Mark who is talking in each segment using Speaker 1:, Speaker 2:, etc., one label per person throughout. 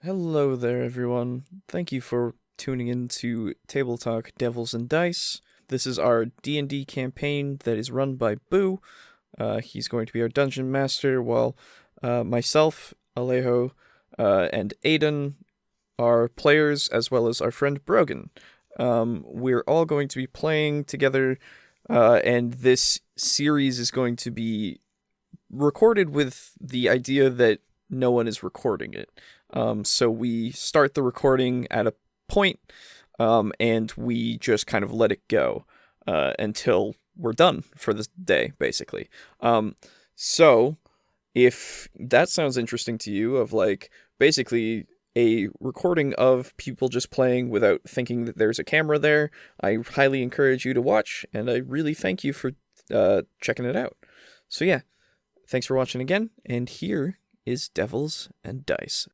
Speaker 1: Hello there, everyone. Thank you for tuning in to TableTalk Devils and Dice. This is our D&D campaign that is run by Boo. He's going to be our dungeon master, while myself, Alejo, and Aiden are players, as well as our friend Brogan. We're all going to be playing together, and this series is going to be recorded with the idea that no one is recording it. So we start the recording at a point, and we just kind of let it go until we're done for the day, basically. So if that sounds interesting to you, of like basically a recording of people just playing without thinking that there's a camera there, I highly encourage you to watch, and I really thank you for checking it out. So yeah, thanks for watching again, and here is Devils and Dice.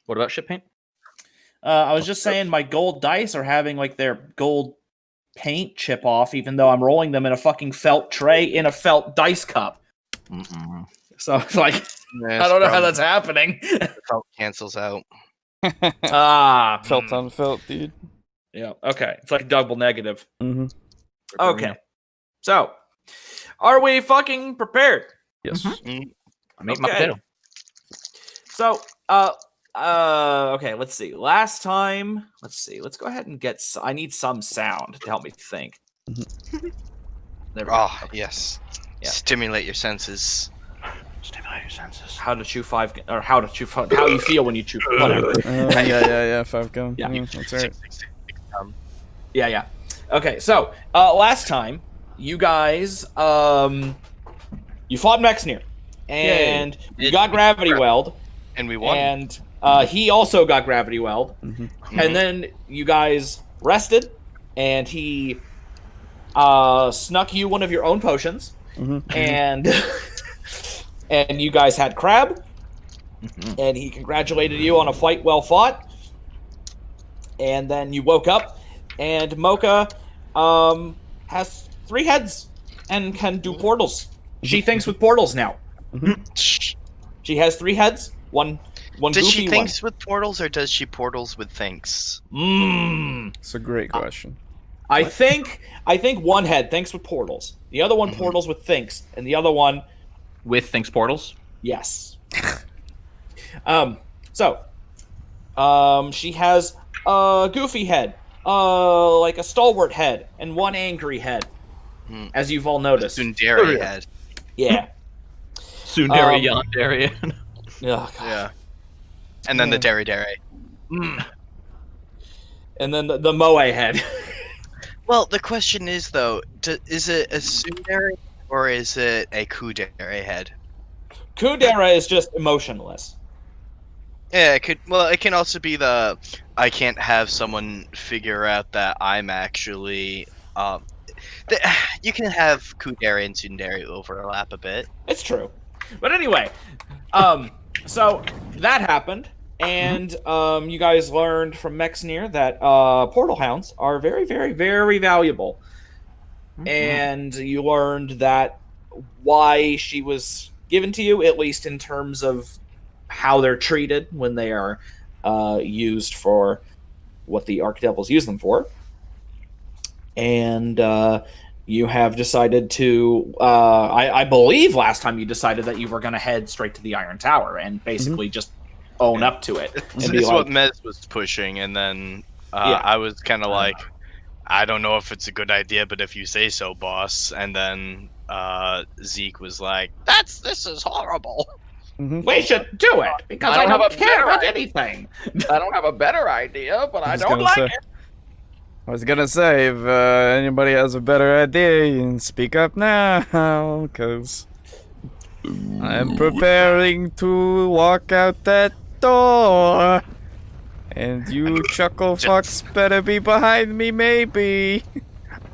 Speaker 2: What about ship paint?
Speaker 3: I was just saying my gold dice are having like their gold paint chip off, even though I'm rolling them in a fucking felt tray in a felt dice cup.
Speaker 2: Mm-mm.
Speaker 3: So it's like, I don't know how that's happening.
Speaker 4: Felt cancels out.
Speaker 1: Felt on felt, dude.
Speaker 3: Yeah, okay. It's like double negative.
Speaker 1: Mm-hmm.
Speaker 3: Okay. So, are we fucking prepared?
Speaker 1: Yes.
Speaker 4: Mm-hmm.
Speaker 2: I made my
Speaker 3: Okay.
Speaker 2: potato.
Speaker 3: So, okay, let's see. Last time, let's go ahead and get, I need some sound to help me think.
Speaker 1: Mm-hmm.
Speaker 3: There we go.
Speaker 4: Oh,
Speaker 3: Okay.
Speaker 4: yes.
Speaker 3: Yeah.
Speaker 4: Stimulate your senses.
Speaker 2: Stimulate your senses.
Speaker 3: How to chew five, or how you feel when you chew, whatever.
Speaker 1: Yeah, 5 gum.
Speaker 3: Yeah.
Speaker 1: That's right.
Speaker 3: Yeah. Okay, so, last time, you guys, you fought Mexnir, and you got Gravity Weld,
Speaker 4: And we won.
Speaker 3: and he also got Gravity Weld,
Speaker 1: Mm-hmm.
Speaker 3: and then you guys rested, and he snuck you one of your own potions,
Speaker 1: Mm-hmm.
Speaker 3: and and you guys had crab, and he congratulated you on a fight well fought, and then you woke up, and Mocha has 3 heads and can do portals. She thinks with portals now.
Speaker 4: Shh.
Speaker 3: She has 3 heads, one
Speaker 4: Does
Speaker 3: goofy
Speaker 4: she thinks with portals, or does she portals with thinks?
Speaker 3: one.
Speaker 1: It's a great question.
Speaker 3: I think one head thinks with portals. The other one portals with thinks, and the other one,
Speaker 2: With Thinks Portals?
Speaker 3: yes. She has a goofy head, like a stalwart head, and one angry head, as you've all noticed.
Speaker 4: Sundari head.
Speaker 3: Yeah.
Speaker 2: Sundari Yandere.
Speaker 3: Oh, God.
Speaker 4: Yeah. And then the Dairy.
Speaker 3: And then the Moe head.
Speaker 4: Well, the question is, though, is it a Sundari or is it a Kudere head?
Speaker 3: Kudera is just emotionless.
Speaker 4: Yeah, it could. Well, it can also be the I can't have someone figure out that I'm actually. You can have Kudere and Sundari overlap a bit.
Speaker 3: It's true. But anyway, so that happened, and you guys learned from Mexnir that portal hounds are very, very, very valuable. And you learned that why she was given to you, at least in terms of how they're treated when they are used for what the Archdevils use them for. And you have decided to, I believe last time you decided that you were going to head straight to the Iron Tower and basically just own up to it.
Speaker 4: This
Speaker 3: And be
Speaker 4: is
Speaker 3: like,
Speaker 4: what Mez was pushing, and then I was kind of like, I don't know if it's a good idea, but if you say so, boss. And then Zeke was like, this is horrible.
Speaker 3: we should do it because I don't care about anything.
Speaker 2: I don't have a better idea, but I
Speaker 1: was
Speaker 2: don't
Speaker 1: gonna
Speaker 2: like
Speaker 1: say-
Speaker 2: it.
Speaker 1: I was gonna say, if anybody has a better idea, you can speak up now, because I'm preparing to walk out that door. And you chuckle fucks better be behind me, maybe.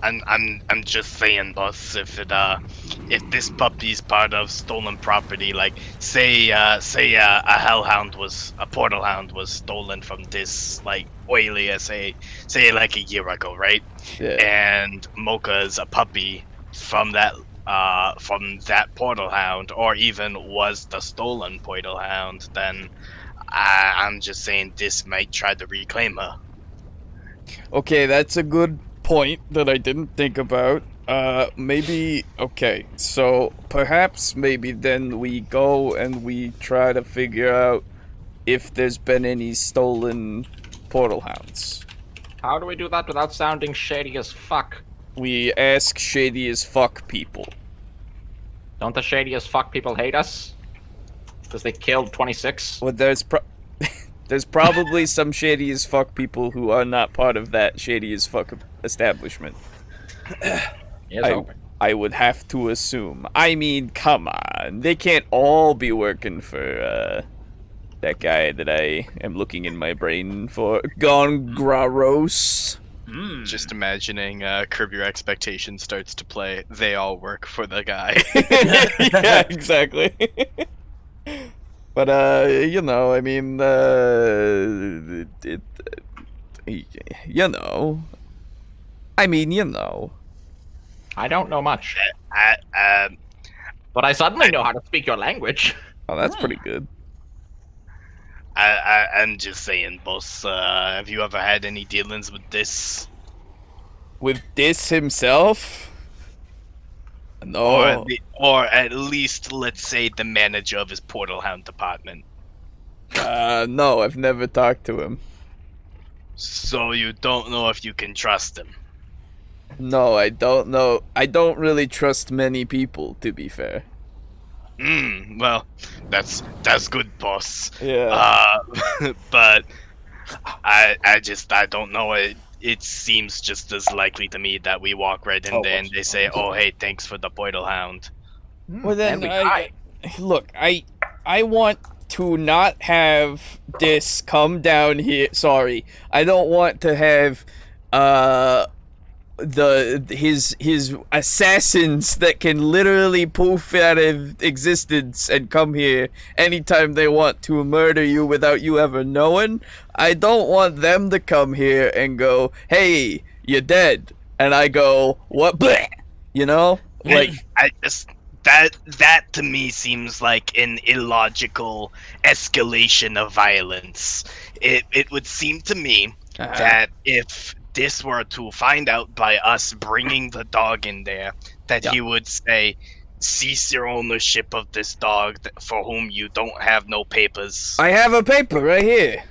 Speaker 4: I'm just saying, boss. If this puppy's part of stolen property, like say a portal hound was stolen from this like oily, say like a year ago, right?
Speaker 1: Yeah.
Speaker 4: And Mocha's a puppy from that from that portal hound, or even was the stolen portal hound, then I'm just saying this might try to reclaim her.
Speaker 1: Okay, that's a good point that I didn't think about. Maybe, okay, so perhaps maybe then we go and we try to figure out if there's been any stolen portal hounds.
Speaker 2: How do we do that without sounding shady as fuck?
Speaker 1: We ask shady as fuck people.
Speaker 2: Don't the shady as fuck people hate us? Because they killed 26?
Speaker 1: Well, there's probably some shady as fuck people who are not part of that shady as fuck establishment.
Speaker 2: Yes,
Speaker 1: I would have to assume. I mean, come on. They can't all be working for, that guy that I am looking in my brain for. Gongraros.
Speaker 4: Just imagining Curb Your Expectations starts to play. They all work for the guy.
Speaker 1: Yeah, exactly. But, you know, I mean, you know. I mean, you know.
Speaker 2: I don't know much.
Speaker 4: I,
Speaker 2: But I suddenly know how to speak your language.
Speaker 1: Oh, that's pretty good.
Speaker 4: I'm just saying, boss. Have you ever had any dealings with this?
Speaker 1: With this himself? No.
Speaker 4: Or at least, let's say, the manager of his Portal Hound department.
Speaker 1: No, I've never talked to him.
Speaker 4: So you don't know if you can trust him?
Speaker 1: No, I don't know. I don't really trust many people, to be fair.
Speaker 4: Well, that's good, boss.
Speaker 1: Yeah.
Speaker 4: But I don't know. It seems just as likely to me that we walk right in there and they say, "Oh, hey, thanks for the Portal Hound."
Speaker 1: Well, then, look, I want to not have this come down here. Sorry, I don't want to have his assassins that can literally poof out of existence and come here anytime they want to murder you without you ever knowing. I don't want them to come here and go, "Hey, you're dead," and I go, "What?" Bleh! You know, like
Speaker 4: I just that to me seems like an illogical escalation of violence. It would seem to me that if this were to find out by us bringing the dog in there, that he would say, "Cease your ownership of this dog for whom you don't have no papers."
Speaker 1: I have a paper right here.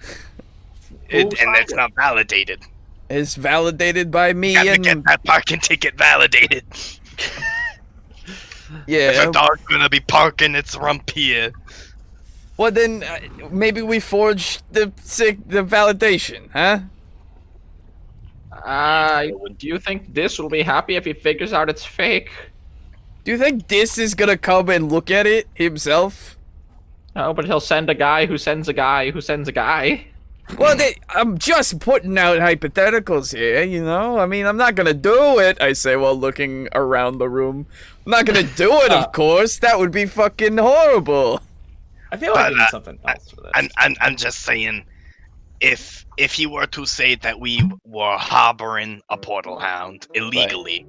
Speaker 4: And it's not validated.
Speaker 1: It's validated by me
Speaker 4: Gotta
Speaker 1: and
Speaker 4: get that parking ticket validated.
Speaker 1: yeah.
Speaker 4: If a dog's gonna be parking its rump here.
Speaker 1: Well, then maybe we forge the validation, huh?
Speaker 2: Do you think this will be happy if he figures out it's fake?
Speaker 1: Do you think this is gonna come and look at it himself?
Speaker 2: No, but he'll send a guy who sends a guy who sends a guy.
Speaker 1: Well, I'm just putting out hypotheticals here, you know? I mean, I'm not gonna do it, I say while looking around the room. I'm not gonna do it, of course. That would be fucking horrible.
Speaker 3: I feel like we need something else for this.
Speaker 4: I'm just saying, if he were to say that we were harboring a Portal Hound illegally,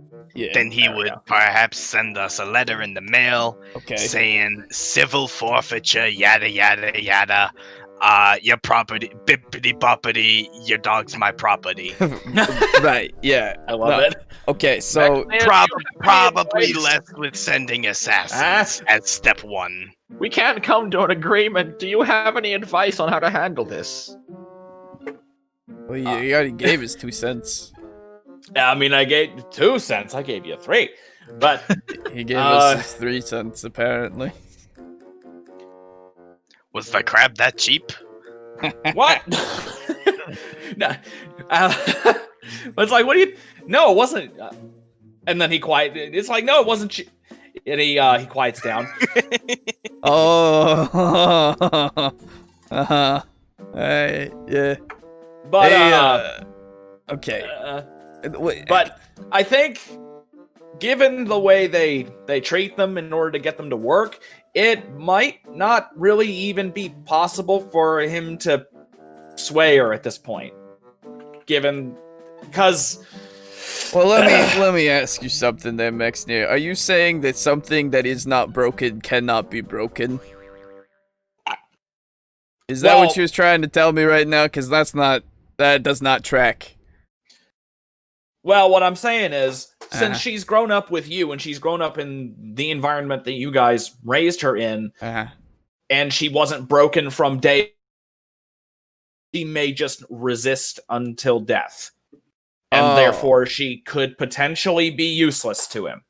Speaker 4: then he would perhaps send us a letter in the mail saying civil forfeiture, yada yada yada. Your property, bippity boppity, your dog's my property.
Speaker 1: Right, yeah.
Speaker 3: I love it.
Speaker 1: Okay, so
Speaker 4: probably less with sending assassins as step one.
Speaker 2: We can't come to an agreement. Do you have any advice on how to handle this?
Speaker 1: Well, he already gave his 2 cents.
Speaker 3: I mean, I gave 2 cents. I gave you 3. But
Speaker 1: he gave us his 3 cents, apparently.
Speaker 4: Was the crab that cheap?
Speaker 3: What? No. It's like, what do you... No, it wasn't... and then he It's like, no, it wasn't cheap. And he quiets down.
Speaker 1: Oh. Uh-huh. Yeah.
Speaker 3: But,
Speaker 1: okay.
Speaker 3: But I think, given the way they treat them in order to get them to work, it might not really even be possible for him to sway her at this point. Because
Speaker 1: Well, let me ask you something there, Mexnir. Are you saying that something that is not broken cannot be broken? Is that what
Speaker 3: Well-
Speaker 1: she was trying to tell me right now? Because that does not track.
Speaker 3: Well, what I'm saying is, since
Speaker 1: Uh-huh.
Speaker 3: she's grown up with you and she's grown up in the environment that you guys raised her in, and she wasn't broken from day, she may just resist until death. And therefore, she could potentially be useless to him.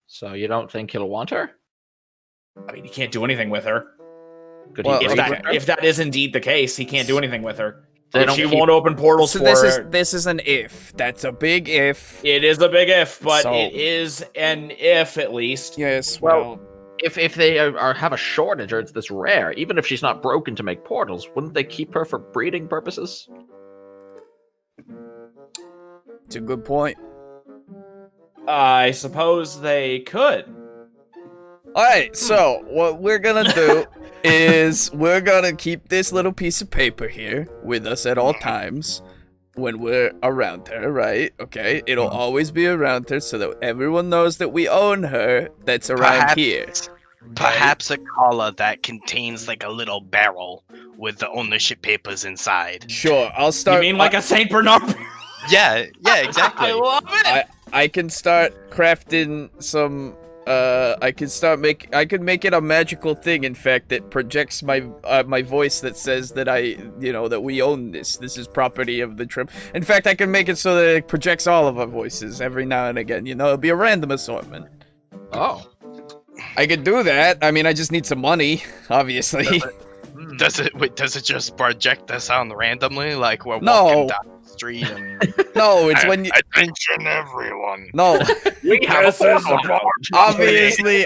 Speaker 2: So you don't think he'll want her?
Speaker 3: I mean, he can't do anything with her.
Speaker 2: Could
Speaker 1: Well,
Speaker 2: he
Speaker 3: If
Speaker 2: breed with
Speaker 3: that,
Speaker 2: her?
Speaker 3: if that is indeed the case, he can't do anything with her.
Speaker 2: They don't
Speaker 3: She
Speaker 2: keep-
Speaker 3: won't open portals
Speaker 1: So
Speaker 3: for her.
Speaker 1: this is an if. That's a big if.
Speaker 3: It is a big if, but
Speaker 1: So-
Speaker 3: it is an if at least.
Speaker 1: Yes.
Speaker 2: Well, if they have a shortage or it's this rare, even if she's not broken to make portals, wouldn't they keep her for breeding purposes?
Speaker 1: it's a good point.
Speaker 3: I suppose they could.
Speaker 1: All right. So what we're gonna do is we're gonna keep this little piece of paper here with us at all times when we're around her, right? Okay. It'll always be around her so that everyone knows that we own her. That's around here.
Speaker 4: Perhaps a collar that contains like a little barrel with the ownership papers inside.
Speaker 1: Sure. I'll
Speaker 3: You
Speaker 1: start.
Speaker 3: mean like a Saint Bernard?
Speaker 4: Yeah, exactly.
Speaker 3: I love it.
Speaker 1: I can start crafting some. I could make it a magical thing. In fact, that projects my my voice that says that that we own this. This is property of the trip. In fact, I can make it so that it projects all of our voices every now and again. It'll be a random assortment.
Speaker 2: Oh.
Speaker 1: I could do that. I mean, I just need some money, obviously.
Speaker 4: Does it just project the sound randomly, like we're
Speaker 1: No.
Speaker 4: walking down the street and
Speaker 1: No, it's when you.
Speaker 4: attention everyone?
Speaker 1: No,
Speaker 2: We have
Speaker 3: This
Speaker 2: a
Speaker 3: is
Speaker 2: portal.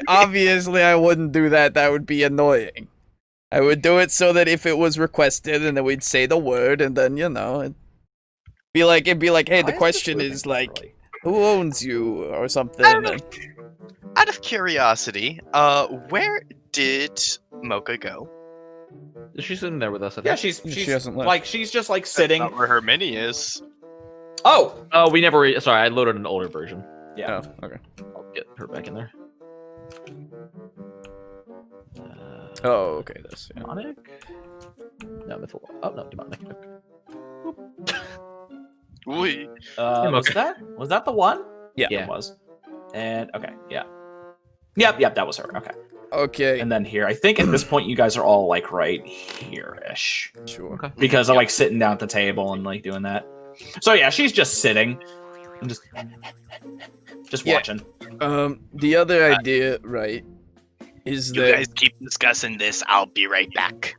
Speaker 1: obviously, I wouldn't do that. That would be annoying. I would do it so that if it was requested, and then we'd say the word, and then it'd be like, hey, the question is like, who owns you or something.
Speaker 4: I don't know. Out of curiosity, where did Mocha go?
Speaker 2: She's in there with us, I think.
Speaker 3: Yeah, she's
Speaker 1: She hasn't left.
Speaker 3: like she's just like sitting.
Speaker 4: Not where her mini is.
Speaker 3: Oh,
Speaker 2: Oh, we never. Sorry, I loaded an older version.
Speaker 3: yeah.
Speaker 1: Oh, okay.
Speaker 2: I'll get her back in there.
Speaker 1: Oh, okay. This. Yeah.
Speaker 2: Demonic? No, mythical. Oh, no, demonic.
Speaker 4: We
Speaker 3: Was that the one?
Speaker 1: Yeah.
Speaker 3: It was. And okay, yeah. Yep, that was her. Okay.
Speaker 1: Okay.
Speaker 3: And then here, I think at this point you guys are all like right here-ish.
Speaker 1: Sure.
Speaker 2: Okay.
Speaker 3: Because I'm like sitting down at the table and like doing that. So yeah, she's just sitting and just
Speaker 1: Yeah.
Speaker 3: watching.
Speaker 1: The other idea, right, is
Speaker 4: You
Speaker 1: that
Speaker 4: guys keep discussing this. I'll be right back.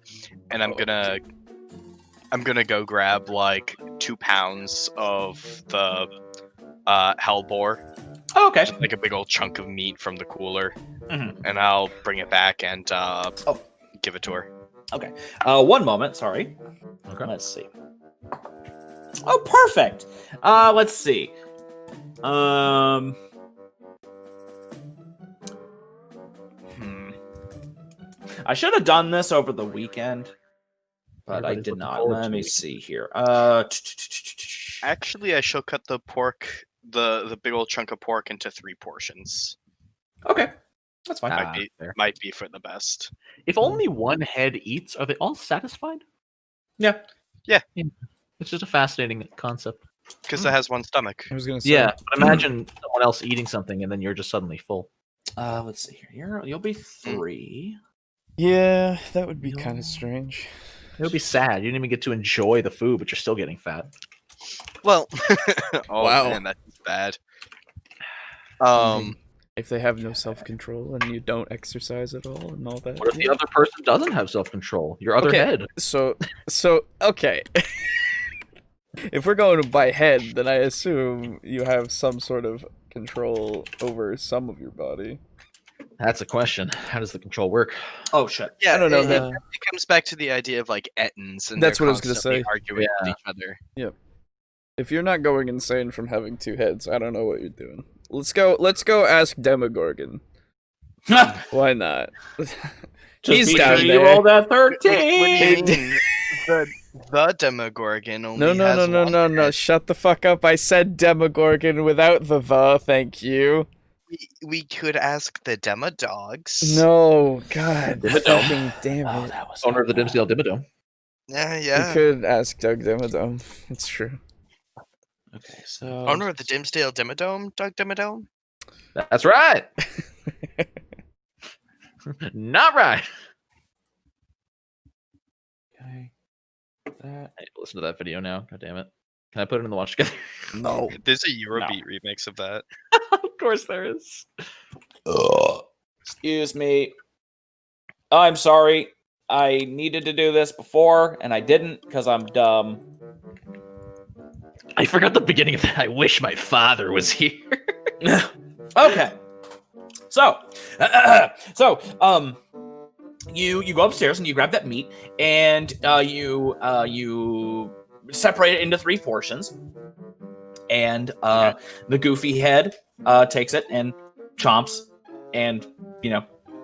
Speaker 4: And I'm gonna go grab like 2 pounds of the hellbore,
Speaker 3: Oh, okay.
Speaker 4: like a big old chunk of meat from the cooler,
Speaker 3: Mhm.
Speaker 4: and I'll bring it back and give it to her.
Speaker 3: One moment, sorry.
Speaker 2: Okay.
Speaker 3: Let's see. Oh, perfect. Let's see. I should have done this over the weekend, but I
Speaker 2: Everybody's
Speaker 3: did
Speaker 2: looking
Speaker 3: not.
Speaker 2: forward
Speaker 3: Let
Speaker 2: to
Speaker 3: me
Speaker 2: it.
Speaker 3: see here.
Speaker 4: Actually, I shall cut the pork, the big old chunk of pork, into 3 portions.
Speaker 3: Okay, that's fine.
Speaker 2: Ah,
Speaker 4: be-
Speaker 2: fair.
Speaker 4: Might be for the best.
Speaker 2: If only one head eats, are they all satisfied?
Speaker 3: Yeah.
Speaker 2: It's just a fascinating concept.
Speaker 4: Because it has 1 stomach.
Speaker 1: I was gonna say.
Speaker 2: Yeah, but imagine someone else eating something and then you're just suddenly full.
Speaker 3: Let's see here. You'll be 3.
Speaker 1: Yeah, that would be kind of strange.
Speaker 2: It would be sad. You didn't even get to enjoy the food, but you're still getting fat.
Speaker 4: Well, oh
Speaker 1: Wow.
Speaker 4: man, that's bad.
Speaker 1: If they have no self-control and you don't exercise at all and all that.
Speaker 2: What if the other person doesn't have self-control? Your other
Speaker 1: Okay.
Speaker 2: head.
Speaker 1: So okay. If we're going by head, then I assume you have some sort of control over some of your body.
Speaker 2: That's a question. How does the control work?
Speaker 3: Oh shit.
Speaker 4: Yeah,
Speaker 1: I don't know,
Speaker 4: It,
Speaker 1: man.
Speaker 4: it comes back to the idea of like etons, and
Speaker 1: That's
Speaker 4: they're
Speaker 1: what I was gonna
Speaker 4: constantly
Speaker 1: say.
Speaker 4: arguing with
Speaker 2: Yeah.
Speaker 4: each other.
Speaker 1: If you're not going insane from having 2 heads, I don't know what you're doing. Let's go ask Demogorgon. Why not?
Speaker 3: Just
Speaker 1: He's
Speaker 3: be
Speaker 1: down
Speaker 3: sure you
Speaker 1: there.
Speaker 3: rolled that
Speaker 4: What do
Speaker 3: 13.
Speaker 4: you mean? The Demogorgon only
Speaker 1: No,
Speaker 4: has one
Speaker 1: no.
Speaker 4: head.
Speaker 1: Shut the fuck up. I said Demogorgon without the. Thank you.
Speaker 4: We could ask the Demodogs.
Speaker 1: No, God.
Speaker 2: Dimmadome.
Speaker 1: Fucking damn
Speaker 3: Oh,
Speaker 1: it.
Speaker 3: that was
Speaker 2: Owner of the Dimsdale Dimmadome.
Speaker 4: Yeah,
Speaker 1: We
Speaker 4: yeah.
Speaker 1: could ask Doug Dimmadome. It's true.
Speaker 3: Okay, so
Speaker 4: Owner of the Dimsdale Dimmadome, Doug Dimmadome?
Speaker 2: That's right. Not right.
Speaker 3: Okay. That
Speaker 2: I need to listen to that video now. God damn it. Can I put it in the watch together?
Speaker 1: No.
Speaker 4: There's a Eurobeat remix of that.
Speaker 2: Of course there is.
Speaker 3: excuse me. I'm sorry. I needed to do this before, and I didn't because I'm dumb.
Speaker 2: I forgot the beginning of that. I wish my father was here.
Speaker 3: Okay. So, you go upstairs and you grab that meat and you separate it into 3 portions. And the goofy head takes it and chomps and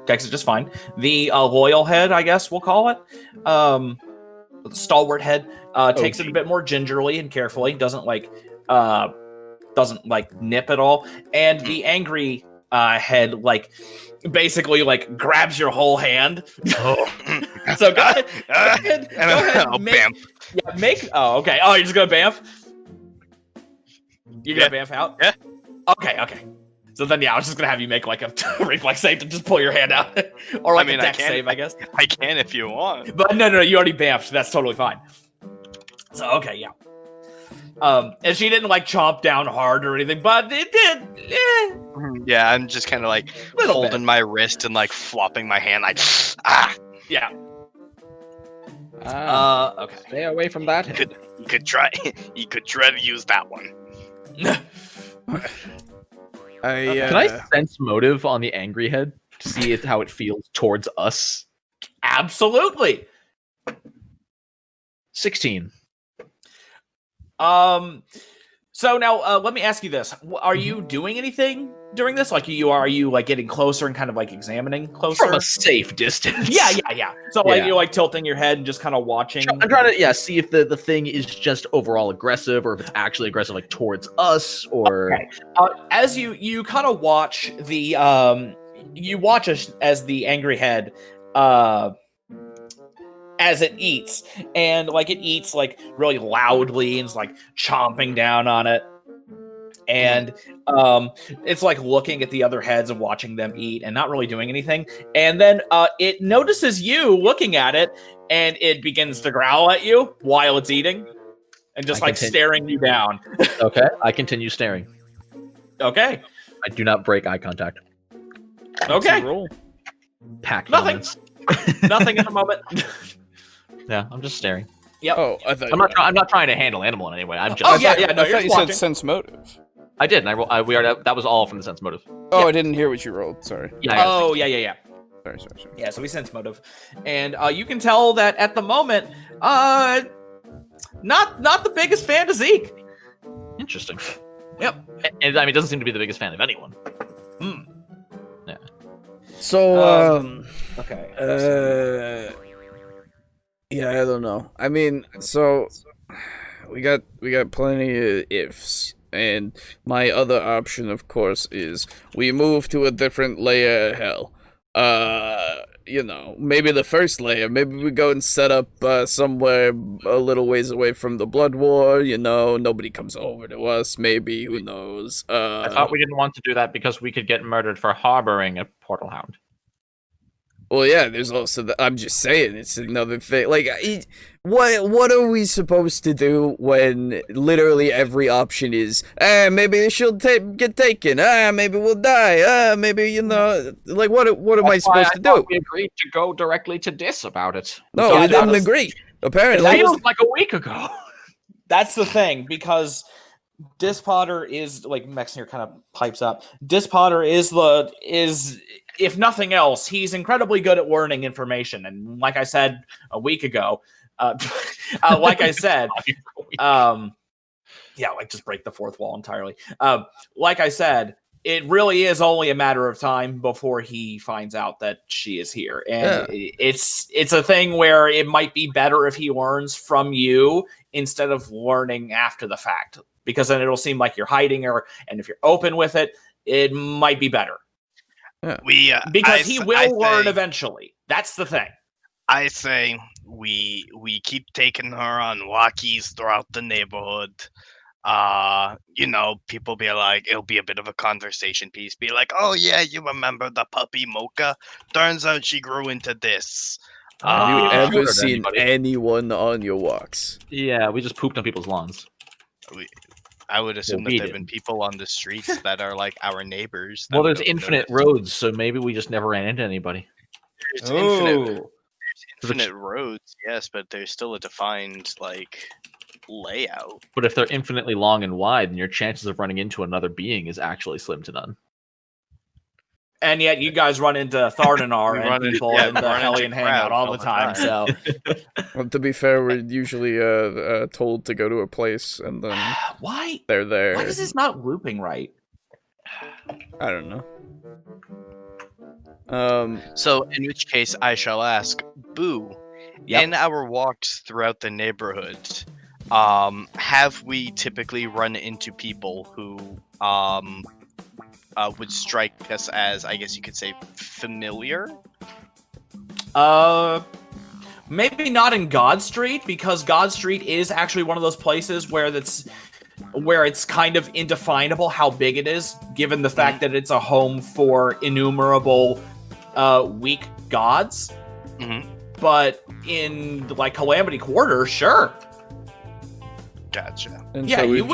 Speaker 3: takes it just fine. The loyal head, I guess we'll call it, the stalwart head takes it a bit more gingerly and carefully. Doesn't nip at all. And the angry head basically grabs your whole hand.
Speaker 4: Oh.
Speaker 3: So go ahead. Go ahead.
Speaker 4: I'll
Speaker 3: Make,
Speaker 4: bamf.
Speaker 3: yeah, make. Oh, okay. Oh, you're just gonna bamf. You're gonna bamf out.
Speaker 4: Yeah.
Speaker 3: Okay. So then, I was just gonna have you make a reflex save to just pull your hand out, or a dex save, I guess.
Speaker 4: I can if you want.
Speaker 3: But no, you already bamfed. That's totally fine. So okay, yeah. And she didn't chomp down hard or anything, but it did.
Speaker 4: Yeah, I'm just kind of
Speaker 3: Little
Speaker 4: holding
Speaker 3: bit.
Speaker 4: my wrist and flopping my hand
Speaker 3: Yeah. Okay.
Speaker 2: Stay away from that.
Speaker 4: You could try to use that one.
Speaker 2: Can I sense motive on the angry head to see how it feels towards us?
Speaker 3: Absolutely.
Speaker 2: 16.
Speaker 3: So now, let me ask you this: are you doing anything during this? Are you getting closer and kind of examining closer
Speaker 2: From a safe distance.
Speaker 3: Yeah. So
Speaker 2: Yeah.
Speaker 3: you're tilting your head and just kind of watching.
Speaker 2: I'm trying to see if the thing is just overall aggressive or if it's actually aggressive towards us or.
Speaker 3: Okay. As you kind of watch the as the angry head as it eats, and it eats really loudly and is chomping down on it, and it's looking at the other heads and watching them eat and not really doing anything, and then it notices you looking at it and it begins to growl at you while it's eating and just staring you down.
Speaker 2: Okay, I continue staring.
Speaker 3: Okay.
Speaker 2: I do not break eye contact.
Speaker 3: Okay.
Speaker 1: Roll.
Speaker 2: Pack
Speaker 3: Nothing.
Speaker 2: moments.
Speaker 3: Nothing at the moment.
Speaker 2: Yeah, I'm just staring.
Speaker 3: Yep.
Speaker 1: Oh, I thought.
Speaker 2: I'm not trying to handle animal in any way. I'm just.
Speaker 3: Oh, yeah. No,
Speaker 1: I
Speaker 3: you're
Speaker 1: thought you
Speaker 3: watching.
Speaker 1: said sense motive.
Speaker 2: I did. And that was all from the sense motive.
Speaker 1: Oh, I didn't hear what you rolled. Sorry.
Speaker 2: Yeah.
Speaker 3: Oh, yeah.
Speaker 1: Sorry.
Speaker 3: Yeah, so we sense motive. And you can tell that at the moment, not the biggest fan of Zeke.
Speaker 2: Interesting.
Speaker 3: Yep.
Speaker 2: And it doesn't seem to be the biggest fan of anyone. Yeah.
Speaker 1: So,
Speaker 3: Okay.
Speaker 1: yeah, I don't know. I mean, so we got plenty of ifs, and my other option, of course, is we move to a different layer of hell. Maybe the first layer. Maybe we go and set up somewhere a little ways away from the blood war. Nobody comes over to us. Maybe, who knows?
Speaker 2: I thought we didn't want to do that because we could get murdered for harboring a portal hound.
Speaker 1: Well, yeah, there's also I'm just saying, it's another thing. What are we supposed to do when literally every option is, maybe she'll get taken, maybe we'll die, maybe, what am I supposed to do?
Speaker 2: We agreed to go directly to Dis about it.
Speaker 1: No, we didn't agree. Apparently.
Speaker 2: It feels like a week ago.
Speaker 3: That's the thing, because Dispotter is, Mexner kind of pipes up, Dispotter is if nothing else, he's incredibly good at learning information. And like I said a week ago, just break the fourth wall entirely. Like I said, it really is only a matter of time before he finds out that she is here. And it's a thing where it might be better if he learns from you instead of learning after the fact, because then it'll seem like you're hiding her. And if you're open with it, it might be better.
Speaker 4: Yeah.
Speaker 3: Because he will learn eventually. That's the thing.
Speaker 4: I say we keep taking her on walkies throughout the neighborhood. People be like, it'll be a bit of a conversation piece. Be like, oh yeah, you remember the puppy Mocha? Turns out she grew into this.
Speaker 1: Have you
Speaker 2: Shoot
Speaker 1: ever
Speaker 2: at
Speaker 1: seen
Speaker 2: anybody.
Speaker 1: anyone on your walks?
Speaker 2: Yeah, we just pooped on people's lawns.
Speaker 4: I would assume that
Speaker 2: we
Speaker 4: there've been
Speaker 2: didn't.
Speaker 4: people on the streets that are like our neighbors. that
Speaker 2: Well,
Speaker 4: would
Speaker 2: there's
Speaker 4: have
Speaker 2: infinite
Speaker 4: noticed.
Speaker 2: roads, so maybe we just never ran into anybody.
Speaker 4: There's
Speaker 3: Ooh.
Speaker 4: infinite roads, yes, but there's still a defined layout.
Speaker 2: But if they're infinitely long and wide, then your chances of running into another being is actually slim to none.
Speaker 3: And yet you guys run into Tharnanar
Speaker 4: We
Speaker 3: and
Speaker 4: run into-
Speaker 3: people
Speaker 4: yeah,
Speaker 3: in
Speaker 4: we
Speaker 3: the
Speaker 4: run into
Speaker 3: Hellion Hangout
Speaker 4: crowds
Speaker 3: all the time. So
Speaker 1: Well, to be fair, we're usually told to go to a place and then
Speaker 3: why
Speaker 1: they're there.
Speaker 3: is this not looping right?
Speaker 1: I don't know.
Speaker 4: So, in which case, I shall ask, Boo,
Speaker 3: Yep.
Speaker 4: in our walks throughout the neighborhood, have we typically run into people who would strike us as, I guess you could say, familiar?
Speaker 3: Maybe not in God Street, because God Street is actually one of those places where it's kind of indefinable how big it is, given the fact that it's a home for innumerable weak gods.
Speaker 4: Mm-hmm.
Speaker 3: But in Calamity Quarter, sure.
Speaker 4: Gotcha.
Speaker 1: and
Speaker 3: Yeah,
Speaker 1: so
Speaker 3: you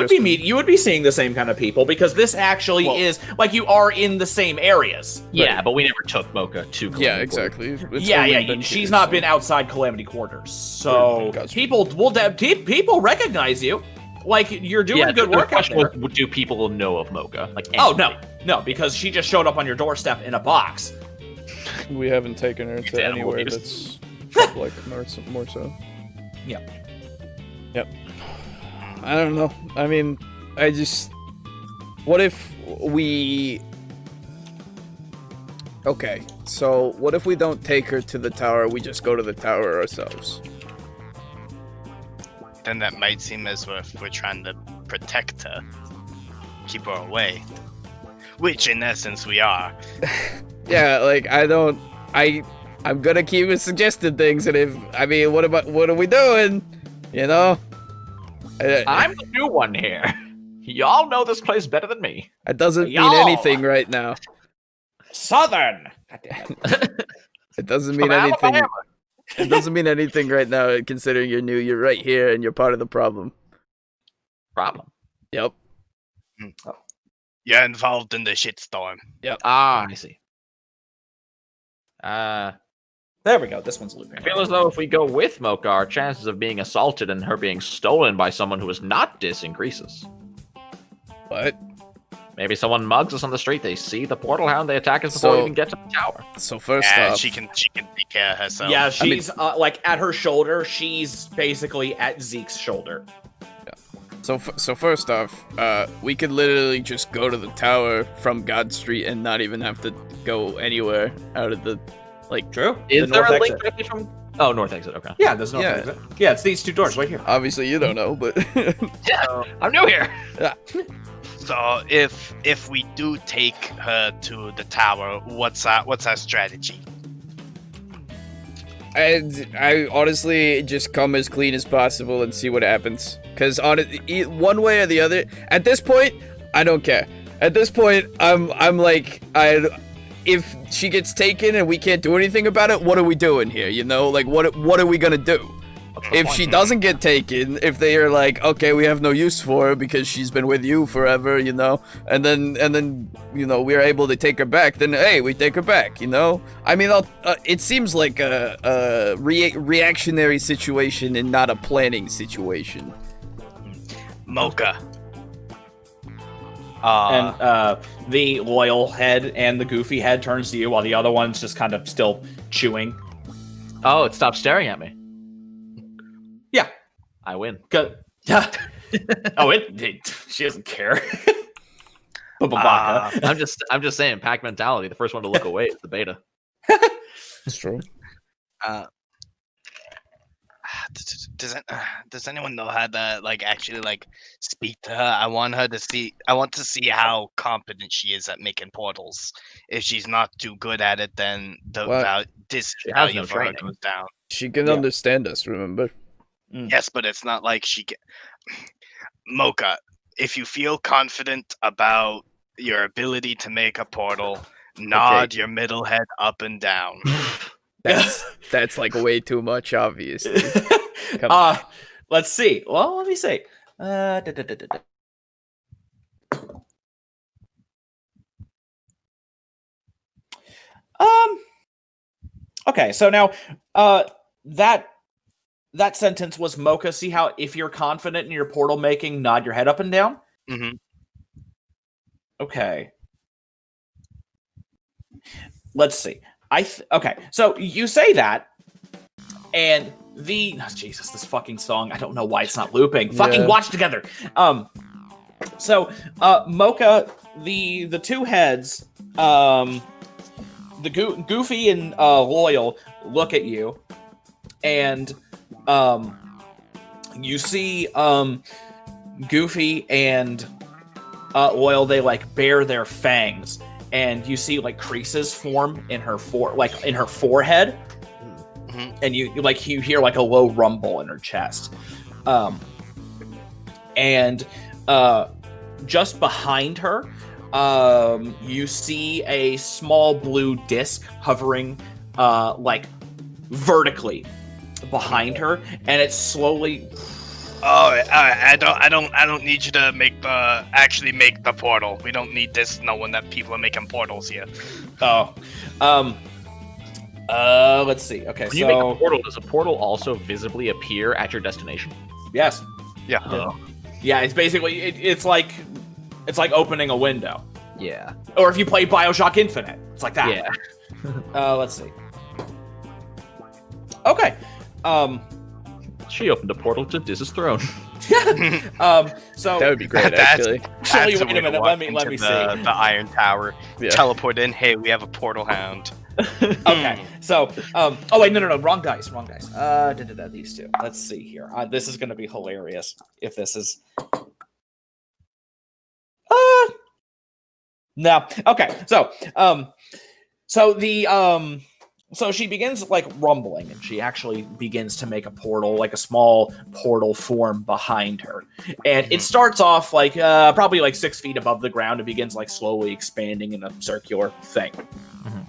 Speaker 3: would be seeing the same kind of people, because this actually is you are in the same areas.
Speaker 2: Yeah, but we never took Mocha to Calamity
Speaker 1: Yeah,
Speaker 2: Quarter.
Speaker 1: exactly. It's
Speaker 3: Yeah,
Speaker 1: only
Speaker 3: yeah.
Speaker 1: been
Speaker 3: She's
Speaker 1: here,
Speaker 3: not
Speaker 1: so-
Speaker 3: been outside Calamity Quarters, so
Speaker 1: Gotcha.
Speaker 3: people people recognize you. You're doing good
Speaker 2: the
Speaker 3: work out
Speaker 2: question
Speaker 3: there.
Speaker 2: was, do people know of Mocha?
Speaker 3: Oh no, because she just showed up on your doorstep in a box.
Speaker 1: We haven't taken her to
Speaker 2: Animal
Speaker 1: anywhere
Speaker 2: abuse.
Speaker 1: that's public, more so.
Speaker 3: Yep.
Speaker 1: I don't know. I mean, what if we... Okay, so what if we don't take her to the tower, we just go to the tower ourselves?
Speaker 4: Then that might seem as if we're trying to protect her, keep her away. Which, in essence, we are.
Speaker 1: Yeah, I'm gonna keep suggesting things, and what are we doing? You know?
Speaker 2: I'm the new one here. Y'all know this place better than me.
Speaker 1: It doesn't mean
Speaker 3: Y'all.
Speaker 1: anything right now.
Speaker 3: Southern. Goddamn.
Speaker 1: It doesn't mean
Speaker 2: From
Speaker 1: anything.
Speaker 2: Alabama.
Speaker 1: It doesn't mean anything right now, considering you're new. You're right here, and you're part of the problem.
Speaker 2: Problem.
Speaker 1: Yep.
Speaker 4: You're involved in the shitstorm.
Speaker 2: Ah, I see.
Speaker 3: There we go. This one's looping.
Speaker 2: I feel as though if we go with Mocha, our chances of being assaulted and her being stolen by someone who is not Dis increases.
Speaker 1: What?
Speaker 2: Maybe someone mugs us on the street, they see the portal hound, they attack us before we
Speaker 1: So-
Speaker 2: even get to the tower.
Speaker 1: So first
Speaker 4: And
Speaker 1: off,
Speaker 4: she can take care of herself.
Speaker 3: Yeah, she's at her shoulder. She's basically at Zeke's shoulder.
Speaker 1: So first off, we could literally just go to the tower from God Street and not even have to go anywhere out of the
Speaker 3: True.
Speaker 2: Is
Speaker 3: The
Speaker 2: there
Speaker 3: north
Speaker 2: a link
Speaker 3: exit.
Speaker 2: directly from... Oh, north exit, okay.
Speaker 3: Yeah, there's no
Speaker 1: Yeah.
Speaker 3: exit. Yeah, it's these two doors right here.
Speaker 1: Obviously, you don't know, but
Speaker 2: Yeah, I'm new here.
Speaker 4: So if we do take her to the tower, what's our strategy?
Speaker 1: I honestly just come as clean as possible and see what happens. Cause one way or the other, at this point, I don't care. At this point, I'm like, if she gets taken and we can't do anything about it, what are we doing here? You know, what are we gonna do? If she doesn't get taken, if they are like, okay, we have no use for her because she's been with you forever, you know, and then we're able to take her back, then hey, we take her back, you know. I mean, it seems like a reactionary situation and not a planning situation.
Speaker 4: Mocha.
Speaker 3: And the loyal head and the goofy head turns to you, while the other one's just kind of still chewing.
Speaker 2: Oh, it stopped staring at me.
Speaker 3: Yeah.
Speaker 2: I win.
Speaker 3: Good. Oh, she doesn't care. Babaka.
Speaker 2: I'm just saying, pack mentality. The first one to look away is the beta.
Speaker 1: That's true.
Speaker 4: Does anyone know how to actually speak to her? I want to see how competent she is at making portals. If she's not too good at it, then the
Speaker 1: What?
Speaker 2: She has
Speaker 4: value
Speaker 2: no
Speaker 4: for her
Speaker 2: training.
Speaker 4: goes down.
Speaker 1: She can
Speaker 3: Yeah.
Speaker 1: understand us, remember?
Speaker 4: Yes, but it's not like she can. Mocha, if you feel confident about your ability to make a portal, nod your middle head up and down.
Speaker 1: That's like way too much, obviously. Come
Speaker 3: Let's see. Well, let me see. Okay, so now that sentence was Mocha. See how if you're confident in your portal making, nod your head up and down?
Speaker 4: Mm-hmm.
Speaker 3: Okay. Let's see. Okay, so you say that, and Jesus, this fucking song, I don't know why it's not looping.
Speaker 1: Yeah.
Speaker 3: Fucking watch together. So Mocha, the two heads, the Goofy and Loyal look at you, and you see Goofy and Loyal, they bare their fangs, and you see creases form in her forehead.
Speaker 4: Mm-hmm.
Speaker 3: And you hear a low rumble in her chest, and just behind her, you see a small blue disc hovering, vertically behind her, and it's slowly.
Speaker 4: Oh, I don't need you to actually make the portal. We don't need this knowing that people are making portals here.
Speaker 3: Oh, let's see. Okay,
Speaker 2: When you make a portal, does a portal also visibly appear at your destination?
Speaker 3: Yes.
Speaker 4: Yeah.
Speaker 3: Yeah, it's basically it's like opening a window.
Speaker 2: Yeah.
Speaker 3: Or if you play BioShock Infinite, it's like that.
Speaker 2: Yeah.
Speaker 3: Let's see. Okay.
Speaker 2: She opened a portal to Diz's throne.
Speaker 3: So
Speaker 1: that would be great, actually.
Speaker 3: Actually, wait a minute. Let me see.
Speaker 4: The Iron Tower.
Speaker 1: Yeah.
Speaker 4: Teleport in. Hey, we have a portal hound.
Speaker 3: Okay. So, oh wait, no, wrong dice. These two. Let's see here. This is going to be hilarious if this is. No. Okay. So, so she begins rumbling, and she actually begins to make a portal, a small portal form behind her. And it starts off probably 6 feet above the ground. It begins slowly expanding in a circular thing.
Speaker 2: Mm-hmm.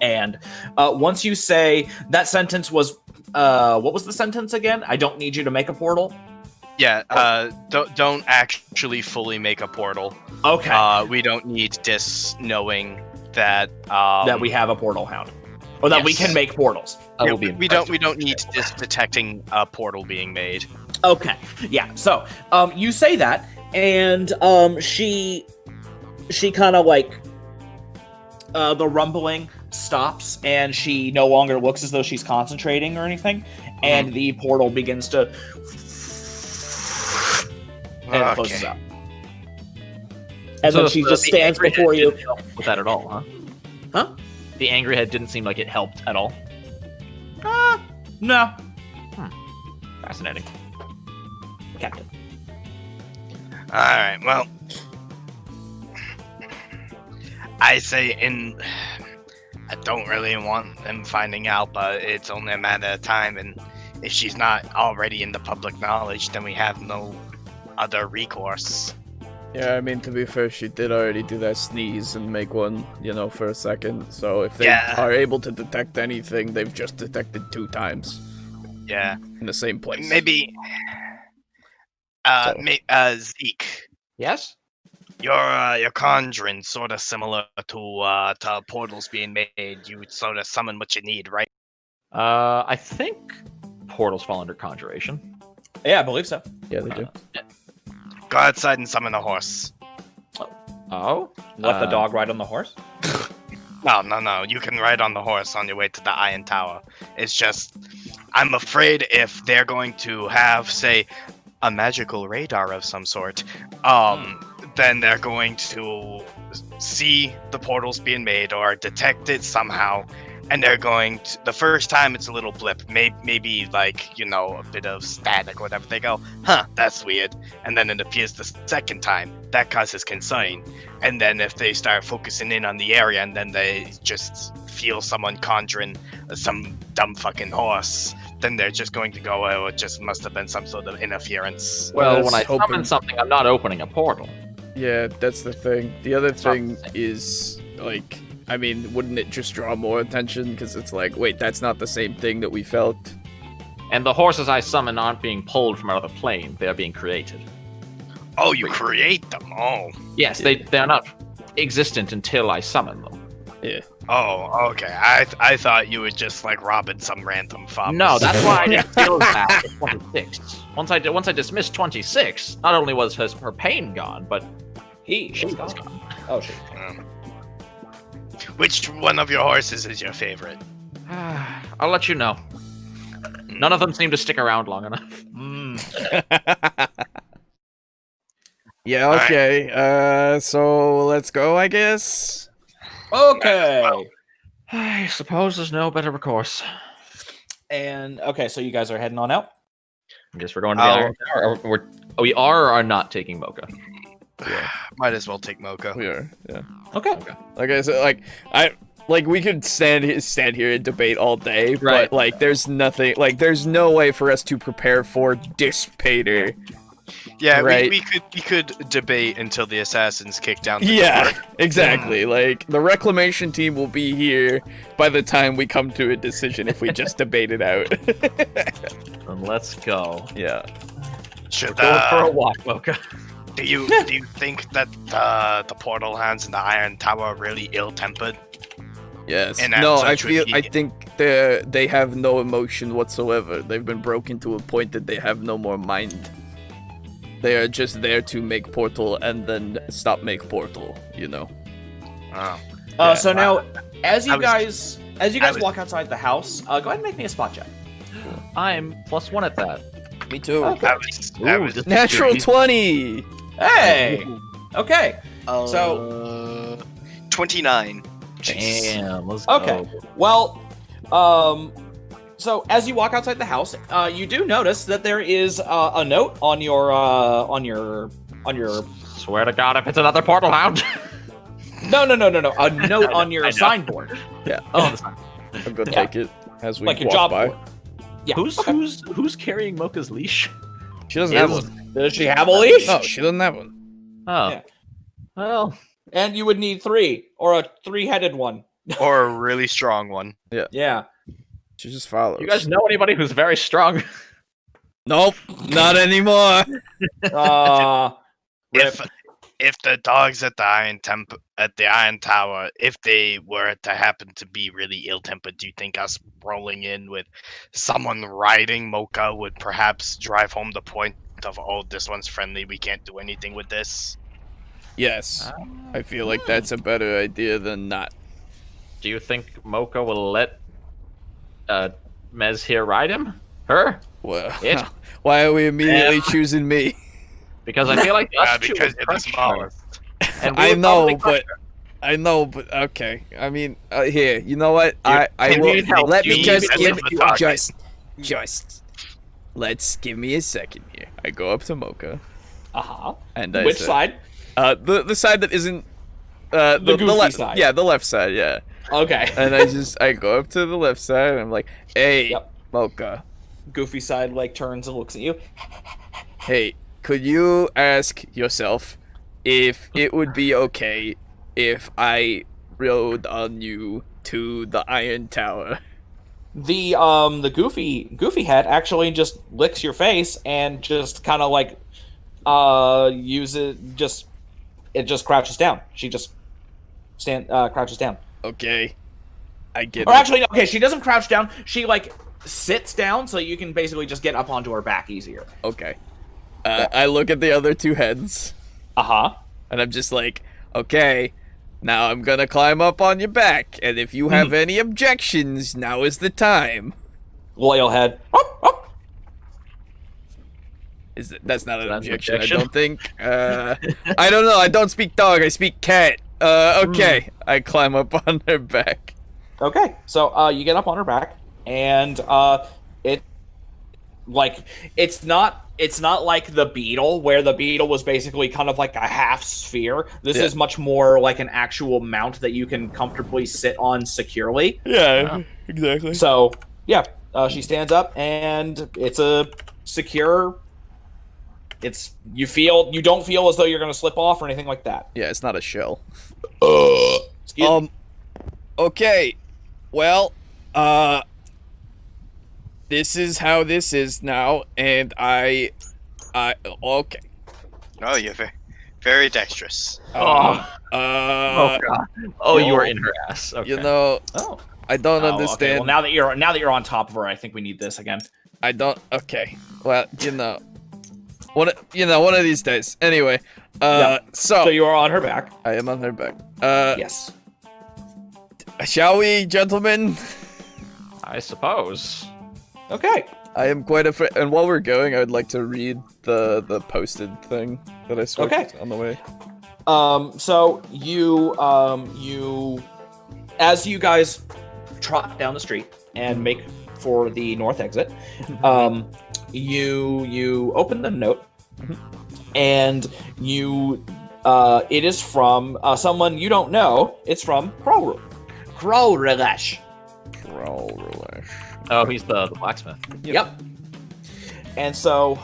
Speaker 3: And once you say that sentence was, what was the sentence again? I don't need you to make a portal.
Speaker 4: Yeah. Don't actually fully make a portal.
Speaker 3: Okay.
Speaker 4: We don't need this knowing that
Speaker 3: that we have a portal hound. Or that we can make portals.
Speaker 4: Yeah, we don't need this detecting a portal being made.
Speaker 3: Okay. Yeah. So, you say that, and she kind of the rumbling stops, and she no longer looks as though she's concentrating or anything, and the portal begins to and it closes up. And then she just stands before you.
Speaker 2: Didn't help with that at all, huh?
Speaker 3: Huh?
Speaker 2: The angry head didn't seem like it helped at all.
Speaker 3: No.
Speaker 2: Fascinating.
Speaker 3: Captain.
Speaker 4: All right. Well, I say I don't really want them finding out, but it's only a matter of time. And if she's not already in the public knowledge, then we have no other recourse.
Speaker 1: Yeah, I mean, to be fair, she did already do that sneeze and make one, for a second. So if they are able to detect anything, they've just detected 2 times.
Speaker 4: Yeah.
Speaker 1: In the same place.
Speaker 4: Maybe. Zeke.
Speaker 2: Yes?
Speaker 4: Your conjuring sort of similar to portals being made. You sort of summon what you need, right?
Speaker 2: I think portals fall under conjuration.
Speaker 3: Yeah, I believe so.
Speaker 1: Yeah, they do.
Speaker 4: Go outside and summon a horse.
Speaker 2: Oh?
Speaker 3: Let the dog ride on the horse?
Speaker 4: No. You can ride on the horse on your way to the Iron Tower. It's just, I'm afraid if they're going to have, say, a magical radar of some sort, then they're going to see the portals being made or detect it somehow, and they're going to, the first time it's a little blip, maybe like, you know, a bit of static or whatever. They go, huh, that's weird. And then it appears the second time. That causes concern. And then if they start focusing in on the area and then they just feel someone conjuring some dumb fucking horse, then they're just going to go, oh, it just must have been some sort of interference.
Speaker 2: Well, when I
Speaker 1: Let's open-
Speaker 2: summon something, I'm not opening a portal.
Speaker 1: Yeah, that's the thing. The other thing is, like, I mean, wouldn't it just draw more attention? Because it's like, wait, that's not the same thing that we felt.
Speaker 2: And the horses I summon aren't being pulled from another plane. They are being created.
Speaker 4: Oh, you create them. Oh.
Speaker 2: Yes, they're not existent until I summon them.
Speaker 4: Oh, okay. I thought you were just like robbing some random farm.
Speaker 2: No, that's why I didn't feel that at 26. Once I dismissed 26, not only was her pain gone, but she was gone.
Speaker 3: Oh, she.
Speaker 4: Which one of your horses is your favorite?
Speaker 2: I'll let you know. None of them seem to stick around long enough.
Speaker 1: Yeah, okay. So let's go, I guess.
Speaker 3: Okay.
Speaker 2: I suppose there's no better course.
Speaker 3: And okay, so you guys are heading on out.
Speaker 2: I guess we're going to the Iron Tower. We are or are not taking Mocha.
Speaker 4: Might as well take Mocha.
Speaker 1: We are, yeah.
Speaker 3: Okay.
Speaker 1: Like I said, we could stand here and debate all day,
Speaker 2: Right.
Speaker 1: but like, there's nothing, like, there's no way for us to prepare for Dissipator.
Speaker 4: Yeah,
Speaker 1: Right.
Speaker 4: we could debate until the assassins kick down the
Speaker 1: Yeah,
Speaker 4: door.
Speaker 1: exactly. Like, the reclamation team will be here by the time we come to a decision if we just debate it out.
Speaker 2: Then let's go.
Speaker 1: Yeah.
Speaker 4: Should
Speaker 2: Going for a walk, Mocha.
Speaker 4: do you think that the portal hands in the Iron Tower are really ill-tempered?
Speaker 1: Yes.
Speaker 4: And
Speaker 1: No, I
Speaker 4: actually-
Speaker 1: think they have no emotion whatsoever. They've been broken to a point that they have no more mind. They are just there to make portal and then stop make portal, you know.
Speaker 4: Oh.
Speaker 1: Yeah.
Speaker 3: So now, as you
Speaker 4: I was-
Speaker 3: guys walk outside the house, go ahead and make me a spot check.
Speaker 2: I'm +1 at that.
Speaker 1: Me too.
Speaker 3: Okay.
Speaker 4: I was
Speaker 1: Natural 20!
Speaker 3: Hey. Okay. So
Speaker 4: 29.
Speaker 2: Damn, let's
Speaker 3: Okay.
Speaker 2: go.
Speaker 3: Well, so as you walk outside the house, you do notice that there is a note on your.
Speaker 2: Swear to God, if it's another portal hound.
Speaker 3: No. A note on your signboard.
Speaker 1: Yeah.
Speaker 2: Oh, the sign.
Speaker 1: I'll go
Speaker 3: Yeah.
Speaker 1: take it as we
Speaker 3: Like your
Speaker 1: walk
Speaker 3: job
Speaker 1: by.
Speaker 3: board. Yeah.
Speaker 2: Who's carrying Mocha's leash?
Speaker 1: She doesn't have one.
Speaker 3: Does she have a leash?
Speaker 1: No, she doesn't have one.
Speaker 2: Oh,
Speaker 3: Yeah.
Speaker 2: well,
Speaker 3: And you would need 3 or a 3-headed one.
Speaker 4: Or a really strong one.
Speaker 3: Yeah.
Speaker 1: She just follows.
Speaker 2: you guys know anybody who's very strong?
Speaker 1: Nope, not anymore.
Speaker 3: Rip.
Speaker 4: If the dogs at the Iron Tower, if they were to happen to be really ill-tempered, do you think us rolling in with someone riding Mocha would perhaps drive home the point of, oh, this one's friendly, we can't do anything with this?
Speaker 1: Yes, I feel like that's a better idea than not.
Speaker 2: Do you think Mocha will let Mez here ride him? Her?
Speaker 1: Well,
Speaker 2: It?
Speaker 1: why are we immediately choosing me?
Speaker 2: Because I feel like us two
Speaker 4: because
Speaker 2: would
Speaker 4: you're the
Speaker 2: crush her.
Speaker 4: smallest.
Speaker 2: And we
Speaker 1: I
Speaker 2: would
Speaker 1: know,
Speaker 2: probably crush
Speaker 1: but
Speaker 2: her.
Speaker 1: okay. I mean, here, you know what? I
Speaker 2: you
Speaker 1: will
Speaker 2: need help.
Speaker 1: let
Speaker 2: You
Speaker 1: me
Speaker 2: need
Speaker 1: just
Speaker 2: help
Speaker 1: give
Speaker 2: with the target.
Speaker 1: let's give me a second here. I go up to Mocha
Speaker 3: Uh-huh.
Speaker 1: and I
Speaker 3: Which
Speaker 1: say,
Speaker 3: side?
Speaker 1: the side that isn't the
Speaker 3: goofy
Speaker 1: left
Speaker 3: side.
Speaker 1: Yeah, the left side. Yeah.
Speaker 3: Okay.
Speaker 1: And I go up to the left side and I'm like, hey,
Speaker 3: Yep.
Speaker 1: Mocha.
Speaker 3: Goofy side like turns and looks at you.
Speaker 1: Hey, could you ask yourself if it would be okay if I rode on you to the Iron Tower?
Speaker 3: The goofy head actually just licks your face and just kind of like it just crouches down. She just crouches down.
Speaker 1: Okay, I get
Speaker 3: Or
Speaker 1: it.
Speaker 3: actually, no, okay, she doesn't crouch down. She like sits down so you can basically just get up onto her back easier.
Speaker 1: Okay. I look at the other two heads,
Speaker 3: Uh-huh.
Speaker 1: and I'm just like, okay, now I'm gonna climb up on your back, and if you have any objections, now is the time.
Speaker 3: Loyal head.
Speaker 1: That's not an
Speaker 2: That's an
Speaker 1: objection,
Speaker 2: objection?
Speaker 1: I don't think. I don't know, I don't speak dog, I speak cat. Okay. I climb up on her back.
Speaker 3: Okay, so you get up on her back, and it like it's not like the beetle, where the beetle was basically kind of like a half sphere. This is much more like an actual mount that you can comfortably sit on securely.
Speaker 1: Yeah, exactly.
Speaker 3: So yeah, she stands up, and it's a secure. You don't feel as though you're gonna slip off or anything like that.
Speaker 1: Yeah, it's not a shell.
Speaker 3: Excuse me.
Speaker 1: Okay. Well, this is how this is now, and okay.
Speaker 4: Oh, you're very, very dexterous.
Speaker 2: Oh god. Oh, you are in her ass. Okay.
Speaker 1: You know, I don't
Speaker 3: Okay.
Speaker 1: understand.
Speaker 3: Well, now that you're on top of her, I think we need this again.
Speaker 1: I don't. Okay. Well, one of these days. Anyway,
Speaker 3: So you are on her back.
Speaker 1: I am on her back.
Speaker 3: Yes.
Speaker 1: Shall we, gentlemen?
Speaker 2: I suppose.
Speaker 3: Okay.
Speaker 1: I am quite afraid. And while we're going, I would like to read the posted thing that I swiped on the way.
Speaker 3: So you as you guys trot down the street and make for the north exit, you open the note, and it is from someone you don't know. It's from Krolrelesh.
Speaker 2: Oh, he's the blacksmith.
Speaker 3: Yep. And so,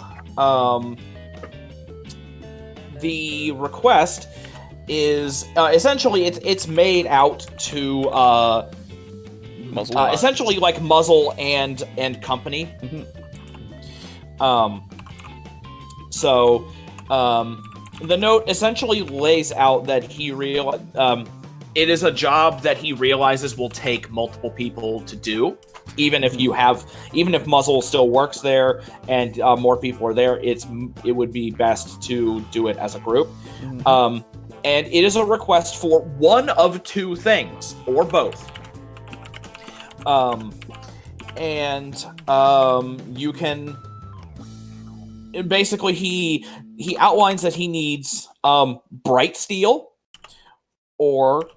Speaker 3: the request is essentially it's made out to
Speaker 1: Muzzle.
Speaker 3: essentially like Muzzle and company. So, the note essentially lays out that it is a job that he realizes will take multiple people to do. Even if Muzzle still works there and more people are there, it would be best to do it as a group. And it is a request for one of two things, or both. You can basically he outlines that he needs bright steel or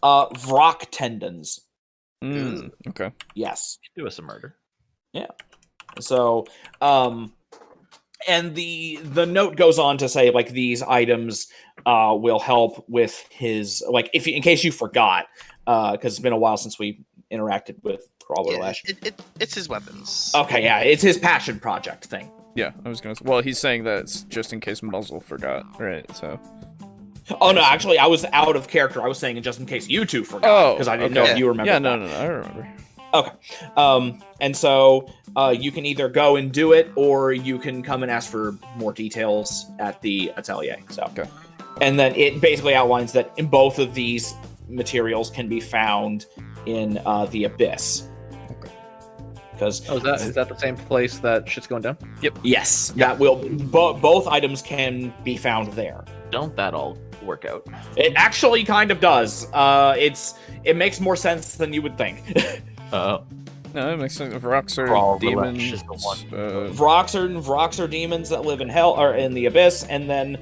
Speaker 3: Vrock tendons.
Speaker 1: Okay.
Speaker 3: Yes.
Speaker 2: Do us some murder.
Speaker 3: Yeah. So, and the note goes on to say, like, these items will help with his, like, in case you forgot, because it's been a while since we interacted with Krolrelesh.
Speaker 4: It's his weapons.
Speaker 3: Okay, yeah, it's his passion project thing.
Speaker 1: Yeah, I was gonna. Well, he's saying that it's just in case Muzzle forgot, right? So.
Speaker 3: Oh no, actually, I was out of character. I was saying it just in case you two forgot, because I didn't know if you remember.
Speaker 1: Yeah, no, I remember.
Speaker 3: Okay, and so you can either go and do it, or you can come and ask for more details at the atelier. So,
Speaker 1: okay. And
Speaker 3: then it basically outlines that in both of these materials can be found in the Abyss.
Speaker 1: Okay.
Speaker 3: Because
Speaker 2: is that the same place that shit's going down?
Speaker 1: Yep.
Speaker 3: Yes, that will. Both items can be found there.
Speaker 2: Don't that all work out?
Speaker 3: It actually kind of does. It makes more sense than you would think.
Speaker 1: No, it makes sense. Vrocks are
Speaker 2: Krolrelesh
Speaker 1: demons.
Speaker 2: is the one.
Speaker 3: Vrocks are demons that live in hell or in the Abyss, and then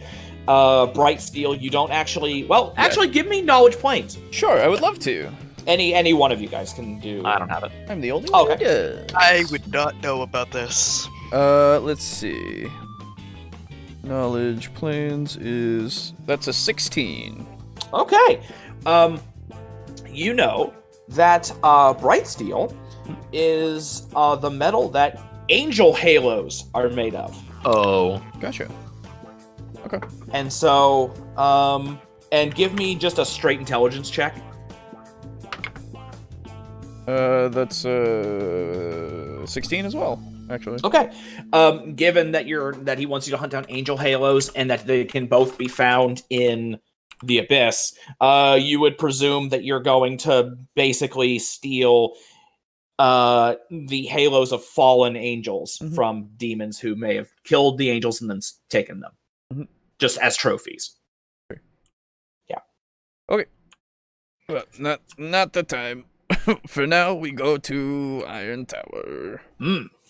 Speaker 3: bright steel. You don't actually. Well, actually, give me knowledge planes.
Speaker 1: Sure, I would love to.
Speaker 3: Any one of you guys can do.
Speaker 2: I don't have it.
Speaker 1: I'm the only one.
Speaker 3: Okay.
Speaker 4: I would not know about this.
Speaker 1: Let's see. Knowledge planes that's a 16.
Speaker 3: Okay. You know that bright steel is the metal that angel halos are made of.
Speaker 2: Oh.
Speaker 1: Gotcha. Okay.
Speaker 3: And so, and give me just a straight intelligence check.
Speaker 1: That's 16 as well, actually.
Speaker 3: Okay. Given that he wants you to hunt down angel halos and that they can both be found in the Abyss, you would presume that you're going to basically steal the halos of fallen angels from demons who may have killed the angels and then taken them, just as trophies.
Speaker 1: Okay.
Speaker 3: Yeah.
Speaker 1: Okay. Well, not the time. For now, we go to Iron Tower.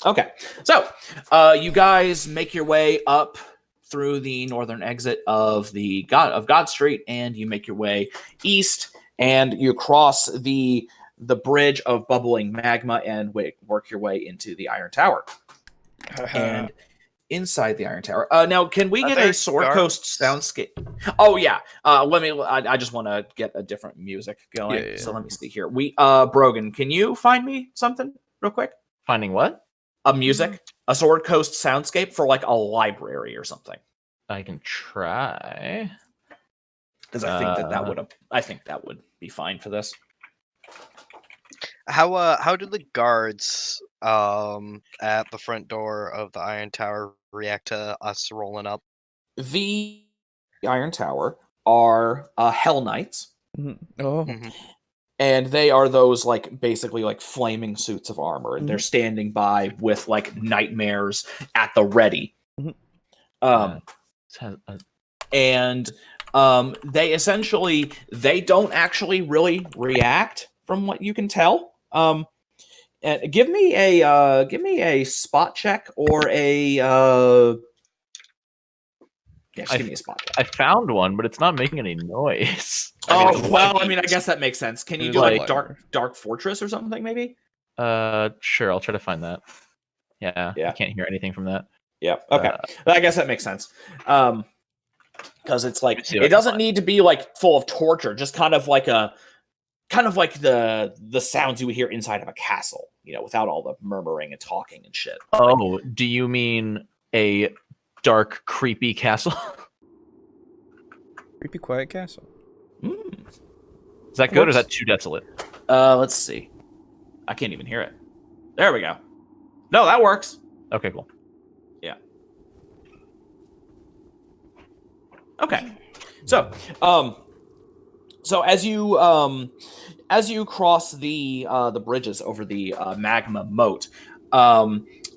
Speaker 3: Okay. So, you guys make your way up through the northern exit of God Street, and you make your way east, and you cross the bridge of bubbling magma and work your way into the Iron Tower. And inside the Iron Tower, now can we get a Sword Coast soundscape? Oh yeah, I just want to get a different music going.
Speaker 1: Yeah.
Speaker 3: So let me see here. Brogan, can you find me something real quick?
Speaker 2: Finding what?
Speaker 3: A music, a Sword Coast soundscape for like a library or something.
Speaker 2: I can try.
Speaker 3: Because I think that would be fine for this.
Speaker 4: How do the guards at the front door of the Iron Tower react to us rolling up?
Speaker 3: The Iron Tower are Hell Knights,
Speaker 1: Oh.
Speaker 3: and they are those like basically like flaming suits of armor, and they're standing by with like nightmares at the ready. And they don't actually really react from what you can tell. And give me a spot check or a give me a spot check.
Speaker 2: I found one, but it's not making any noise.
Speaker 3: I guess that makes sense. Can you do like dark fortress or something maybe?
Speaker 2: Sure, I'll try to find that. Yeah. I can't hear anything from that.
Speaker 3: Yeah. Okay. I guess that makes sense. Because it's like it doesn't need to be like full of torture, just kind of like the sounds you would hear inside of a castle, without all the murmuring and talking and shit.
Speaker 2: Oh, do you mean a dark, creepy castle?
Speaker 1: Creepy quiet castle.
Speaker 2: Is that good or is that too desolate?
Speaker 3: Let's see. I can't even hear it. There we go. No, that works.
Speaker 2: Okay, cool.
Speaker 3: Yeah. Okay. So as you cross the bridges over the magma moat,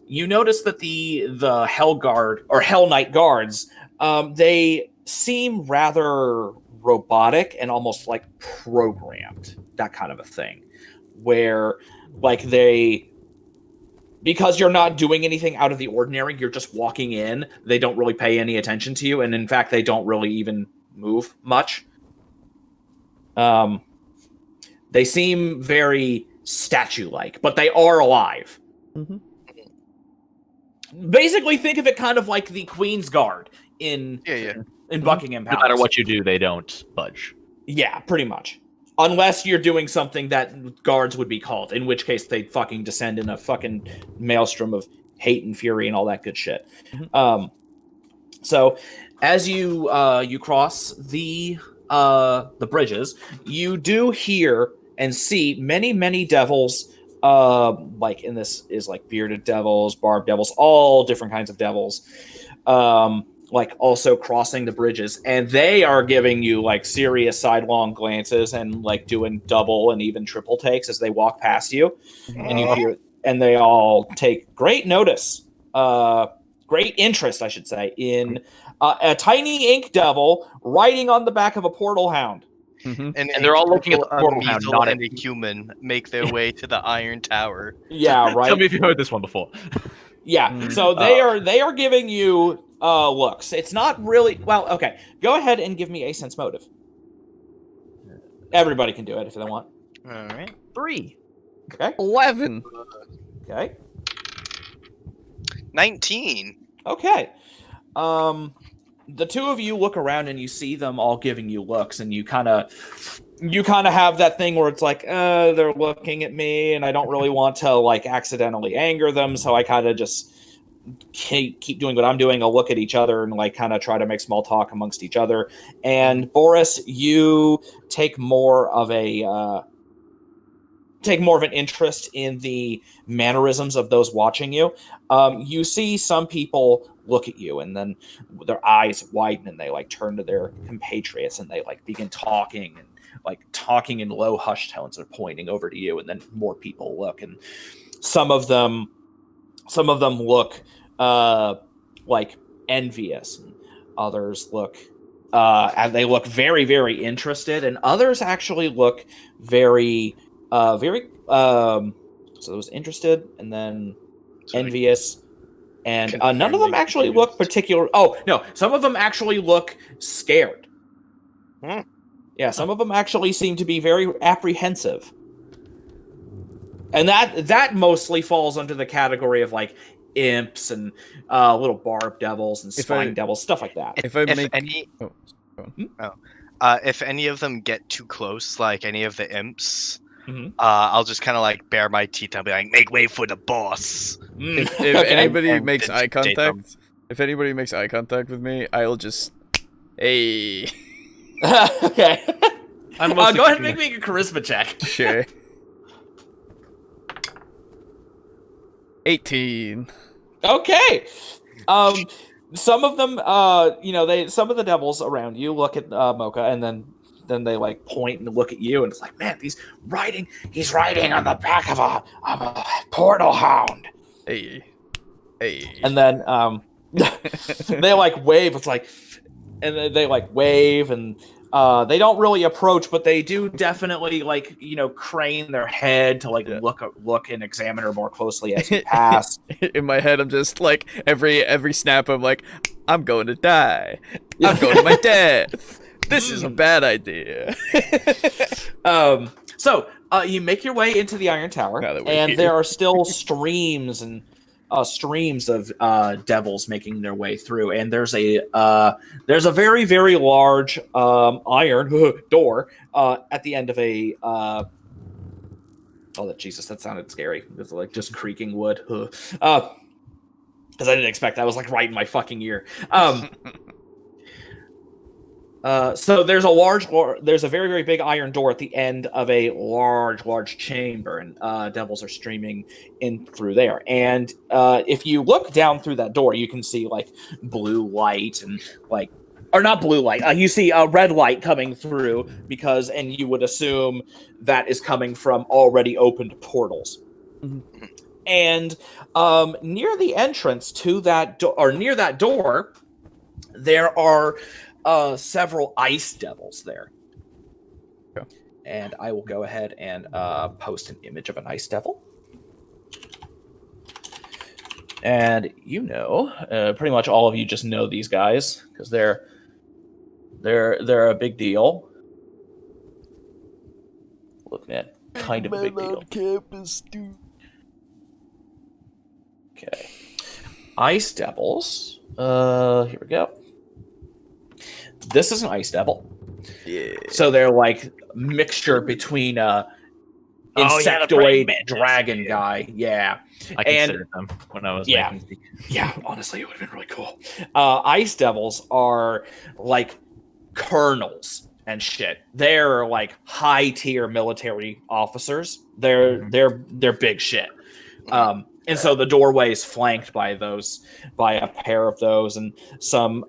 Speaker 3: you notice that the Hell Guard or Hell Knight guards, they seem rather robotic and almost like programmed, that kind of a thing, where like because you're not doing anything out of the ordinary, you're just walking in, they don't really pay any attention to you, and in fact they don't really even move much. They seem very statue-like, but they are alive. Basically, think of it kind of like the Queen's Guard in Buckingham Palace.
Speaker 2: No matter what you do, they don't budge.
Speaker 3: Yeah, pretty much. Unless you're doing something that guards would be called, in which case they fucking descend in a fucking maelstrom of hate and fury and all that good shit. So, as you cross the bridges, you do hear and see many devils. Like in this is like bearded devils, barbed devils, all different kinds of devils. Like also crossing the bridges, and they are giving you like serious sidelong glances and like doing double and even triple takes as they walk past you. And you hear, and they all take great notice, great interest, I should say, in a tiny ink devil riding on the back of a portal hound.
Speaker 4: And
Speaker 2: they're all looking at the portal hound, not
Speaker 4: a human, make their way to the Iron Tower.
Speaker 3: Yeah, right.
Speaker 2: Tell me if you heard this one before.
Speaker 3: Yeah, so they are giving you looks. It's not really well. Okay, go ahead and give me a sense motive. Everybody can do it if they want.
Speaker 4: All right,
Speaker 2: 3.
Speaker 3: Okay,
Speaker 1: 11.
Speaker 3: Okay,
Speaker 4: 19.
Speaker 3: Okay. The two of you look around and you see them all giving you looks, and you kind of have that thing where it's like, they're looking at me, and I don't really want to like accidentally anger them, so I kind of just keep doing what I'm doing. I'll look at each other and like kind of try to make small talk amongst each other. And Boris, you take more of an interest in the mannerisms of those watching you. You see some people look at you, and then their eyes widen, and they like turn to their compatriots, and they like begin talking in low hushed tones. They're pointing over to you, and then more people look, and some of them look like envious, and others look and they look very, very interested, and others actually look very so it was interested, and then envious, And none of them actually look particular. Oh no, some of them actually look scared. Yeah, some of them actually seem to be very apprehensive. And that mostly falls under the category of like imps and little barb devils and spine devils, stuff like that.
Speaker 1: If
Speaker 4: any of them get too close, like any of the imps, I'll just kind of like bare my teeth and be like, "Make way for the boss."
Speaker 1: If anybody makes eye contact, with me, I'll just, hey.
Speaker 3: Okay.
Speaker 2: I'm
Speaker 3: go ahead and make me a charisma check.
Speaker 1: Sure. 18.
Speaker 3: Okay. Some of them, some of the devils around you look at Mocha, and then they like point and look at you, and it's like, man, he's riding on the back of a portal hound.
Speaker 1: Hey.
Speaker 3: And then they like wave. It's like, and they like wave, and they don't really approach, but they do definitely like crane their head to like look and examine her more closely as you pass.
Speaker 1: In my head, I'm just like every snap, I'm like, I'm going to die. I'm going to my death. This is a bad idea.
Speaker 3: So you make your way into the Iron Tower, and there are still streams of devils making their way through, and there's a very, very large iron door at the end of a Jesus, that sounded scary. It's like just creaking wood. Because I didn't expect that. I was like right in my fucking ear. So there's a very, very big iron door at the end of a large chamber, and devils are streaming in through there. And if you look down through that door, you can see like blue light and like, or not blue light. You see a red light coming through and you would assume that is coming from already opened portals. Mm-hmm. And near the entrance to that near that door, there are several ice devils there. Okay. And I will go ahead and post an image of an ice devil. And pretty much all of you just know these guys because they're a big deal. Look, man, kind of a big deal.
Speaker 1: Campus, dude.
Speaker 3: Okay, ice devils. Here we go. This is an ice devil.
Speaker 1: Yeah.
Speaker 3: So they're like mixture between insectoid dragon guy. Yeah.
Speaker 2: I considered them when I was making these.
Speaker 3: Yeah, honestly, it would have been really cool. Ice devils are like colonels and shit. They're like high tier military officers. They're big shit. And so the doorway is flanked by a pair of those, and some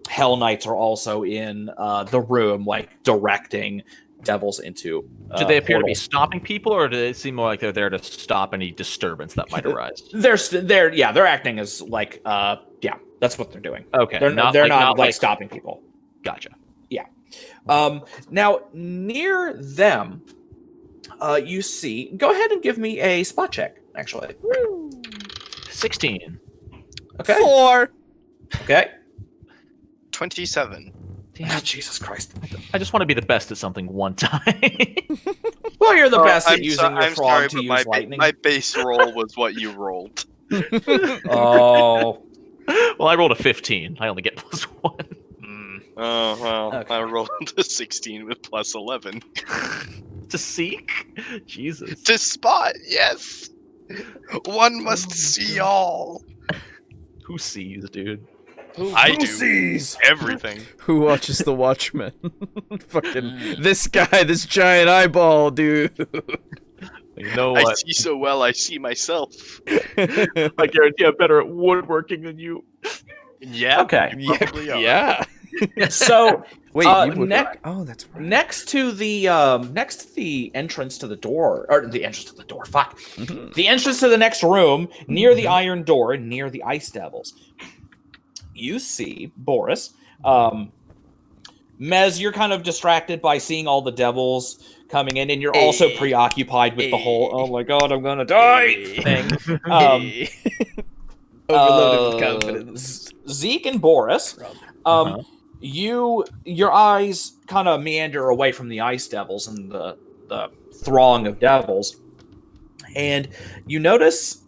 Speaker 3: Hell Knights are also in the room, like directing devils into.
Speaker 2: Do they appear to be stopping people, or do they seem more like they're there to stop any disturbance that might arise?
Speaker 3: They're acting as like that's what they're doing.
Speaker 2: Okay,
Speaker 3: they're not stopping people.
Speaker 2: Gotcha.
Speaker 3: Yeah. Now near them, you see. Go ahead and give me a spot check. Actually,
Speaker 2: 16.
Speaker 3: Okay.
Speaker 1: 4.
Speaker 3: Okay.
Speaker 4: 27.
Speaker 3: Oh, Jesus Christ!
Speaker 2: I just want to be the best at something one time.
Speaker 3: Well, you're the best at using your frog to use lightning.
Speaker 4: My base roll was what you rolled.
Speaker 3: Oh.
Speaker 2: Well, I rolled a 15. I only get +1.
Speaker 4: Oh, well,
Speaker 3: Okay.
Speaker 4: I rolled a 16 with +11.
Speaker 2: To seek? Jesus.
Speaker 4: To spot, yes! One must see all.
Speaker 2: Who sees, dude?
Speaker 4: I
Speaker 3: Who
Speaker 4: do.
Speaker 3: sees?
Speaker 4: Everything.
Speaker 1: Who watches The Watchmen? Fucking this guy, this giant eyeball, dude.
Speaker 2: You know
Speaker 4: I
Speaker 2: what?
Speaker 4: see so well, I see myself.
Speaker 2: I guarantee I'm better at woodworking than you.
Speaker 4: Yeah.
Speaker 3: Okay.
Speaker 4: you probably are.
Speaker 1: Yeah.
Speaker 3: So
Speaker 1: Wait, you would oh, that's right.
Speaker 3: next to the entrance to the door, or the entrance to the door. Fuck. The entrance to the next room, near the iron door, near the ice devils. You see Boris. Mez, you're kind of distracted by seeing all the devils coming in, and you're also preoccupied with the whole "oh my god, I'm gonna die" thing.
Speaker 1: Overloaded with confidence.
Speaker 3: Zeke and Boris,
Speaker 2: Uh-huh.
Speaker 3: your eyes kind of meander away from the ice devils and the throng of devils, and you notice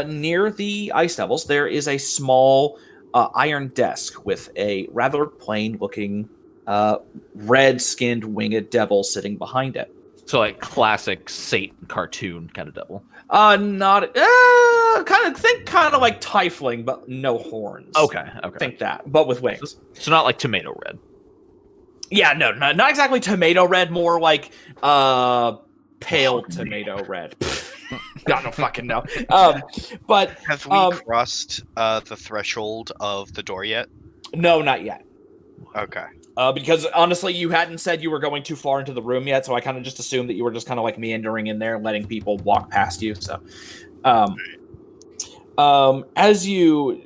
Speaker 3: near the ice devils there is a small iron desk with a rather plain-looking red-skinned winged devil sitting behind it.
Speaker 2: So like classic Satan cartoon kind of devil.
Speaker 3: Not kind of like Tiefling, but no horns.
Speaker 2: Okay.
Speaker 3: Think that, but with wings.
Speaker 2: So not like tomato red.
Speaker 3: Yeah, no, not exactly tomato red, more like pale tomato red. God, no fucking know. But
Speaker 4: Have we crossed the threshold of the door yet?
Speaker 3: no, not yet.
Speaker 4: Okay.
Speaker 3: Because honestly, you hadn't said you were going too far into the room yet, so I kind of just assumed that you were just kind of like meandering in there and letting people walk past you. So, as you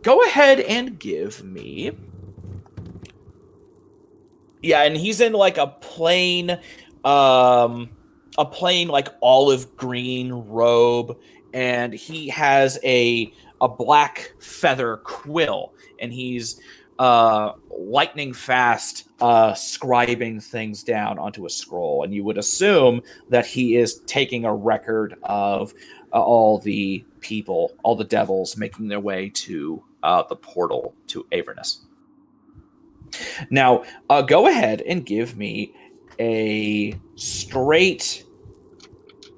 Speaker 3: go ahead and give me, yeah, and he's in like a plain like olive green robe, and he has a black feather quill, and he's lightning fast scribing things down onto a scroll, and you would assume that he is taking a record of all the people, all the devils making their way to the portal to Avernus. Now, go ahead and give me a straight...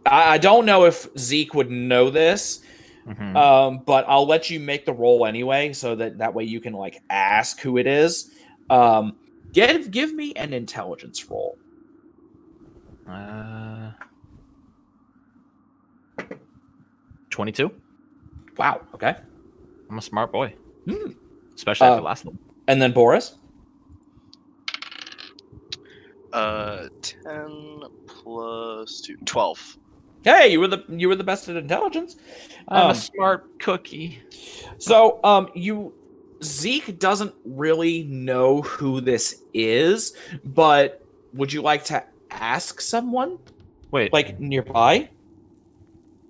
Speaker 3: I don't know if Zeke would know this, but I'll let you make the roll anyway, so that way you can like ask who it is. Give me an intelligence roll.
Speaker 2: 22.
Speaker 3: Wow. Okay.
Speaker 2: I'm a smart boy, especially after last one.
Speaker 3: And then Boris.
Speaker 4: 10 plus 2, 12.
Speaker 3: Hey, you were the best at intelligence.
Speaker 2: I'm a smart cookie.
Speaker 3: So, Zeke doesn't really know who this is, but would you like to ask someone?
Speaker 2: Wait,
Speaker 3: Like nearby?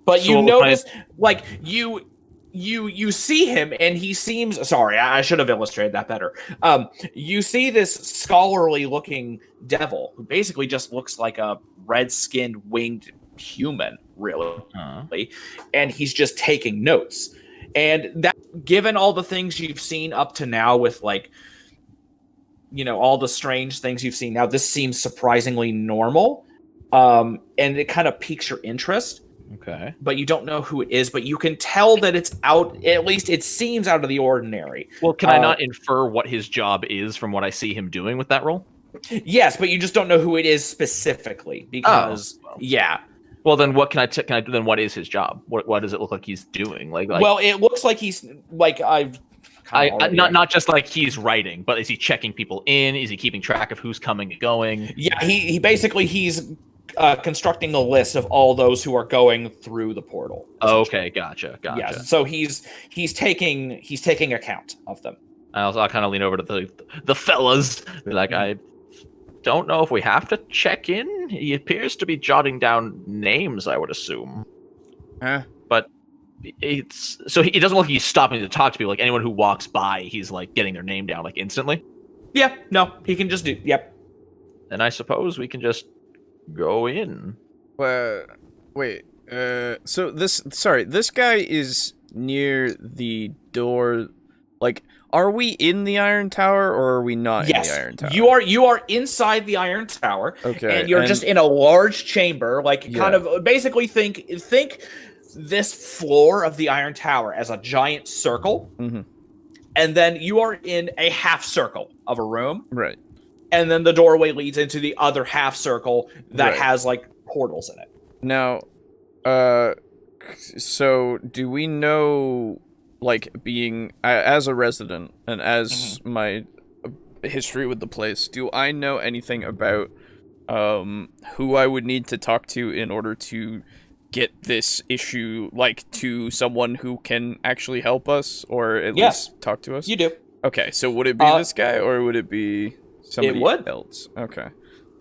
Speaker 3: But
Speaker 2: So
Speaker 3: you
Speaker 2: what
Speaker 3: notice, like you see him, and he seems. Sorry, I should have illustrated that better. You see this scholarly-looking devil who basically just looks like a red-skinned winged human, really, and he's just taking notes. And that, given all the things you've seen up to now, with like, all the strange things you've seen now, this seems surprisingly normal, and it kind of piques your interest.
Speaker 2: Okay.
Speaker 3: But you don't know who it is, but you can tell that it's out, at least it seems out of the ordinary.
Speaker 2: Well, can I not infer what his job is from what I see him doing with that role?
Speaker 3: Yes, but you just don't know who it is specifically, because, yeah.
Speaker 2: Well, then what can I do? Then what is his job? What does it look like he's doing? Like
Speaker 3: well, it looks like he's, like,
Speaker 2: not just like he's writing, but is he checking people in? Is he keeping track of who's coming and going?
Speaker 3: Yeah, he basically, he's constructing a list of all those who are going through the portal.
Speaker 2: Okay, gotcha.
Speaker 3: Yeah, so he's taking account of them.
Speaker 2: I'll kind of lean over to the fellas, be like, I don't know if we have to check in. He appears to be jotting down names, I would assume. But it's so it doesn't look like he's stopping to talk to people. Like anyone who walks by, he's like getting their name down like instantly.
Speaker 3: Yeah, no, he can just do. Yep.
Speaker 2: And I suppose we can just go in.
Speaker 1: Wait. So this guy is near the door. Like, are we in the Iron Tower or are we not in the Iron Tower?
Speaker 3: You are inside the Iron Tower.
Speaker 1: Okay.
Speaker 3: And you're just in a large chamber, like kind of basically think this floor of the Iron Tower as a giant circle.
Speaker 1: Mm-hmm.
Speaker 3: And then you are in a half circle of a room.
Speaker 1: Right.
Speaker 3: And then the doorway leads into the other half circle that has like portals in it.
Speaker 1: Now, so do we know, like, being as a resident and as my history with the place, do I know anything about who I would need to talk to in order to get this issue, like, to someone who can actually help us or at least talk to us?
Speaker 3: You do.
Speaker 1: Okay, so would it be this guy or would it be somebody else? Okay.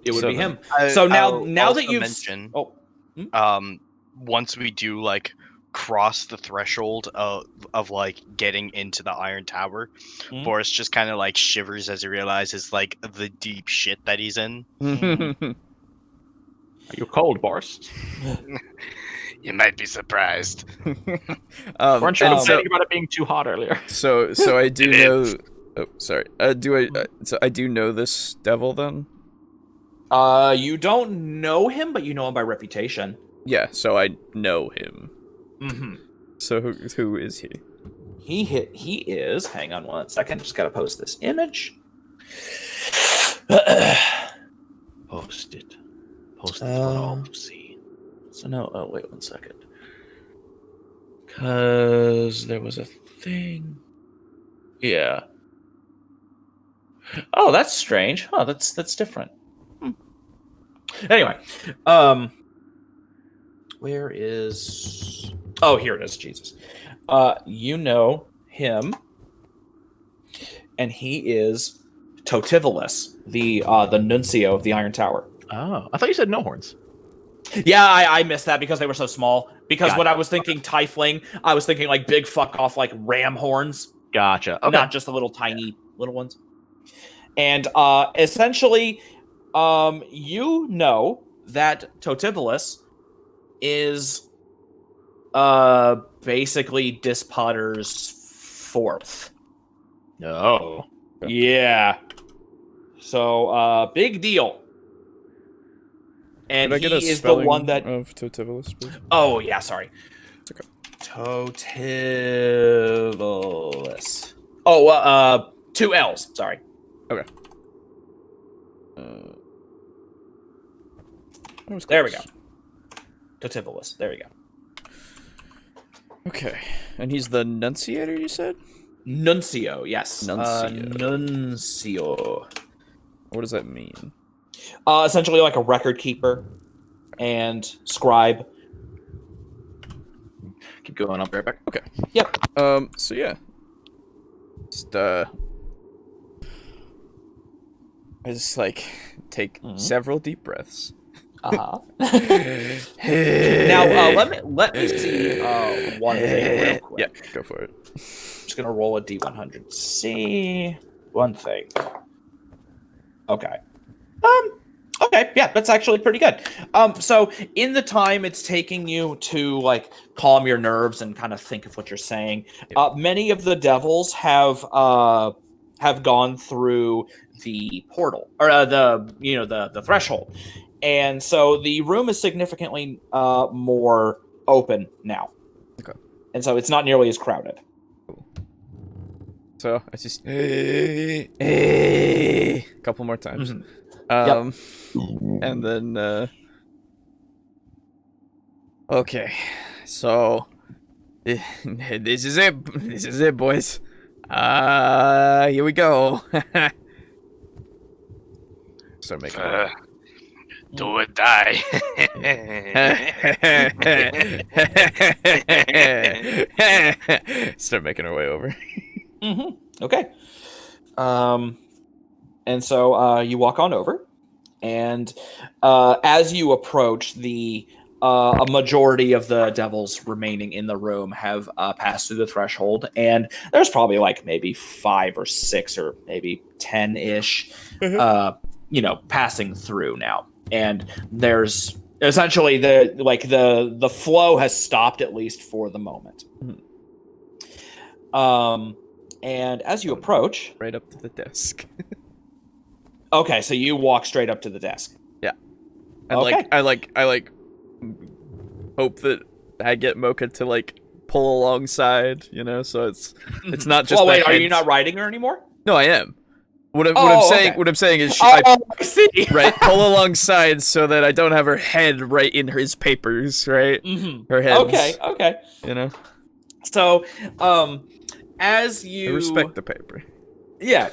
Speaker 3: It would be him.
Speaker 4: I'll
Speaker 3: So now that you've
Speaker 4: mention,
Speaker 3: Oh.
Speaker 4: once we do like cross the threshold of like getting into the Iron Tower,
Speaker 3: Mhm.
Speaker 4: Boris just kind of like shivers as he realizes like the deep shit that he's in.
Speaker 2: Are you cold, Boris?
Speaker 4: You might be surprised.
Speaker 2: Weren't you
Speaker 1: and
Speaker 2: complaining about it being too hot earlier?
Speaker 1: so I do
Speaker 4: It
Speaker 1: know.
Speaker 4: is.
Speaker 1: Oh, sorry. So I do know this devil then.
Speaker 3: You don't know him, but you know him by reputation.
Speaker 1: Yeah, so I know him.
Speaker 3: Mm-hmm.
Speaker 1: So who is he?
Speaker 3: He is. Hang on 1 second. Just gotta post this image.
Speaker 2: Post it. Post it for all to see.
Speaker 3: So no. Oh wait 1 second. Cause there was a thing. Yeah. Oh, that's strange. Oh, that's different. Anyway, where is? Oh, here it is. Jesus. You know him, and he is Totivolus, the nuncio of the Iron Tower.
Speaker 2: Oh, I thought you said no horns.
Speaker 3: Yeah, I missed that because they were so small. Because
Speaker 2: Gotcha.
Speaker 3: when I was thinking tiefling, I was thinking like big fuck off like ram horns,
Speaker 2: Gotcha. Okay.
Speaker 3: not just the little tiny little ones. And essentially, you know that Totivolus is basically Dispotter's fourth.
Speaker 2: No.
Speaker 3: Yeah. So big deal. And
Speaker 1: Could I get
Speaker 3: he
Speaker 1: a
Speaker 3: is the
Speaker 1: spelling
Speaker 3: one that.
Speaker 1: of Totivolus, please?
Speaker 3: Oh yeah, sorry.
Speaker 1: It's okay.
Speaker 3: Totivolus. Oh, 2 L's. Sorry.
Speaker 1: Okay. That was
Speaker 3: There we
Speaker 1: close.
Speaker 3: go. Totivolus. There we go.
Speaker 1: Okay, and he's the nunciator, you said?
Speaker 3: Nuncio. Yes.
Speaker 1: Nuncio.
Speaker 3: Nuncio.
Speaker 1: What does that mean?
Speaker 3: Essentially like a record keeper and scribe.
Speaker 2: Keep going. I'll be right back.
Speaker 1: Okay.
Speaker 3: Yep.
Speaker 1: So yeah. Just I just like take several deep breaths.
Speaker 3: Uh-huh. Now let me see one thing real quick.
Speaker 1: Yeah, go for it.
Speaker 3: Just gonna roll a D100. See one thing. Okay. Okay, yeah, that's actually pretty good. So in the time it's taking you to like calm your nerves and kind of think of what you're saying, many of the devils have gone through the portal or the threshold, and so the room is significantly more open now.
Speaker 1: Okay.
Speaker 3: And so it's not nearly as crowded.
Speaker 1: So I just a couple more times.
Speaker 3: Yep.
Speaker 1: And then okay. So this is it. This is it, boys. Here we go. Start making
Speaker 4: Do or die.
Speaker 1: Start making our way over.
Speaker 3: Okay. And so you walk on over, and as you approach, a majority of the devils remaining in the room have passed through the threshold, and there's probably like maybe 5 or 6 or maybe 10-ish, passing through now. And there's essentially the flow has stopped, at least for the moment. And as you approach,
Speaker 1: Right up to the desk.
Speaker 3: okay, so you walk straight up to the desk.
Speaker 1: Yeah. And
Speaker 3: Okay.
Speaker 1: I hope that I get Mocha to like pull alongside, so it's not just.
Speaker 3: Well, wait,
Speaker 1: the
Speaker 3: are you
Speaker 1: head-
Speaker 3: not riding her anymore?
Speaker 1: No, I am. What I'm
Speaker 3: okay.
Speaker 1: saying is
Speaker 3: I see.
Speaker 1: right, pull alongside so that I don't have her head right in his papers, right?
Speaker 3: Mm-hmm.
Speaker 1: Her head.
Speaker 3: Okay. So, as you
Speaker 1: I respect the paper.
Speaker 3: yeah,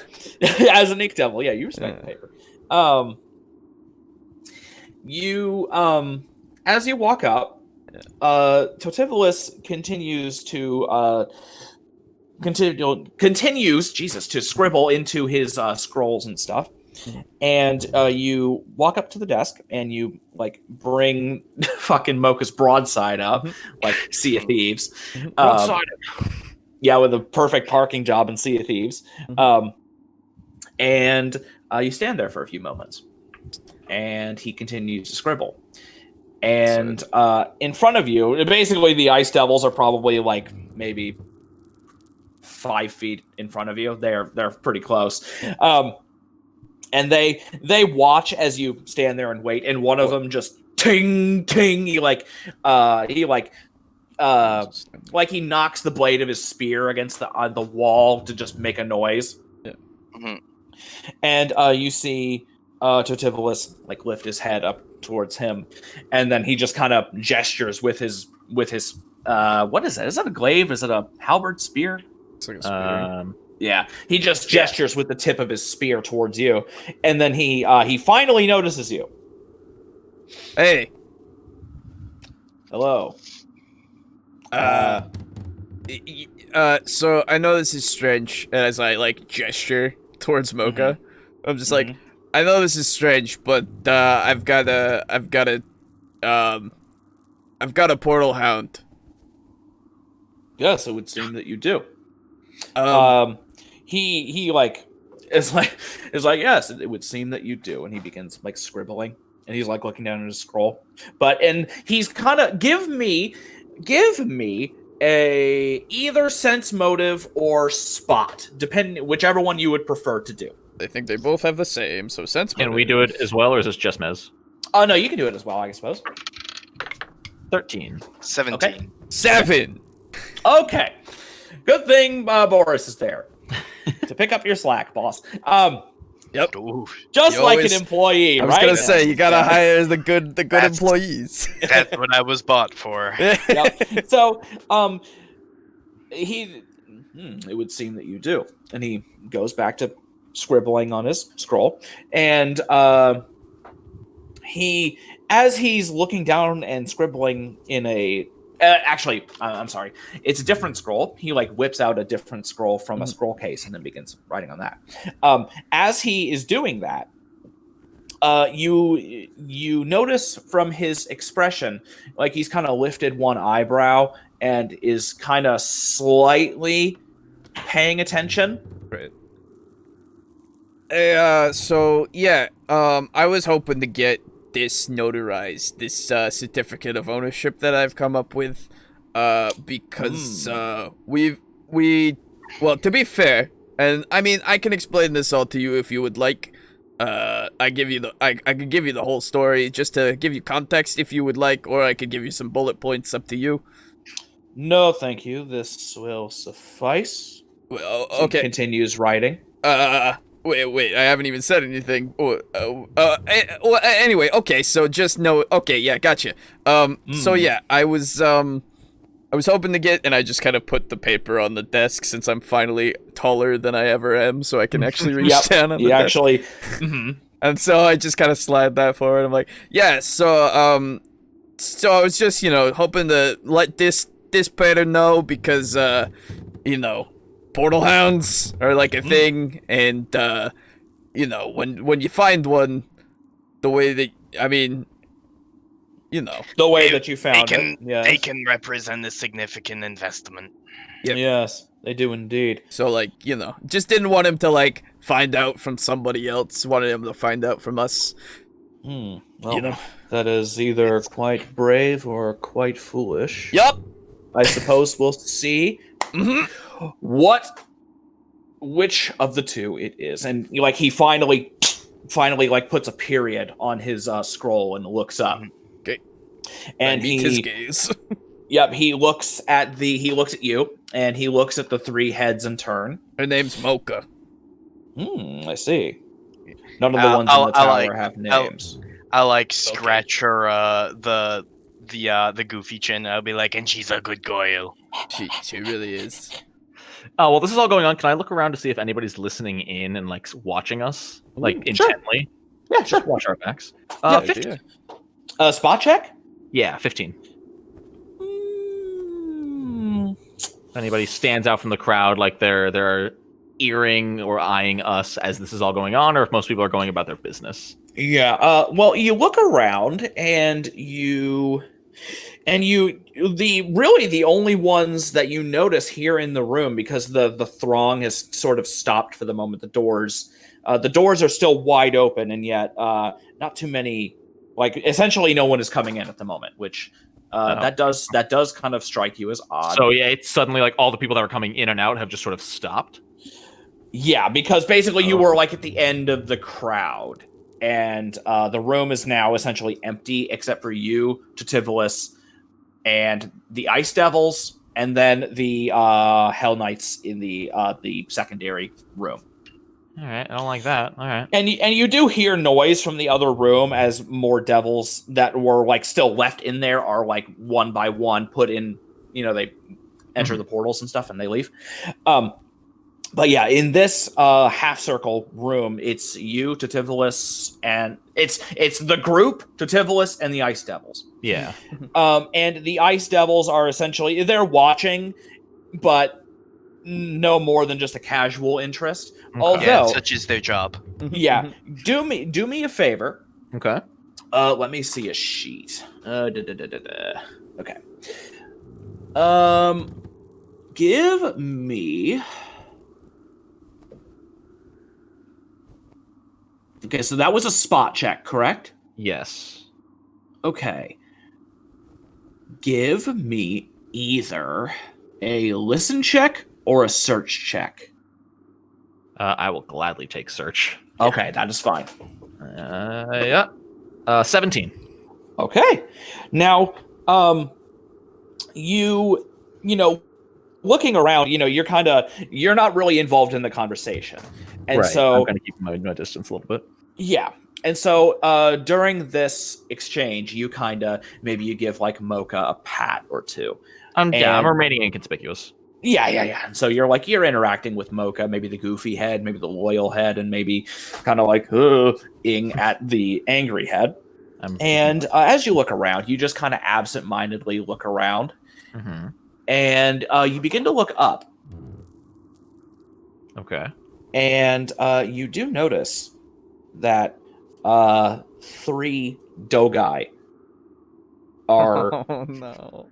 Speaker 3: as an ink devil, yeah, you respect the paper. As you walk up, Totivolus continues to scribble into his scrolls and stuff. And you walk up to the desk and you like bring fucking Mocha's broadside up, like Sea of Thieves.
Speaker 2: Broadside.
Speaker 3: Yeah, with a perfect parking job in Sea of Thieves. And you stand there for a few moments. And he continues to scribble. And in front of you, basically the ice devils are probably like maybe 5 feet in front of you. They're pretty close. And they watch as you stand there and wait, and one of them just ting ting. He knocks the blade of his spear against the wall to just make a noise.
Speaker 1: Yeah.
Speaker 3: And you see Totivolis like lift his head up towards him, and then he just kind of gestures with his what is that? Is that a glaive? Is it a halberd spear?
Speaker 1: It's like a spear.
Speaker 3: Yeah, he just gestures with the tip of his spear towards you, and then he finally notices you.
Speaker 1: Hey.
Speaker 3: Hello.
Speaker 1: So I know this is strange as I like gesture towards Mocha. I'm just like, I know this is strange, but I've got a portal hound.
Speaker 3: Yes, it would seem that you do. He is like yes, it would seem that you do, and he begins like scribbling, and he's like looking down at his scroll, and he's kind of give me a either sense motive or spot, depending whichever one you would prefer to do.
Speaker 1: I think they both have the same, so sense motive.
Speaker 2: Can we do it as well, or is this just Mez?
Speaker 3: Oh no, you can do it as well, I suppose.
Speaker 2: 13.
Speaker 4: 17.
Speaker 3: Okay.
Speaker 1: 7.
Speaker 3: Okay. Good thing Boris is there to pick up your slack, boss.
Speaker 1: Yep.
Speaker 4: Ooh,
Speaker 3: Just
Speaker 1: You
Speaker 3: like
Speaker 1: always-
Speaker 3: an employee,
Speaker 1: I was
Speaker 3: right?
Speaker 1: gonna say you gotta hire the good
Speaker 4: That's-
Speaker 1: employees.
Speaker 4: that's what I was bought for.
Speaker 3: Yep. So, it would seem that you do, and he goes back to scribbling on his scroll, and as he's looking down and scribbling in a. I'm sorry. It's a different scroll. He like whips out a different scroll from a scroll case and then begins writing on that. As he is doing that, you notice from his expression, like he's kind of lifted one eyebrow and is kind of slightly paying attention.
Speaker 1: Right. So yeah, I was hoping to get this notarized, this certificate of ownership that I've come up with, because well, to be fair, and I mean, I can explain this all to you if you would like. I could give you the whole story just to give you context if you would like, or I could give you some bullet points. Up to you.
Speaker 3: No, thank you. This will suffice.
Speaker 1: Well,
Speaker 3: So he
Speaker 1: okay.
Speaker 3: continues writing.
Speaker 1: Wait, I haven't even said anything. Anyway, okay, so just know, okay, yeah, gotcha. So yeah, I was hoping to get, and I just kind of put the paper on the desk since I'm finally taller than I ever am, so I can actually reach down on the desk.
Speaker 3: Actually,
Speaker 1: And so I just kind of slide that forward. I'm like, yeah, so I was just, hoping to let this player know because, portal hounds are like a thing, and when you find one, the way that the way
Speaker 3: that you found it. Yes.
Speaker 4: They can represent a significant investment.
Speaker 1: Yep.
Speaker 3: Yes, they do indeed.
Speaker 1: so just didn't want him to like find out from somebody else. Wanted him to find out from us.
Speaker 3: Well, that is either quite brave or quite foolish.
Speaker 1: Yup.
Speaker 3: I suppose we'll see which of the two it is. And like he finally like puts a period on his scroll and looks up.
Speaker 1: Okay.
Speaker 3: And
Speaker 1: I meet his gaze.
Speaker 3: Yep, he looks at you and he looks at the 3 heads in turn.
Speaker 1: Her name's Mocha.
Speaker 3: I see. None of the ones in the tower have names.
Speaker 4: I like scratch her the goofy chin. I'll be like, and she's a good girl.
Speaker 1: She really is.
Speaker 2: Oh, well, this is all going on. Can I look around to see if anybody's listening in and like watching us, like intently?
Speaker 3: Yeah, sure.
Speaker 2: Just watch our backs.
Speaker 3: Yeah,
Speaker 2: 15.
Speaker 3: Spot check?
Speaker 2: Yeah, 15. If anybody stands out from the crowd, like they're earing or eyeing us as this is all going on, or if most people are going about their business.
Speaker 3: Yeah. Well, you look around and the only ones that you notice here in the room, because the throng has sort of stopped for the moment. The doors are still wide open, and yet not too many. Like essentially, no one is coming in at the moment, which that does kind of strike you as odd.
Speaker 2: So yeah, it's suddenly like all the people that were coming in and out have just sort of stopped.
Speaker 3: Yeah, because basically you were like at the end of the crowd. And the room is now essentially empty, except for you, Tativolis, and the Ice Devils, and then the Hell Knights in the secondary room.
Speaker 2: All right, I don't like that. All right,
Speaker 3: and you do hear noise from the other room as more devils that were like still left in there are like one by one put in. They enter the portals and stuff, and they leave. But yeah, in this half circle room, it's you, Tativolis, and it's the group, Tativolis, and the Ice Devils.
Speaker 2: Yeah.
Speaker 3: And the Ice Devils are essentially they're watching, but no more than just a casual interest.
Speaker 2: Okay.
Speaker 3: Although
Speaker 4: such is their job.
Speaker 3: Yeah, do me a favor.
Speaker 2: Okay.
Speaker 3: Let me see a sheet. Okay. Give me. Okay, so that was a spot check, correct?
Speaker 2: Yes.
Speaker 3: Okay. Give me either a listen check or a search check.
Speaker 2: I will gladly take search.
Speaker 3: Okay, that is fine.
Speaker 2: Yeah. 17.
Speaker 3: Okay. Now, you looking around, you're not really involved in the conversation. And
Speaker 2: right.
Speaker 3: so
Speaker 2: I'm going to keep my distance a little bit.
Speaker 3: Yeah. And so during this exchange, you maybe you give like Mocha a pat or two.
Speaker 2: I'm remaining inconspicuous.
Speaker 3: Yeah. And so you're interacting with Mocha, maybe the goofy head, maybe the loyal head, and maybe kind of like ing at the angry head. And as you look around, you just kind of absent-mindedly look around.
Speaker 2: Mm-hmm.
Speaker 3: And you begin to look up.
Speaker 2: Okay.
Speaker 3: And you do notice that 3 Dogai are...
Speaker 1: Oh, no.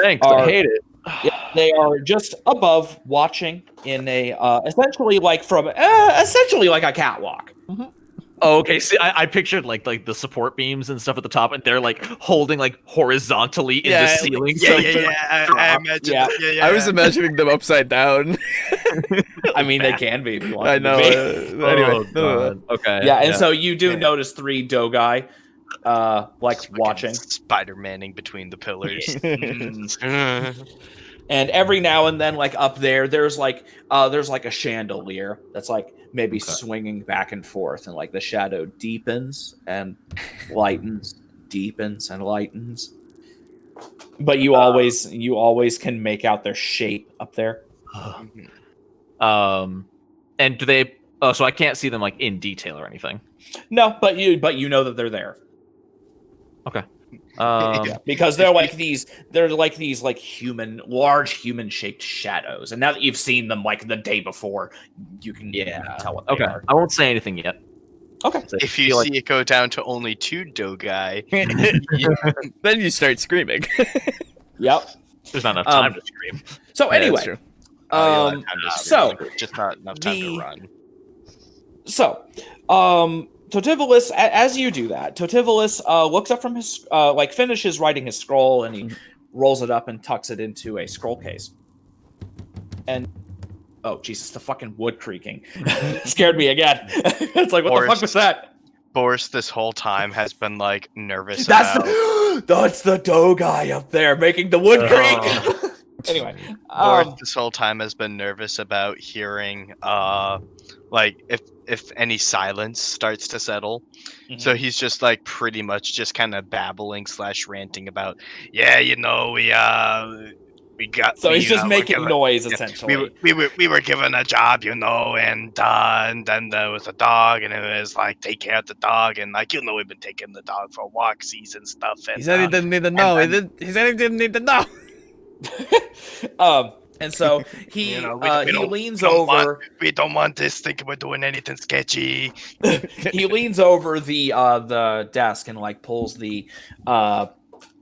Speaker 2: Thanks, I hate it.
Speaker 3: Yeah, they are just above watching in a essentially like a catwalk.
Speaker 2: Mm-hmm. Oh, okay. See, I pictured like the support beams and stuff at the top, and they're like holding like horizontally in the ceiling.
Speaker 4: I imagine.
Speaker 3: Yeah.
Speaker 1: I was imagining them upside down.
Speaker 3: I mean, they can be if you want.
Speaker 1: I know. Anyway,
Speaker 2: God. Okay.
Speaker 3: Yeah, and so you do notice 3 Dogai, watching,
Speaker 4: Spider-Manning between the pillars.
Speaker 3: And every now and then, like up there's like a chandelier that's like maybe swinging back and forth, and like the shadow deepens and lightens, deepens and lightens. But you always can make out their shape up there.
Speaker 2: And do they? Oh, so I can't see them like in detail or anything.
Speaker 3: No, but you know that they're there.
Speaker 2: Okay.
Speaker 3: Because they're like these large human shaped shadows, and now that you've seen them like the day before, you can tell what they are.
Speaker 2: I won't say anything yet.
Speaker 3: Okay.
Speaker 2: So
Speaker 4: if you see it go down to only 2 Dogai,
Speaker 1: then you start screaming.
Speaker 3: Yep.
Speaker 2: There's not enough time to scream.
Speaker 3: So anyway,
Speaker 4: just not enough time to run.
Speaker 3: So, Totivolis, as you do that, Totivolis looks up from his, finishes writing his scroll, and he rolls it up and tucks it into a scroll case. And, oh, Jesus, the fucking wood creaking scared me again. It's like, what the fuck was that?
Speaker 4: Boris this whole time has been, like, nervous
Speaker 3: That's the Dogai up there making the wood creak! Anyway.
Speaker 4: Boris this whole time has been nervous about hearing, if any silence starts to settle. Mm-hmm. So he's just like pretty much just kind of babbling / ranting about, we got.
Speaker 3: So he's just making noise essentially.
Speaker 4: We were given a job, and then there was a dog, and it was like take care of the dog, and like we've been taking the dog for walks and stuff. And,
Speaker 1: he said he didn't need to know. He said he didn't need to know.
Speaker 3: And so he
Speaker 4: You know, we don't-
Speaker 3: leans
Speaker 4: we don't
Speaker 3: over.
Speaker 4: We don't want this thinking we're doing anything sketchy.
Speaker 3: He leans over the desk and like pulls the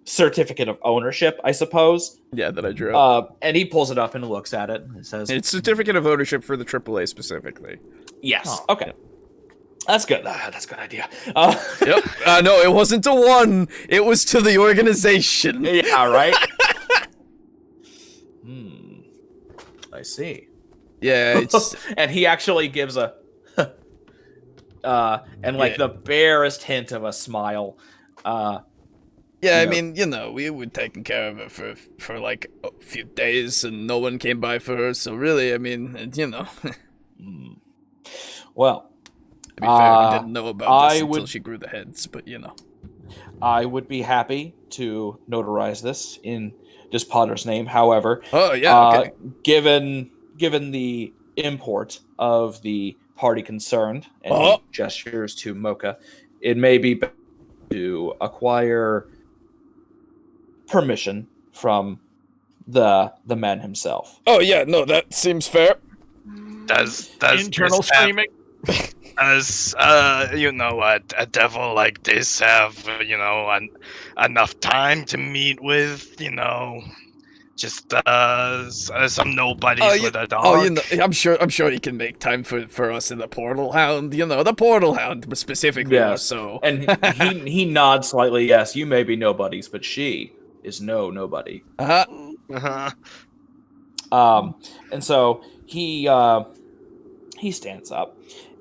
Speaker 3: certificate of ownership, I suppose.
Speaker 1: Yeah, that I drew up.
Speaker 3: And he pulls it up and looks at it and says,
Speaker 1: It's certificate of ownership for the AAA specifically.
Speaker 3: "Yes,
Speaker 2: Oh,
Speaker 3: okay, that's good. That's a good idea."
Speaker 1: Yep. No, it wasn't to one. It was to the organization.
Speaker 3: Yeah, right. I see.
Speaker 1: Yeah, it's
Speaker 3: And he actually gives a and like the barest hint of a smile.
Speaker 1: yeah. I
Speaker 3: know.
Speaker 1: mean, we were taking care of it for like a few days, and no one came by for her. So really, I mean,
Speaker 3: Well,
Speaker 1: to be fair, we didn't know about this
Speaker 3: I
Speaker 1: until
Speaker 3: would-
Speaker 1: she grew the heads. But
Speaker 3: I would be happy to notarize this in just Potter's name. However,
Speaker 1: oh yeah, okay.
Speaker 3: given the import of the party concerned, and he gestures to Mocha, it may be better to acquire permission from the man himself.
Speaker 1: Oh yeah, no, that seems fair.
Speaker 4: Does
Speaker 2: Internal
Speaker 4: this have-
Speaker 2: screaming.
Speaker 4: Does a devil like this have enough time to meet with just some nobodies with a dog?
Speaker 1: I'm sure he can make time for us in the Portal Hound. The Portal Hound specifically.
Speaker 3: Yes.
Speaker 1: So
Speaker 3: And he nods slightly. Yes, you may be nobodies, but she is nobody.
Speaker 4: Uh-huh.
Speaker 3: And so he stands up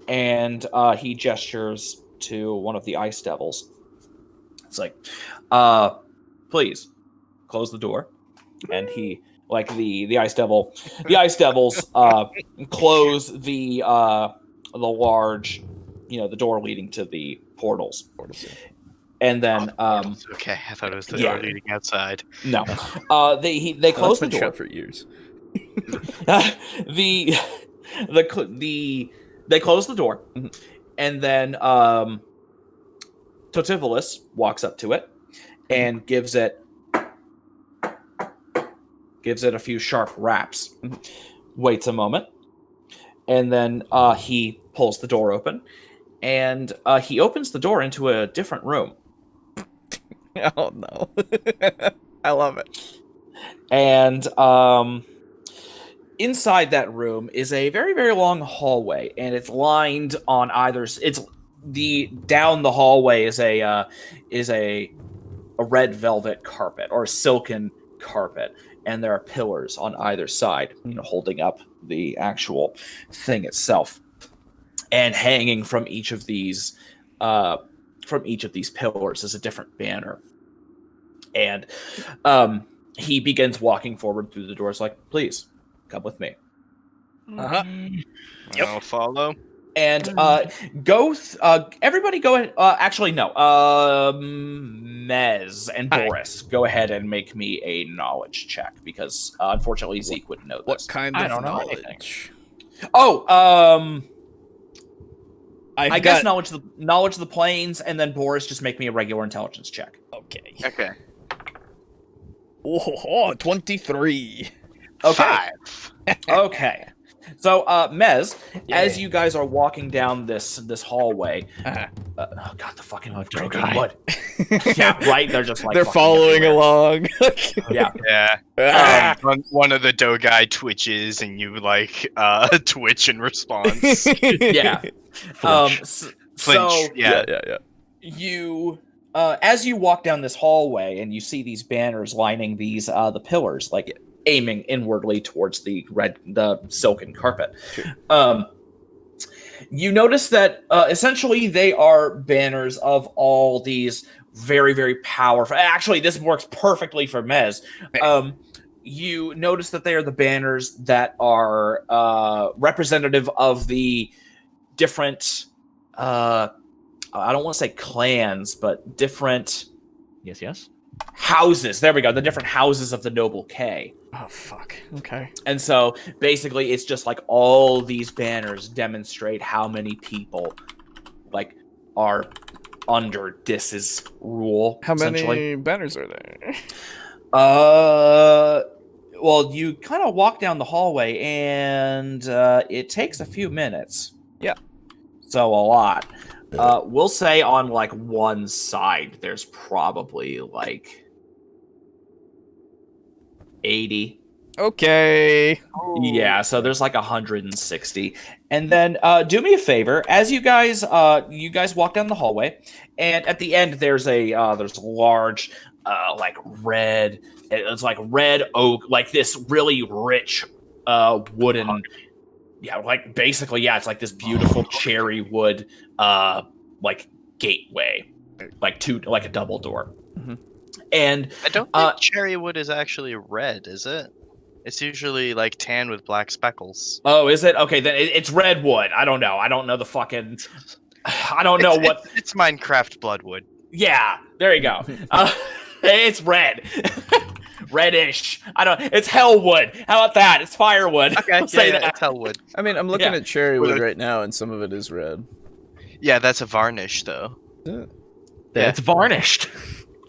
Speaker 3: and he gestures to one of the ice devils. It's like, please close the door. And he, like the ice devils close the large, the door leading to the portals. And then
Speaker 4: Okay, I thought it was the
Speaker 3: yeah.
Speaker 4: door leading outside.
Speaker 3: no, they close the
Speaker 1: been
Speaker 3: door
Speaker 1: shut for years.
Speaker 3: They close the door, and then Totivolis walks up to it and gives it a few sharp raps. Waits a moment, and then he pulls the door open, and he opens the door into a different room.
Speaker 1: Oh no. I love it.
Speaker 3: And inside that room is a very, very long hallway, and it's lined on either. Down the hallway is a red velvet carpet or silken carpet, and there are pillars on either side, holding up the actual thing itself, and hanging from each of these pillars is a different banner, and he begins walking forward through the doors, like, please come with me.
Speaker 4: I'll follow.
Speaker 3: And everybody go ahead. Actually, no. Mez and Boris, go ahead and make me a knowledge check, because unfortunately Zeke wouldn't know
Speaker 1: What
Speaker 3: this.
Speaker 1: kind
Speaker 2: I
Speaker 1: of
Speaker 2: don't know
Speaker 1: knowledge?
Speaker 3: Oh,
Speaker 1: I
Speaker 3: guess knowledge of the planes, and then Boris, just make me a regular intelligence check.
Speaker 1: Okay.
Speaker 4: Okay.
Speaker 1: Oh, 23.
Speaker 3: Okay.
Speaker 4: 5.
Speaker 3: Okay. So, Mez, as you guys are walking down this hallway, oh god, the fucking drinking wood. Yeah, right. They're just like
Speaker 1: they're following
Speaker 3: everywhere.
Speaker 1: along.
Speaker 3: Yeah.
Speaker 4: Yeah. One of the dough twitches, and you twitch in response.
Speaker 3: Yeah.
Speaker 4: Flinch.
Speaker 3: So
Speaker 4: Yeah.
Speaker 3: you, as you walk down this hallway, and you see these banners lining these the pillars, like aiming inwardly towards the silken carpet.
Speaker 1: Sure.
Speaker 3: You notice that essentially they are banners of all these very, very powerful. Actually, this works perfectly for Mez. You notice that they are the banners that are representative of the different. I don't want to say clans, but different.
Speaker 2: Yes.
Speaker 3: Houses. There we go. The different houses of the Noble K.
Speaker 1: Oh, fuck. Okay.
Speaker 3: And so basically it's just like all these banners demonstrate how many people are under Dis's rule.
Speaker 1: How
Speaker 3: essentially.
Speaker 1: many banners are there?
Speaker 3: Well, well, you kind of walk down the hallway, and it takes a few minutes.
Speaker 1: Yeah.
Speaker 3: So a lot. We'll say on like one side, there's probably like 80.
Speaker 1: Okay.
Speaker 3: Yeah, so there's like 160. And then do me a favor, as you guys walk down the hallway, and at the end there's a large like red, it's like red oak, like this really rich wooden, yeah, like basically, yeah, it's like this beautiful cherry wood like gateway, like a double door.
Speaker 1: Mm-hmm.
Speaker 3: And
Speaker 4: I don't think cherry wood is actually red, is it? It's usually like tan with black speckles.
Speaker 3: Oh, is it? Okay, then it's redwood. I don't know. I don't know the fucking. I don't know what.
Speaker 4: It's Minecraft bloodwood.
Speaker 3: Yeah, there you go. It's red, reddish. I don't. It's hellwood. How about that? It's firewood.
Speaker 4: Okay,
Speaker 3: Say
Speaker 4: yeah,
Speaker 3: that.
Speaker 4: it's hellwood.
Speaker 1: I mean, I'm looking at cherry wood right now, and some of it is red.
Speaker 4: Yeah, that's a varnish though.
Speaker 1: Yeah.
Speaker 2: It's varnished.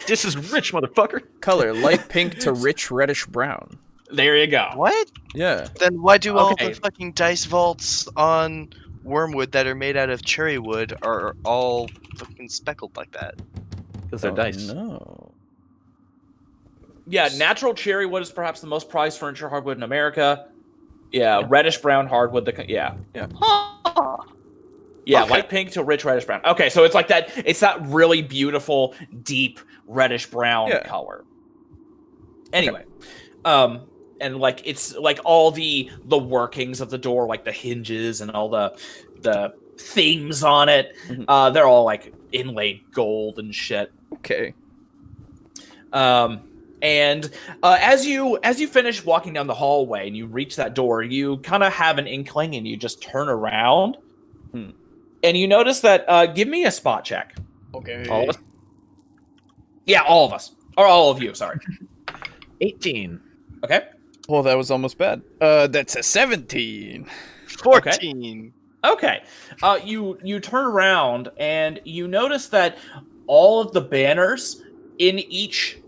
Speaker 2: This is rich, motherfucker.
Speaker 1: Color light pink to rich reddish brown.
Speaker 3: There you go.
Speaker 4: What?
Speaker 1: Yeah.
Speaker 4: Then why do all
Speaker 3: Okay.
Speaker 4: the fucking dice vaults on Wormwood that are made out of cherry wood are all fucking speckled like that?
Speaker 2: Because they're dice.
Speaker 1: No.
Speaker 3: Yeah, natural cherry wood is perhaps the most prized furniture hardwood in America. Yeah, reddish brown hardwood. Yeah,
Speaker 4: Okay.
Speaker 3: light pink to rich reddish brown. Okay, so it's like that. It's that really beautiful, deep reddish brown color. Anyway, and like it's like all the workings of the door, like the hinges and all the things on it.
Speaker 1: Mm-hmm.
Speaker 3: They're all like inlaid gold and shit.
Speaker 1: Okay.
Speaker 3: And as you finish walking down the hallway and you reach that door, you kind of have an inkling and you just turn around. And you notice that, give me a spot check.
Speaker 1: Okay.
Speaker 3: All of us? Yeah, all of us. Or all of you, sorry.
Speaker 2: 18.
Speaker 3: Okay.
Speaker 1: Well, that was almost bad. That's a 17.
Speaker 4: 14.
Speaker 3: Okay. You turn around and you notice that all of the banners in each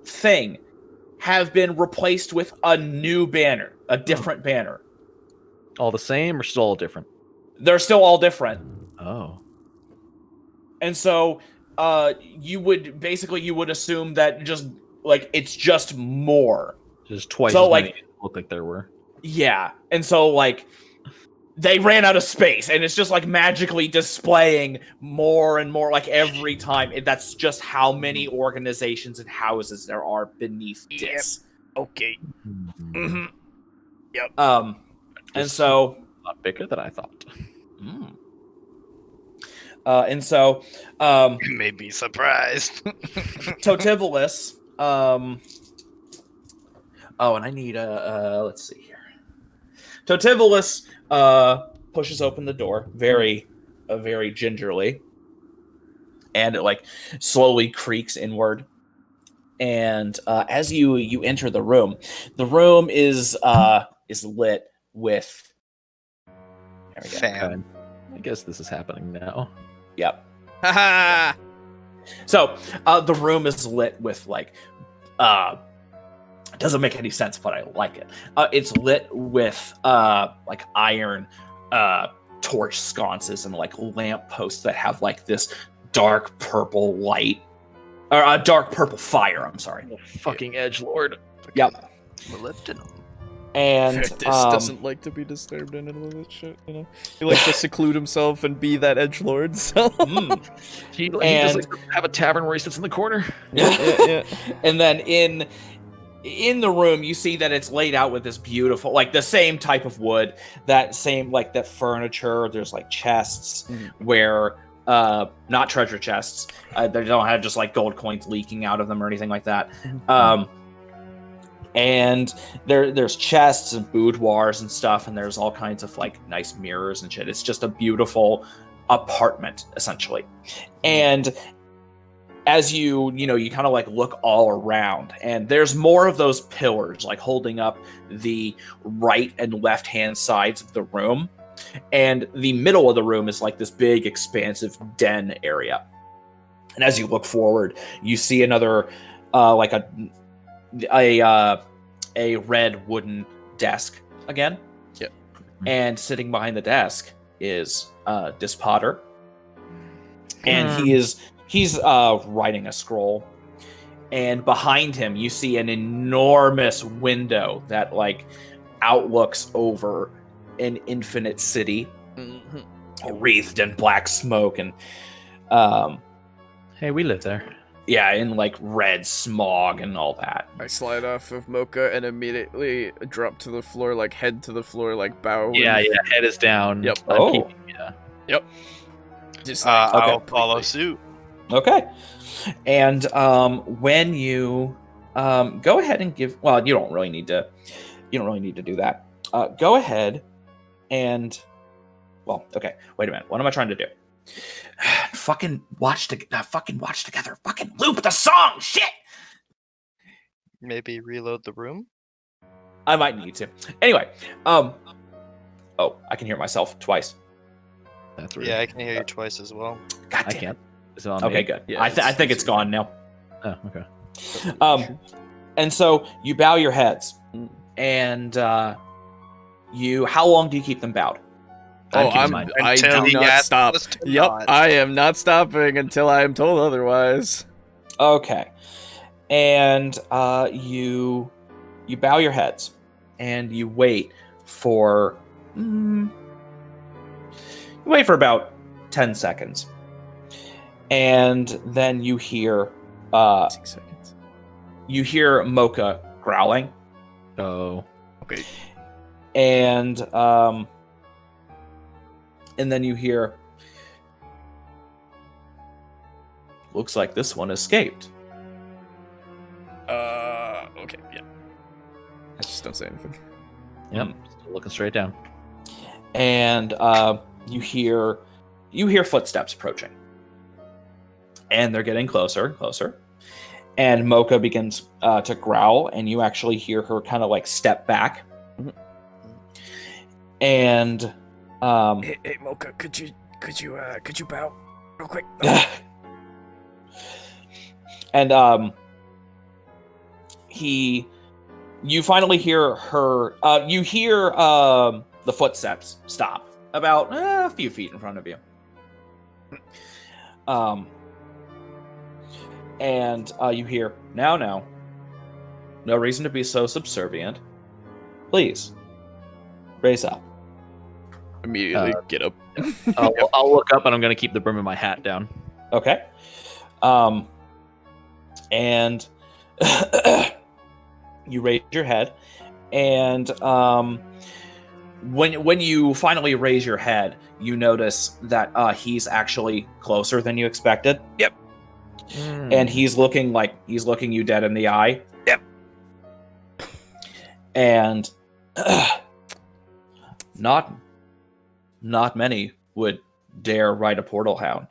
Speaker 3: thing have been replaced with a new banner, a different banner.
Speaker 2: All the same or still all different?
Speaker 3: They're still all different.
Speaker 2: Oh.
Speaker 3: And so you would assume that just like it's just more.
Speaker 2: Just twice
Speaker 3: So,
Speaker 2: as
Speaker 3: like,
Speaker 2: many look like there were.
Speaker 3: Yeah. And so like they ran out of space and it's just like magically displaying more and more like every time. That's just how many organizations and houses there are beneath this.
Speaker 1: Okay. Mm-hmm. Yep.
Speaker 3: And so
Speaker 2: A lot bigger than I thought.
Speaker 3: and so
Speaker 4: You may be surprised.
Speaker 3: Totivolis, and I need let's see here. Totivolis pushes open the door very gingerly, and it like slowly creaks inward. And as you enter the room is lit with. There we go.
Speaker 4: Fan.
Speaker 2: I guess this is happening now.
Speaker 3: Yep.
Speaker 1: Haha.
Speaker 3: So the room is lit with like it doesn't make any sense, but I like it. It's lit with like iron torch sconces and like lamp posts that have like this dark purple light or a dark purple fire. I'm sorry.
Speaker 2: Fucking edgelord.
Speaker 3: Yep.
Speaker 4: Molybdenum.
Speaker 3: And
Speaker 1: This doesn't like to be disturbed in any of this shit, you know? He likes to seclude himself and be that edgelord, so...
Speaker 2: He does like have a tavern where he sits in the corner.
Speaker 1: yeah.
Speaker 3: And then in the room, you see that it's laid out with this beautiful, like the same type of wood, that same like that furniture. There's like chests where, not treasure chests. They don't have just like gold coins leaking out of them or anything like that. And there's chests and boudoirs and stuff, and there's all kinds of like nice mirrors and shit. It's just a beautiful apartment essentially. And as you kind of like look all around, and there's more of those pillars like holding up the right and left hand sides of the room, and the middle of the room is like this big expansive den area. And as you look forward, you see another like a a red wooden desk again.
Speaker 1: Yep.
Speaker 3: And sitting behind the desk is Potter. And he's writing a scroll. And behind him, you see an enormous window that like outlooks over an infinite city, wreathed in black smoke and
Speaker 2: Hey, we live there.
Speaker 3: yeah, in like red smog and all that.
Speaker 1: I slide off of Mocha and immediately drop to the floor, like head to the floor, like bow.
Speaker 2: Yeah, head is down.
Speaker 1: Yep.
Speaker 2: Yep.
Speaker 1: Just like,
Speaker 4: I'll
Speaker 1: okay,
Speaker 4: follow suit.
Speaker 3: Okay. And when you go ahead and give, well, you don't really need to do that. Go ahead and, well, okay. Wait a minute. What am I trying to do? Fucking watch together. Fucking loop the song. Shit.
Speaker 4: Maybe reload the room.
Speaker 3: I might need to. Anyway. Oh, I can hear myself twice.
Speaker 2: That's rude.
Speaker 4: Yeah, I can hear you twice as well.
Speaker 3: God
Speaker 2: I
Speaker 3: damn.
Speaker 2: can't. Is it on
Speaker 3: Okay,
Speaker 2: me?
Speaker 3: good.
Speaker 1: Yeah,
Speaker 3: I think it's gone now.
Speaker 2: Oh, okay.
Speaker 3: And so you bow your heads, and you. How long do you keep them bowed?
Speaker 1: I
Speaker 4: Until
Speaker 1: do
Speaker 4: the
Speaker 1: not stop.
Speaker 4: Atlas turns
Speaker 1: Yep,
Speaker 4: on.
Speaker 1: I am not stopping until I am told otherwise.
Speaker 3: Okay, and you bow your heads, and you wait for about 10 seconds, and then you hear
Speaker 1: 6 seconds.
Speaker 3: you hear Mocha growling,
Speaker 2: Oh.
Speaker 1: Okay.
Speaker 3: and then you hear, looks like this one escaped.
Speaker 1: Okay, yeah. I just don't say anything.
Speaker 2: Yep. Still looking straight down.
Speaker 3: And you hear footsteps approaching, and they're getting closer and closer. And Mocha begins to growl, and you actually hear her kind of like step back.
Speaker 1: Mhm.
Speaker 3: And
Speaker 1: Hey, Mocha, could you bow real quick?
Speaker 3: and you finally hear her. You hear the footsteps stop about a few feet in front of you. And you hear, now, no reason to be so subservient. Please, raise up.
Speaker 1: Immediately get up.
Speaker 2: I'll look up, and I'm going to keep the brim of my hat down.
Speaker 3: Okay. And you raise your head, and when you finally raise your head, you notice that he's actually closer than you expected.
Speaker 1: Yep.
Speaker 3: And he's looking you dead in the eye.
Speaker 1: Yep.
Speaker 3: And not many would dare ride a portal hound.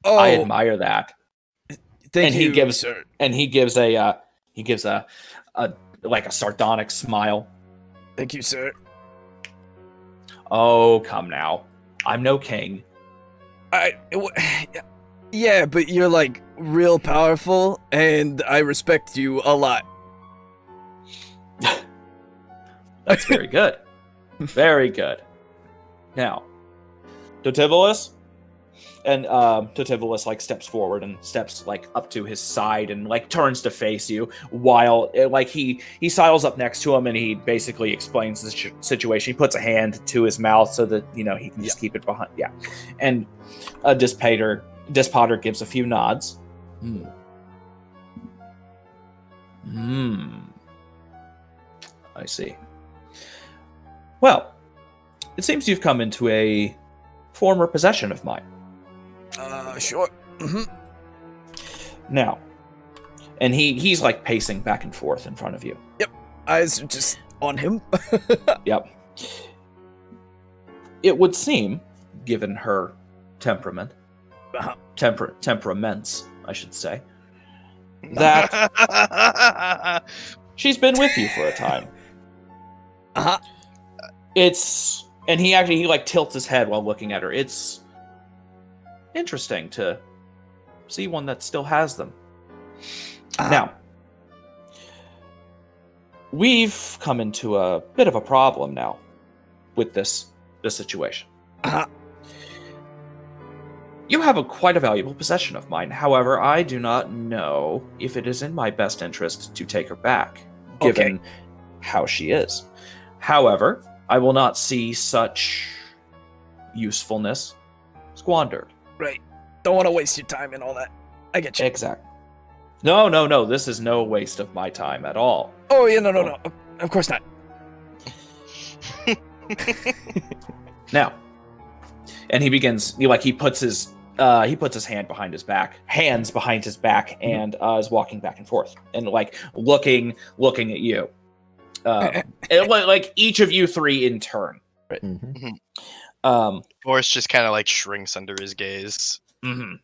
Speaker 1: Oh,
Speaker 3: I admire that.
Speaker 1: thank
Speaker 3: and
Speaker 1: you,
Speaker 3: he gives
Speaker 1: sir.
Speaker 3: and he gives a like a sardonic smile.
Speaker 1: Thank you, sir.
Speaker 3: Oh, come now. I'm no king.
Speaker 1: Yeah, but you're like real powerful, and I respect you a lot.
Speaker 3: That's very good. Very good. Now, Totivolis, and Totivolis like steps forward and steps like up to his side and like turns to face you while like he sidles up next to him and he basically explains the situation. He puts a hand to his mouth so that he can just keep it behind. Yeah, and Dispotter gives a few nods. I see. Well, it seems you've come into a former possession of mine.
Speaker 1: Sure.
Speaker 3: Now, and he's like pacing back and forth in front of you.
Speaker 1: Yep. Eyes are just on him.
Speaker 3: Yep. It would seem, given her temperament, temperaments, I should say, that she's been with you for a time.
Speaker 1: Uh-huh.
Speaker 3: And he like tilts his head while looking at her. It's interesting to see one that still has them. Now, we've come into a bit of a problem now with this situation. You have quite a valuable possession of mine. However, I do not know if it is in my best interest to take her back, given how she is. However, I will not see such usefulness squandered.
Speaker 1: Right. Don't want to waste your time and all that. I get you.
Speaker 3: Exactly. No. This is no waste of my time at all.
Speaker 1: Oh, yeah, no. Of course not.
Speaker 3: Now, and he begins. He puts his hands behind his back, and is walking back and forth, and looking at you. Like each of you three in turn. Right.
Speaker 2: Mm-hmm.
Speaker 4: Boris just kind of shrinks under his gaze.
Speaker 3: Mm-hmm.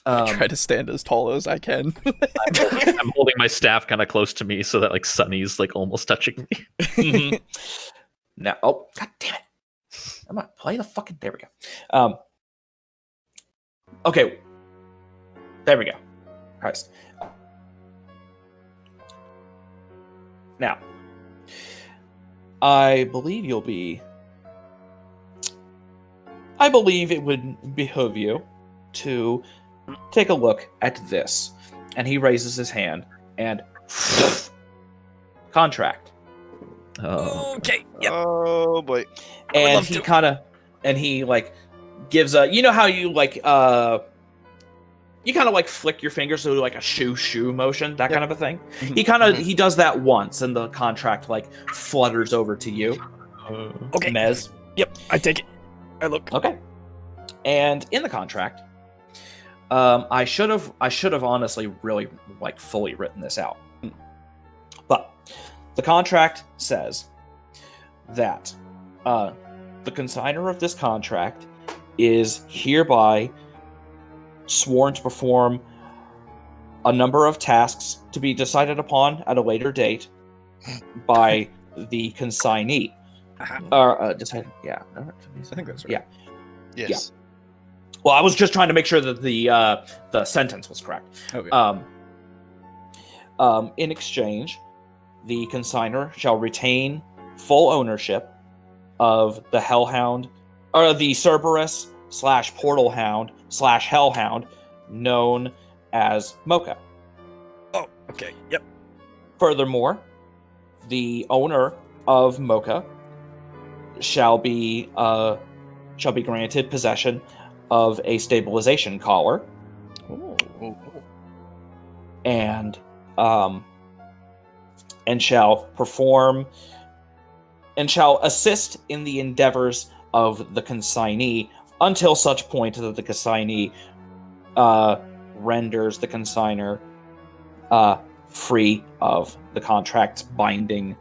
Speaker 1: I try to stand as tall as I can.
Speaker 2: I'm holding my staff kind of close to me so that Sunny's almost touching me.
Speaker 3: Mm-hmm. Now, oh god damn it! I'm gonna play the fucking. There we go. Okay. There we go. Christ. Now, I believe it would behoove you to take a look at this. And he raises his hand and contract.
Speaker 2: Oh.
Speaker 1: Okay. Yep.
Speaker 4: Oh boy.
Speaker 3: And he gives a, you know how you you kind of flick your fingers to a shoo motion, that kind of a thing. He does that once, and the contract flutters over to you.
Speaker 1: Okay.
Speaker 3: Mez.
Speaker 1: Yep. I take it. I look.
Speaker 3: Okay. And in the contract, I should have honestly really fully written this out. But the contract says that the consigner of this contract is hereby sworn to perform a number of tasks to be decided upon at a later date by the consignee. Decided, yeah.
Speaker 1: I think that's right.
Speaker 3: Yeah.
Speaker 4: Yes.
Speaker 3: Yeah. Well, I was just trying to make sure that the sentence was correct.
Speaker 1: Okay.
Speaker 3: In exchange, the consigner shall retain full ownership of the Hellhound, or the Cerberus / Portal Hound / Hellhound, known as Mocha.
Speaker 1: Oh, okay. Yep.
Speaker 3: Furthermore, the owner of Mocha shall be granted possession of a stabilization collar, and shall assist in the endeavors of the consignee until such point that the consignee renders the consigner free of the contract's binding.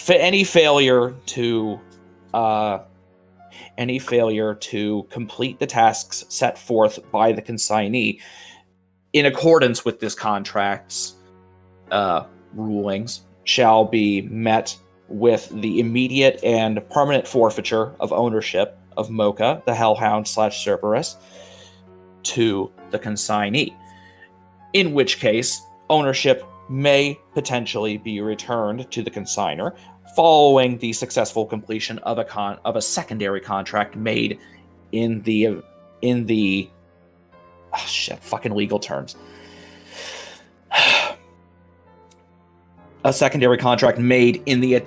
Speaker 3: Any failure to complete the tasks set forth by the consignee in accordance with this contract's rulings shall be met with the immediate and permanent forfeiture of ownership of Mocha, the Hellhound / Cerberus, to the consignee. In which case, ownership may potentially be returned to the consigner following the successful completion of a secondary contract made in the fucking legal terms. A secondary contract made in an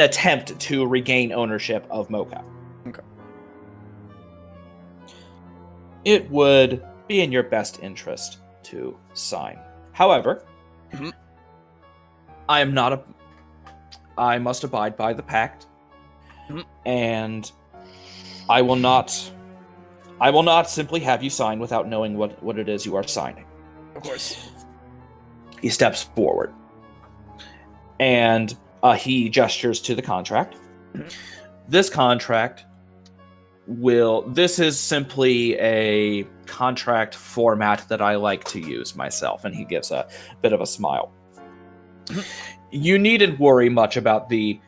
Speaker 3: attempt to regain ownership of Mocha.
Speaker 1: Okay.
Speaker 3: It would be in your best interest to sign. However, I must abide by the pact, and I will not simply have you sign without knowing what it is you are signing.
Speaker 1: Of course.
Speaker 3: He steps forward, and he gestures to the contract. This contract this is simply a contract format that I like to use myself, and he gives a bit of a smile. You needn't worry much about the...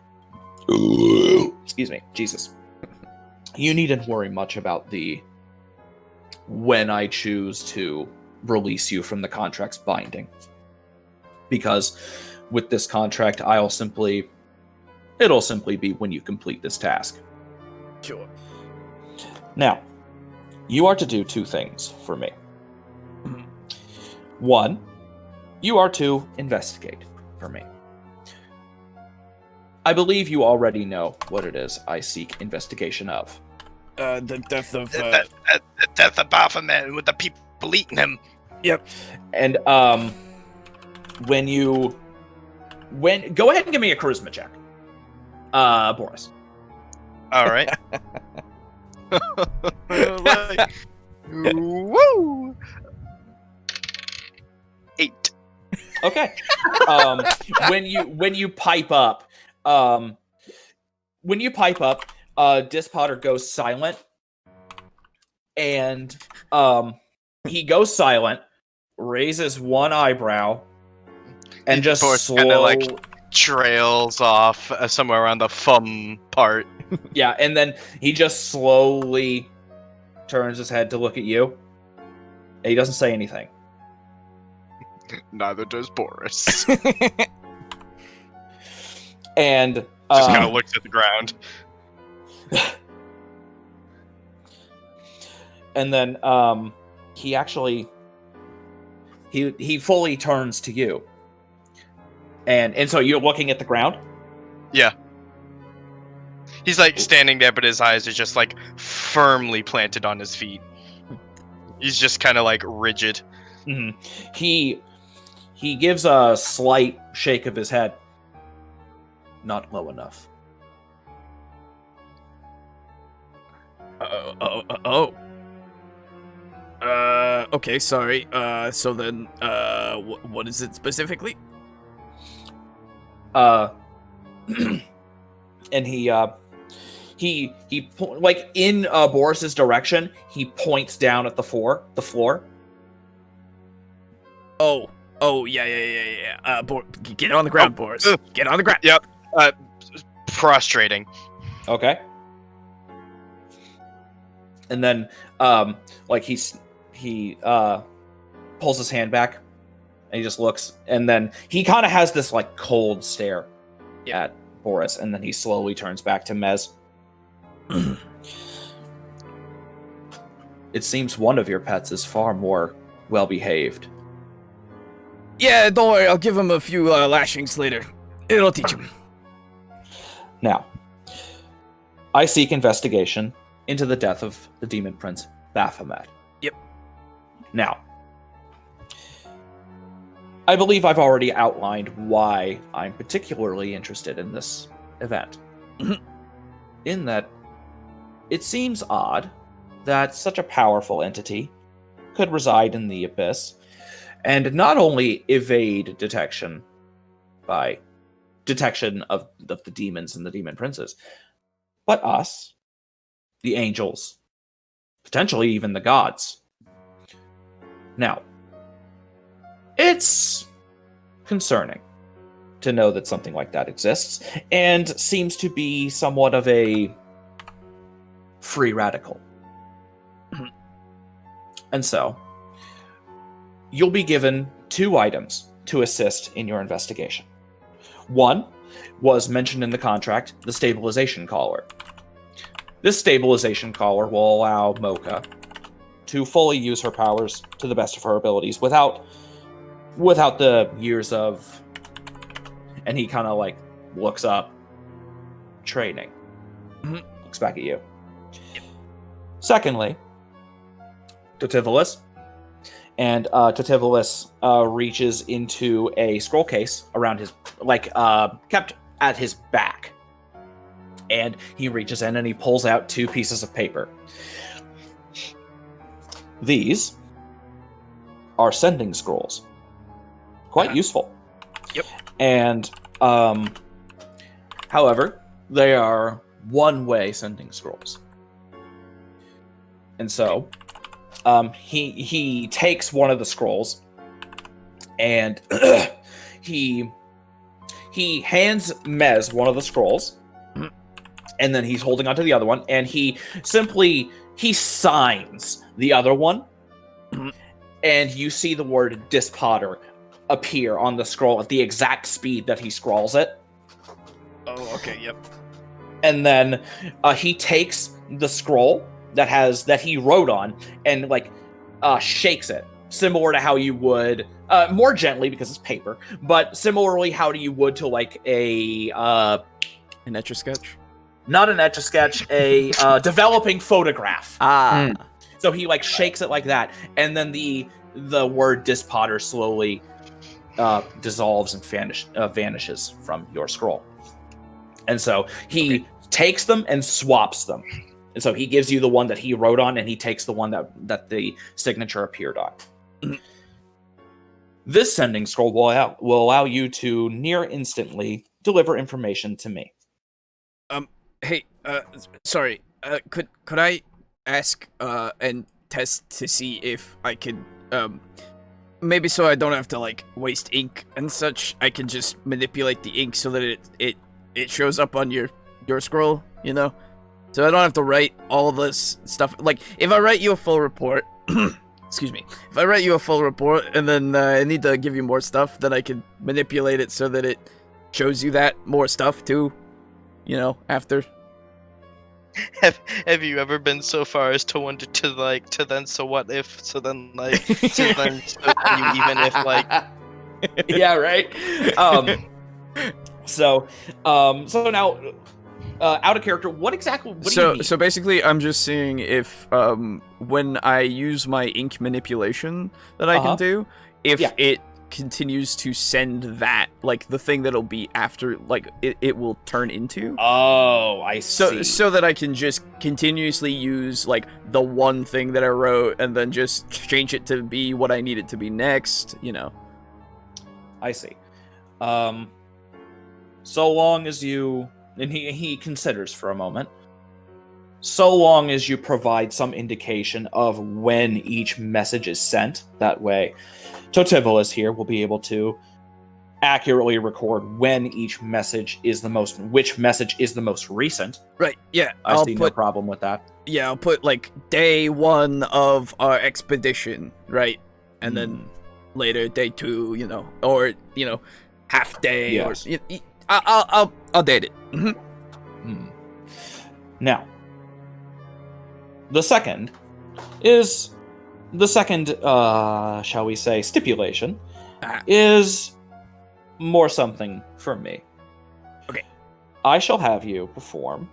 Speaker 3: Excuse me, Jesus. You needn't worry much about the... when I choose to release you from the contract's binding. Because with this contract, it'll simply be when you complete this task.
Speaker 1: Sure.
Speaker 3: Now, you are to do 2 things for me. 1, you are to investigate for me. I believe you already know what it is I seek investigation of.
Speaker 1: The death of...
Speaker 4: The death of Baphomet with the people eating him.
Speaker 1: Yep.
Speaker 3: And, go ahead and give me a charisma check. Boris.
Speaker 4: All right. Woo! 8.
Speaker 3: Okay. When you pipe up, Dispotter goes silent, and he goes silent, raises one eyebrow, and just
Speaker 4: kind of like trails off somewhere around the thumb part.
Speaker 3: Yeah, and then he just slowly turns his head to look at you, and he doesn't say anything.
Speaker 4: Neither does Boris.
Speaker 3: And
Speaker 4: just kind of looks at the ground.
Speaker 3: And then he fully turns to you. And so you're looking at the ground?
Speaker 4: Yeah. He's like standing there, but his eyes are just like firmly planted on his feet. He's just kind of like rigid.
Speaker 3: Mm-hmm. He gives a slight shake of his head. Not low enough.
Speaker 1: Okay, sorry. So then, what is it specifically?
Speaker 3: And he like in Boris's direction, he points down at the floor.
Speaker 1: Oh, yeah. Get on the ground, Boris. Get on the ground.
Speaker 4: Yep. Prostrating.
Speaker 3: Okay. And then, like he pulls his hand back, and he just looks, and then he kind of has this like cold stare at Boris, and then he slowly turns back to Mez. It seems one of your pets is far more well behaved.
Speaker 1: Yeah, don't worry. I'll give him a few lashings later. It'll teach him.
Speaker 3: Now, I seek investigation into the death of the demon prince Baphomet.
Speaker 1: Yep.
Speaker 3: Now, I believe I've already outlined why I'm particularly interested in this event. In that, it seems odd that such a powerful entity could reside in the Abyss and not only evade detection by detection of the demons and the demon princes, but us, the angels, potentially even the gods. Now, it's concerning to know that something like that exists and seems to be somewhat of a free radical. And so, you'll be given 2 items to assist in your investigation. One was mentioned in the contract, the stabilization collar. This stabilization collar will allow Mocha to fully use her powers to the best of her abilities without the years of, and he kind of like looks up, training. Looks back at you. Secondly, Totivolis. And Totivolis reaches into a scroll case around his, kept at his back. And he reaches in and he pulls out 2 pieces of paper. These are sending scrolls. Quite useful.
Speaker 1: Yep. And,
Speaker 3: however, they are one-way sending scrolls. And so, he takes one of the scrolls, and he hands Mez one of the scrolls, and then he's holding onto the other one, and he signs the other one, and you see the word Dispotter appear on the scroll at the exact speed that he scrawls it.
Speaker 1: Oh, okay, yep.
Speaker 3: And then he takes the scroll that he wrote on and shakes it, similar to how you would more gently because it's paper, but similarly how you would to like an
Speaker 1: Etch-a-sketch?
Speaker 3: Not an Etch-a-Sketch, a developing photograph. So he shakes it like that, and then the word Dispotter slowly dissolves and vanishes from your scroll. And so he takes them and swaps them. And so he gives you the one that he wrote on, and he takes the one that the signature appeared on. This sending scroll will allow you to near instantly deliver information to me.
Speaker 1: Hey, sorry. Could I ask and test to see if I could maybe so I don't have to waste ink and such, I can just manipulate the ink so that it shows up on your scroll, you know? So I don't have to write all this stuff. Like, if I write you a full report, excuse me, if I write you a full report and then I need to give you more stuff, then I can manipulate it so that it shows you that more stuff too, you know, after.
Speaker 4: Have you ever been so far as to wonder to then so what if so then so you even if
Speaker 3: yeah, right. So now out of character, what do you need?
Speaker 1: So basically I'm just seeing if when I use my ink manipulation that I can do, if it continues to send that, the thing that'll be after, it will turn into.
Speaker 3: Oh, I see.
Speaker 1: So that I can just continuously use, the one thing that I wrote and then just change it to be what I need it to be next, you know.
Speaker 3: I see. So long as you... And he considers for a moment. So long as you provide some indication of when each message is sent, that way Totivolis here will be able to accurately record when which message is the most recent.
Speaker 1: Right, yeah.
Speaker 3: I see no problem with that.
Speaker 1: Yeah, I'll put, day 1 of our expedition, right? And then later, day 2, you know, or, you know, half day,
Speaker 3: yes.
Speaker 1: Or... I'll date it.
Speaker 3: Now, the second, shall we say, stipulation is more something for me.
Speaker 1: Okay.
Speaker 3: I shall have you perform,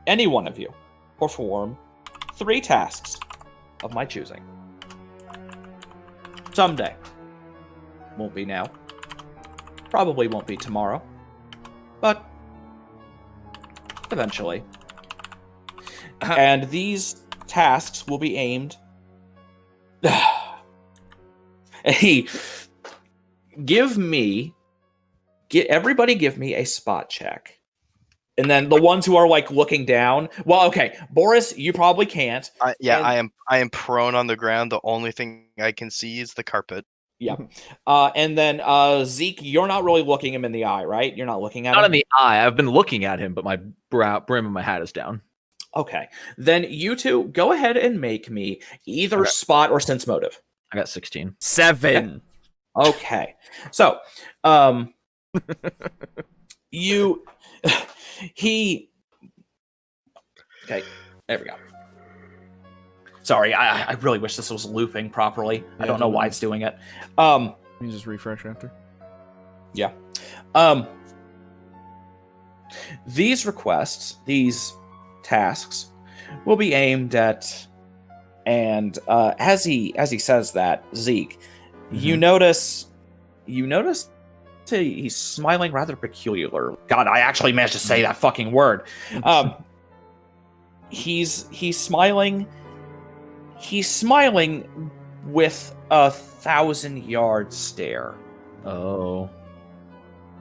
Speaker 3: any one of you, perform 3 tasks of my choosing. Someday. Won't be now. Probably won't be tomorrow. But eventually. And these tasks will be aimed... Everybody give me a spot check. And then the ones who are looking down. Well, okay, Boris, you probably can't.
Speaker 4: I am prone on the ground. The only thing I can see is the carpet.
Speaker 3: Yeah. And then Zeke, you're not really looking him in the eye, right? You're not looking at him?
Speaker 2: Not in the eye. I've been looking at him, but my brim of my hat is down.
Speaker 3: Okay. Then you two, go ahead and make me either spot or sense motive.
Speaker 2: I got 16.
Speaker 1: 7.
Speaker 3: Okay. So, okay, there we go. Sorry, I really wish this was looping properly.
Speaker 1: Yeah,
Speaker 3: I don't know why it's doing it.
Speaker 1: You just refresh after.
Speaker 3: Yeah. These requests, these tasks, will be aimed at, and as he says that, Zeke, you notice he's smiling rather peculiar. God, I actually managed to say that fucking word. He's smiling. He's smiling with a 1,000-yard stare.
Speaker 2: Oh.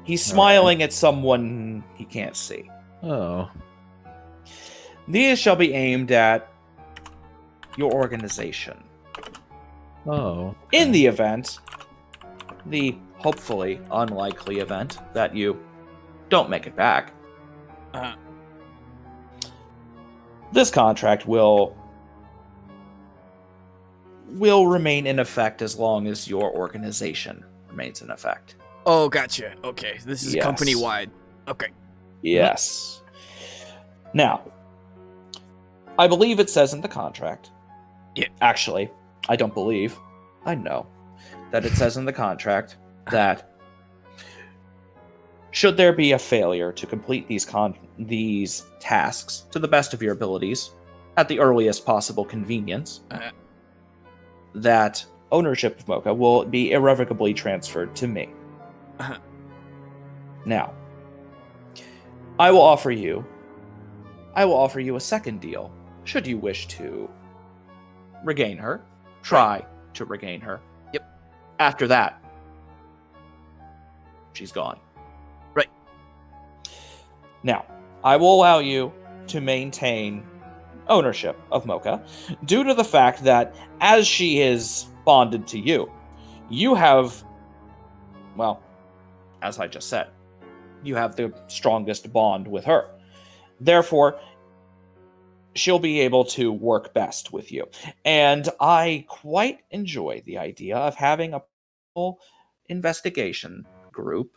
Speaker 3: He's smiling at someone he can't see.
Speaker 2: Oh.
Speaker 3: These shall be aimed at your organization.
Speaker 2: Oh.
Speaker 3: In the event, the hopefully unlikely event that you don't make it back, this contract will will remain in effect as long as your organization remains in effect.
Speaker 1: Oh, gotcha. Okay, this is
Speaker 3: Yes.
Speaker 1: company-wide. Okay.
Speaker 3: Yes. Now, I believe it says in the contract.
Speaker 1: Yeah.
Speaker 3: Actually, I don't believe. I know that it says in the contract that should there be a failure to complete these tasks to the best of your abilities at the earliest possible convenience, that ownership of Mocha will be irrevocably transferred to me. Now, I will offer you a second deal should you wish to regain her. Try to regain her.
Speaker 1: Yep.
Speaker 3: After that, she's gone.
Speaker 1: Right.
Speaker 3: Now, I will allow you to maintain ownership of Mocha due to the fact that as she is bonded to you, you have, well, as I just said, you have the strongest bond with her. Therefore, she'll be able to work best with you. And I quite enjoy the idea of having a full investigation group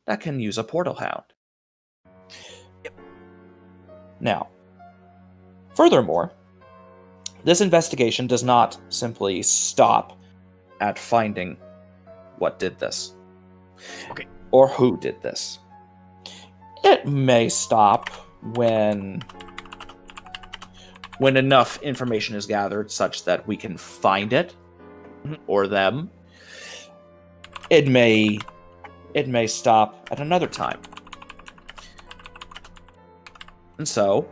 Speaker 3: that can use a portal hound.
Speaker 1: Yep.
Speaker 3: Now, furthermore, this investigation does not simply stop at finding what did this.
Speaker 1: Okay.
Speaker 3: Or who did this. It may stop when enough information is gathered such that we can find it or them. It may stop at another time. And so,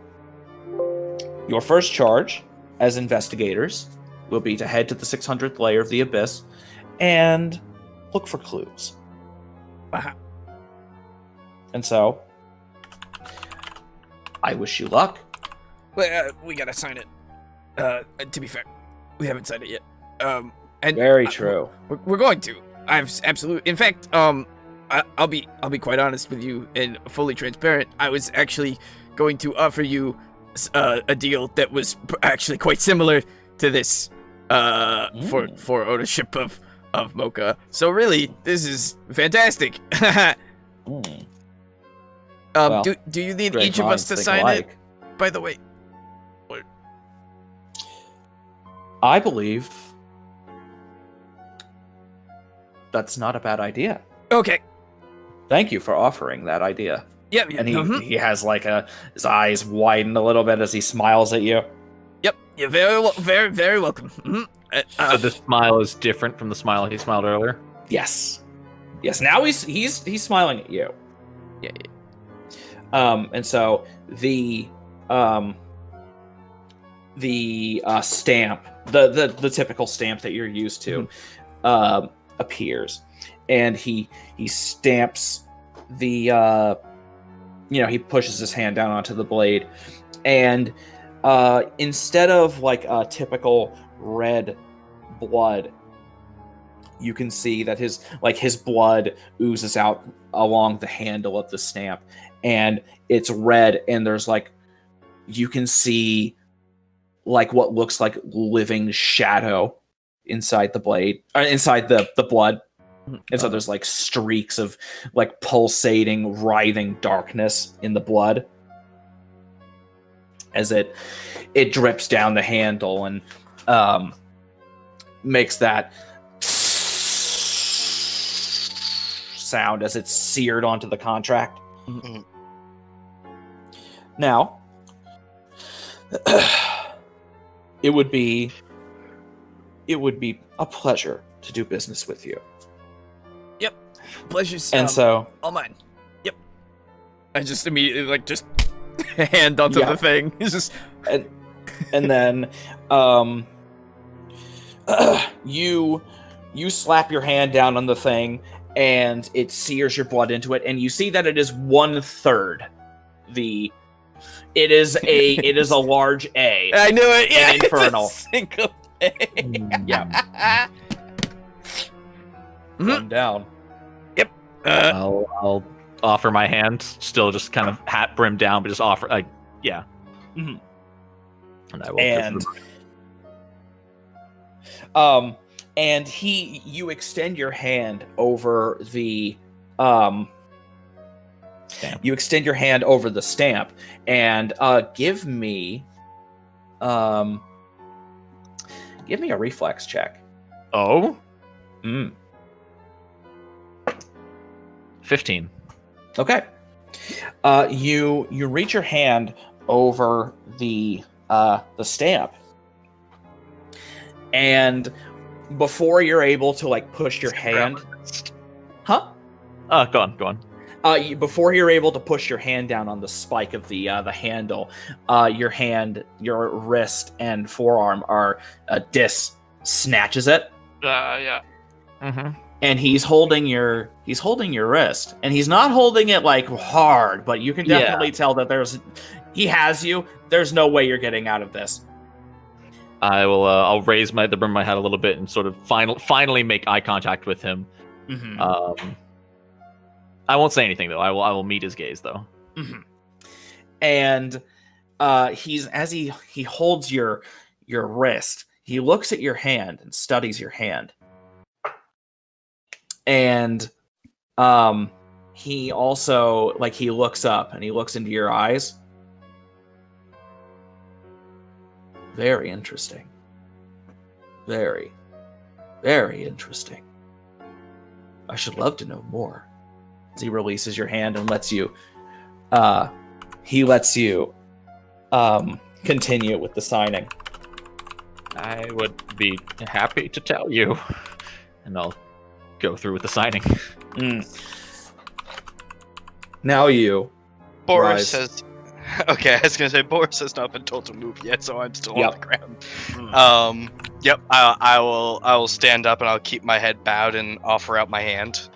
Speaker 3: your first charge as investigators will be to head to the 600th layer of the Abyss and look for clues. And so, I wish you luck.
Speaker 1: Well, we gotta sign it. To be fair, we haven't signed it yet. And
Speaker 3: Very true.
Speaker 1: We're going to. I've absolutely. In fact, I'll be quite honest with you and fully transparent. I was actually going to offer you a deal that was actually quite similar to this. For ownership of Mocha. So really, this is fantastic.
Speaker 3: Well,
Speaker 1: do you need
Speaker 3: great
Speaker 1: each of us
Speaker 3: minds
Speaker 1: to
Speaker 3: think
Speaker 1: sign
Speaker 3: alike.
Speaker 1: it? By the way.
Speaker 3: I believe that's not a bad idea.
Speaker 1: Okay.
Speaker 3: Thank you for offering that idea.
Speaker 1: Yeah.
Speaker 3: And he has like his eyes widen a little bit as he smiles at you.
Speaker 1: Yep. You're very, very welcome.
Speaker 2: So the smile is different from the smile he smiled earlier.
Speaker 3: Yes. Now he's smiling at you.
Speaker 1: Yeah.
Speaker 3: And so the stamp, the typical stamp that you're used to, appears, and he stamps the he pushes his hand down onto the blade, and instead of like a typical red blood, you can see that his blood oozes out along the handle of the stamp, and it's red, and there's you can see what looks like living shadow inside the blade, inside the blood. And so there's streaks of pulsating, writhing darkness in the blood as it drips down the handle and makes that sound as it's seared onto the contract.
Speaker 4: Mm-hmm.
Speaker 3: Now, it would be a pleasure to do business with you.
Speaker 1: Yep. Pleasure's
Speaker 3: And so
Speaker 1: all mine. Yep. I just immediately just hand onto the thing. It's just
Speaker 3: and then you slap your hand down on the thing, and it sears your blood into it, and you see that it is 1/3 the. It is a large A.
Speaker 1: I knew it. Yeah,
Speaker 3: An infernal.
Speaker 1: it's a single A.
Speaker 3: Yeah. One down.
Speaker 1: Yep.
Speaker 2: I'll offer my hand, still just kind of hat brim down, but just offer yeah.
Speaker 3: Mhm.
Speaker 2: And I will.
Speaker 3: And And you extend your hand over the
Speaker 2: Stamp.
Speaker 3: You extend your hand over the stamp, and give me a reflex check.
Speaker 2: Oh?
Speaker 3: Mm.
Speaker 2: 15.
Speaker 3: Okay. You reach your hand over the stamp, and before you're able to like push your hand, huh?
Speaker 2: Go on.
Speaker 3: Before you're able to push your hand down on the spike of the handle, your wrist and forearm are snatches it,
Speaker 2: Yeah. Mm-hmm.
Speaker 3: and he's holding your wrist, and he's not holding it like hard, but you can definitely tell that he has you. There's no way you're getting out of this.
Speaker 2: I will. I'll raise the brim of my head a little bit and sort of finally make eye contact with him.
Speaker 3: Mm-hmm.
Speaker 2: I won't say anything though. I will meet his gaze though.
Speaker 3: Mm-hmm. And he holds your wrist. He looks at your hand and studies your hand. And he also he looks up and he looks into your eyes. Very interesting. Very, very interesting. I should love to know more. As he releases your hand and lets you continue with the signing.
Speaker 2: I would be happy to tell you, and I'll go through with the signing.
Speaker 3: Now you,
Speaker 4: Boris
Speaker 3: rise.
Speaker 4: says, okay, I was gonna say Boris has not been told to move yet, so I'm still on the ground. Yep, I will stand up and I'll keep my head bowed and offer out my hand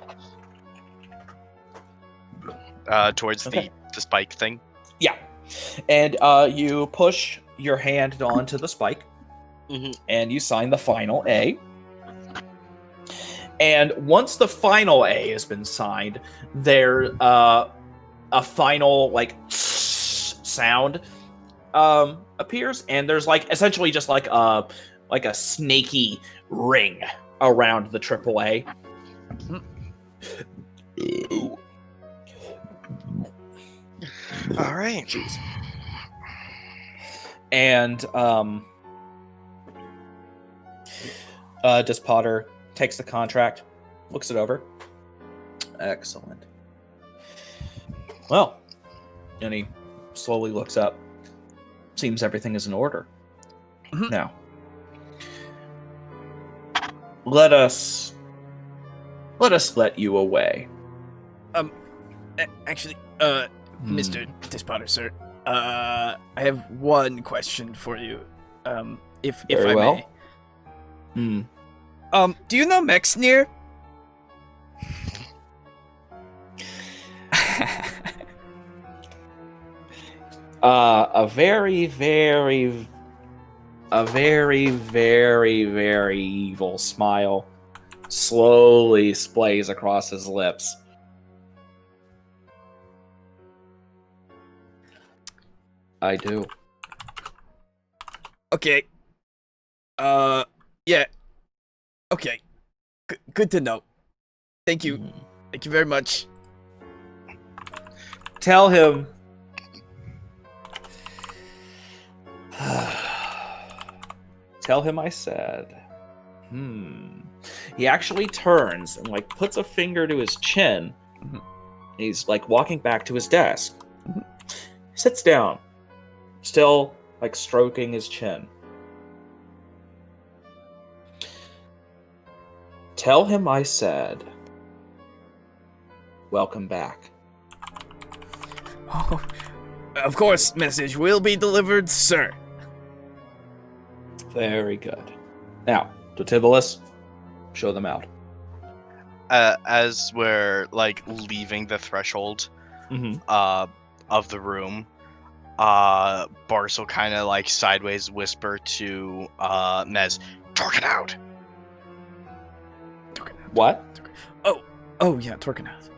Speaker 4: towards the spike thing.
Speaker 3: Yeah, and you push your hand onto the spike, and you sign the final A. And once the final A has been signed, there a final sound appears, and there's essentially just a snaky ring around the AAA.
Speaker 4: All right.
Speaker 3: Jeez. And Potter takes the contract, looks it over. Excellent. Well, and he slowly looks up. Seems everything is in order. Now, let us let you away.
Speaker 1: Actually, Mr. Potter, sir, I have one question for you. If
Speaker 3: Very
Speaker 1: I
Speaker 3: well.
Speaker 1: may. Do you know Mexnir?
Speaker 3: A very, very evil smile slowly splays across his lips. I do.
Speaker 1: Okay. Yeah. Okay. Good to know. Thank you. Thank you very much.
Speaker 3: Tell him. Tell him I said. He actually turns and puts a finger to his chin. He's walking back to his desk. Sits down, still stroking his chin. Tell him I said, welcome back.
Speaker 1: Oh, of course, message will be delivered, sir.
Speaker 3: Very good. Now, to Tibullus, show them out.
Speaker 4: As we're leaving the threshold of the room, Boris will kind of sideways whisper to Mez, Torquenaut.
Speaker 3: What?
Speaker 1: Oh yeah, Torquenaut.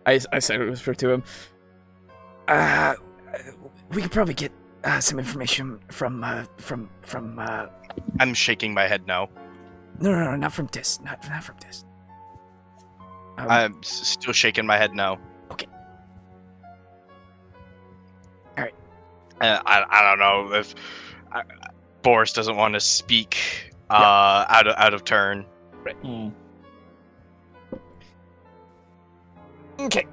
Speaker 1: I said whisper to him.
Speaker 5: we could probably get some information from.
Speaker 4: I'm shaking my head no.
Speaker 5: No, not from this. Not from this.
Speaker 4: I'm still shaking my head no.
Speaker 5: Okay. All right.
Speaker 4: I don't know if Boris doesn't want to speak out of turn.
Speaker 5: Right.
Speaker 3: Hmm.
Speaker 5: Okay.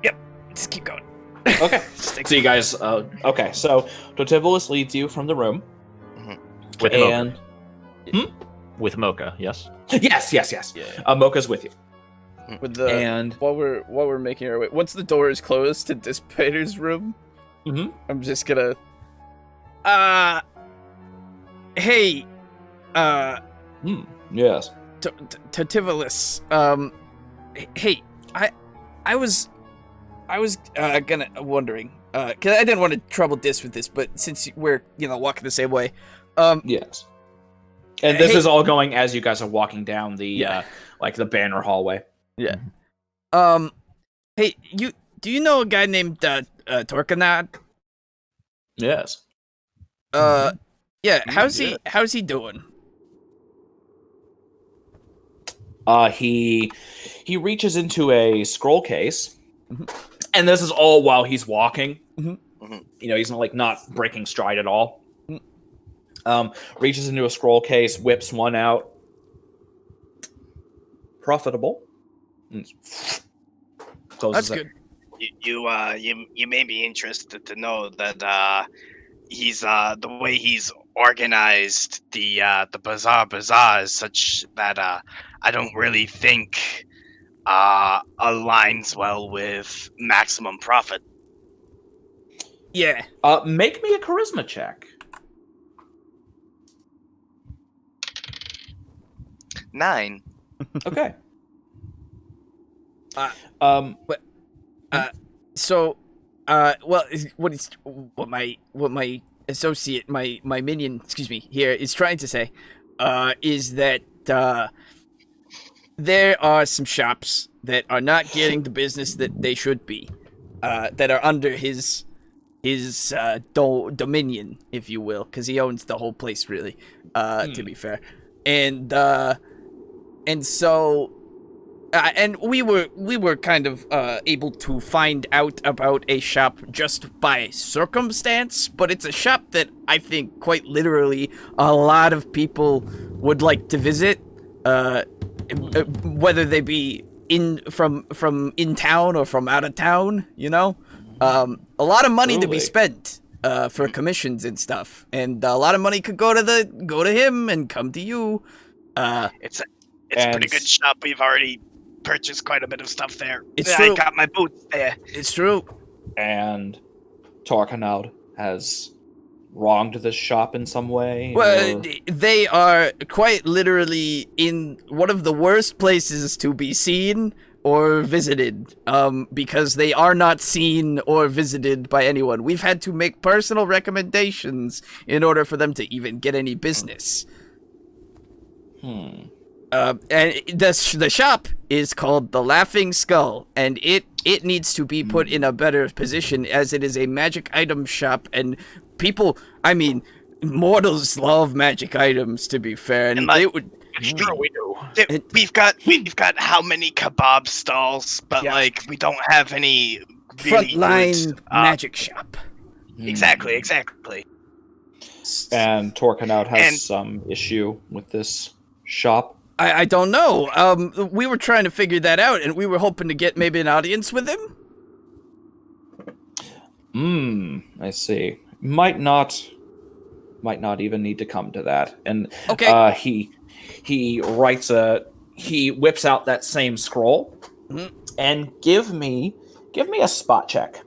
Speaker 5: Yep. Just keep going.
Speaker 3: Okay. So you guys. Okay. So Totivolis leads you from the room.
Speaker 2: With
Speaker 3: And
Speaker 2: with Mocha, yes.
Speaker 3: yes.
Speaker 1: Yeah.
Speaker 3: Mocha's with you.
Speaker 1: With the
Speaker 3: And
Speaker 1: while we're making our way, once the door is closed to Dissipator's room, I'm just gonna.
Speaker 5: Hey.
Speaker 3: yes.
Speaker 5: Totivolis. Hey. I was wondering, cause I didn't want to trouble Dis with this, but since we're walking the same way,
Speaker 3: Yes. And this
Speaker 5: Hey-
Speaker 3: is all going as you guys are walking down the like the banner hallway.
Speaker 1: yeah.
Speaker 5: Hey, do you know a guy named Torkanad?
Speaker 3: Yes.
Speaker 5: Yeah. How's he doing?
Speaker 3: He reaches into a scroll case, and this is all while he's walking. He's not breaking stride at all. Reaches into a scroll case, whips one out. Profitable. Closes
Speaker 5: That's
Speaker 3: it.
Speaker 5: good.
Speaker 4: You may be interested to know that he's the way he's organized the bazaar is such that I don't really think aligns well with maximum profit.
Speaker 5: Yeah.
Speaker 3: Make me a charisma check.
Speaker 4: 9.
Speaker 3: Okay.
Speaker 5: So, well, what my associate, my minion, here is trying to say, is that there are some shops that are not getting the business that they should be, that are under his dominion, if you will, because he owns the whole place, really. To be fair, and so. And we were kind of able to find out about a shop just by circumstance, but it's a shop that I think quite literally a lot of people would like to visit, whether they be from in town or from out of town. A lot of money to be
Speaker 3: Truly.
Speaker 5: spent for commissions and stuff, and a lot of money could go to him and come to you.
Speaker 4: It's a pretty good shop. We've already purchased quite a bit of stuff there.
Speaker 5: It's
Speaker 4: I
Speaker 5: true.
Speaker 4: got my boots there.
Speaker 5: It's true.
Speaker 3: And Torkanad has wronged this shop in some way?
Speaker 5: Well,
Speaker 3: or-
Speaker 5: they are quite literally in one of the worst places to be seen or visited, because they are not seen or visited by anyone. We've had to make personal recommendations in order for them to even get any business. And the shop is called the Laughing Skull, and it needs to be put in a better position as it is a magic item shop, and people, mortals love magic items, to be fair, and they would.
Speaker 2: It's true, we do.
Speaker 4: We've got how many kebab stalls, but
Speaker 5: Yeah.
Speaker 4: we don't have any really
Speaker 5: Frontline
Speaker 4: good,
Speaker 5: magic shop.
Speaker 4: Exactly.
Speaker 3: And Torkanad has
Speaker 4: And-
Speaker 3: some issue with this shop.
Speaker 5: I don't know. We were trying to figure that out, and we were hoping to get maybe an audience with him.
Speaker 3: I see. Might not even need to come to that. And
Speaker 5: Okay.
Speaker 3: he whips out that same scroll and give me a spot check.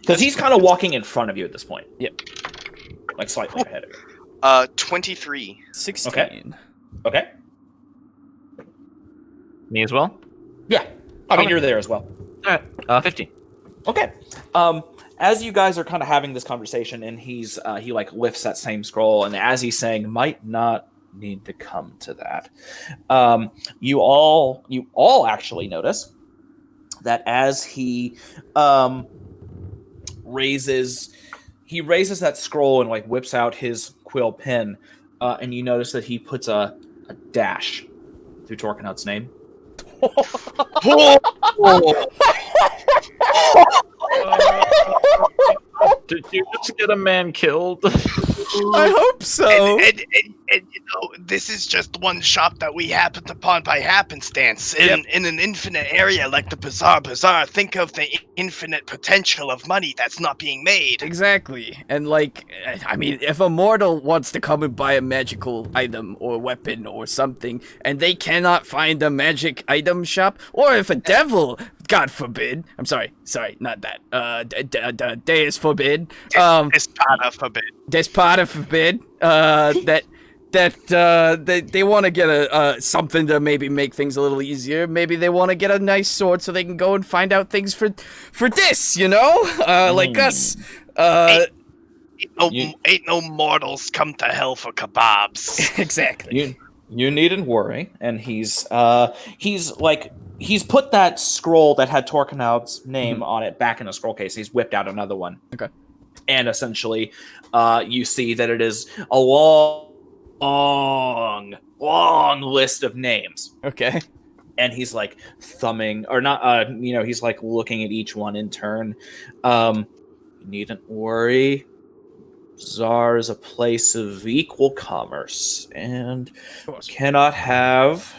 Speaker 3: Because he's kind of walking in front of you at this point.
Speaker 5: Yep.
Speaker 3: Like slightly ahead of you.
Speaker 4: 23.
Speaker 1: 16.
Speaker 3: Okay.
Speaker 2: Me as well?
Speaker 3: Yeah.
Speaker 2: Okay.
Speaker 3: You're there as well.
Speaker 2: Alright, 15.
Speaker 3: Okay. As you guys are kind of having this conversation, and he lifts that same scroll, and as he's saying, might not need to come to that. You all actually notice that as he raises that scroll and like whips out his quill pen, and you notice that he puts a dash through Torquenout's name.
Speaker 2: Did you just get a man killed?
Speaker 5: I hope so.
Speaker 4: And this is just one shop that we happened upon by happenstance in an infinite area like the Bazaar. Think of the infinite potential of money that's not being made.
Speaker 5: Exactly. And like, I mean, if a mortal wants to come and buy a magical item or weapon or something, and they cannot find a magic item shop, or if a devil, God forbid, I'm sorry, not that, Deus forbid,
Speaker 4: Espada forbid.
Speaker 5: Despada forbid, they want to get a something to maybe make things a little easier. Maybe they want to get a nice sword so they can go and find out things for this, you know, like us.
Speaker 4: Ain't no mortals come to hell for kebabs.
Speaker 5: Exactly.
Speaker 3: You needn't worry. And he's put that scroll that had Torquenout's name on it back in a scroll case. He's whipped out another one.
Speaker 5: Okay.
Speaker 3: And essentially, you see that it is a long list of names.
Speaker 5: Okay.
Speaker 3: And he's like thumbing, or not, he's like looking at each one in turn. You needn't worry. Bazaar is a place of equal commerce and cannot have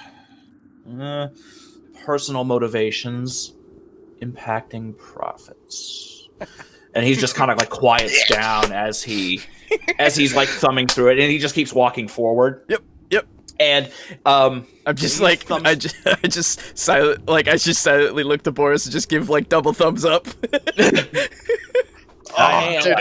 Speaker 3: personal motivations impacting profits. And he's just kind of like quiets down as he's like thumbing through it, and he just keeps walking forward.
Speaker 5: Yep.
Speaker 3: And
Speaker 5: I'm just like I just silently look to Boris and just give like double thumbs up.
Speaker 4: Dude,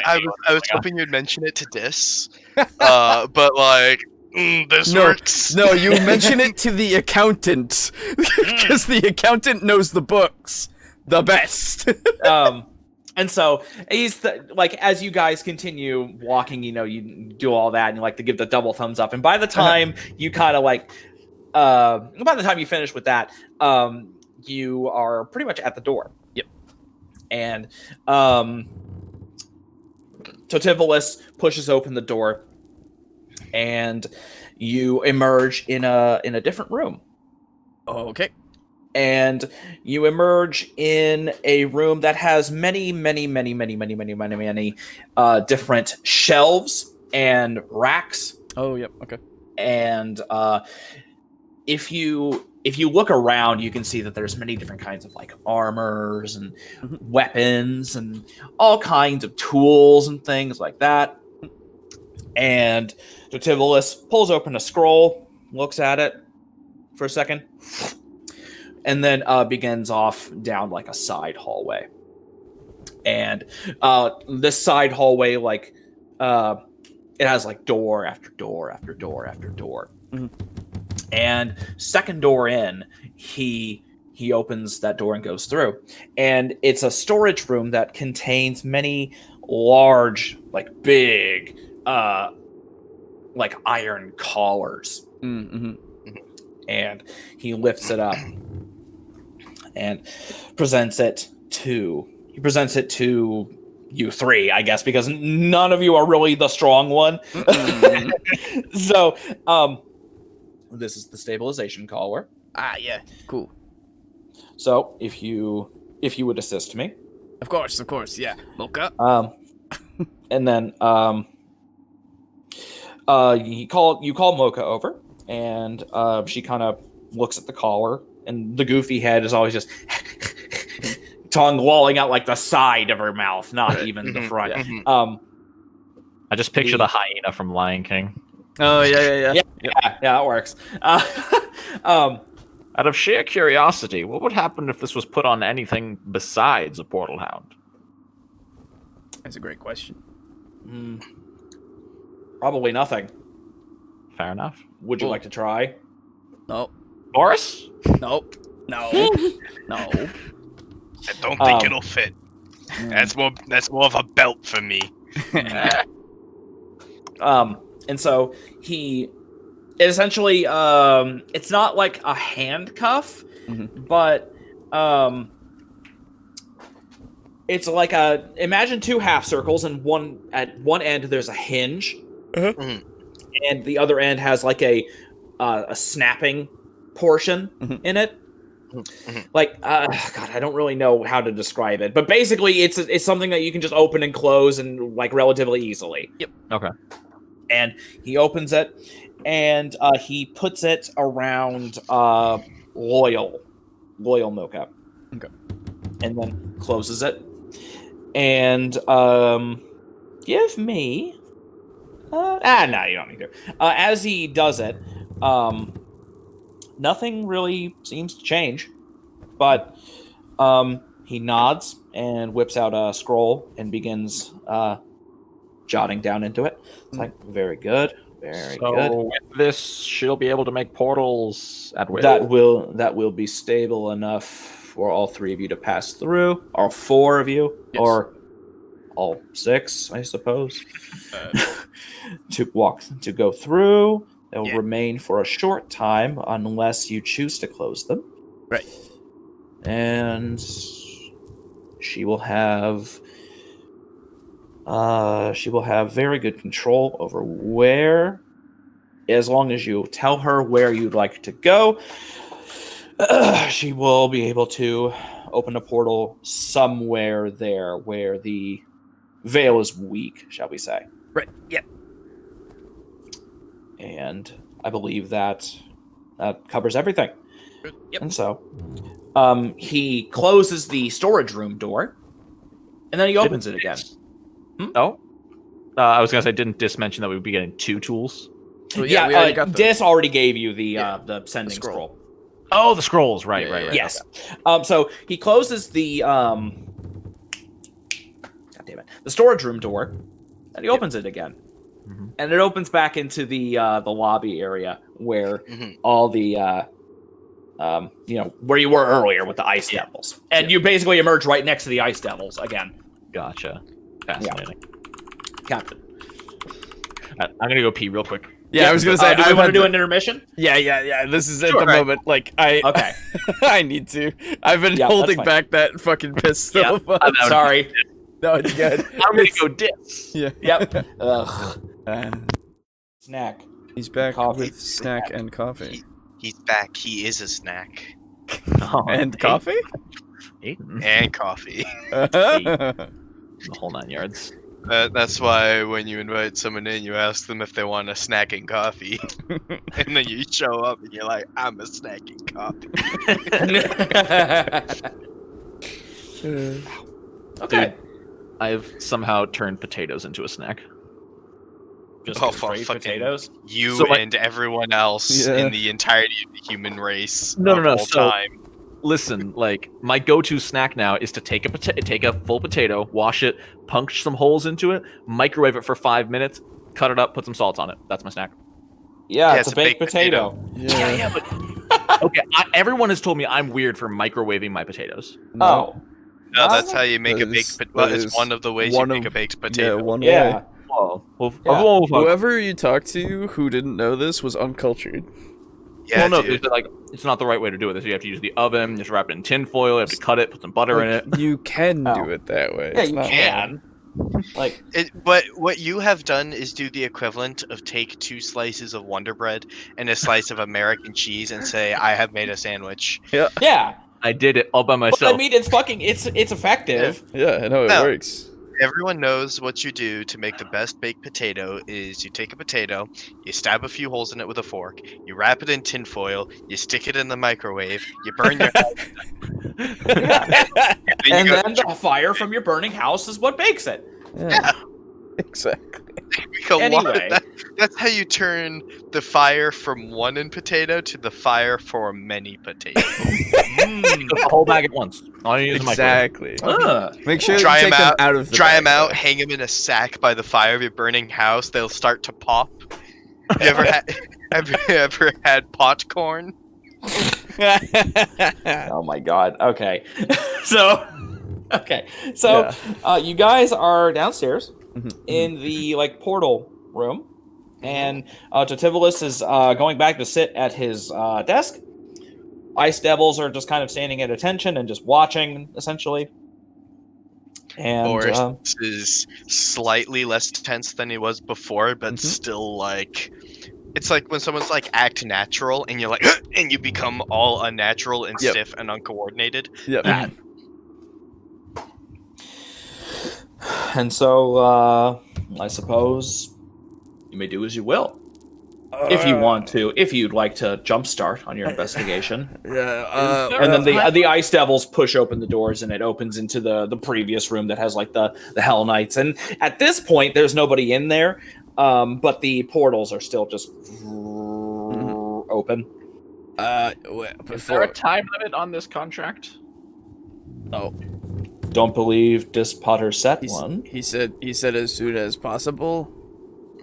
Speaker 4: I was hoping you'd mention it to Dis, but like this works.
Speaker 5: No, you mention it to the accountant because the accountant knows the books the best.
Speaker 3: And so he's as you guys continue walking, you do all that and you like to give the double thumbs up. And by the time you kind of by the time you finish with that, you are pretty much at the door.
Speaker 5: Yep.
Speaker 3: And Totivolis pushes open the door, and you emerge in a different room.
Speaker 5: Okay.
Speaker 3: And you emerge in a room that has many different shelves and racks.
Speaker 5: Oh, yep. Okay.
Speaker 3: And if you look around, you can see that there's many different kinds of like armors and weapons and all kinds of tools and things like that. And Totivolis pulls open a scroll, looks at it for a second, and then begins off down like a side hallway. And this side hallway, it has like door after door after door after door.
Speaker 5: Mm-hmm.
Speaker 3: And second door in, he opens that door and goes through. And it's a storage room that contains many large, big, iron collars.
Speaker 5: Mm-hmm.
Speaker 3: And he lifts it up and presents it to you three, I guess, because none of you are really the strong one. So, this is the stabilization collar.
Speaker 5: Ah, yeah, cool.
Speaker 3: So, if you would assist me,
Speaker 5: of course, yeah, Mocha.
Speaker 3: And then you call Mocha over, and she kind of looks at the collar, and the goofy head is always just tongue lolling out like the side of her mouth, not even the front.
Speaker 2: I just picture the hyena from Lion King.
Speaker 5: Oh yeah,
Speaker 3: that works.
Speaker 2: Out of sheer curiosity, what would happen if this was put on anything besides a portal hound?
Speaker 5: That's a great question.
Speaker 3: Probably nothing.
Speaker 2: Fair enough.
Speaker 3: Would you like to try?
Speaker 5: No.
Speaker 2: Boris?
Speaker 5: No.
Speaker 4: I don't think it'll fit. That's more of a belt for me.
Speaker 3: And so he essentially it's not like a handcuff, but It's like imagine 2 half circles, and at one end there's a hinge, and the other end has like a snapping portion in it. Like, God, I don't really know how to describe it, but basically, it's something that you can just open and close and like relatively easily.
Speaker 2: Yep. Okay.
Speaker 3: And he opens it, and he puts it around Loyal Mocha.
Speaker 1: Okay.
Speaker 3: And then closes it. And give me. No, you don't need to. As he does it, nothing really seems to change, but he nods and whips out a scroll and begins jotting down into it. It's like, very good, very good.
Speaker 2: So with this, she'll be able to make portals at will.
Speaker 3: That will be stable enough for all 3 of you to pass through, or 4 of you, or all 6, I suppose, to go through. They'll remain for a short time unless you choose to close them.
Speaker 5: Right.
Speaker 3: And she will have very good control over where, as long as you tell her where you'd like to go, she will be able to open a portal somewhere there where the veil is weak, shall we say.
Speaker 5: Right. Yeah.
Speaker 3: And I believe that covers everything.
Speaker 5: Yep.
Speaker 3: And so he closes the storage room door, and then he opens it again.
Speaker 2: Oh? I was going to say, didn't Dis mention that we would be getting 2 tools?
Speaker 5: Well, we already got
Speaker 3: Dis already gave you the sending scroll.
Speaker 2: Oh, the scrolls. Right.
Speaker 3: Yes. Okay. So he closes the God damn it, the storage room door, and he opens it again. And it opens back into the lobby area where all the where you were earlier with the ice devils, and you basically emerge right next to the ice devils again.
Speaker 2: Gotcha. Fascinating.
Speaker 3: Captain.
Speaker 2: I'm gonna go pee real quick.
Speaker 5: Yeah, I was gonna say.
Speaker 3: Do we want to do an intermission?
Speaker 5: Yeah. This is at the moment. Like
Speaker 3: Okay.
Speaker 5: I need to. I've been holding back that fucking piss so much.
Speaker 3: I'm sorry.
Speaker 5: No, it's good.
Speaker 2: I'm gonna go Dis.
Speaker 5: Yeah.
Speaker 3: Yep. Ugh. Snack.
Speaker 1: He's back
Speaker 3: Coffee.
Speaker 1: with snack and coffee.
Speaker 4: He's back. He is a snack.
Speaker 5: And coffee?
Speaker 2: Aiden.
Speaker 4: And coffee.
Speaker 2: The whole 9 yards.
Speaker 4: That's why when you invite someone in, you ask them if they want a snack and coffee. And then you show up and you're like, I'm a snack and coffee.
Speaker 3: Okay.
Speaker 2: Dude, I've somehow turned potatoes into a snack.
Speaker 3: Just
Speaker 4: fucking
Speaker 3: potatoes.
Speaker 4: You
Speaker 2: So,
Speaker 4: and everyone else in the entirety of the human race.
Speaker 2: No.
Speaker 4: All
Speaker 2: So,
Speaker 4: time.
Speaker 2: listen, like my go-to snack now is to take a full potato, wash it, punch some holes into it, microwave it for 5 minutes, cut it up, put some salt on it. That's my snack.
Speaker 3: Yeah, it's a baked potato.
Speaker 2: Yeah, but okay. Everyone has told me I'm weird for microwaving my potatoes.
Speaker 3: Oh.
Speaker 4: No, that's how you make a
Speaker 1: That
Speaker 4: baked
Speaker 1: is-
Speaker 4: potato.
Speaker 1: that
Speaker 4: It's
Speaker 1: is
Speaker 4: one of the ways you
Speaker 1: one
Speaker 4: make
Speaker 1: of-
Speaker 4: a baked potato.
Speaker 1: Yeah, one
Speaker 3: Yeah.
Speaker 1: way.
Speaker 2: Oh, well,
Speaker 3: Yeah.
Speaker 1: Whoever you talked to who didn't know this was uncultured.
Speaker 4: Yeah,
Speaker 2: well, no,
Speaker 4: dude.
Speaker 2: like it's not the right way to do it. You have to use the oven. You have to wrap it in tin foil. You have to cut it, put some butter in it.
Speaker 1: You can
Speaker 3: Oh.
Speaker 1: do it that way.
Speaker 3: Yeah,
Speaker 1: It's
Speaker 3: you
Speaker 1: not
Speaker 3: can. Like,
Speaker 4: But what you have done is do the equivalent of take 2 slices of Wonder Bread and a slice of American cheese and say, I have made a sandwich.
Speaker 3: yeah.
Speaker 2: I did it all by
Speaker 3: But,
Speaker 2: myself.
Speaker 3: I mean, it's effective.
Speaker 1: Yeah, I know it
Speaker 4: No.
Speaker 1: works.
Speaker 4: Everyone knows what you do to make the best baked potato is you take a potato, you stab a few holes in it with a fork, you wrap it in tin foil, you stick it in the microwave, you burn your
Speaker 3: And then the fire from your burning house is what bakes it.
Speaker 1: Yeah. Exactly.
Speaker 3: Anyway.
Speaker 4: That's how you turn the fire from one in potato to the fire for many potatoes.
Speaker 2: The whole bag at once. All you use is a microwave.
Speaker 1: Exactly. Make sure
Speaker 4: Dry
Speaker 1: you take
Speaker 4: 'em
Speaker 1: them
Speaker 4: out-
Speaker 1: out of the
Speaker 4: Dry
Speaker 1: bag,
Speaker 4: them out,
Speaker 1: though.
Speaker 4: hang them in a sack by the fire of your burning house. They'll start to pop. You ever ever had popcorn?
Speaker 3: Oh my god. Okay. So you guys are downstairs in the portal room, and Totivolis is going back to sit at his desk. Ice devils are just kind of standing at attention and just watching, essentially. And
Speaker 4: Boris is slightly less tense than he was before, but
Speaker 5: Mhm.
Speaker 4: still like it's like when someone's like act natural and you're like and you become all unnatural and
Speaker 5: Yep.
Speaker 4: stiff and uncoordinated.
Speaker 5: Yep.
Speaker 4: That
Speaker 3: and so I suppose you may do as you will. If you want to, if you'd like to jumpstart on your investigation.
Speaker 5: Yeah.
Speaker 3: And then the ice devils push open the doors, and it opens into the previous room that has like the Hell Knights. And at this point, there's nobody in there, but the portals are still just open.
Speaker 2: Is there a time limit on this contract?
Speaker 5: Oh,
Speaker 3: Don't believe Dispotter set one.
Speaker 5: he said as soon as possible.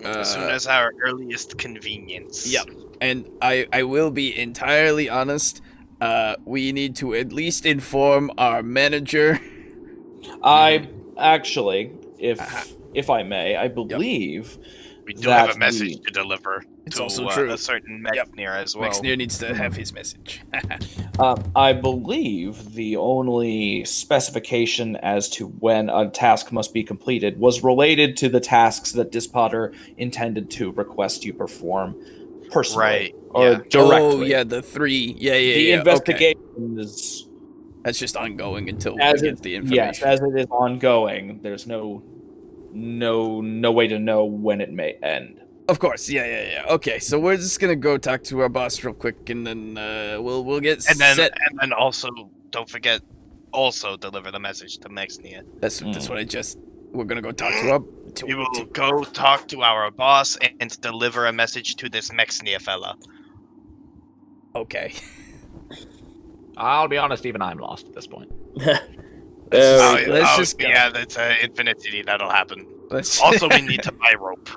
Speaker 4: as soon as our earliest convenience.
Speaker 5: Yep. And I will be entirely honest. We need to at least inform our manager.
Speaker 3: I actually, if I may, I believe
Speaker 4: We do have
Speaker 3: that
Speaker 4: a message
Speaker 3: the-
Speaker 4: to deliver
Speaker 5: It's
Speaker 4: to
Speaker 5: also true.
Speaker 4: a certain Mexnir as well.
Speaker 5: Mexnir needs to have his message.
Speaker 3: I believe the only specification as to when a task must be completed was related to the tasks that Dispotter intended to request you perform personally
Speaker 4: Right,
Speaker 3: or
Speaker 4: yeah.
Speaker 3: directly.
Speaker 5: Oh yeah, the 3. Yeah.
Speaker 3: The
Speaker 5: Okay.
Speaker 3: investigation is
Speaker 5: That's just ongoing until we
Speaker 3: as
Speaker 5: get
Speaker 3: it,
Speaker 5: the
Speaker 3: yes,
Speaker 5: information.
Speaker 3: as it is ongoing. There's no way to know when it may end.
Speaker 5: Of course. Yeah. Okay, so we're just gonna go talk to our boss real quick, and then we'll get
Speaker 4: And then
Speaker 5: set.
Speaker 4: and then also don't forget also deliver the message to Mexnia.
Speaker 5: That's what I just. We're gonna go talk to our.
Speaker 4: We will go talk to our boss and deliver a message to this Mexnia fella.
Speaker 5: Okay.
Speaker 2: I'll be honest, even I'm lost at this point.
Speaker 5: Let's just go.
Speaker 4: Yeah, that's Infinity. That'll happen.
Speaker 5: Let's.
Speaker 4: Also, we need to buy rope.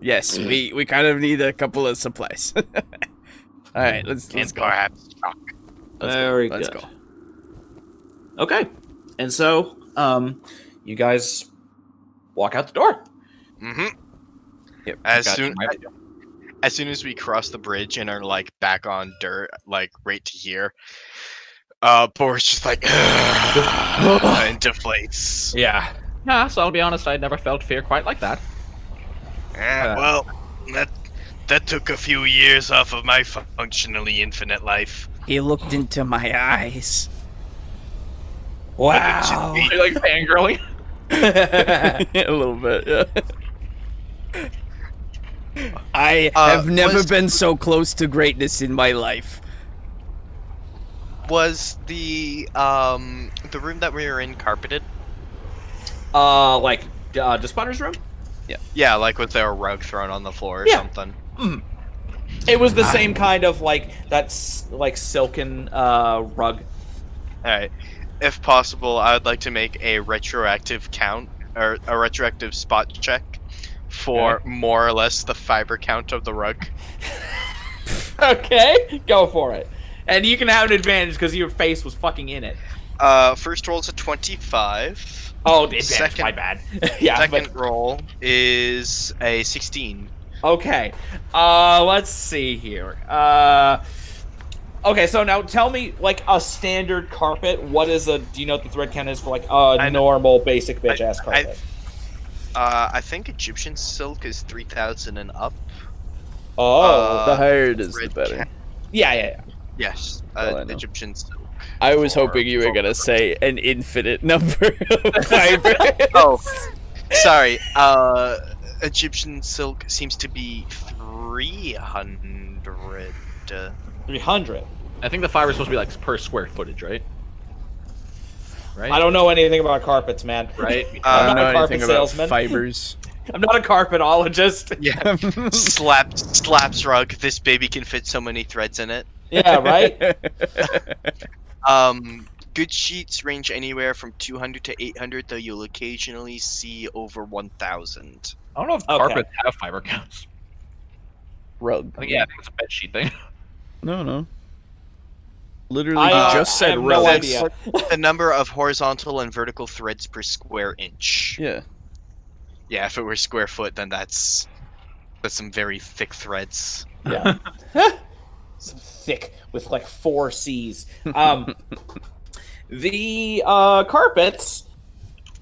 Speaker 5: Yes, we kind of need a couple of supplies. All right, let's
Speaker 4: And
Speaker 5: go.
Speaker 4: perhaps chalk.
Speaker 3: Very
Speaker 5: Let's
Speaker 3: good.
Speaker 5: go.
Speaker 3: Okay, and so you guys walk out the door.
Speaker 4: Mm-hmm.
Speaker 5: Yep.
Speaker 4: As
Speaker 2: Gotcha.
Speaker 4: soon as we cross the bridge and are like back on dirt, like right to here, Boris just like and deflates.
Speaker 2: Yeah. Yeah, so I'll be honest, I never felt fear quite like that.
Speaker 4: Well, that took a few years off of my functionally infinite life.
Speaker 5: He looked into my eyes.
Speaker 3: Wow.
Speaker 2: Are you like fangirling?
Speaker 5: A little bit, yeah. I have never been so close to greatness in my life.
Speaker 4: Was the room that we were in carpeted?
Speaker 3: Like Despotter's room?
Speaker 4: Yeah, like was there a rug thrown on the floor or
Speaker 3: Yeah.
Speaker 4: something?
Speaker 3: It was the same kind of like like silken rug.
Speaker 4: Alright. If possible, I would like to make a retroactive count or a retroactive spot check for more or less the fiber count of the rug.
Speaker 3: Okay, go for it. And you can have an advantage because your face was fucking in it.
Speaker 4: First roll is a 25.
Speaker 3: Oh, advantage,
Speaker 4: Second-
Speaker 3: my bad. Yeah,
Speaker 4: Second roll is a 16.
Speaker 3: okay. Let's see here. Okay, so now tell me, like, a standard carpet. What is do you know what the thread count is for, like, a normal, basic bitch-ass carpet?
Speaker 4: I think Egyptian silk is 3,000 and up.
Speaker 3: Oh.
Speaker 5: The higher it is, the
Speaker 4: thread
Speaker 5: better.
Speaker 4: count-
Speaker 3: Yeah.
Speaker 4: Yes,
Speaker 5: Oh, I know.
Speaker 4: Egyptian silk.
Speaker 5: I was
Speaker 4: For-
Speaker 5: hoping you were
Speaker 4: for-
Speaker 5: gonna say an infinite number of fibers.
Speaker 4: Oh, sorry. Egyptian silk seems to be 300.
Speaker 3: 300.
Speaker 2: I think the fiber is supposed to be like per square footage, right? Right?
Speaker 3: I don't know anything about carpets, man.
Speaker 2: Right?
Speaker 5: I
Speaker 3: I'm
Speaker 5: don't
Speaker 3: not a
Speaker 5: know
Speaker 3: carpet
Speaker 5: anything about
Speaker 3: salesman.
Speaker 5: fibers.
Speaker 3: I'm not a carpetologist.
Speaker 4: Yeah. Slaps rug. This baby can fit so many threads in it.
Speaker 3: Yeah, right?
Speaker 4: Good sheets range anywhere from 200 to 800, though you'll occasionally see over 1,000.
Speaker 2: I don't know if
Speaker 3: Okay.
Speaker 2: carpets have fiber counts.
Speaker 5: Rug.
Speaker 2: I think, yeah, I think it's a bed sheet thing.
Speaker 5: No. Literally,
Speaker 3: I
Speaker 5: just said
Speaker 3: have no
Speaker 5: rug.
Speaker 3: idea.
Speaker 4: The number of horizontal and vertical threads per square inch.
Speaker 5: Yeah.
Speaker 4: Yeah, if it were square foot, then that's some very thick threads.
Speaker 3: Yeah. Some thick with like 4 C's. The carpets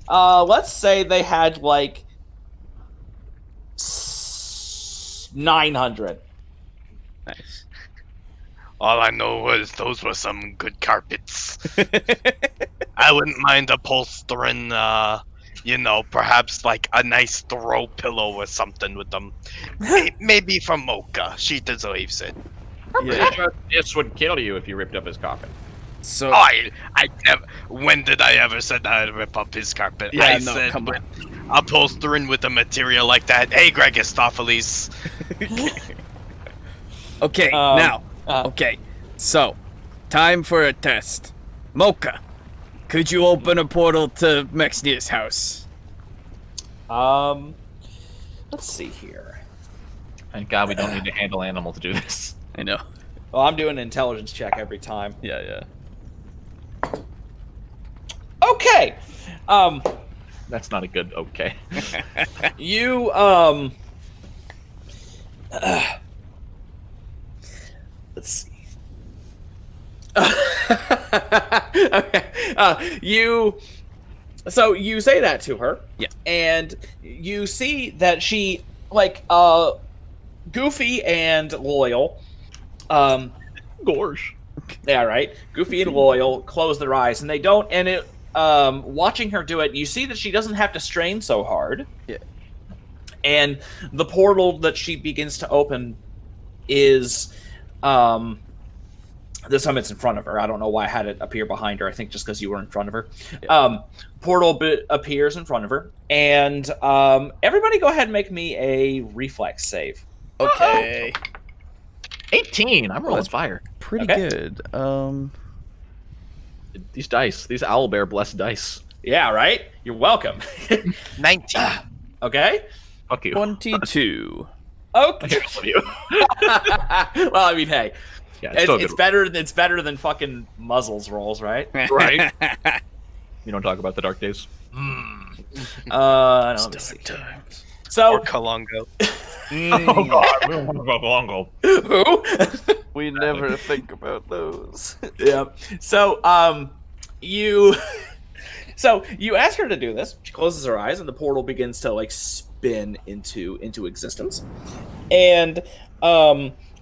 Speaker 3: Let's say they had like 900.
Speaker 5: Nice.
Speaker 4: All I know was those were some good carpets. I wouldn't mind upholstering, perhaps like a nice throw pillow or something with them. Maybe from Mocha. She deserves it.
Speaker 5: Yeah.
Speaker 2: This would kill you if you ripped up his coffin.
Speaker 5: So
Speaker 4: I never. When did I ever said I'd rip up his carpet?
Speaker 5: Yeah,
Speaker 4: I
Speaker 5: no,
Speaker 4: said
Speaker 5: come on.
Speaker 4: upholstering with a material like that. Hey, Gregistopheles.
Speaker 5: okay, now. Okay. So, time for a test. Mocha, could you open a portal to Mexnia's house?
Speaker 3: Let's see here.
Speaker 2: Thank God we don't need to handle animal to do this.
Speaker 5: I know.
Speaker 3: Well, I'm doing an intelligence check every time.
Speaker 5: Yeah.
Speaker 3: Okay.
Speaker 2: That's not a good okay.
Speaker 3: You let's see. Okay. You say that to her.
Speaker 5: Yeah.
Speaker 3: And you see that she Goofy and Loyal
Speaker 2: Gorge.
Speaker 3: yeah, right. Goofy and Loyal close their eyes and they don't and it watching her do it, you see that she doesn't have to strain so hard.
Speaker 5: Yeah.
Speaker 3: And the portal that she begins to open is this time it's in front of her. I don't know why I had it appear behind her. I think just because you were in front of her.
Speaker 5: Yeah.
Speaker 3: Portal appears in front of her. And everybody go ahead and make me a reflex save.
Speaker 5: Okay.
Speaker 2: 18. I'm rolling fire.
Speaker 1: Pretty
Speaker 3: Okay.
Speaker 1: good.
Speaker 2: These dice, these owlbear blessed dice.
Speaker 3: Yeah, right? You're welcome.
Speaker 4: 19.
Speaker 3: Okay?
Speaker 2: Fuck you.
Speaker 1: 22.
Speaker 3: Okay.
Speaker 2: you.
Speaker 3: Well, I mean, hey.
Speaker 2: Yeah, it's still a
Speaker 3: It's
Speaker 2: good
Speaker 3: better. It's better than fucking muzzles rolls, right?
Speaker 2: right? You don't talk about the dark days.
Speaker 3: Let me see. So,
Speaker 4: Or Kalongo.
Speaker 2: Oh God, we don't talk about the longo.
Speaker 3: who?
Speaker 1: We never think about those.
Speaker 3: Yeah. So, you ask her to do this. She closes her eyes, and the portal begins to like spin into existence. And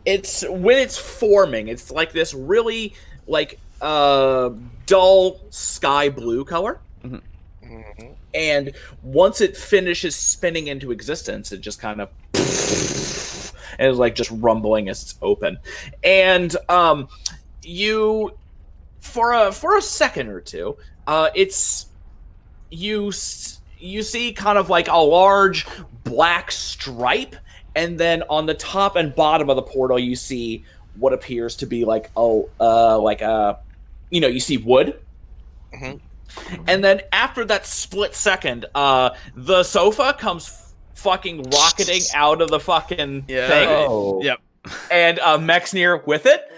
Speaker 3: it's when it's forming, it's like this really like dull sky blue color.
Speaker 4: Mm-hmm.
Speaker 3: And once it finishes spinning into existence, it just kind of and it's like just rumbling as it's open. And you for a second or two, it's you see kind of like a large black stripe, and then on the top and bottom of the portal you see what appears to be like you see wood.
Speaker 4: Mm-hmm.
Speaker 3: And then after that split second, the sofa comes fucking rocketing out of the fucking thing.
Speaker 2: Oh.
Speaker 5: Yep.
Speaker 3: And Mexnir with it.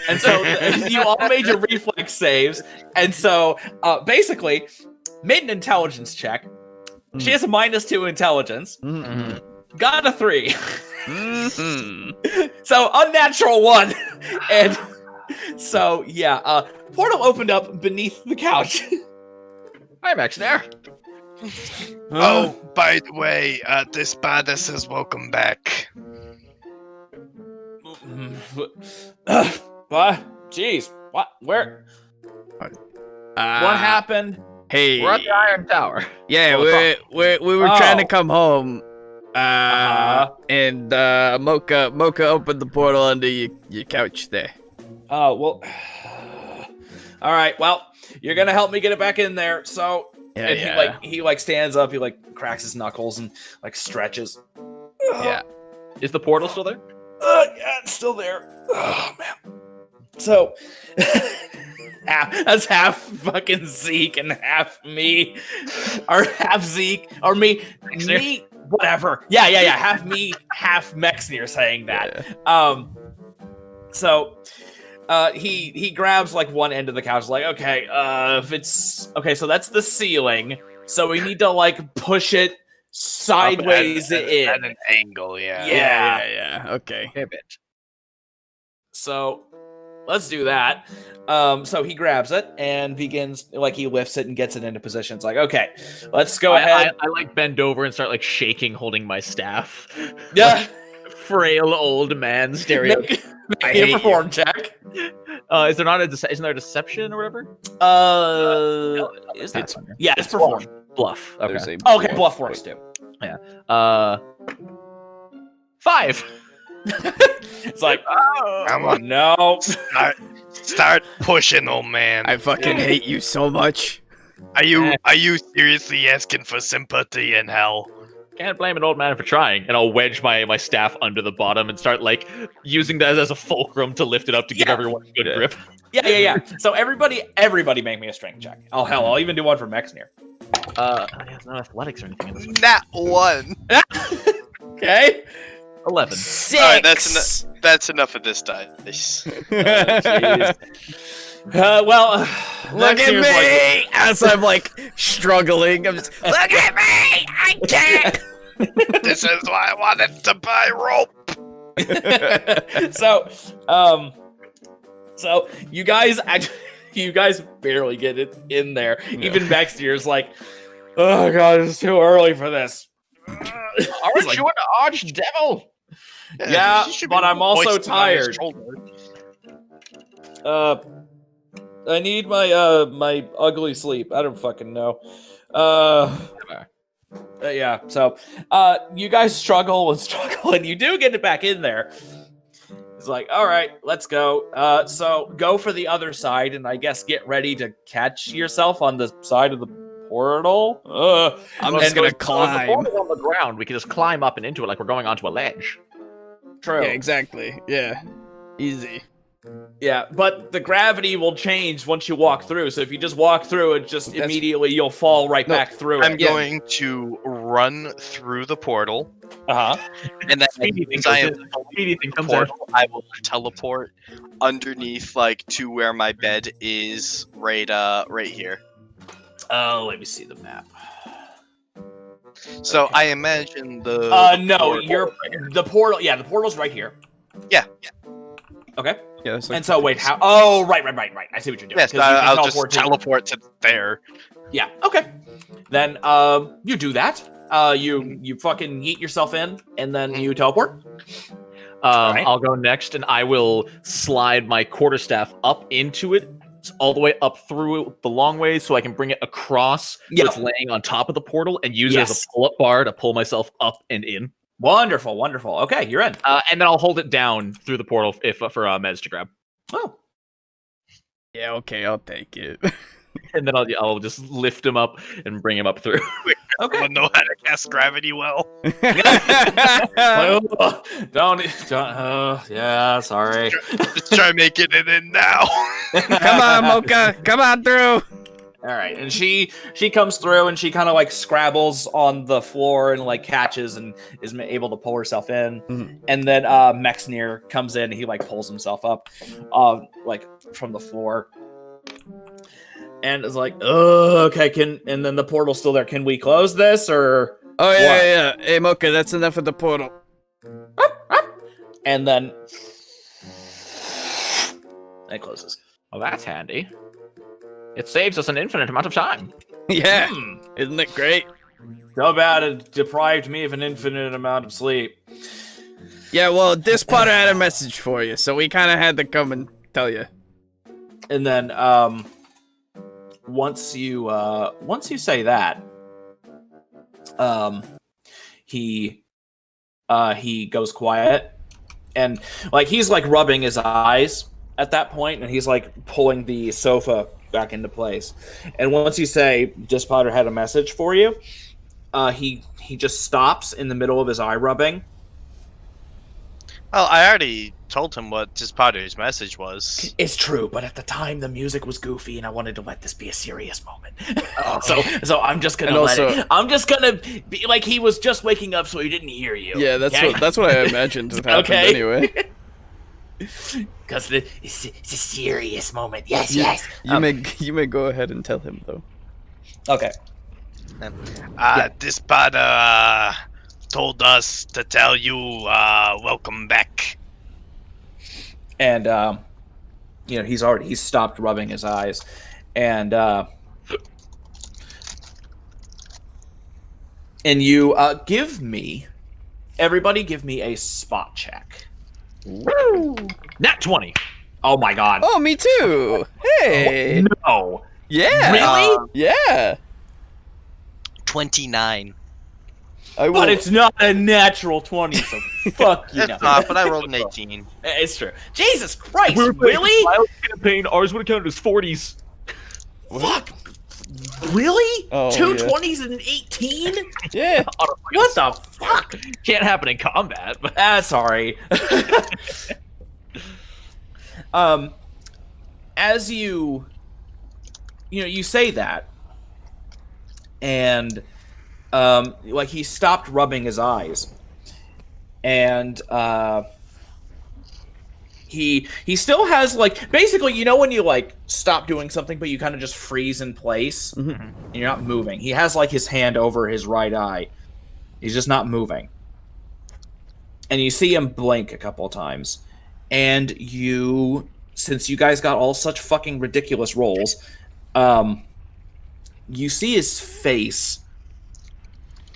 Speaker 3: And so you all made your reflex saves. And so basically, made an intelligence check. She has a -2 intelligence.
Speaker 2: Mm-hmm.
Speaker 3: Got a 3.
Speaker 5: Mm-hmm.
Speaker 3: So unnatural 1. And so yeah, portal opened up beneath the couch.
Speaker 2: Hi, Max. There.
Speaker 4: Oh, by the way, this badass says welcome back.
Speaker 3: What? Jeez. What? Where? What happened?
Speaker 5: Hey.
Speaker 2: We're at the Iron Tower.
Speaker 5: Yeah,
Speaker 2: Oh,
Speaker 5: we were trying to
Speaker 3: Oh.
Speaker 5: come home. And Mocha opened the portal under your couch there.
Speaker 3: Oh, well. All right. Well, you're going to help me get it back in there. So,
Speaker 5: Yeah,
Speaker 3: and
Speaker 5: yeah.
Speaker 3: he stands up, he cracks his knuckles and stretches.
Speaker 5: Yeah.
Speaker 2: Is the portal still there?
Speaker 3: Yeah, it's still there. Oh, man. So, that's half fucking Zeke and half me. Or half Zeke. Or me. Me. Whatever. Yeah. Half me, half Mexnir saying that. So, he grabs one end of the couch, okay, if it's okay, so that's the ceiling. So we need to push it sideways
Speaker 4: at
Speaker 3: in.
Speaker 4: an angle, yeah.
Speaker 3: Yeah.
Speaker 5: Yeah. Okay.
Speaker 2: Okay, bitch.
Speaker 3: So let's do that. So he grabs it and begins, like, he lifts it and gets it into position. It's like, okay, let's go ahead.
Speaker 2: I like bend over and start like shaking, holding my staff.
Speaker 3: Yeah.
Speaker 2: Frail old man stereotype.
Speaker 3: Make a perform check.
Speaker 2: Is there not isn't there a deception or whatever?
Speaker 3: Is that? Yeah, it's perform.
Speaker 2: Bluff. Okay.
Speaker 1: There's a
Speaker 3: Okay, bluff works too.
Speaker 2: Yeah. 5.
Speaker 3: It's like,
Speaker 4: Come on.
Speaker 3: no.
Speaker 4: Start pushing, old man.
Speaker 5: I fucking hate you so much.
Speaker 4: Are you seriously asking for sympathy in hell?
Speaker 2: Can't blame an old man for trying. And I'll wedge my staff under the bottom and start like using that as a fulcrum to lift it up to give everyone a good grip.
Speaker 3: Yeah. So everybody make me a strength check. Oh hell, I'll even do one for Mexnir.
Speaker 2: There's no athletics or anything in this one.
Speaker 4: Nat 1.
Speaker 3: Okay.
Speaker 2: 11.
Speaker 5: 6.
Speaker 4: All right, that's enough of this dice.
Speaker 3: Well,
Speaker 5: Look at
Speaker 3: Mexnir's
Speaker 5: me as I'm like struggling. I'm just look at me. I can't.
Speaker 4: This is why I wanted to buy rope.
Speaker 3: So you guys barely get it in there. Yeah. Even Mexnir's like, oh god, it's too early for this.
Speaker 2: Aren't you an archdevil?
Speaker 3: Yeah, but I'm also tired. I need my my ugly sleep. I don't fucking know. Yeah. So, you guys struggle, and you do get it back in there. It's like, all right, let's go. So go for the other side, and I guess get ready to catch yourself on the side of the portal.
Speaker 5: I'm just gonna climb.
Speaker 2: The portal's on the ground. We can just climb up and into it like we're going onto a ledge.
Speaker 3: True.
Speaker 5: Yeah, exactly. Yeah. Easy.
Speaker 3: Yeah, but the gravity will change once you walk through. So if you just walk through it, just immediately you'll fall right back through
Speaker 4: I'm
Speaker 3: it.
Speaker 4: going to run through the portal. And then I will teleport underneath, like, to where my bed is, right here.
Speaker 3: Oh, let me see the map.
Speaker 4: So I imagine the
Speaker 3: the portal. Yeah, the portal's right here.
Speaker 4: Yeah.
Speaker 3: Okay.
Speaker 1: Yeah. Like
Speaker 3: and so wait, how? Oh, right. I see what you're doing.
Speaker 4: Yes, I'll just teleport to there.
Speaker 3: Yeah. Okay. Then you do that. You fucking yeet yourself in, and then you teleport.
Speaker 2: Right. I'll go next, and I will slide my quarterstaff up into it, all the way up through the long way, so I can bring it across. So it's laying on top of the portal, and use it as a pull-up bar to pull myself up and in.
Speaker 3: Wonderful. Okay, you're in.
Speaker 2: And then I'll hold it down through the portal for Mez to grab.
Speaker 3: Oh.
Speaker 5: Yeah. Okay. I'll take it.
Speaker 2: And then I'll just lift him up and bring him up through.
Speaker 3: Okay.
Speaker 4: I don't know how to cast gravity well.
Speaker 3: Don't. Yeah. Sorry.
Speaker 4: Just try making it in now.
Speaker 5: Come on, Mocha. Come on through.
Speaker 3: All right, and she comes through and she kind of like scrabbles on the floor and like catches and is able to pull herself in.
Speaker 5: Mm-hmm.
Speaker 3: And then Mexnir comes in and he like pulls himself up, like from the floor, and is like, "Oh, okay." And then the portal's still there. Can we close this or?
Speaker 5: Oh yeah. Hey, Mocha, that's enough of the portal.
Speaker 3: And then it closes.
Speaker 2: Well, that's handy. It saves us an infinite amount of time.
Speaker 5: Yeah, isn't it great?
Speaker 3: So bad it deprived me of an infinite amount of sleep.
Speaker 5: Yeah, well, this Potter had a message for you, so we kind of had to come and tell you.
Speaker 3: And then, once you say that, he goes quiet, and like he's like rubbing his eyes at that point, and he's like pulling the sofa back into place. And once you say, "Just Potter had a message for you," he just stops in the middle of his eye rubbing.
Speaker 4: Well, I already told him what Just Potter's message was.
Speaker 3: It's true, but at the time the music was goofy, and I wanted to let this be a serious moment. So I'm just gonna I'm just gonna be like he was just waking up, so he didn't hear you.
Speaker 5: Yeah, that's what I imagined would happen anyway.
Speaker 3: Because it's a serious moment. Yes.
Speaker 5: You may go ahead and tell him though.
Speaker 3: Okay.
Speaker 4: This Potter told us to tell you welcome back.
Speaker 3: And he's stopped rubbing his eyes, and you everybody give me a spot check.
Speaker 2: Woo! Nat 20.
Speaker 3: Oh my god.
Speaker 5: Oh, me too. Hey.
Speaker 3: No.
Speaker 5: Yeah.
Speaker 3: Really?
Speaker 5: Yeah.
Speaker 4: 29.
Speaker 3: But it's not a natural 20, so fuck you.
Speaker 4: It's not, but I rolled an 18.
Speaker 3: It's true. Jesus Christ,
Speaker 2: We're
Speaker 3: really?
Speaker 2: Wild campaign. Ours would have counted as 40s.
Speaker 3: Fuck. Really?
Speaker 5: Oh,
Speaker 3: 2
Speaker 5: yeah.
Speaker 3: 20s and an 18?
Speaker 5: Yeah.
Speaker 3: What the fuck?
Speaker 2: Can't happen in combat. But
Speaker 3: Sorry. As you say that, and like he stopped rubbing his eyes, and he still has like basically when you like stop doing something but you kind of just freeze in place and you're not moving. He has like his hand over his right eye. He's just not moving. And you see him blink a couple times. And since you guys got all such fucking ridiculous rolls, you see his face.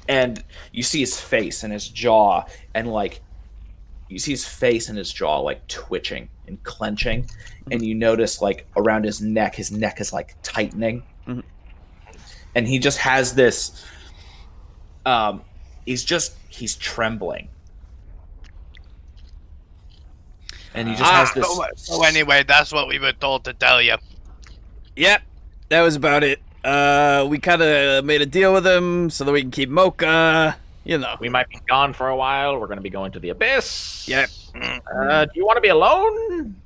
Speaker 3: And you see his face and his jaw, and like you see his face and his jaw like twitching and clenching, and you notice like around his neck is like tightening, and he just has this. He's trembling, and he just has this.
Speaker 4: So anyway, that's what we were told to tell you.
Speaker 5: Yep. That was about it. We kind of made a deal with him so that we can keep Mocha.
Speaker 2: we might be gone for a while. We're going to be going to the abyss.
Speaker 5: Yep.
Speaker 2: Do you want to be alone?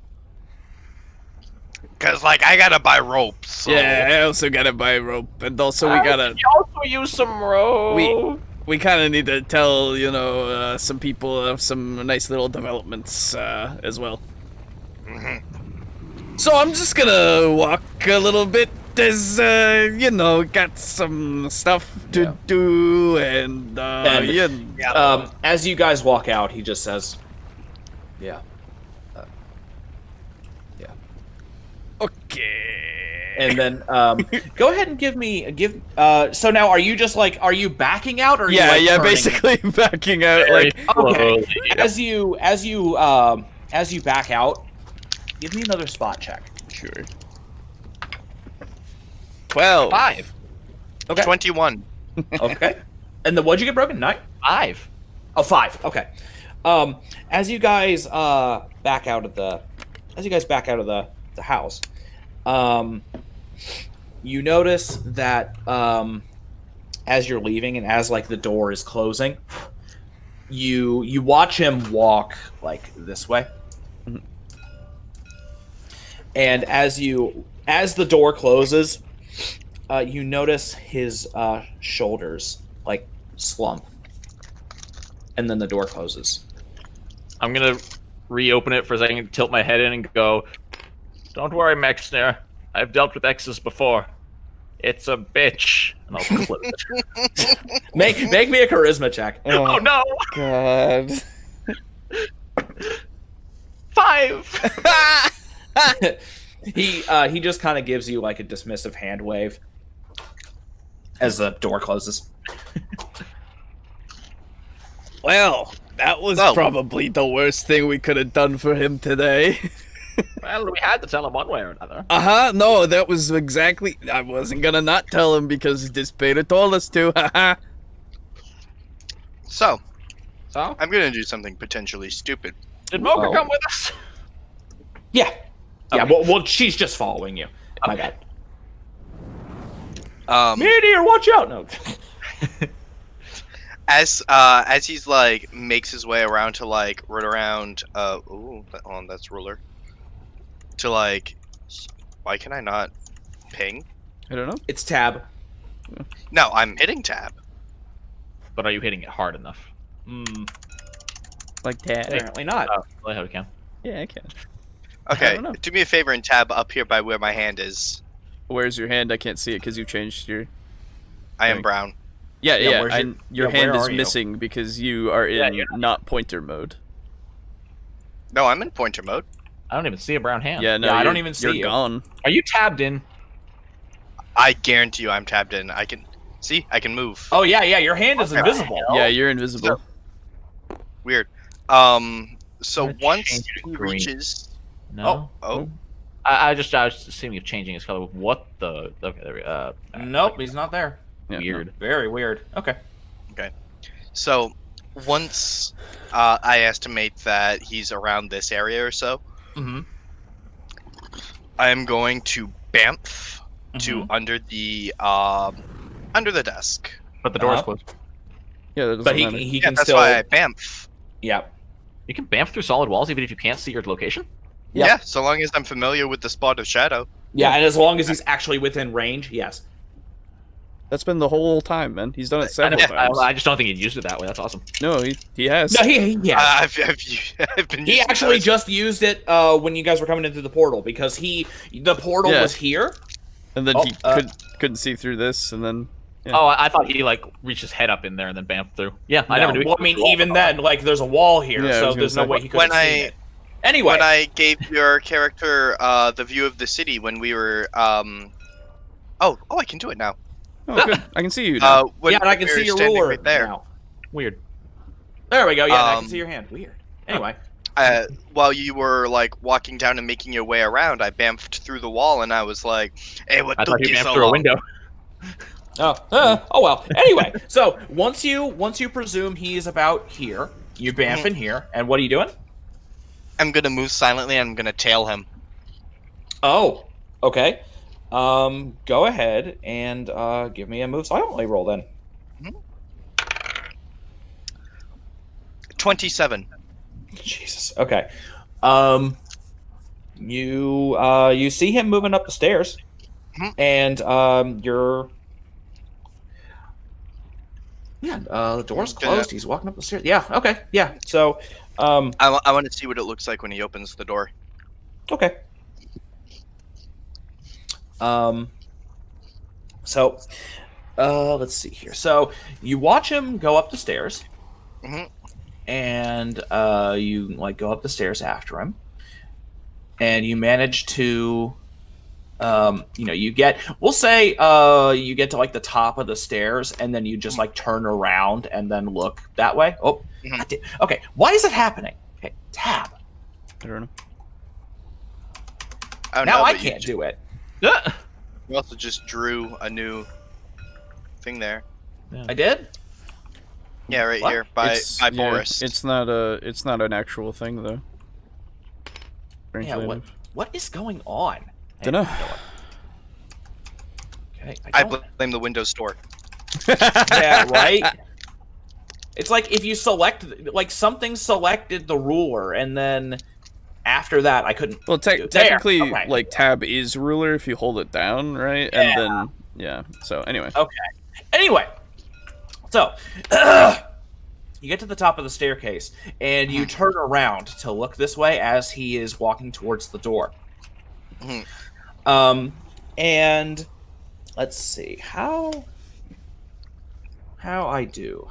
Speaker 4: Cause like I gotta buy ropes. So.
Speaker 5: Yeah, I also gotta buy rope, and also we gotta.
Speaker 2: You also use some rope.
Speaker 5: We kind of need to tell some people of some nice little developments as well. So I'm just gonna walk a little bit. As got some stuff to do, and
Speaker 3: as you guys walk out, he just says, "Yeah, yeah."
Speaker 5: Okay.
Speaker 3: And then go ahead and give. So now, are you backing out, or are you like turning?
Speaker 5: Basically backing out. Like
Speaker 3: Okay. As you back out, give me another spot check.
Speaker 5: Sure. 12.
Speaker 2: 5.
Speaker 3: Okay.
Speaker 4: 21.
Speaker 3: Okay. And then what'd you get, Brogan? 9?
Speaker 2: 5.
Speaker 3: Oh, 5. Okay. As you guys back out of the house, you notice that as you're leaving and as like the door is closing, you watch him walk like this way. And as the door closes, you notice his shoulders like slump, and then the door closes.
Speaker 2: I'm gonna reopen it for a second, tilt my head in, and go, "Don't worry, Mexner. I've dealt with X's before. It's a bitch." And I'll close it.
Speaker 3: Make me a charisma check.
Speaker 2: Oh no!
Speaker 5: God.
Speaker 2: 5.
Speaker 3: He just kind of gives you like a dismissive hand wave as the door closes.
Speaker 5: Well, that was probably the worst thing we could have done for him today.
Speaker 2: Well, we had to tell him one way or another.
Speaker 5: No, that was exactly. I wasn't gonna not tell him because Dispater told us to.
Speaker 4: So,
Speaker 2: So,
Speaker 4: I'm gonna do something potentially stupid.
Speaker 2: did Mocha
Speaker 3: Oh.
Speaker 2: come with us?
Speaker 3: Yeah. Yeah.
Speaker 2: Okay.
Speaker 3: Well, she's just following you. My
Speaker 2: Okay.
Speaker 3: bad. Meteor, watch out! No.
Speaker 4: As he's like makes his way around to like run around. That's ruler. To like, why can I not ping?
Speaker 5: I don't know.
Speaker 3: It's tab.
Speaker 4: No, I'm hitting tab.
Speaker 2: But are you hitting it hard enough?
Speaker 5: Like that.
Speaker 3: Apparently not.
Speaker 2: Oh, well, I hope we can.
Speaker 5: Yeah, I can.
Speaker 4: Okay,
Speaker 5: don't know.
Speaker 4: do me a favor and tab up here by where my hand is.
Speaker 5: Where's your hand? I can't see it because you changed your.
Speaker 4: I am
Speaker 5: Right.
Speaker 4: brown.
Speaker 5: Yeah,
Speaker 3: Yeah, where's
Speaker 5: your
Speaker 3: yeah,
Speaker 5: hand
Speaker 3: where
Speaker 5: is
Speaker 3: are you?
Speaker 5: missing because you are in
Speaker 2: you're
Speaker 5: not pointer mode.
Speaker 4: No, I'm in pointer mode.
Speaker 2: I don't even see a brown hand.
Speaker 5: Yeah, no,
Speaker 3: Yeah, I
Speaker 5: you're-
Speaker 3: don't even see
Speaker 5: you're
Speaker 3: you.
Speaker 5: gone.
Speaker 2: Are you tabbed in?
Speaker 4: I guarantee you, I'm tabbed in. I can see. I can move.
Speaker 3: Oh yeah, your hand is
Speaker 4: Okay.
Speaker 3: invisible.
Speaker 5: Yeah, you're invisible.
Speaker 4: Weird. So
Speaker 2: I'm gonna
Speaker 4: once
Speaker 2: change it to
Speaker 4: he
Speaker 2: green.
Speaker 4: reaches,
Speaker 2: No.
Speaker 4: oh,
Speaker 2: I was assuming of changing his color. What the? Okay, there we go.
Speaker 3: Nope, he's not there.
Speaker 5: Yeah, no.
Speaker 2: Weird.
Speaker 3: Very weird. Okay.
Speaker 4: so once I estimate that he's around this area or so,
Speaker 3: Mm-hmm.
Speaker 4: I am going to bamf to
Speaker 3: Mm-hmm.
Speaker 4: under the desk.
Speaker 2: But the door's
Speaker 3: Uh-huh.
Speaker 2: closed.
Speaker 1: Yeah, that doesn't
Speaker 3: But
Speaker 1: matter.
Speaker 3: he
Speaker 4: Yeah,
Speaker 3: can
Speaker 4: that's
Speaker 3: still.
Speaker 4: why I bamf.
Speaker 3: Yeah.
Speaker 2: You can bamf through solid walls even if you can't see your location.
Speaker 3: Yep.
Speaker 4: Yeah, so long as I'm familiar with the spot of shadow.
Speaker 3: Yeah, and as long as he's actually within range, yes.
Speaker 1: That's been the whole time, man. He's done it
Speaker 2: I,
Speaker 1: several
Speaker 2: know,
Speaker 1: times.
Speaker 2: I just don't think he used it that way. That's awesome.
Speaker 1: No, he has.
Speaker 3: No, yeah.
Speaker 4: I've been.
Speaker 3: He
Speaker 4: using
Speaker 3: actually
Speaker 4: those.
Speaker 3: just used it when you guys were coming into the portal because the portal
Speaker 1: Yeah.
Speaker 3: was here.
Speaker 1: And then
Speaker 3: Oh,
Speaker 1: he couldn't see through this, and then Yeah.
Speaker 2: Oh, I thought he like reached his head up in there and then bamfed through. Yeah, I never
Speaker 3: No,
Speaker 2: knew.
Speaker 3: well, I mean, even then, like, there's a wall here,
Speaker 1: Yeah, I
Speaker 3: so
Speaker 1: was gonna
Speaker 3: there's no
Speaker 1: say.
Speaker 3: way he could
Speaker 4: When
Speaker 3: have seen it. Anyway,
Speaker 4: When I gave your character the view of the city when we were oh, I can do it now.
Speaker 1: Oh, good. I can see you now.
Speaker 4: When
Speaker 3: yeah, and I can
Speaker 4: we
Speaker 3: see
Speaker 4: were
Speaker 3: your
Speaker 4: standing
Speaker 3: ruler
Speaker 4: right there.
Speaker 3: now.
Speaker 2: Weird.
Speaker 3: There we go. Yeah, and I can
Speaker 4: Um,
Speaker 3: see your hand. Weird. Anyway,
Speaker 4: While you were like walking down and making your way around, I bamfed through the wall and I was like, "Hey, what
Speaker 2: I
Speaker 4: took
Speaker 2: thought he
Speaker 4: you
Speaker 2: bamfed
Speaker 4: so
Speaker 2: through a
Speaker 4: long?"
Speaker 2: window.
Speaker 3: oh well. Anyway, so once you presume he's about here, you bamf in here, and what are you doing?
Speaker 4: I'm gonna move silently and I'm gonna tail him.
Speaker 3: Oh, okay. Go ahead and give me a move silently roll then.
Speaker 4: 27.
Speaker 3: Jesus. Okay. You see him moving up the stairs,
Speaker 4: Mhm.
Speaker 3: and you're. Yeah, the door's
Speaker 4: Okay.
Speaker 3: closed. He's walking up the stairs. Yeah. Okay. Yeah. So,
Speaker 4: I want to see what it looks like when he opens the door.
Speaker 3: okay. So, let's see here. So you watch him go up the stairs,
Speaker 4: Mhm.
Speaker 3: and you like go up the stairs after him, and you manage to, you get. We'll say you get to like the top of the stairs, and then you just like turn around and then look that way. Oh,
Speaker 4: Mhm.
Speaker 3: okay. Why is it happening? Okay, tab.
Speaker 1: I don't know.
Speaker 4: Oh,
Speaker 3: Now
Speaker 4: no,
Speaker 3: I
Speaker 4: but
Speaker 3: can't do it.
Speaker 2: Yeah.
Speaker 4: You also just drew a new thing there.
Speaker 3: I did.
Speaker 4: Yeah, right
Speaker 3: What?
Speaker 4: here by
Speaker 1: Yeah,
Speaker 4: Forest.
Speaker 1: it's not an actual thing though. Strangely
Speaker 3: Yeah.
Speaker 1: enough.
Speaker 3: What is going on?
Speaker 1: Dunno.
Speaker 3: Okay.
Speaker 4: I
Speaker 3: don't-
Speaker 4: blame the Windows Store.
Speaker 3: Yeah, right? It's like if you select, like, something selected the ruler, and then after that, I couldn't.
Speaker 1: Well,
Speaker 3: There,
Speaker 1: technically,
Speaker 3: okay.
Speaker 1: like tab is ruler if you hold it down, right?
Speaker 3: Yeah.
Speaker 1: And then So anyway,
Speaker 3: Anyway, so you get to the top of the staircase, and you turn around to look this way as he is walking towards the door.
Speaker 4: Mhm.
Speaker 3: And let's see how I do.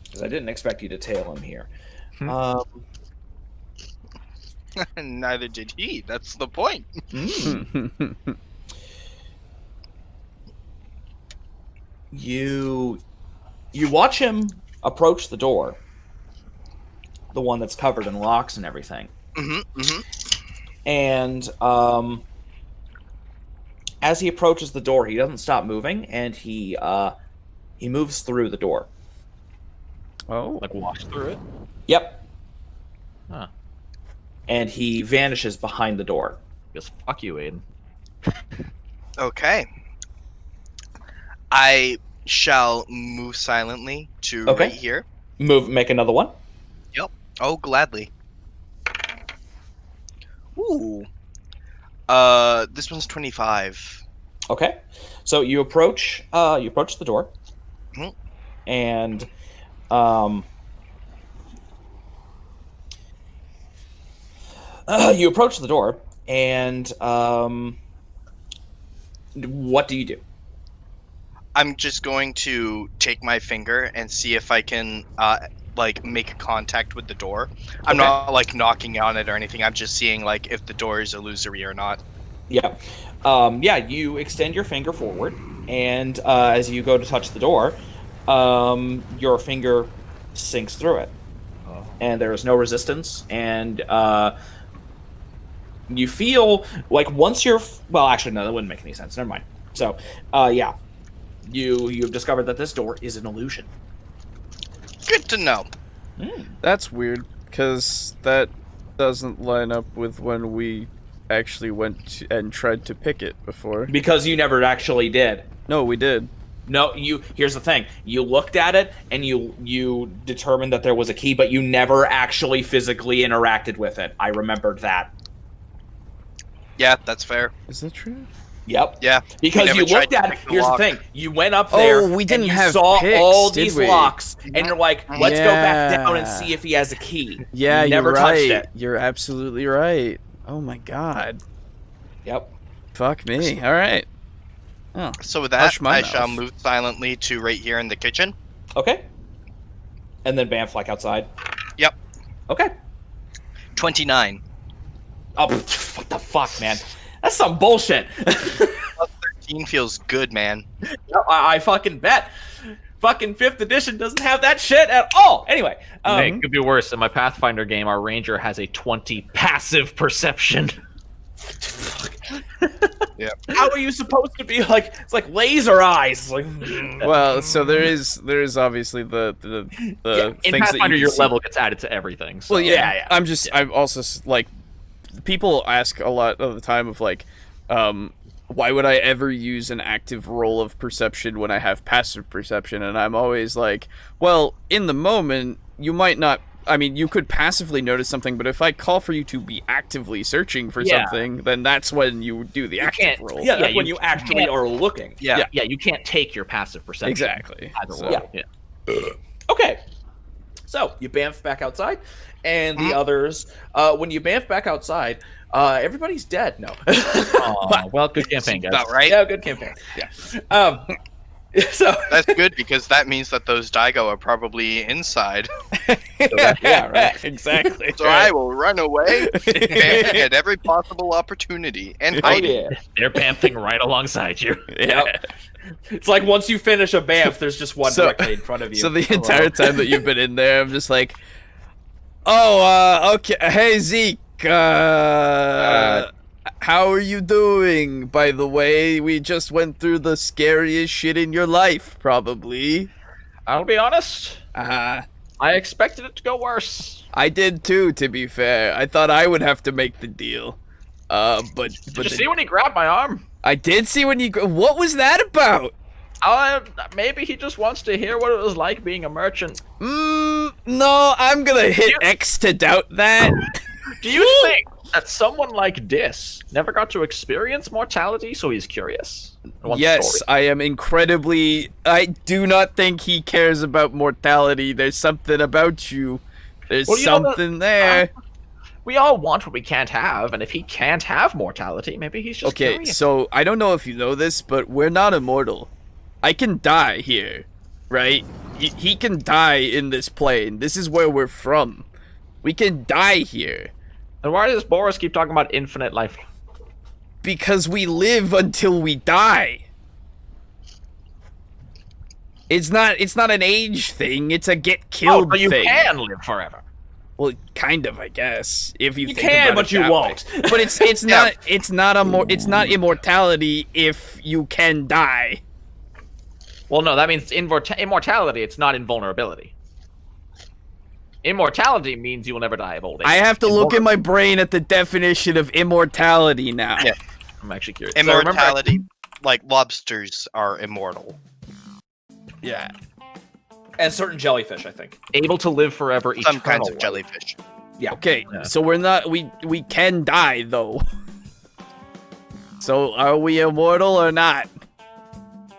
Speaker 3: Because I didn't expect you to tail him here.
Speaker 4: Neither did he. That's the point.
Speaker 3: You watch him approach the door, the one that's covered in locks and everything. And as he approaches the door, he doesn't stop moving, and he moves through the door.
Speaker 1: oh,
Speaker 2: Like walks through it.
Speaker 3: Yep.
Speaker 2: Huh.
Speaker 3: And he vanishes behind the door.
Speaker 2: Guess fuck you, Aiden.
Speaker 4: Okay. I shall move silently to
Speaker 3: Okay.
Speaker 4: right here.
Speaker 3: Make another one.
Speaker 4: Oh, gladly. Ooh. This one's 25.
Speaker 3: Okay. So you approach the door.
Speaker 4: Mhm.
Speaker 3: And you approach the door, and what do you do?
Speaker 4: I'm just going to take my finger and see if I can like make contact with the door. I'm not like knocking on it or anything. I'm just seeing like if the door is illusory or not.
Speaker 3: Yeah. You extend your finger forward, and as you go to touch the door, your finger sinks through it. And there is no resistance, and you feel like once you're... Well, actually, no, that wouldn't make any sense. Never mind. So, you've discovered that this door is an illusion.
Speaker 4: Good to know.
Speaker 1: That's weird, because that doesn't line up with when we actually went and tried to pick it before.
Speaker 3: Because you never actually did.
Speaker 1: No, we did.
Speaker 3: No, here's the thing. You looked at it, and you determined that there was a key, but you never actually physically interacted with it. I remembered that.
Speaker 4: Yeah, that's fair.
Speaker 1: Is that true?
Speaker 3: Yep.
Speaker 4: Yeah.
Speaker 3: Because you looked at it. Here's the thing. You went up there.
Speaker 5: We didn't
Speaker 3: and you
Speaker 5: have
Speaker 3: saw
Speaker 5: picks,
Speaker 3: all
Speaker 5: did
Speaker 3: these
Speaker 5: we?
Speaker 3: locks, and you're like, let's go back down and
Speaker 5: Yeah.
Speaker 3: see if he has a key.
Speaker 1: Yeah,
Speaker 3: you never
Speaker 1: you're right.
Speaker 3: touched it.
Speaker 1: You're absolutely right. Oh my god.
Speaker 3: Yep.
Speaker 1: Fuck me. All right. Oh.
Speaker 4: So with that,
Speaker 1: Hush my
Speaker 4: I shall
Speaker 1: mouth.
Speaker 4: move silently to right here in the kitchen.
Speaker 3: Okay. And then Bamf like outside.
Speaker 4: Yep.
Speaker 3: Okay.
Speaker 4: 29.
Speaker 3: Oh, what the fuck, man? That's some bullshit.
Speaker 4: Plus 13 feels good, man.
Speaker 3: I fucking bet. Fucking 5th edition doesn't have that shit at all. Anyway.
Speaker 2: Hey, it could be worse. In my Pathfinder game, our ranger has a 20 passive perception.
Speaker 4: Yeah.
Speaker 3: How are you supposed to be like? It's like laser eyes. Like,
Speaker 1: Well, so there is obviously the
Speaker 2: In
Speaker 1: things that you
Speaker 2: Pathfinder,
Speaker 1: can
Speaker 2: your
Speaker 1: see.
Speaker 2: level gets added to everything. So.
Speaker 1: Well, yeah.
Speaker 3: Yeah.
Speaker 1: I'm also like, people ask a lot of the time of like, why would I ever use an active roll of perception when I have passive perception? And I'm always like, well, in the moment, you might not. I mean, you could passively notice something, but if I call for you to be actively searching for
Speaker 2: Yeah.
Speaker 1: something, then that's when you do the active
Speaker 2: can't-
Speaker 1: roll.
Speaker 3: yeah, that's
Speaker 2: Yeah,
Speaker 3: when
Speaker 2: you
Speaker 3: you actually
Speaker 2: can't-
Speaker 3: are looking.
Speaker 4: Yeah.
Speaker 2: Yeah, you can't take your passive perception.
Speaker 1: Exactly.
Speaker 2: As a
Speaker 1: So-
Speaker 2: roll. Yeah.
Speaker 3: Okay. So you bamf back outside, and the others. When you bamf back outside, everybody's dead. No.
Speaker 2: Aw, well, good campaign, guys.
Speaker 4: About right.
Speaker 3: Yeah, good campaign. Yeah. So
Speaker 4: That's good because that means that those Daigo are probably inside.
Speaker 3: yeah, right.
Speaker 1: Exactly.
Speaker 4: So I will run away at every possible opportunity and
Speaker 3: Oh
Speaker 4: hide.
Speaker 3: yeah.
Speaker 2: They're bamfing right alongside you.
Speaker 3: Yep. It's like once you finish a bamf, there's just one
Speaker 1: So-
Speaker 3: directly in front of you.
Speaker 1: So the entire time that you've been in there, I'm just like, okay, hey Zeke, how are you doing? By the way, we just went through the scariest shit in your life, probably.
Speaker 2: I'll be honest.
Speaker 1: I
Speaker 2: expected it to go worse.
Speaker 1: did too, to be fair. I thought I would have to make the deal. But
Speaker 2: Did you see when he grabbed my arm?
Speaker 1: I did see when you. What was that about?
Speaker 2: Maybe he just wants to hear what it was like being a merchant.
Speaker 1: No, I'm gonna hit X to doubt that.
Speaker 2: Do you think that someone like this never got to experience mortality, so he's curious? Wants
Speaker 1: Yes,
Speaker 2: story?
Speaker 1: I am incredibly. I do not think he cares about mortality. There's something about you. There's
Speaker 2: Well, you know
Speaker 1: something there.
Speaker 2: We all want what we can't have, and if he can't have mortality, maybe he's just
Speaker 1: Okay,
Speaker 2: curious.
Speaker 1: so I don't know if you know this, but we're not immortal. I can die here, right? He can die in this plane. This is where we're from. We can die here.
Speaker 2: And why does Boris keep talking about infinite life?
Speaker 1: Because we live until we die. It's not an age thing, it's a get killed
Speaker 2: but you
Speaker 1: thing.
Speaker 2: can live forever.
Speaker 1: Well, kind of, I guess. If you
Speaker 3: You
Speaker 1: think
Speaker 3: can,
Speaker 1: about
Speaker 3: but
Speaker 1: it
Speaker 3: you
Speaker 1: that
Speaker 3: won't.
Speaker 1: way. But it's not immortality if you can die.
Speaker 2: Well, no, that means immortality. It's not invulnerability. Immortality means you will never die of old age.
Speaker 1: I have to look in my brain at the definition of immortality now.
Speaker 4: Yeah.
Speaker 2: I'm actually curious. So remember-
Speaker 4: Immortality, like lobsters are immortal.
Speaker 1: Yeah.
Speaker 3: And certain jellyfish, I think.
Speaker 2: able to live forever.
Speaker 4: Some kinds
Speaker 2: eternal
Speaker 4: of jellyfish.
Speaker 3: Yeah.
Speaker 1: Okay,
Speaker 2: Yeah.
Speaker 1: so we can die though. So are we immortal or not?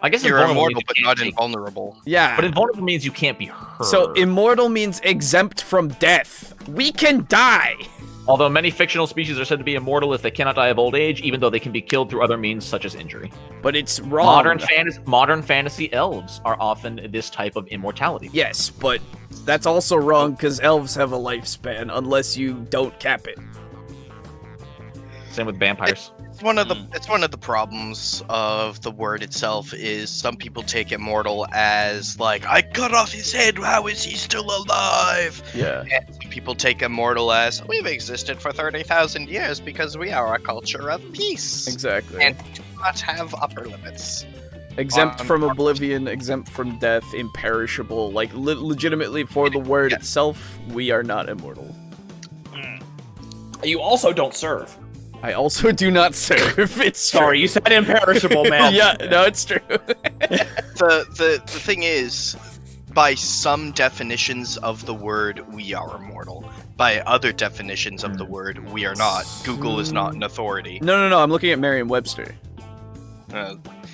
Speaker 2: I guess
Speaker 4: You're
Speaker 2: invulnerable
Speaker 4: immortal,
Speaker 2: means
Speaker 4: but
Speaker 2: you
Speaker 4: not
Speaker 2: can't take-
Speaker 4: invulnerable.
Speaker 1: Yeah.
Speaker 2: But invulnerable means you can't be hurt.
Speaker 1: So immortal means exempt from death. We can die.
Speaker 2: Although many fictional species are said to be immortal if they cannot die of old age, even though they can be killed through other means such as injury.
Speaker 1: But it's wrong.
Speaker 2: Modern fantasy elves are often this type of immortality.
Speaker 1: Yes, but
Speaker 5: That's also wrong because elves have a lifespan unless you don't cap it.
Speaker 2: Same with vampires.
Speaker 4: It's one of the problems of the word itself is some people take immortal as like, I cut off his head, how is he still alive?
Speaker 5: Yeah.
Speaker 4: And some people take immortal as we've existed for 30,000 years because we are a culture of peace.
Speaker 5: Exactly.
Speaker 4: And do not have upper limits.
Speaker 5: Exempt from oblivion, exempt from death, imperishable. Like, legitimately, for the word itself, we are not immortal.
Speaker 3: You also don't serve.
Speaker 5: I also do not serve. It's
Speaker 3: Sorry, you said imperishable, man.
Speaker 5: Yeah, no, it's true.
Speaker 4: The thing is, by some definitions of the word, we are immortal. By other definitions of the word, we are not. Google is not an authority.
Speaker 5: No, I'm looking at Merriam-Webster.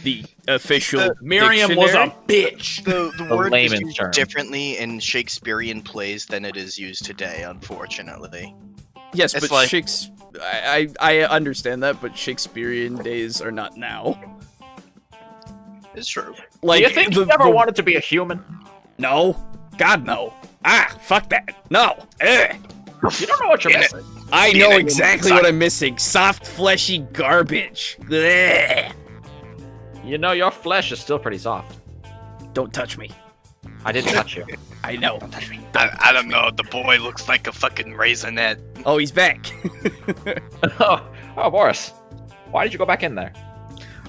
Speaker 5: The official
Speaker 3: Miriam was a bitch.
Speaker 4: The
Speaker 2: A
Speaker 4: word is
Speaker 2: layman's
Speaker 4: used
Speaker 2: term.
Speaker 4: differently in Shakespearean plays than it is used today, unfortunately.
Speaker 5: Yes,
Speaker 4: It's
Speaker 5: but
Speaker 4: like-
Speaker 5: I understand that, but Shakespearean days are not now.
Speaker 4: It's true.
Speaker 5: Like,
Speaker 2: Do you think you ever wanted to be a human?
Speaker 5: No. God, no. Ah, fuck that. No. Ugh.
Speaker 2: You don't know what you're missing.
Speaker 5: I
Speaker 4: Being
Speaker 5: know
Speaker 4: a
Speaker 5: exactly
Speaker 4: human
Speaker 5: what I'm missing. Soft, fleshy garbage. Ugh.
Speaker 2: You know, your flesh is still pretty soft.
Speaker 5: Don't touch me.
Speaker 2: I didn't touch you.
Speaker 5: I know.
Speaker 4: I don't know. The boy looks like a fucking raisinette.
Speaker 5: Oh, he's back.
Speaker 2: Oh, Boris. Why did you go back in there?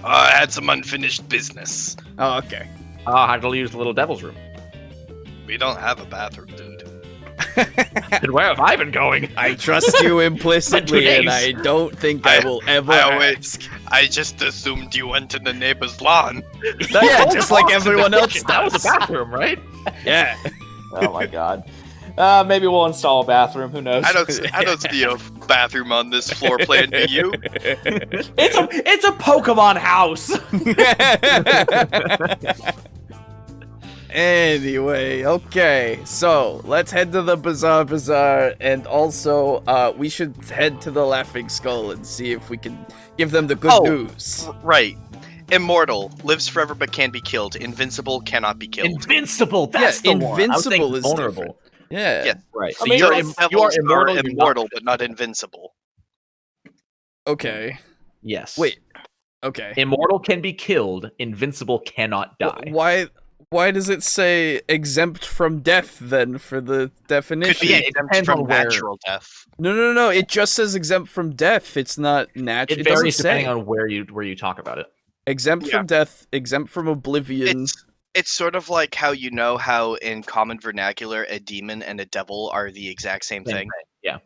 Speaker 4: I had some unfinished business.
Speaker 5: Oh, okay.
Speaker 2: How did you use the little devil's room?
Speaker 4: We don't have a bathroom, dude.
Speaker 2: And where have I been going?
Speaker 5: I trust you implicitly, and I don't think I will ever ask.
Speaker 4: I just assumed you went to the neighbor's lawn.
Speaker 5: Yeah, just like everyone else
Speaker 2: That was a
Speaker 5: does.
Speaker 2: bathroom, right?
Speaker 5: Yeah.
Speaker 3: Oh my god. Maybe we'll install a bathroom. Who knows?
Speaker 4: I don't see a bathroom on this floor plan. Do you?
Speaker 3: It's a Pokemon house.
Speaker 5: Anyway, okay, so let's head to the Bazaar, and also, we should head to the Laughing Skull and see if we can give them the good news.
Speaker 4: Right. Immortal, lives forever but can be killed. Invincible, cannot be killed.
Speaker 2: Invincible. That's the one. I was
Speaker 5: invincible
Speaker 2: thinking
Speaker 5: is
Speaker 2: vulnerable.
Speaker 5: different. Yeah.
Speaker 4: Yeah.
Speaker 2: Right. So
Speaker 3: I mean,
Speaker 2: you're,
Speaker 3: those
Speaker 2: you are
Speaker 4: Devils
Speaker 2: immortal.
Speaker 4: are
Speaker 2: you're
Speaker 4: immortal,
Speaker 2: not-
Speaker 4: but not invincible.
Speaker 5: Okay.
Speaker 2: Yes.
Speaker 5: Wait. Okay.
Speaker 2: Immortal can be killed. Invincible cannot die.
Speaker 5: Why does it say exempt from death then for the
Speaker 4: Could
Speaker 5: definition?
Speaker 4: be
Speaker 2: it
Speaker 4: exempt
Speaker 2: depends
Speaker 4: from
Speaker 2: on where-
Speaker 4: natural death.
Speaker 5: No. It just says exempt from death. It's not natural.
Speaker 2: It
Speaker 5: It doesn't
Speaker 2: varies depending
Speaker 5: say
Speaker 2: on where you talk about it.
Speaker 5: exempt from death, exempt from oblivion.
Speaker 4: It's sort of like how you know how in common vernacular a demon and a devil are the exact same thing,
Speaker 2: Yeah.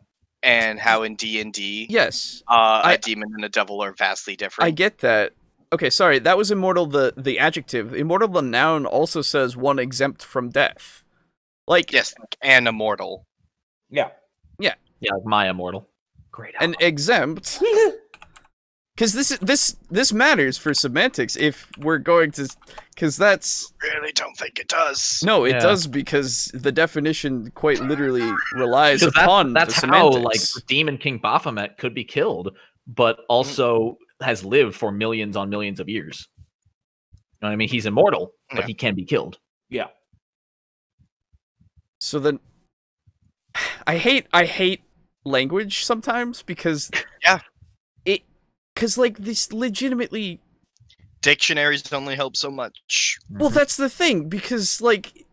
Speaker 4: and how in D&D
Speaker 5: Yes,
Speaker 4: a demon and a devil are vastly different.
Speaker 5: I get that. Okay, sorry, that was immortal the adjective. Immortal the noun also says one exempt from death. Like
Speaker 4: Yes, and immortal.
Speaker 3: Yeah.
Speaker 2: Yeah, like my immortal. Great.
Speaker 5: an exempt. Because this matters for semantics if we're going to, because that's
Speaker 4: Really don't think it does.
Speaker 5: no, it
Speaker 2: Yeah.
Speaker 5: does because the definition quite literally relies
Speaker 2: Because
Speaker 5: upon
Speaker 2: that's
Speaker 5: the
Speaker 2: how
Speaker 5: semantics.
Speaker 2: like Demon King Baphomet could be killed, but also has lived for millions on millions of years. You know what I mean? He's immortal, but
Speaker 4: Yeah.
Speaker 2: he can be killed.
Speaker 3: Yeah.
Speaker 5: So then, I hate language sometimes because
Speaker 4: Yeah.
Speaker 5: because like this legitimately.
Speaker 4: Dictionaries only help so much.
Speaker 5: Well, that's the thing because like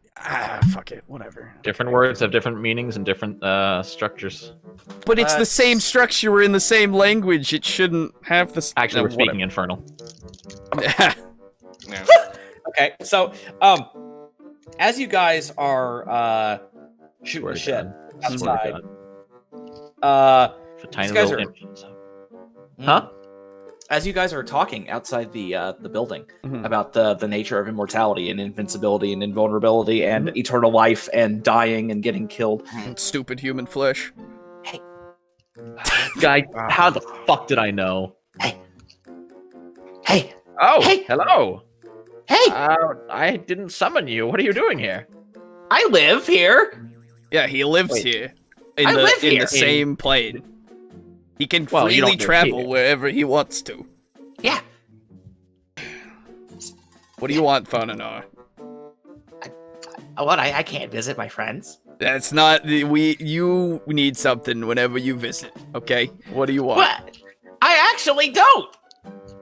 Speaker 5: fuck it, whatever.
Speaker 2: Different words have different meanings and different structures.
Speaker 5: But it's the same
Speaker 4: That's-
Speaker 5: structure. We're in the same language. It shouldn't have the.
Speaker 2: Actually, we're speaking infernal.
Speaker 5: whatever.
Speaker 4: Yeah.
Speaker 3: Okay. So, as you guys are shooting
Speaker 2: Swear
Speaker 3: the
Speaker 2: to
Speaker 3: shit
Speaker 2: God. Swear to
Speaker 3: outside,
Speaker 2: God. For tiny
Speaker 3: guys
Speaker 2: little
Speaker 3: are-
Speaker 2: imps. Huh?
Speaker 3: as you guys are talking outside the building
Speaker 5: Mhm.
Speaker 3: about the nature of immortality and invincibility and invulnerability and eternal life and dying and getting killed,
Speaker 5: Stupid human flesh.
Speaker 2: Guy, how the fuck did I know?
Speaker 3: hey,
Speaker 2: Oh,
Speaker 3: Hey!
Speaker 2: hello.
Speaker 3: hey,
Speaker 2: I didn't summon you. What are you doing here?
Speaker 3: I live here.
Speaker 5: Yeah, he lives
Speaker 2: Wait.
Speaker 5: here.
Speaker 3: I live
Speaker 5: in
Speaker 3: here.
Speaker 5: the same plane. He can
Speaker 2: Well, you
Speaker 5: freely
Speaker 2: don't live
Speaker 5: travel
Speaker 2: here.
Speaker 5: wherever he wants to.
Speaker 3: Yeah.
Speaker 5: What do you want, Thananar?
Speaker 6: What? I can't visit my friends.
Speaker 5: That's not you need something whenever you visit, okay? What do you want?
Speaker 6: What? I actually don't.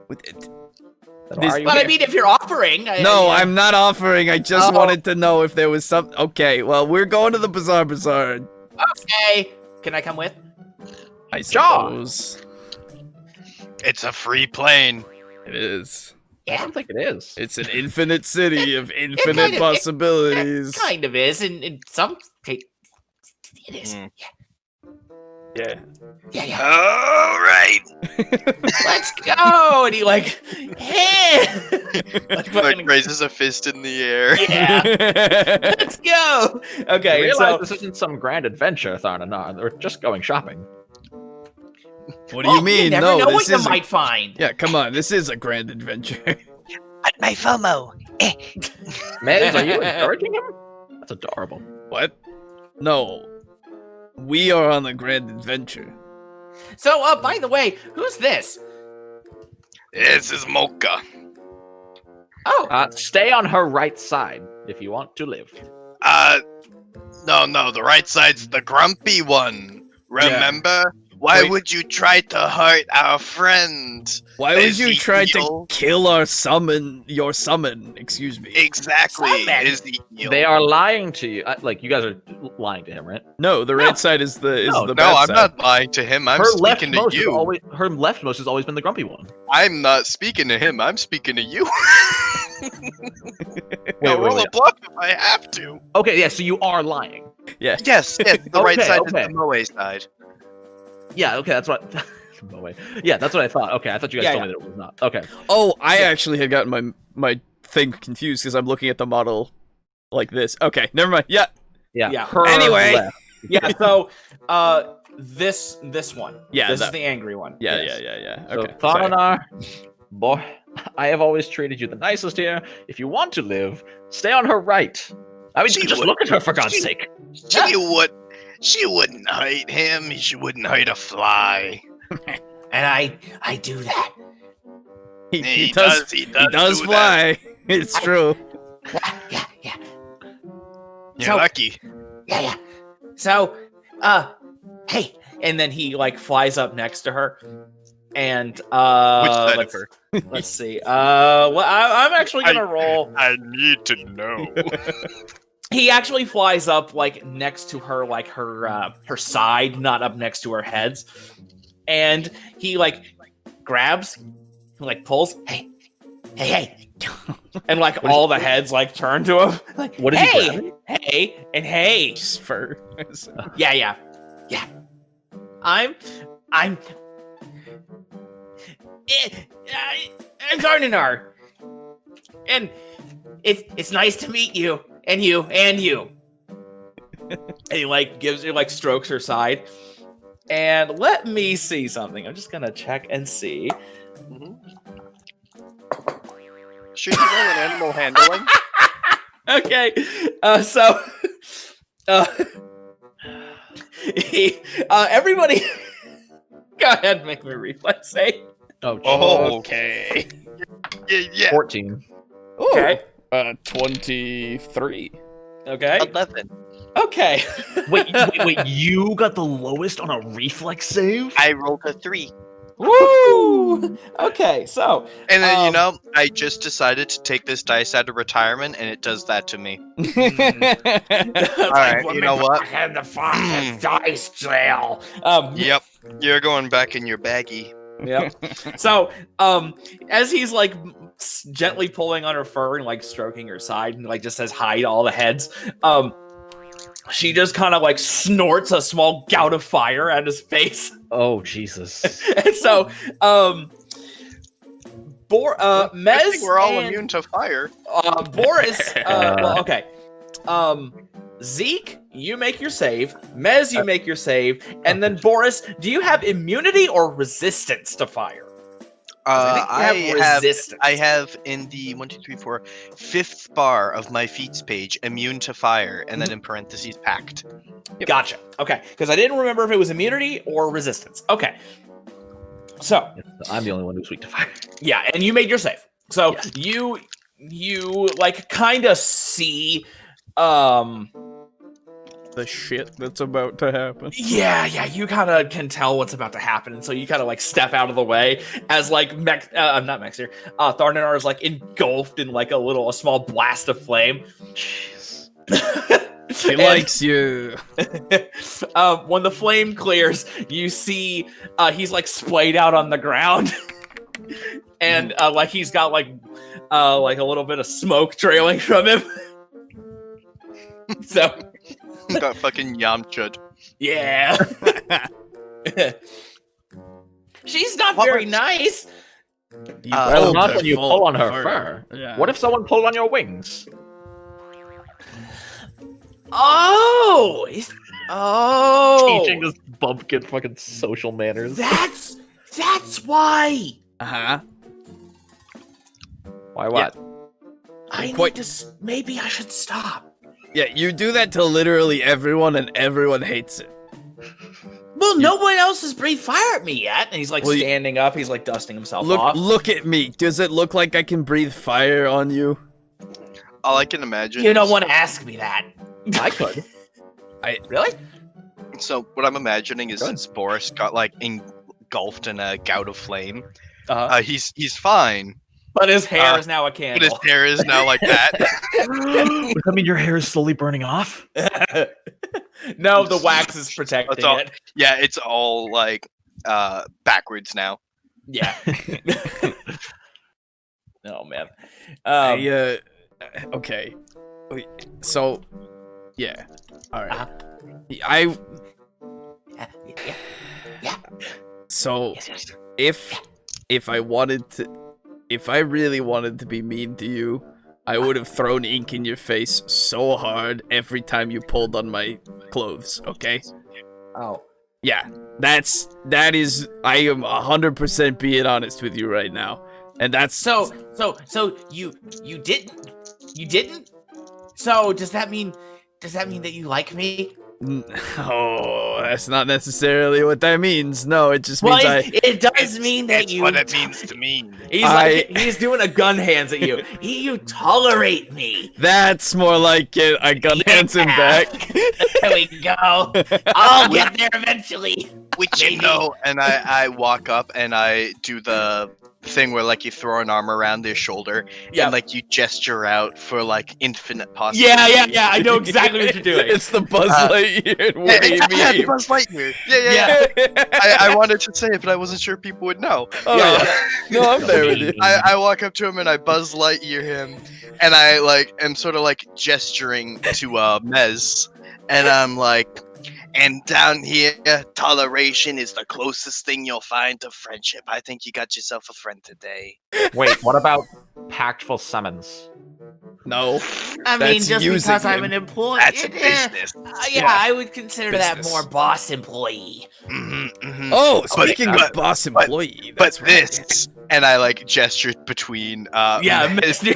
Speaker 2: Then why are you
Speaker 6: But I
Speaker 2: here?
Speaker 6: mean, if you're offering,
Speaker 5: No, I'm not offering. I just wanted to know if there was some. Okay, well, we're going to the Bazaar.
Speaker 6: Okay. Can I come with?
Speaker 5: I suppose.
Speaker 4: It's a free plane.
Speaker 5: It is.
Speaker 2: I don't think it is.
Speaker 5: It's an infinite city of infinite
Speaker 6: kind of-
Speaker 5: possibilities.
Speaker 6: It kind of is. In some case, it is.
Speaker 4: Mm.
Speaker 5: Yeah.
Speaker 6: Yeah.
Speaker 4: All right.
Speaker 6: Let's go. And he like, hey.
Speaker 4: Like raises a fist in the air.
Speaker 6: Yeah. Let's go. Okay.
Speaker 2: I
Speaker 6: and
Speaker 2: realize
Speaker 6: so,
Speaker 2: this isn't some grand adventure, Tharnanar. We're just going shopping.
Speaker 5: What do you mean?
Speaker 6: You never
Speaker 5: No,
Speaker 6: know
Speaker 5: this
Speaker 6: what you
Speaker 5: is.
Speaker 6: might find.
Speaker 5: Yeah, come on. This is a grand adventure.
Speaker 4: At my FOMO.
Speaker 2: Mez, are you encouraging him? That's adorable.
Speaker 5: What? No. We are on a grand adventure.
Speaker 6: So, by the way, who's this?
Speaker 4: This is Mocha.
Speaker 6: Oh,
Speaker 2: Stay on her right side if you want to live.
Speaker 4: No, the right side's the grumpy one. Remember? Why
Speaker 5: Wait.
Speaker 4: would you try to hurt our friend?
Speaker 5: Why would you try to
Speaker 4: Ezekiel?
Speaker 5: kill your summon? Excuse me.
Speaker 4: Exactly,
Speaker 6: Summon.
Speaker 4: Ezekiel.
Speaker 2: They are lying to you. Like, you guys are lying to him, right?
Speaker 5: No, the right side is the
Speaker 2: No,
Speaker 5: bad
Speaker 4: No, I'm
Speaker 5: side.
Speaker 4: not lying to him. I'm
Speaker 2: Her
Speaker 4: speaking to
Speaker 2: leftmost
Speaker 4: you.
Speaker 2: her leftmost has always been the grumpy one.
Speaker 4: I'm not speaking to him. I'm speaking to you.
Speaker 2: Wait,
Speaker 4: I'll roll
Speaker 2: wait.
Speaker 4: a bluff if I have to.
Speaker 2: Okay, yeah, so you are lying.
Speaker 5: Yeah.
Speaker 4: Yes, the right
Speaker 2: Okay,
Speaker 4: side
Speaker 2: okay.
Speaker 4: is the Moe side.
Speaker 2: Yeah, okay, that's what. No way. Yeah, that's what I thought. Okay, I thought you guys
Speaker 6: Yeah,
Speaker 2: told me that it was not. Okay.
Speaker 5: Oh, I actually had gotten my thing confused because I'm looking at the model like this. Okay, never mind. Yeah.
Speaker 6: Yeah.
Speaker 2: Her
Speaker 5: Anyway.
Speaker 2: left.
Speaker 6: yeah. So, this one.
Speaker 5: Yeah,
Speaker 6: This
Speaker 5: that-
Speaker 6: is the angry one.
Speaker 5: Yeah,
Speaker 6: Yes.
Speaker 5: yeah.
Speaker 2: So,
Speaker 5: Okay. sorry.
Speaker 2: Thananar, boy, I have always treated you the nicest here. If you want to live, stay on her right. I mean,
Speaker 4: She
Speaker 2: just
Speaker 4: would-
Speaker 2: look at her for God's
Speaker 4: she-
Speaker 2: sake.
Speaker 4: She wouldn't hurt him. She wouldn't hurt a fly.
Speaker 6: And I do that.
Speaker 5: He does
Speaker 4: He
Speaker 5: he does
Speaker 4: do
Speaker 5: fly. It's true.
Speaker 6: Yeah.
Speaker 4: That. You're
Speaker 6: So-
Speaker 4: lucky.
Speaker 6: Yeah. So, hey. And then he like flies up next to her. And
Speaker 4: Which side of
Speaker 6: let's,
Speaker 4: her?
Speaker 6: let's see. Well, I'm actually gonna roll.
Speaker 4: I need to know.
Speaker 6: He actually flies up like next to her, like her side, not up next to her heads. And he like grabs, like pulls, hey, and like all the heads like turn to him, like
Speaker 2: What is he
Speaker 6: hey,
Speaker 2: grabbing?
Speaker 6: hey, and hey,
Speaker 5: Just fur.
Speaker 6: yeah. I'm I'm Gardenar, and it's nice to meet you, and you. And he like gives her like strokes her side. And let me see something. I'm just gonna check and see.
Speaker 4: Should you roll an animal handling?
Speaker 6: Okay, so everybody, go ahead and make me a reflex save.
Speaker 2: Oh,
Speaker 4: Oh,
Speaker 5: Okay.
Speaker 4: yeah.
Speaker 2: 14.
Speaker 6: Okay,
Speaker 5: 23.
Speaker 6: okay,
Speaker 4: 11.
Speaker 6: okay.
Speaker 2: Wait, you got the lowest on a reflex save?
Speaker 4: I rolled a 3.
Speaker 6: Woo! Okay, so
Speaker 4: And then, I just decided to take this dice out of retirement, and it does that to me.
Speaker 6: all
Speaker 4: right, you know what?
Speaker 6: And the fucking dice trail.
Speaker 4: Yep. You're going back in your baggie.
Speaker 6: Yep. So, as he's like gently pulling on her fur and like stroking her side and like just says hi to all the heads, she just kind of like snorts a small gout of fire at his face.
Speaker 2: Oh, Jesus.
Speaker 6: And so,
Speaker 4: I
Speaker 6: Mez
Speaker 4: think we're all
Speaker 6: and,
Speaker 4: immune to fire.
Speaker 6: Boris, well, okay. Zeke, you make your save. Mez, you make your save. And then Boris, do you have immunity or resistance to fire? Resistance.
Speaker 4: I have in the 1, 2, 3, 4, 5th bar of my feats page immune to fire, and then in parentheses pact.
Speaker 6: Gotcha. Okay, because I didn't remember if it was immunity or resistance. Okay. So,
Speaker 2: I'm the only one who's weak to fire.
Speaker 6: yeah, and you made your save. So
Speaker 2: Yes.
Speaker 6: you like kind of see
Speaker 1: The shit that's about to happen.
Speaker 6: Yeah, you kind of can tell what's about to happen, and so you kind of like step out of the way as like not Mex here. Tharnanar is like engulfed in like a small blast of flame.
Speaker 2: Jeez.
Speaker 5: He likes you.
Speaker 6: When the flame clears, you see he's like splayed out on the ground, and like he's got like a little bit of smoke trailing from him. So.
Speaker 4: Got fucking Yamcha'd.
Speaker 6: Yeah. She's not very nice.
Speaker 2: Well, not when you pull on her fur.
Speaker 5: Yeah.
Speaker 2: What if someone pulled on your wings?
Speaker 6: Oh.
Speaker 2: Teaching this bumpkin fucking social manners.
Speaker 6: That's why.
Speaker 5: Uh-huh.
Speaker 2: Why what?
Speaker 6: Maybe I should stop.
Speaker 5: Yeah, you do that to literally everyone, and everyone hates it.
Speaker 6: Well, no one else has breathed fire at me yet. And he's like
Speaker 5: Well,
Speaker 6: standing up. He's like dusting himself off.
Speaker 5: Look at me. Does it look like I can breathe fire on you?
Speaker 4: All I can imagine.
Speaker 6: You don't want to ask me that.
Speaker 2: I could.
Speaker 6: Really?
Speaker 4: So what I'm imagining is since Boris got like engulfed in a gout of flame, he's fine.
Speaker 6: But his hair is now a candle.
Speaker 4: But his hair is now like that.
Speaker 2: Does that mean your hair is slowly burning off?
Speaker 6: No, the wax is protecting it.
Speaker 4: Yeah, it's all like backwards now.
Speaker 6: Yeah. Oh man.
Speaker 5: Okay. So, yeah. All right.
Speaker 6: Yeah.
Speaker 5: So, if I really wanted to be mean to you, I would have thrown ink in your face so hard every time you pulled on my clothes, okay?
Speaker 6: Oh.
Speaker 5: Yeah, that is, I am 100% being honest with you right now. And that's...
Speaker 6: So you didn't? So does that mean that you like me?
Speaker 5: Oh, that's not necessarily what that means. No, it just means
Speaker 6: it does mean that you...
Speaker 4: what it means to me.
Speaker 6: He's doing a gun hands at you. You tolerate me.
Speaker 5: That's more like it. I gun hands him back.
Speaker 6: There we go. I'll get there eventually.
Speaker 4: Which you know, and I walk up and I do the thing where like you throw an arm around their shoulder and like you gesture out for like infinite possibilities.
Speaker 6: Yeah. I know exactly what you're doing.
Speaker 5: It's the Buzz Lightyear
Speaker 4: Yeah, the Buzz Lightyear. Yeah. I wanted to say it, but I wasn't sure people would know.
Speaker 5: No, I'm there with you.
Speaker 4: I walk up to him and I Buzz Lightyear him, and I like am sort of like gesturing to Mez, and I'm like, and down here, toleration is the closest thing you'll find to friendship. I think you got yourself a friend today.
Speaker 2: Wait, what about Pactful Summons?
Speaker 5: No.
Speaker 6: I mean, just because I'm an employee.
Speaker 4: That's a business.
Speaker 6: I would consider that more boss employee.
Speaker 5: Oh, speaking of boss employee,
Speaker 4: but this, and I like gestured between
Speaker 6: Mez. Give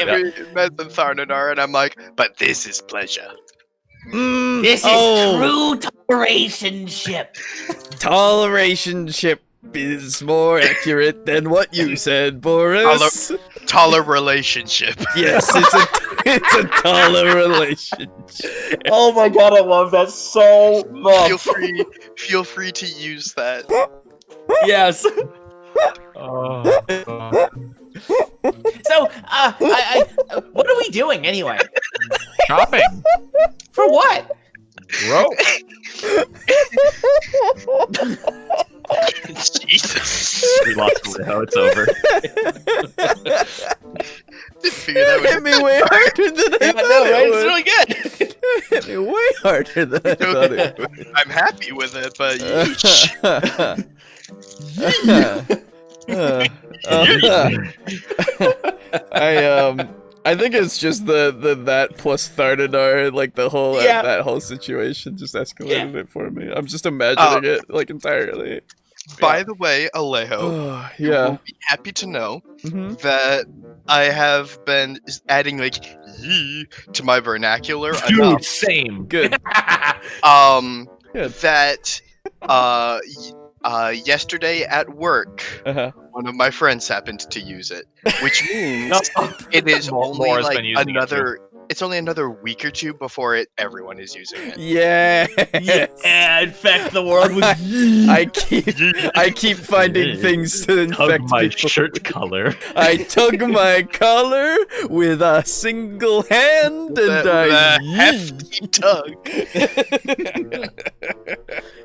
Speaker 6: it.
Speaker 4: Mez and Tharnanar, and I'm like, but this is pleasure.
Speaker 6: This is true tolerationship.
Speaker 5: Tolerationship is more accurate than what you said, Boris.
Speaker 4: Taller relationship.
Speaker 5: Yes, it's a taller relationship.
Speaker 6: Oh my god, I love that so much.
Speaker 4: Feel free to use that.
Speaker 6: Yes. So, what are we doing anyway?
Speaker 2: Shopping.
Speaker 6: For what?
Speaker 2: Rope.
Speaker 4: Jesus.
Speaker 2: We lost Alejo. It's over.
Speaker 4: Didn't figure that
Speaker 5: Hit me way harder than I thought
Speaker 6: right?
Speaker 5: it
Speaker 6: It's
Speaker 5: would.
Speaker 6: really good.
Speaker 5: Hit me way harder than I thought it would.
Speaker 4: I'm happy with it, but yeesh.
Speaker 1: I think it's just that plus Tharnanar, like the whole that whole situation just escalated it for me. I'm just imagining it like entirely.
Speaker 4: By the way, Alejo, you will be happy to know that I have been adding like "ye" to my vernacular enough.
Speaker 2: Same.
Speaker 1: Good.
Speaker 4: That yesterday at work, one of my friends happened to use it, which means it is only
Speaker 2: Laura's
Speaker 4: like
Speaker 2: been using it
Speaker 4: another it's only another week or two before everyone is using it.
Speaker 5: Yeah.
Speaker 6: Infect the world with
Speaker 5: I keep finding things to
Speaker 2: Tug
Speaker 5: infect
Speaker 2: my
Speaker 5: people.
Speaker 2: shirt collar.
Speaker 5: I tug my collar with a single hand, and I
Speaker 4: The hefty tug.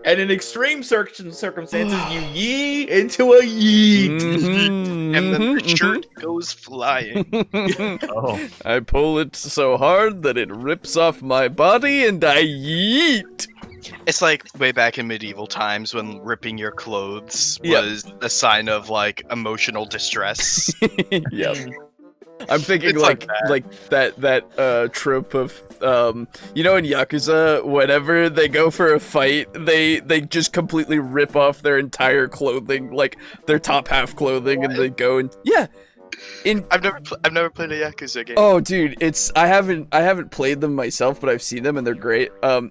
Speaker 6: And in extreme circumstances, you yee into a yeet.
Speaker 4: And then the shirt goes flying.
Speaker 2: Oh,
Speaker 5: I pull it so hard that it rips off my body, and I yeet.
Speaker 4: It's like way back in medieval times when ripping your clothes
Speaker 5: Yep.
Speaker 4: was a sign of like emotional distress.
Speaker 5: Yep. I'm thinking
Speaker 4: It's like
Speaker 5: that trope of you know, in Yakuza, whenever they go for a fight, they just completely rip off their entire clothing, like their top half clothing, and they go and
Speaker 4: I've never played a Yakuza game.
Speaker 5: Oh, dude, I haven't played them myself, but I've seen them and they're great.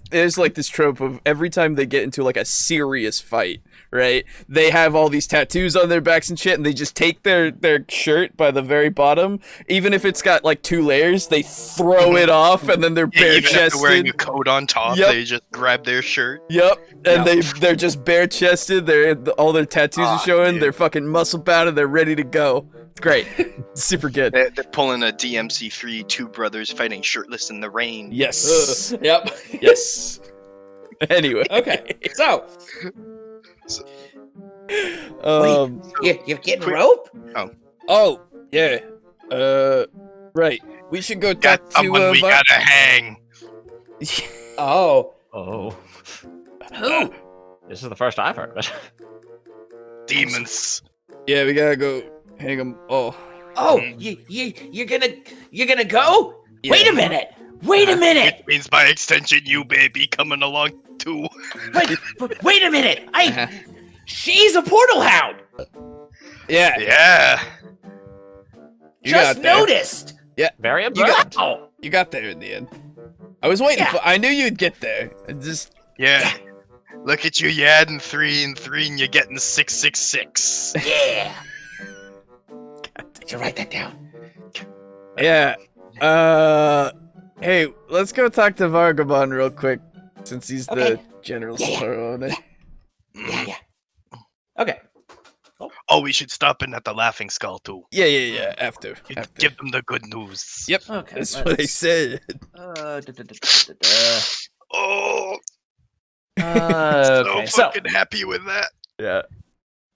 Speaker 5: There's like this trope of every time they get into like a serious fight, right? They have all these tattoos on their backs and shit, and they just take their shirt by the very bottom, even if it's got like 2 layers, they throw it off, and then they're
Speaker 4: Yeah,
Speaker 5: bare
Speaker 4: even after
Speaker 5: chested.
Speaker 4: wearing a coat on top,
Speaker 5: Yep.
Speaker 4: they just grab their shirt.
Speaker 5: Yep, and they're just bare chested. All their tattoos are showing.
Speaker 4: Dude.
Speaker 5: They're fucking muscle bound and they're ready to go. It's great, super good.
Speaker 4: They're pulling a DMC3, 2 brothers fighting shirtless in the rain.
Speaker 5: Yes,
Speaker 6: Yep.
Speaker 5: yes. Anyway,
Speaker 6: Okay. So,
Speaker 5: you're
Speaker 6: getting rope?
Speaker 5: Oh, yeah. Right. We should go
Speaker 4: Got
Speaker 5: talk
Speaker 4: someone
Speaker 5: to
Speaker 4: we gotta hang.
Speaker 6: Oh.
Speaker 2: oh.
Speaker 6: Who?
Speaker 2: This is the first I've heard of it.
Speaker 4: Demons.
Speaker 5: Yeah, we gotta go hang him. Oh.
Speaker 6: Oh, you're gonna go?
Speaker 5: Yeah.
Speaker 6: Wait a minute. Wait a minute.
Speaker 4: Which means by extension, you baby coming along too.
Speaker 6: Wait a minute.
Speaker 5: Uh-huh.
Speaker 6: She's a portal hound.
Speaker 5: Yeah.
Speaker 4: Yeah.
Speaker 5: You
Speaker 6: Just
Speaker 5: got there.
Speaker 6: noticed.
Speaker 2: Very
Speaker 5: You
Speaker 2: observant.
Speaker 5: got.
Speaker 6: Oh.
Speaker 5: You got there in the end. I was waiting
Speaker 6: Yeah.
Speaker 5: for. I knew you'd get there. I just.
Speaker 4: Yeah. Look at you, you adding 3 and 3 and you're getting 666.
Speaker 6: Yeah. Did you write that down?
Speaker 5: Yeah. Hey, let's go talk to Vargamon real quick, since he's the
Speaker 6: Okay.
Speaker 5: general
Speaker 6: Yeah.
Speaker 5: store owner.
Speaker 6: Yeah. Okay.
Speaker 4: Oh, we should stop in at the Laughing Skull too.
Speaker 5: Yeah. After.
Speaker 4: Give them the good news.
Speaker 5: Yep.
Speaker 6: Okay.
Speaker 5: That's what I said.
Speaker 4: Oh,
Speaker 6: Okay.
Speaker 4: so fucking happy with that.
Speaker 5: Yeah.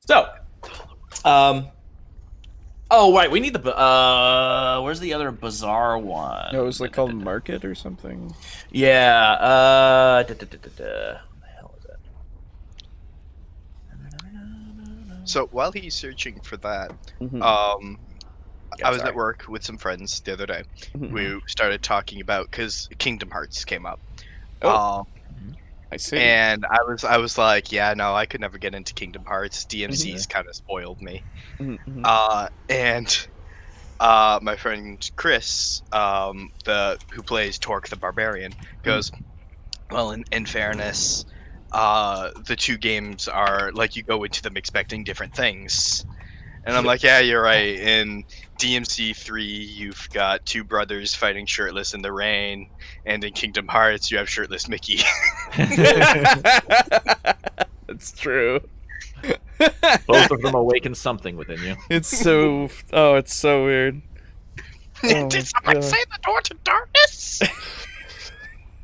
Speaker 6: So, oh right, we need the where's the other bizarre one?
Speaker 1: No, it was like called Market or something.
Speaker 6: Yeah. What the hell is it?
Speaker 4: So while he's searching for that,
Speaker 1: Mhm.
Speaker 4: I was at work with some friends the other day.
Speaker 1: Mhm.
Speaker 4: We started talking about because Kingdom Hearts came up.
Speaker 1: Oh. I see.
Speaker 4: And I was like, yeah, no, I could never get into Kingdom Hearts. DMC's kind of spoiled me.
Speaker 1: Mhm.
Speaker 4: And my friend Chris, who plays Torque the Barbarian, goes, well, in fairness, the 2 games are like you go into them expecting different things. And I'm like, yeah, you're right. In DMC3, you've got 2 brothers fighting shirtless in the rain, and in Kingdom Hearts, you have shirtless Mickey.
Speaker 5: That's true.
Speaker 2: Both of them awaken something within you.
Speaker 1: It's so. Oh, it's so weird. Oh
Speaker 4: Did
Speaker 1: my
Speaker 4: someone
Speaker 1: God.
Speaker 4: say the door to darkness?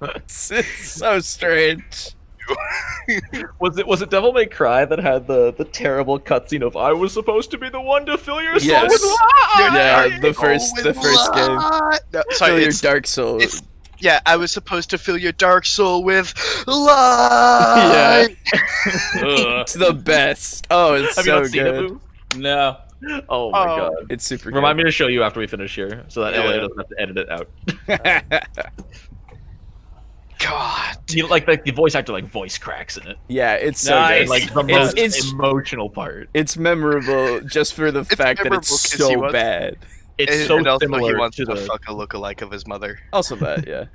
Speaker 5: It's so strange.
Speaker 2: Was it Devil May Cry that had the terrible cutscene of I was supposed to be the one to fill your soul
Speaker 5: Yes.
Speaker 2: with light?
Speaker 5: Yeah, the first game.
Speaker 4: No,
Speaker 5: Fill
Speaker 4: sorry,
Speaker 5: your
Speaker 4: it's,
Speaker 5: Dark Soul.
Speaker 4: it's- yeah, I was supposed to fill your dark soul with light.
Speaker 5: It's the best. Oh, it's
Speaker 2: Have you
Speaker 5: so
Speaker 2: not seen it,
Speaker 5: good.
Speaker 2: Boo?
Speaker 6: No.
Speaker 2: Oh my god.
Speaker 5: It's super
Speaker 2: Remind me to show you after we finish here, so that
Speaker 5: Yeah.
Speaker 2: Elliot doesn't have to edit it out.
Speaker 5: good.
Speaker 4: God.
Speaker 2: You like the voice actor voice cracks in it.
Speaker 5: Yeah, it's so
Speaker 6: Nice.
Speaker 5: good.
Speaker 2: Like the
Speaker 5: It's-
Speaker 2: most
Speaker 5: it's-
Speaker 2: emotional part.
Speaker 5: It's memorable just for the fact that
Speaker 4: memorable
Speaker 5: it's
Speaker 4: 'cause he
Speaker 5: so
Speaker 4: was-
Speaker 5: bad.
Speaker 2: It's so
Speaker 4: and also he
Speaker 2: similar
Speaker 4: wants
Speaker 2: to
Speaker 4: to
Speaker 2: the.
Speaker 4: fuck a lookalike of his mother.
Speaker 5: Also that, yeah.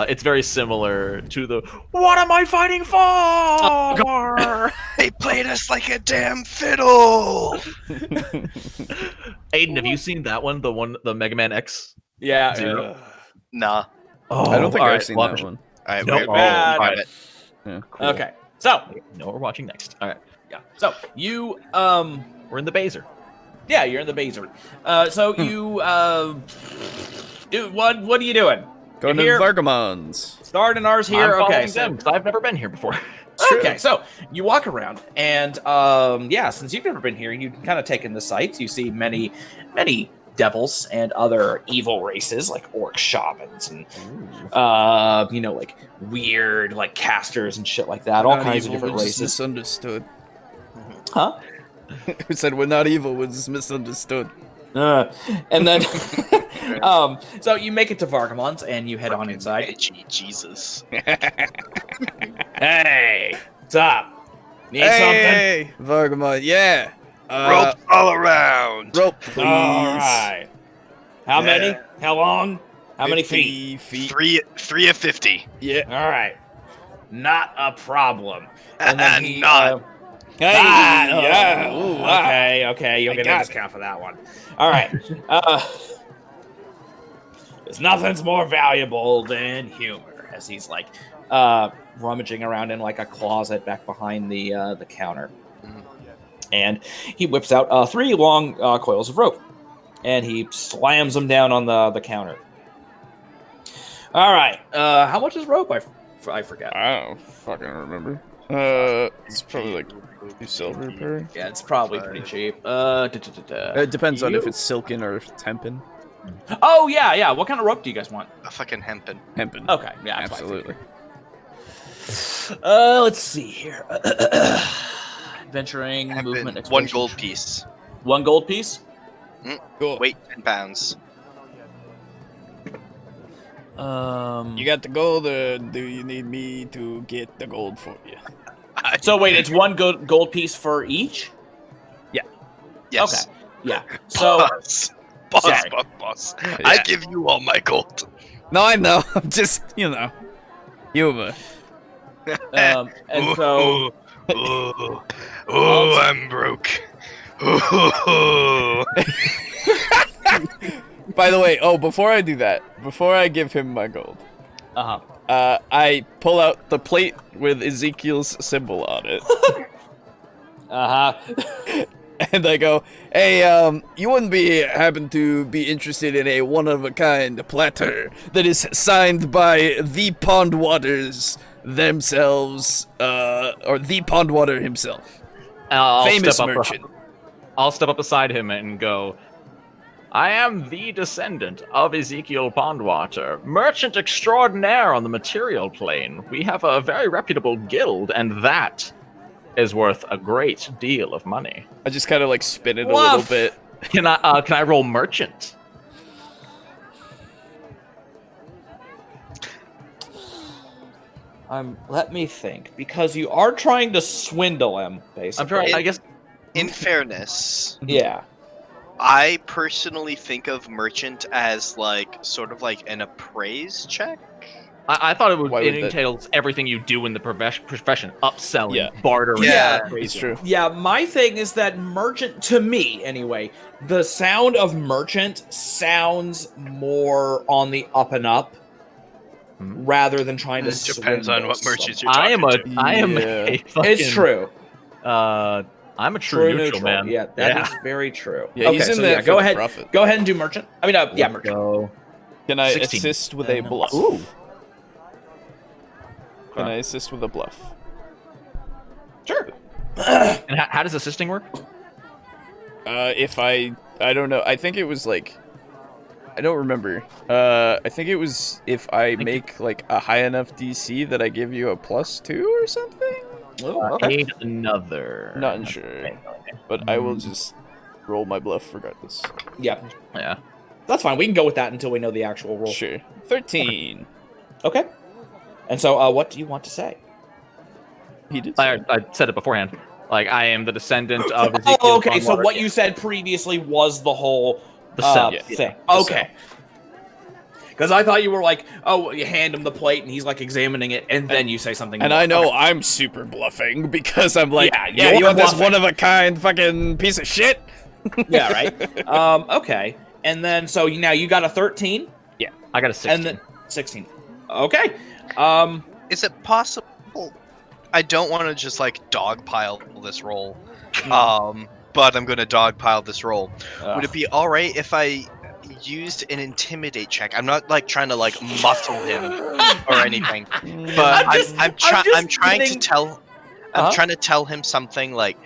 Speaker 2: It's very similar to the. What am I fighting for?
Speaker 4: They played us like a damn fiddle.
Speaker 2: Aiden, have you seen that one? The Mega Man X?
Speaker 6: Yeah.
Speaker 2: Zero.
Speaker 4: Nah.
Speaker 2: Oh,
Speaker 1: I don't think
Speaker 2: all
Speaker 1: I've
Speaker 2: right,
Speaker 1: seen
Speaker 2: well,
Speaker 1: that one.
Speaker 4: All right,
Speaker 2: Nope.
Speaker 4: we're
Speaker 6: Bad.
Speaker 4: grab it.
Speaker 1: Yeah.
Speaker 2: cool.
Speaker 6: Okay. So
Speaker 2: You know what we're watching next. All right.
Speaker 6: yeah. So you
Speaker 2: We're in the Baser.
Speaker 6: yeah, you're in the Baser. So you dude, what are you doing?
Speaker 1: Going
Speaker 6: You're
Speaker 1: to
Speaker 6: here.
Speaker 1: Vargamons.
Speaker 6: Starting ours here.
Speaker 2: I'm
Speaker 6: Okay.
Speaker 2: following
Speaker 6: So
Speaker 2: them 'cause I've never been here before.
Speaker 6: okay. So you walk around, and yeah, since you've never been here, you can kind of take in the sights. You see many devils and other evil races like orc shamans and like weird like casters and shit like that. All kinds of different races.
Speaker 1: Misunderstood.
Speaker 6: Huh?
Speaker 1: Who said we're not evil? We're just misunderstood.
Speaker 6: And then, so you make it to Vargamons and you head on inside.
Speaker 4: Edgy Jesus.
Speaker 6: Hey, what's up? Need
Speaker 1: Hey, Vargamon, yeah.
Speaker 4: Rope all around.
Speaker 1: Rope, please.
Speaker 6: something? All right. How
Speaker 4: Yeah.
Speaker 6: many? How long? How many feet?
Speaker 1: 50 feet.
Speaker 4: Three of 50.
Speaker 1: Yeah.
Speaker 6: All right. Not a problem. And then he,
Speaker 4: Not.
Speaker 1: Hey, yeah. Ooh,
Speaker 6: Okay. You'll
Speaker 1: I
Speaker 6: get a
Speaker 1: got it.
Speaker 6: discount for that one. All right. There's nothing's more valuable than humor, as he's like rummaging around in like a closet back behind the counter, and he whips out 3 long coils of rope, and he slams them down on the counter. All right. How much is rope? I forget.
Speaker 1: I don't fucking remember. It's probably like 2 silver per.
Speaker 6: Yeah, it's probably pretty cheap.
Speaker 1: It depends on if it's silken or tempin.
Speaker 6: Oh yeah. What kind of rope do you guys want?
Speaker 4: A fucking hempen.
Speaker 1: Hempen.
Speaker 6: Okay, yeah, that's what I
Speaker 1: absolutely.
Speaker 6: figured. Let's see here. Adventuring, movement,
Speaker 4: Hempen. 1
Speaker 6: exploration.
Speaker 4: gold piece.
Speaker 6: 1 gold piece.
Speaker 1: Cool.
Speaker 4: Weight 10 pounds.
Speaker 1: You got the gold, or do you need me to get the gold for you?
Speaker 6: So wait, it's 1 gold piece for each.
Speaker 4: Yes.
Speaker 6: Okay. Yeah. So Sorry.
Speaker 4: Boss.
Speaker 1: Yeah.
Speaker 4: I give you all my gold.
Speaker 1: No, I know. I'm just, humor.
Speaker 6: and so
Speaker 4: I'm broke.
Speaker 1: By the way, before I do that, before I give him my gold, I pull out the plate with Ezekiel's symbol on it. And I go, hey, you wouldn't happen to be interested in a one-of-a-kind platter that is signed by the Pond Waters themselves, or the Pond Water himself. Famous merchant.
Speaker 2: I'll step up beside him and go, I am the descendant of Ezekiel Pondwater, merchant extraordinaire on the material plane. We have a very reputable guild, and that is worth a great deal of money.
Speaker 1: I just kind of like spin it a little bit.
Speaker 2: Can I roll merchant?
Speaker 6: let me think, because you are trying to swindle him, basically.
Speaker 2: I'm trying. I guess.
Speaker 4: In fairness,
Speaker 6: Yeah.
Speaker 4: I personally think of merchant as like sort of like an appraise check.
Speaker 2: I thought it would
Speaker 1: Why would that-
Speaker 2: entail everything you do in the profession: upselling,
Speaker 1: Yeah.
Speaker 2: bartering.
Speaker 4: Yeah.
Speaker 1: It's true.
Speaker 6: Yeah, my thing is that merchant, to me anyway, the sound of merchant sounds more on the up and up rather than trying to
Speaker 4: It depends on
Speaker 6: swindle
Speaker 4: what
Speaker 6: someone.
Speaker 4: merchants you're talking to.
Speaker 2: I am
Speaker 1: Yeah.
Speaker 2: a fucking,
Speaker 6: It's true.
Speaker 2: I'm a true neutral man.
Speaker 6: Yeah, that is very true.
Speaker 1: Yeah,
Speaker 6: okay,
Speaker 1: he's in
Speaker 6: so
Speaker 1: there
Speaker 6: yeah,
Speaker 1: for
Speaker 6: go
Speaker 1: the
Speaker 6: ahead.
Speaker 1: profit.
Speaker 6: Go ahead and do merchant. I mean, yeah, merchant.
Speaker 2: Go.
Speaker 1: Can I
Speaker 2: 16.
Speaker 1: assist with a bluff?
Speaker 2: Ooh.
Speaker 1: Can I assist with a bluff?
Speaker 6: Sure.
Speaker 2: And how does assisting work?
Speaker 1: If I don't know. I think it was like, I don't remember. I think it was if I make like a high enough DC that I give you a +2 or something.
Speaker 6: Oh, okay.
Speaker 2: Aid another.
Speaker 1: Not unsure, but I will just roll my bluff regardless.
Speaker 6: Yeah,
Speaker 2: Yeah.
Speaker 6: that's fine. We can go with that until we know the actual rule.
Speaker 1: Sure. 13.
Speaker 6: Okay. And so, what do you want to say?
Speaker 1: He did.
Speaker 2: I said it beforehand. Like I am the descendant of Ezekiel.
Speaker 6: Oh, okay. So
Speaker 2: Pondwater.
Speaker 6: what you said previously was the whole
Speaker 2: The cell.
Speaker 6: thing.
Speaker 1: the
Speaker 6: Okay. Because I thought you were like, oh, you hand him the plate and he's like examining it, and then you say something.
Speaker 1: And
Speaker 6: more.
Speaker 1: I know
Speaker 6: Okay.
Speaker 1: I'm super bluffing because I'm like,
Speaker 6: Yeah,
Speaker 1: yeah,
Speaker 6: you're
Speaker 1: you want this
Speaker 6: bluffing.
Speaker 1: one of a kind fucking piece of shit?
Speaker 6: Yeah, right. Okay. And then so now you got a 13.
Speaker 1: Yeah.
Speaker 2: I got a 16.
Speaker 3: And then 16. Okay.
Speaker 4: Is it possible? I don't want to just like dogpile this roll, but I'm gonna dogpile this roll. Would it be all right if I used an intimidate check? I'm not like trying to like muscle him or anything, but I'm trying to tell him something like,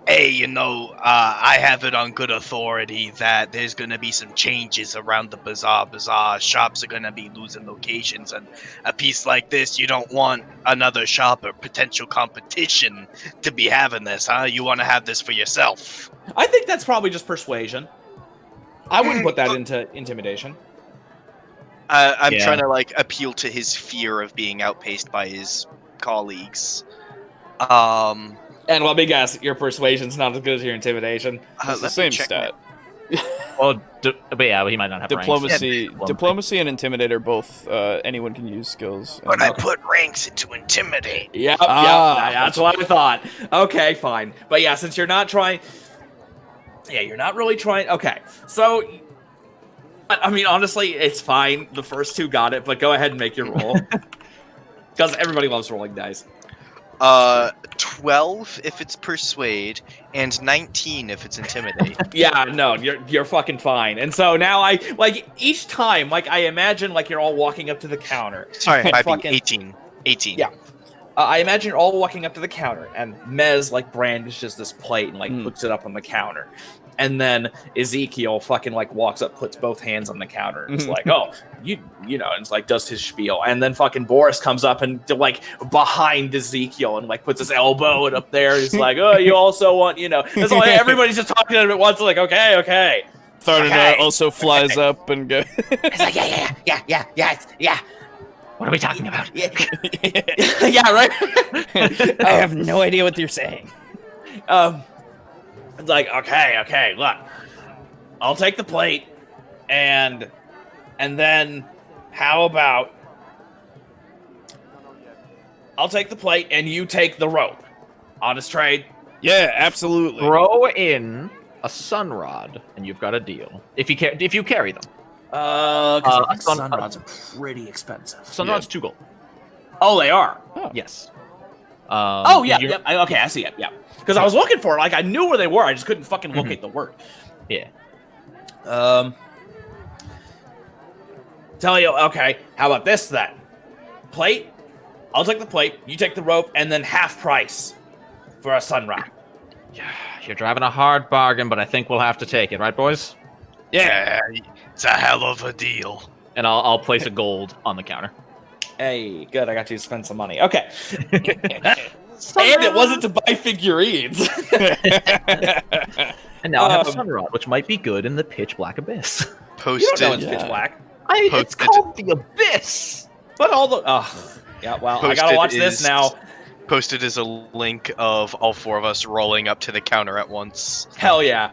Speaker 4: hey, I have it on good authority that there's gonna be some changes around the bazaar. Shops are gonna be losing locations, and a piece like this, you don't want another shop or potential competition to be having this, huh? You want to have this for yourself.
Speaker 3: I think that's probably just persuasion. I wouldn't put that into intimidation.
Speaker 4: I'm trying to like appeal to his fear of being outpaced by his colleagues.
Speaker 3: And let me guess, your persuasion's not as good as your intimidation.
Speaker 1: It's the same stat.
Speaker 2: Well, but yeah, he might not have
Speaker 1: Diplomacy,
Speaker 2: ranks.
Speaker 1: diplomacy and intimidate are both anyone can use skills.
Speaker 4: But I put ranks into intimidate.
Speaker 3: Yep, that's what I thought. Okay, fine. But yeah, since you're not trying... Yeah, you're not really trying... Okay, so... I mean, honestly, it's fine. The first two got it, but go ahead and make your roll. Because everybody loves rolling dice.
Speaker 4: 12 if it's persuade, and 19 if it's intimidate.
Speaker 3: Yeah, no, you're fucking fine. And so now I each time I imagine you're all walking up to the counter.
Speaker 4: Sorry, it might be 18. 18.
Speaker 3: Yeah. I imagine you're all walking up to the counter, and Mez brandishes this plate and puts it up on the counter. And then Ezekiel walks up, puts both hands on the counter, and it's oh, and it's does his spiel. And then fucking Boris comes up and behind Ezekiel and puts his elbow up there. He's oh, you also want, It's everybody's just talking to him at once. Okay.
Speaker 1: Tharna also flies up and goes.
Speaker 3: It's yeah.
Speaker 2: What are we talking about?
Speaker 3: Yeah, right.
Speaker 1: I have no idea what you're saying.
Speaker 3: It's okay, look. I'll take the plate, and then how about I'll take the plate and you take the rope. Honest trade?
Speaker 1: Yeah, absolutely.
Speaker 2: Throw in a sun rod, and you've got a deal. If you carry them.
Speaker 3: Because sun rods are pretty expensive.
Speaker 2: Sun rod's 2 gold.
Speaker 3: Oh, they are?
Speaker 1: Oh.
Speaker 2: Yes.
Speaker 3: Yeah. Okay, I see it. Yeah. Because I was looking for it. I knew where they were. I just couldn't fucking locate the word.
Speaker 2: Yeah.
Speaker 3: Tell you, okay, how about this then? Plate? I'll take the plate, you take the rope, and then half price for a sun rod.
Speaker 2: Yeah, you're driving a hard bargain, but I think we'll have to take it, right, boys?
Speaker 4: Yeah, it's a hell of a deal.
Speaker 2: And I'll place a gold on the counter.
Speaker 3: Hey, good. I got you to spend some money. Okay. And it wasn't to buy figurines.
Speaker 2: And now I have a sun rod, which might be good in the pitch black abyss.
Speaker 3: You don't know it's pitch black.
Speaker 2: It's called the abyss.
Speaker 3: But all the... yeah, well, I gotta watch this now.
Speaker 4: Posted as a link of all 4 of us rolling up to the counter at once.
Speaker 3: Hell yeah.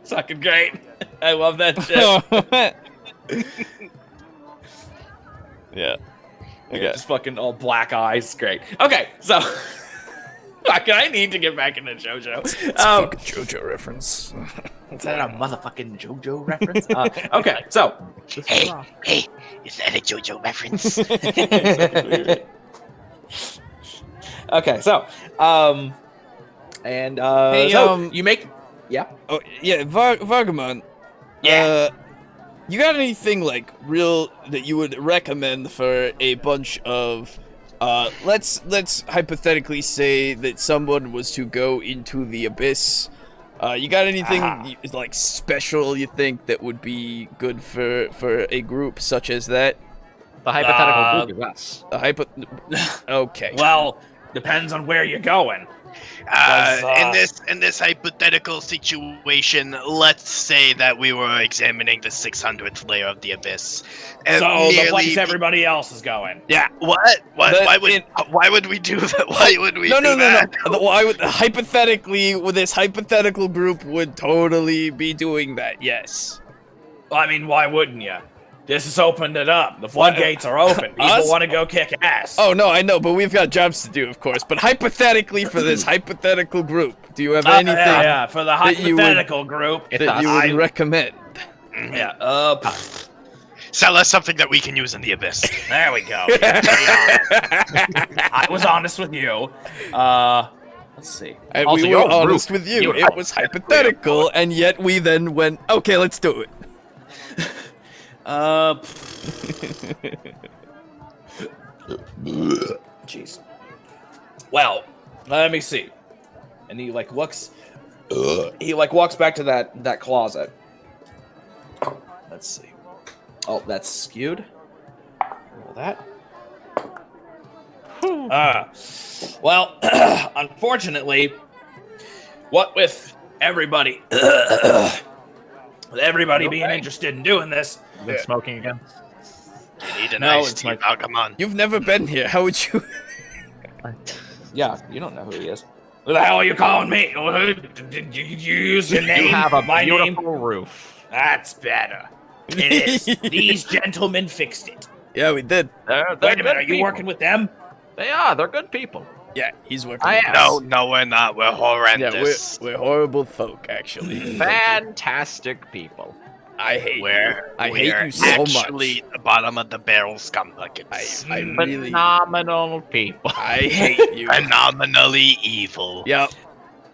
Speaker 3: Fucking great. I love that shit.
Speaker 1: Yeah. Okay.
Speaker 3: Just fucking all black eyes. Great. Okay, so... I need to get back into JoJo.
Speaker 1: It's a fucking JoJo reference.
Speaker 3: Is that a motherfucking JoJo reference? Okay, so...
Speaker 4: Hey, is that a JoJo reference?
Speaker 3: Okay, so...
Speaker 1: Hey,
Speaker 3: so you make... Yeah?
Speaker 1: Oh, yeah, Vargamon.
Speaker 4: Yeah.
Speaker 1: You got anything, real that you would recommend for a bunch of... let's hypothetically say that someone was to go into the abyss. You got anything special you think that would be good for a group such as that?
Speaker 2: The hypothetical group is us.
Speaker 1: Okay.
Speaker 3: Well, depends on where you're going.
Speaker 4: In this hypothetical situation, let's say that we were examining the 600th layer of the abyss.
Speaker 3: So the place everybody else is going.
Speaker 4: Yeah. What? Why would we do that? Why would we?
Speaker 1: No. Hypothetically, this hypothetical group would totally be doing that. Yes.
Speaker 3: Well, I mean, why wouldn't you? This has opened it up. The floodgates are open. People want to go kick ass.
Speaker 1: Oh, no, I know, but we've got jobs to do, of course. But hypothetically, for this hypothetical group, do you have anything
Speaker 3: for the hypothetical group
Speaker 1: that you would recommend?
Speaker 6: Yeah.
Speaker 4: Sell us something that we can use in the abyss.
Speaker 6: There we go. Yeah, I was honest with you. Let's see.
Speaker 5: And
Speaker 2: Also,
Speaker 5: we
Speaker 2: your
Speaker 5: were honest
Speaker 2: roof.
Speaker 5: with you.
Speaker 2: You
Speaker 5: It was hypothetical, and yet we then went, okay, let's do it.
Speaker 6: Jeez. Well, let me see. And he like looks. He like walks back to that closet. Let's see. Oh, that's skewed. Roll that. Well, unfortunately, what with everybody, being interested in doing this.
Speaker 2: Been smoking again.
Speaker 4: You need a
Speaker 6: No,
Speaker 4: nice
Speaker 6: it's
Speaker 4: tea.
Speaker 6: like-
Speaker 4: Oh, come on.
Speaker 5: You've never been here. How would you?
Speaker 6: Yeah, you don't know who he is. Who the hell are you calling me? Did you use your name?
Speaker 2: You have a
Speaker 6: my name?
Speaker 2: beautiful roof.
Speaker 6: That's better. It is. These gentlemen fixed it.
Speaker 5: Yeah, we did.
Speaker 2: They're
Speaker 6: Wait a
Speaker 2: good
Speaker 6: minute, are you
Speaker 2: people.
Speaker 6: working with them?
Speaker 2: They are. They're good people.
Speaker 5: Yeah, he's working.
Speaker 2: I
Speaker 5: with
Speaker 2: am.
Speaker 5: us.
Speaker 4: No, we're not. We're
Speaker 5: Yeah,
Speaker 4: horrendous.
Speaker 5: we're horrible folk, actually.
Speaker 2: Fantastic people.
Speaker 5: I hate
Speaker 4: We're
Speaker 5: I hate
Speaker 4: we're
Speaker 5: you so much.
Speaker 4: actually the bottom of the barrel scumbuckets.
Speaker 5: I really,
Speaker 2: Phenomenal people.
Speaker 5: I hate you.
Speaker 4: Phenomenally evil.
Speaker 5: Yep.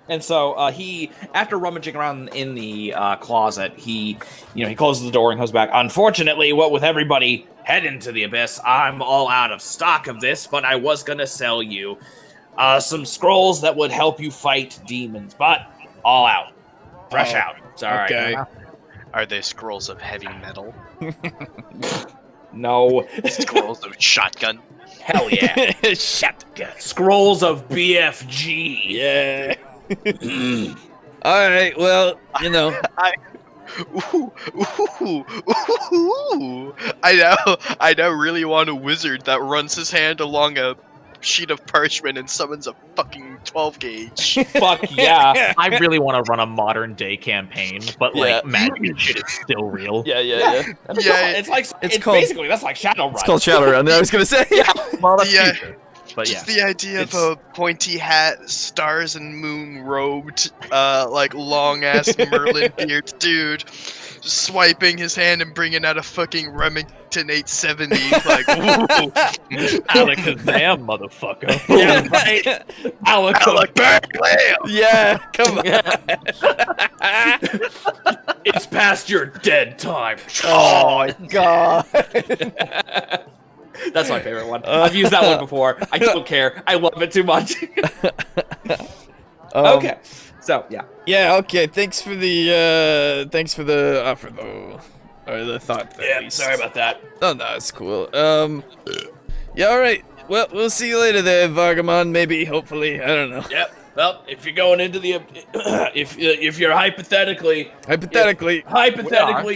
Speaker 6: And so he, after rummaging around in the closet, he closes the door and goes back. Unfortunately, what with everybody heading to the abyss, I'm all out of stock of this, but I was gonna sell you some scrolls that would help you fight demons, but all out, fresh out. Sorry.
Speaker 5: Okay.
Speaker 4: Are they scrolls of heavy metal?
Speaker 6: No.
Speaker 4: Scrolls of shotgun?
Speaker 6: Hell yeah.
Speaker 5: Shotgun.
Speaker 6: Scrolls of BFG.
Speaker 5: Yeah. All right. Well,
Speaker 4: Ooh, ooh, ooh. I now really want a wizard that runs his hand along a sheet of parchment and summons a fucking 12 gauge.
Speaker 6: Fuck yeah.
Speaker 2: I really want to run a modern day campaign, but like
Speaker 5: Yeah.
Speaker 2: magic shit is still real.
Speaker 5: Yeah.
Speaker 4: Yeah,
Speaker 6: It's
Speaker 5: called-
Speaker 6: basically, that's like Shadowrun.
Speaker 5: It's called Shadowrun. I was gonna say. Yeah.
Speaker 2: Well, that's
Speaker 4: Yeah.
Speaker 2: future. But yeah.
Speaker 4: Just the idea of a pointy hat, stars and moon robed, like long ass Merlin beard dude, just swiping his hand and bringing out a fucking Remington 870. Like, ooh.
Speaker 2: Alakazam, motherfucker.
Speaker 6: Yeah, right.
Speaker 4: Alakazam!
Speaker 5: Yeah. Come on.
Speaker 6: It's past your dead time.
Speaker 5: Oh my god.
Speaker 6: That's my favorite one. I've used that one before. I don't care. I love it too much. Okay. So, yeah.
Speaker 5: Yeah. Okay. Thanks for the offer though, or the thought. At least.
Speaker 6: Sorry about that.
Speaker 5: Oh no, it's cool. Yeah. All right. Well, we'll see you later there, Vargamon. Maybe, hopefully. I don't know.
Speaker 6: Yep. Well, if you're going into the, if you're hypothetically,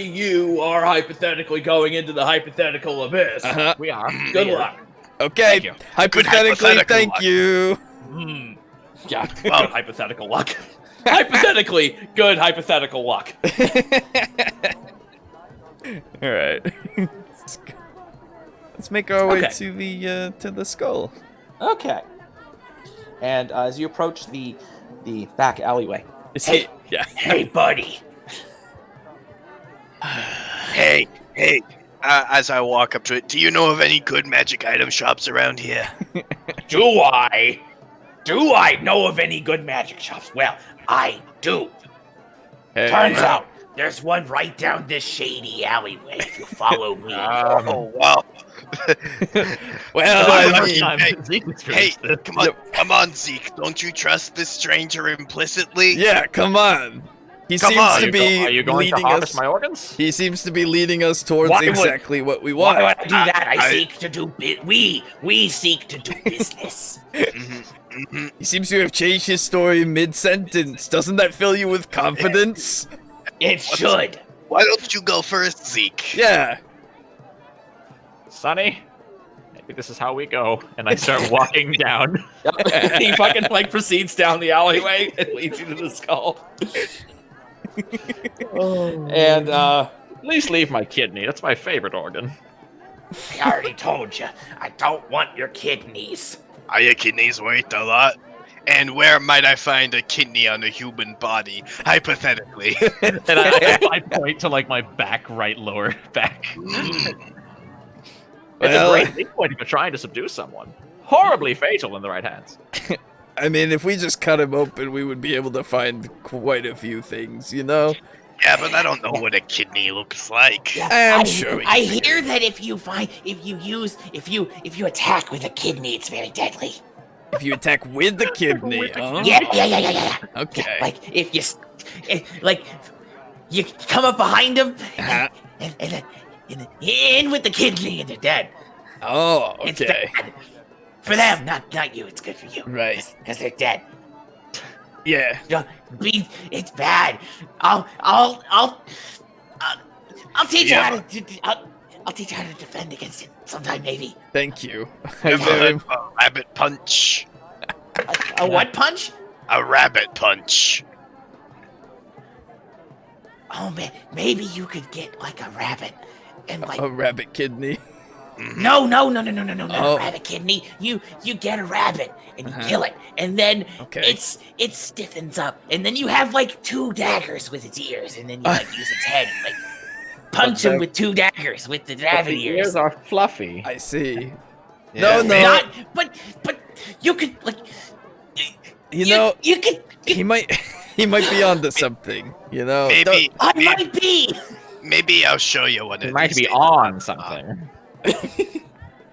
Speaker 6: you are hypothetically going into the hypothetical abyss.
Speaker 5: Uh-huh.
Speaker 2: We are.
Speaker 6: Good luck.
Speaker 5: Okay.
Speaker 2: Thank you.
Speaker 5: Hypothetically,
Speaker 4: hypothetical
Speaker 5: thank
Speaker 4: luck.
Speaker 5: you.
Speaker 6: Yeah. Good hypothetical luck. Hypothetically, good hypothetical luck.
Speaker 5: All right. Let's make our way
Speaker 6: Okay.
Speaker 5: to the skull.
Speaker 6: Okay. And as you approach the back alleyway,
Speaker 5: Hey. Yeah.
Speaker 6: hey, buddy.
Speaker 4: Hey, as I walk up to it, do you know of any good magic item shops around here?
Speaker 6: Do I know of any good magic shops? Well, I do.
Speaker 5: Hey.
Speaker 6: Turns out there's one right down this shady alleyway if you follow me.
Speaker 4: Oh, wow.
Speaker 5: Well,
Speaker 4: I
Speaker 5: I
Speaker 4: love
Speaker 5: mean,
Speaker 4: you. Hey,
Speaker 2: Zeke
Speaker 4: Hey,
Speaker 2: experienced this.
Speaker 4: come on, Zeke. Don't you trust this stranger implicitly?
Speaker 5: yeah. Come on. He
Speaker 4: Come
Speaker 5: seems
Speaker 4: on.
Speaker 5: to be
Speaker 2: Are you going to
Speaker 5: leading
Speaker 2: harvest
Speaker 5: us.
Speaker 2: my organs?
Speaker 5: He seems to be leading us towards
Speaker 6: Why would-
Speaker 5: exactly what we
Speaker 6: Why
Speaker 5: want.
Speaker 6: would I do that? I
Speaker 4: I-
Speaker 6: seek to do we seek to do business.
Speaker 5: He seems to have changed his story mid-sentence. Doesn't that fill you with confidence?
Speaker 6: It should.
Speaker 4: Why don't you go first, Zeke?
Speaker 5: Yeah.
Speaker 2: Sonny, maybe this is how we go. And I start walking down.
Speaker 6: He fucking like proceeds down the alleyway and leads you to the skull. And
Speaker 2: At least leave my kidney. That's my favorite organ.
Speaker 6: I already told you, I don't want your kidneys.
Speaker 4: Are your kidneys worth a lot? And where might I find a kidney on a human body, hypothetically?
Speaker 2: And I point to like my back, right lower back. It's a great thing point if you're trying to subdue someone. Horribly fatal in the right hands.
Speaker 5: I mean, if we just cut him open, we would be able to find quite a few things, you know?
Speaker 4: Yeah, but I don't know what a kidney looks like.
Speaker 5: I'm sure we
Speaker 7: I
Speaker 5: can
Speaker 7: hear that if you attack with a kidney, it's very deadly.
Speaker 5: If you attack with the kidney, huh?
Speaker 7: Yeah.
Speaker 5: Okay.
Speaker 7: Like if you, you come up behind them
Speaker 5: Uh-huh.
Speaker 7: and in with the kidney and they're dead.
Speaker 5: Oh,
Speaker 7: It's
Speaker 5: okay.
Speaker 7: bad for them, not you. It's good for you,
Speaker 5: Right.
Speaker 7: Because they're dead.
Speaker 5: Yeah.
Speaker 7: It's bad. I'll teach you how to. I'll teach you how to defend against it sometime, maybe.
Speaker 5: Thank you.
Speaker 4: Ever heard of a rabbit punch?
Speaker 7: A what punch?
Speaker 4: A rabbit punch.
Speaker 7: Oh man, maybe you could get like a rabbit and like.
Speaker 5: A rabbit kidney.
Speaker 7: No,
Speaker 5: Oh.
Speaker 7: rabbit kidney. You get a rabbit and you kill it, and then
Speaker 5: Okay.
Speaker 7: it stiffens up, and then you have like 2 daggers with its ears, and then you like use its head and like punch him with 2 daggers with the rabbit
Speaker 2: The
Speaker 7: ears.
Speaker 2: ears are fluffy.
Speaker 5: I see.
Speaker 4: Yeah.
Speaker 5: No.
Speaker 7: But you could like
Speaker 5: You know,
Speaker 7: you could.
Speaker 5: he might be onto something, you know?
Speaker 4: Maybe,
Speaker 7: I might be.
Speaker 4: maybe I'll show you what it
Speaker 2: It might
Speaker 4: is.
Speaker 2: be on something.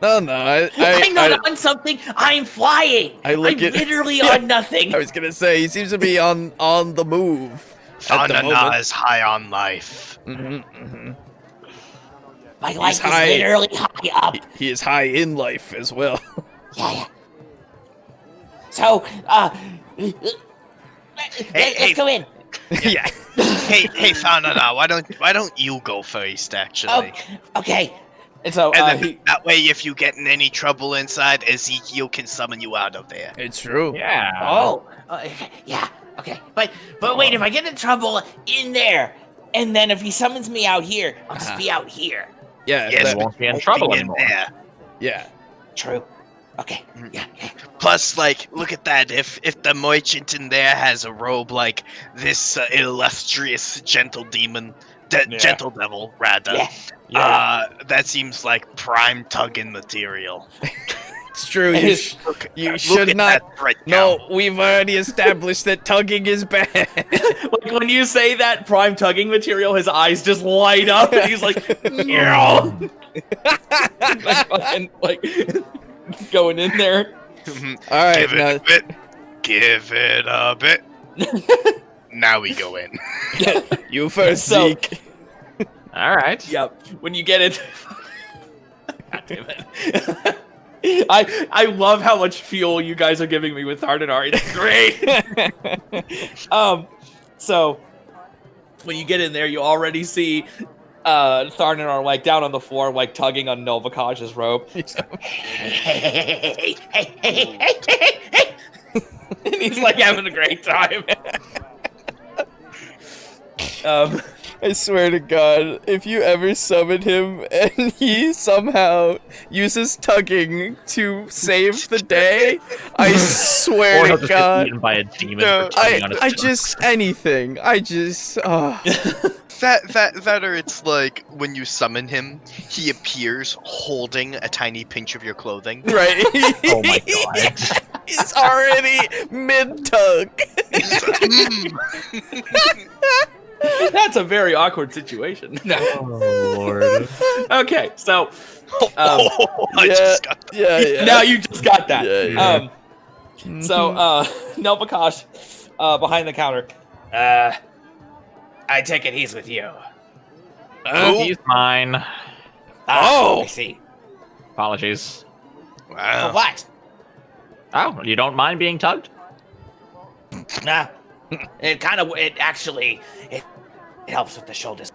Speaker 5: No,
Speaker 7: I'm not on something. I'm flying.
Speaker 5: I look
Speaker 7: I'm
Speaker 5: at-
Speaker 7: literally
Speaker 5: Yeah.
Speaker 7: on nothing.
Speaker 5: I was gonna say, he seems to be on the move at the
Speaker 4: Fauna
Speaker 5: moment.
Speaker 4: is high on life.
Speaker 7: My life is
Speaker 5: high.
Speaker 7: literally high up.
Speaker 5: He is high in life as well.
Speaker 7: Yeah. So, let's go in.
Speaker 5: Yeah.
Speaker 4: Hey, Fauna, why don't you go first, actually?
Speaker 7: Okay.
Speaker 3: And so
Speaker 4: And then that way, if you get in any trouble inside, Ezekiel can summon you out of there.
Speaker 5: It's true.
Speaker 2: Yeah.
Speaker 7: Yeah. Okay. But wait, if I get in trouble in there, and then if he summons me out here, I'll just be out here.
Speaker 5: Yeah.
Speaker 4: Yes,
Speaker 5: that-
Speaker 2: we won't be in
Speaker 4: won't
Speaker 2: trouble
Speaker 4: be in
Speaker 2: anymore.
Speaker 4: there.
Speaker 5: yeah.
Speaker 7: True. Okay. Yeah.
Speaker 4: Plus, like, look at that. If the merchant in there has a robe like this illustrious gentle demon, gentle devil, rather, that seems like prime tugging material.
Speaker 5: It's true. You
Speaker 4: Look
Speaker 5: should
Speaker 4: at
Speaker 5: not.
Speaker 4: that right
Speaker 5: No,
Speaker 4: now.
Speaker 5: we've already established that tugging is bad.
Speaker 3: like when you say that prime tugging material, his eyes just light up, and he's like, "No!" like, fucking, like going in there.
Speaker 5: All right.
Speaker 4: Give it
Speaker 5: Now,
Speaker 4: a bit. Give it a bit. Now we go in.
Speaker 5: you first,
Speaker 3: So-
Speaker 5: Zeke.
Speaker 2: All right.
Speaker 3: Yep. When you get it. God damn it. I love how much fuel you guys are giving me with Thardanar. It's great. So when you get in there, you already see Thardanar like down on the floor, like tugging on Novakaj's rope.
Speaker 7: Hey.
Speaker 3: And he's like having a great time.
Speaker 5: I swear to God, if you ever summon him and he somehow uses tugging to save the day, I
Speaker 2: Or
Speaker 5: swear
Speaker 2: he'll
Speaker 5: to
Speaker 2: just
Speaker 5: God.
Speaker 2: get eaten by a demon
Speaker 4: No,
Speaker 2: for tugging on his
Speaker 5: I
Speaker 2: tongue.
Speaker 5: just anything. I just
Speaker 4: That or it's like when you summon him, he appears holding a tiny pinch of your clothing.
Speaker 5: right.
Speaker 2: Oh my God.
Speaker 5: He's already mid tug.
Speaker 3: That's a very awkward situation.
Speaker 2: Oh Lord.
Speaker 3: Okay, so
Speaker 4: I just got that.
Speaker 5: Yeah.
Speaker 3: now you just got that.
Speaker 5: Yeah.
Speaker 3: So Novakash behind the counter. I take it he's with you.
Speaker 2: He's mine.
Speaker 5: Oh!
Speaker 7: I see.
Speaker 2: Apologies.
Speaker 7: For
Speaker 4: Wow.
Speaker 7: what?
Speaker 2: Oh, you don't mind being tugged?
Speaker 7: Nah. It helps with the shoulders.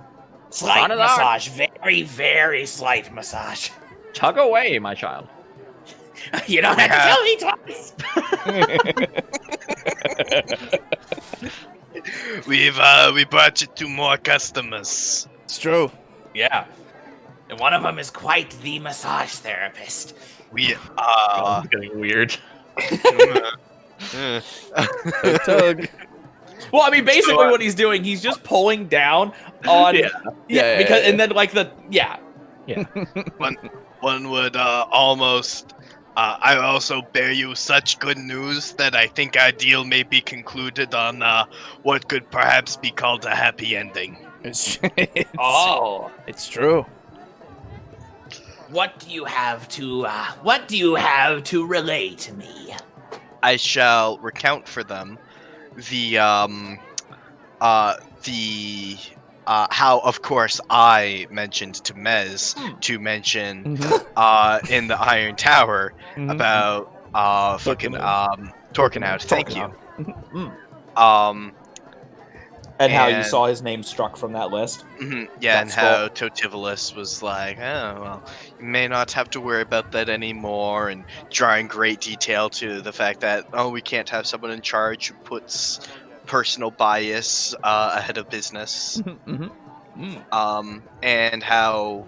Speaker 7: Slight
Speaker 2: Fun it out.
Speaker 7: massage. Very, very slight massage.
Speaker 2: Tug away, my child.
Speaker 7: You don't have to tell me twice.
Speaker 4: We brought you 2 more customers.
Speaker 5: It's true.
Speaker 7: Yeah. And one of them is quite the massage therapist.
Speaker 4: We
Speaker 2: Oh, it's getting weird.
Speaker 5: Tug.
Speaker 6: Well, I mean, basically what he's doing, he's just pulling down on because and then like
Speaker 4: one would almost. I also bear you such good news that I think our deal may be concluded on what could perhaps be called a happy ending.
Speaker 5: It's true.
Speaker 7: What do you have to relay to me?
Speaker 4: I shall recount for them how, of course, I mentioned to Mez to mention in the Iron Tower about fucking Torkenhout. Thank you.
Speaker 3: And how you saw his name struck from that list.
Speaker 4: Yeah,
Speaker 3: That's
Speaker 4: and how Totivolis was like, oh, well, you may not have to worry about that anymore, and drawing great detail to the fact that, oh, we can't have someone in charge who puts personal bias ahead of business. And how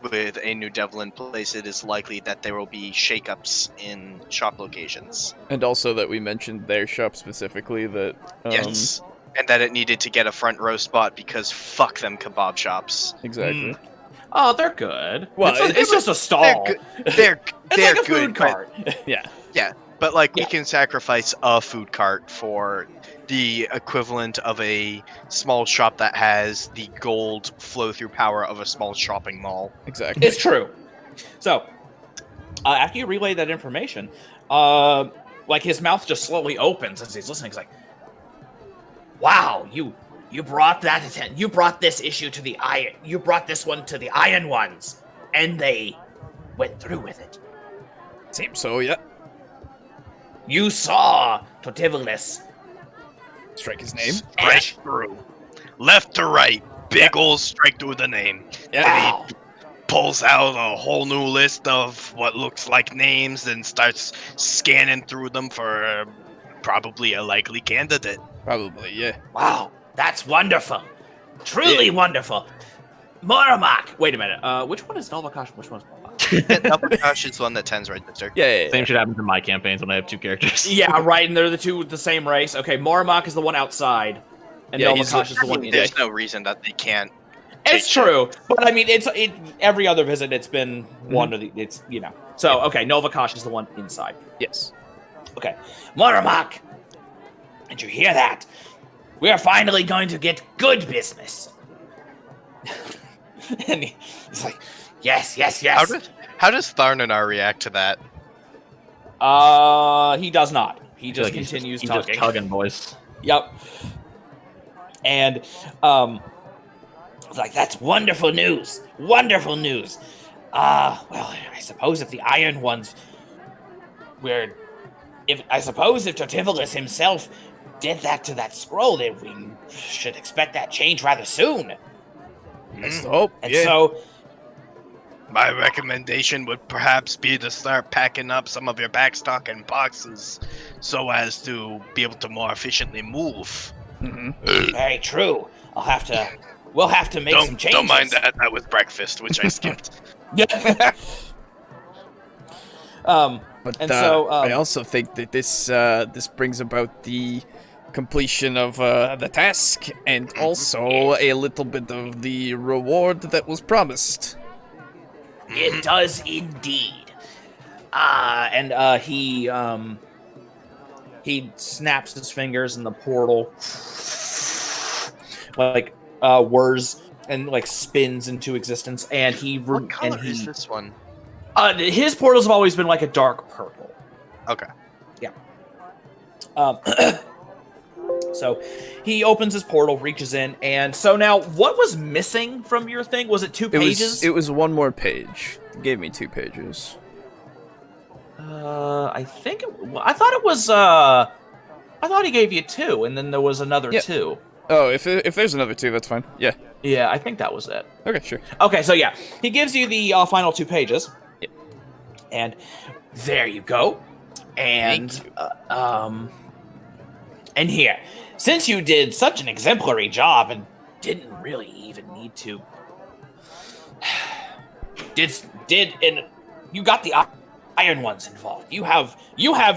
Speaker 4: with a new devil in place, it is likely that there will be shakeups in shop locations.
Speaker 5: And also that we mentioned their shop specifically that...
Speaker 4: Yes. And that it needed to get a front row spot because fuck them kebab shops.
Speaker 5: Exactly.
Speaker 6: Oh, they're good.
Speaker 5: Well,
Speaker 6: it's just a stall.
Speaker 4: They're
Speaker 6: It's
Speaker 4: they're
Speaker 6: like a
Speaker 4: good,
Speaker 6: food cart.
Speaker 5: Yeah.
Speaker 4: but like we can sacrifice a food cart for the equivalent of a small shop that has the gold flow through power of a small shopping mall.
Speaker 5: Exactly.
Speaker 6: It's true. So, after you relay that information, like his mouth just slowly opens as he's listening. He's like, "Wow, you brought you brought this issue to the Iron. You brought this one to the Iron Ones, and they went through with it.
Speaker 5: Seems so, yeah.
Speaker 6: You saw Totivolis
Speaker 5: Strike his name.
Speaker 4: Strike through. Left to right. Big ol' strike through the name.
Speaker 5: Yeah.
Speaker 4: And he pulls out a whole new list of what looks like names and starts scanning through them for probably a likely candidate.
Speaker 5: Probably, yeah.
Speaker 7: Wow, that's wonderful. Truly wonderful. Moromak.
Speaker 6: Wait a minute. Which one is Novakash? Which one's Moromak?
Speaker 4: Novakash is one that tens register.
Speaker 5: Yeah.
Speaker 2: Same shit happens in my campaigns when I have two characters.
Speaker 6: Yeah, right, and they're the two with the same race. Okay, Moromak is the one outside, and Novakash is the one inside.
Speaker 4: There's no reason that they can't.
Speaker 6: It's true, but I mean, it's every other visit. It's been one of the. It's So okay, Novakash is the one inside.
Speaker 5: Yes.
Speaker 6: Okay,
Speaker 7: Moromak. Did you hear that? We are finally going to get good business.
Speaker 6: and he's like,
Speaker 7: Yes.
Speaker 4: How does Tharnanar react to that?
Speaker 6: He does not. He just continues
Speaker 2: he's
Speaker 6: talking.
Speaker 2: just tugging, boys.
Speaker 6: Yep. And
Speaker 7: It's like, that's wonderful news. Wonderful news. Well, I suppose if the Iron Ones were... if Totivolis himself did that to that scroll, then we should expect that change rather soon.
Speaker 5: Let's hope.
Speaker 7: And so...
Speaker 4: My recommendation would perhaps be to start packing up some of your backstock in boxes so as to be able to more efficiently move.
Speaker 7: Very true. We'll have to make some changes.
Speaker 4: Don't mind that. That was breakfast, which I skipped.
Speaker 5: But
Speaker 6: and so
Speaker 5: I also think that this brings about the completion of the task and also a little bit of the reward that was promised.
Speaker 7: It does indeed.
Speaker 6: And he snaps his fingers and the portal like whirs and like spins into existence, and
Speaker 4: What color is this one?
Speaker 6: His portals have always been like a dark purple.
Speaker 4: Okay.
Speaker 6: Yeah. So he opens his portal, reaches in, and so now what was missing from your thing? Was it 2 pages?
Speaker 5: It was one more page. It gave me 2 pages.
Speaker 6: I thought it was I thought he gave you 2, and then there was another 2.
Speaker 5: Oh, if there's another 2, that's fine. Yeah.
Speaker 6: Yeah, I think that was it.
Speaker 5: Okay, sure.
Speaker 6: Okay, so yeah, he gives you the final 2 pages.
Speaker 5: Yeah.
Speaker 6: And there you go. And and here, since you did such an exemplary job and didn't really even need to, and you got the
Speaker 7: Iron Ones involved. You have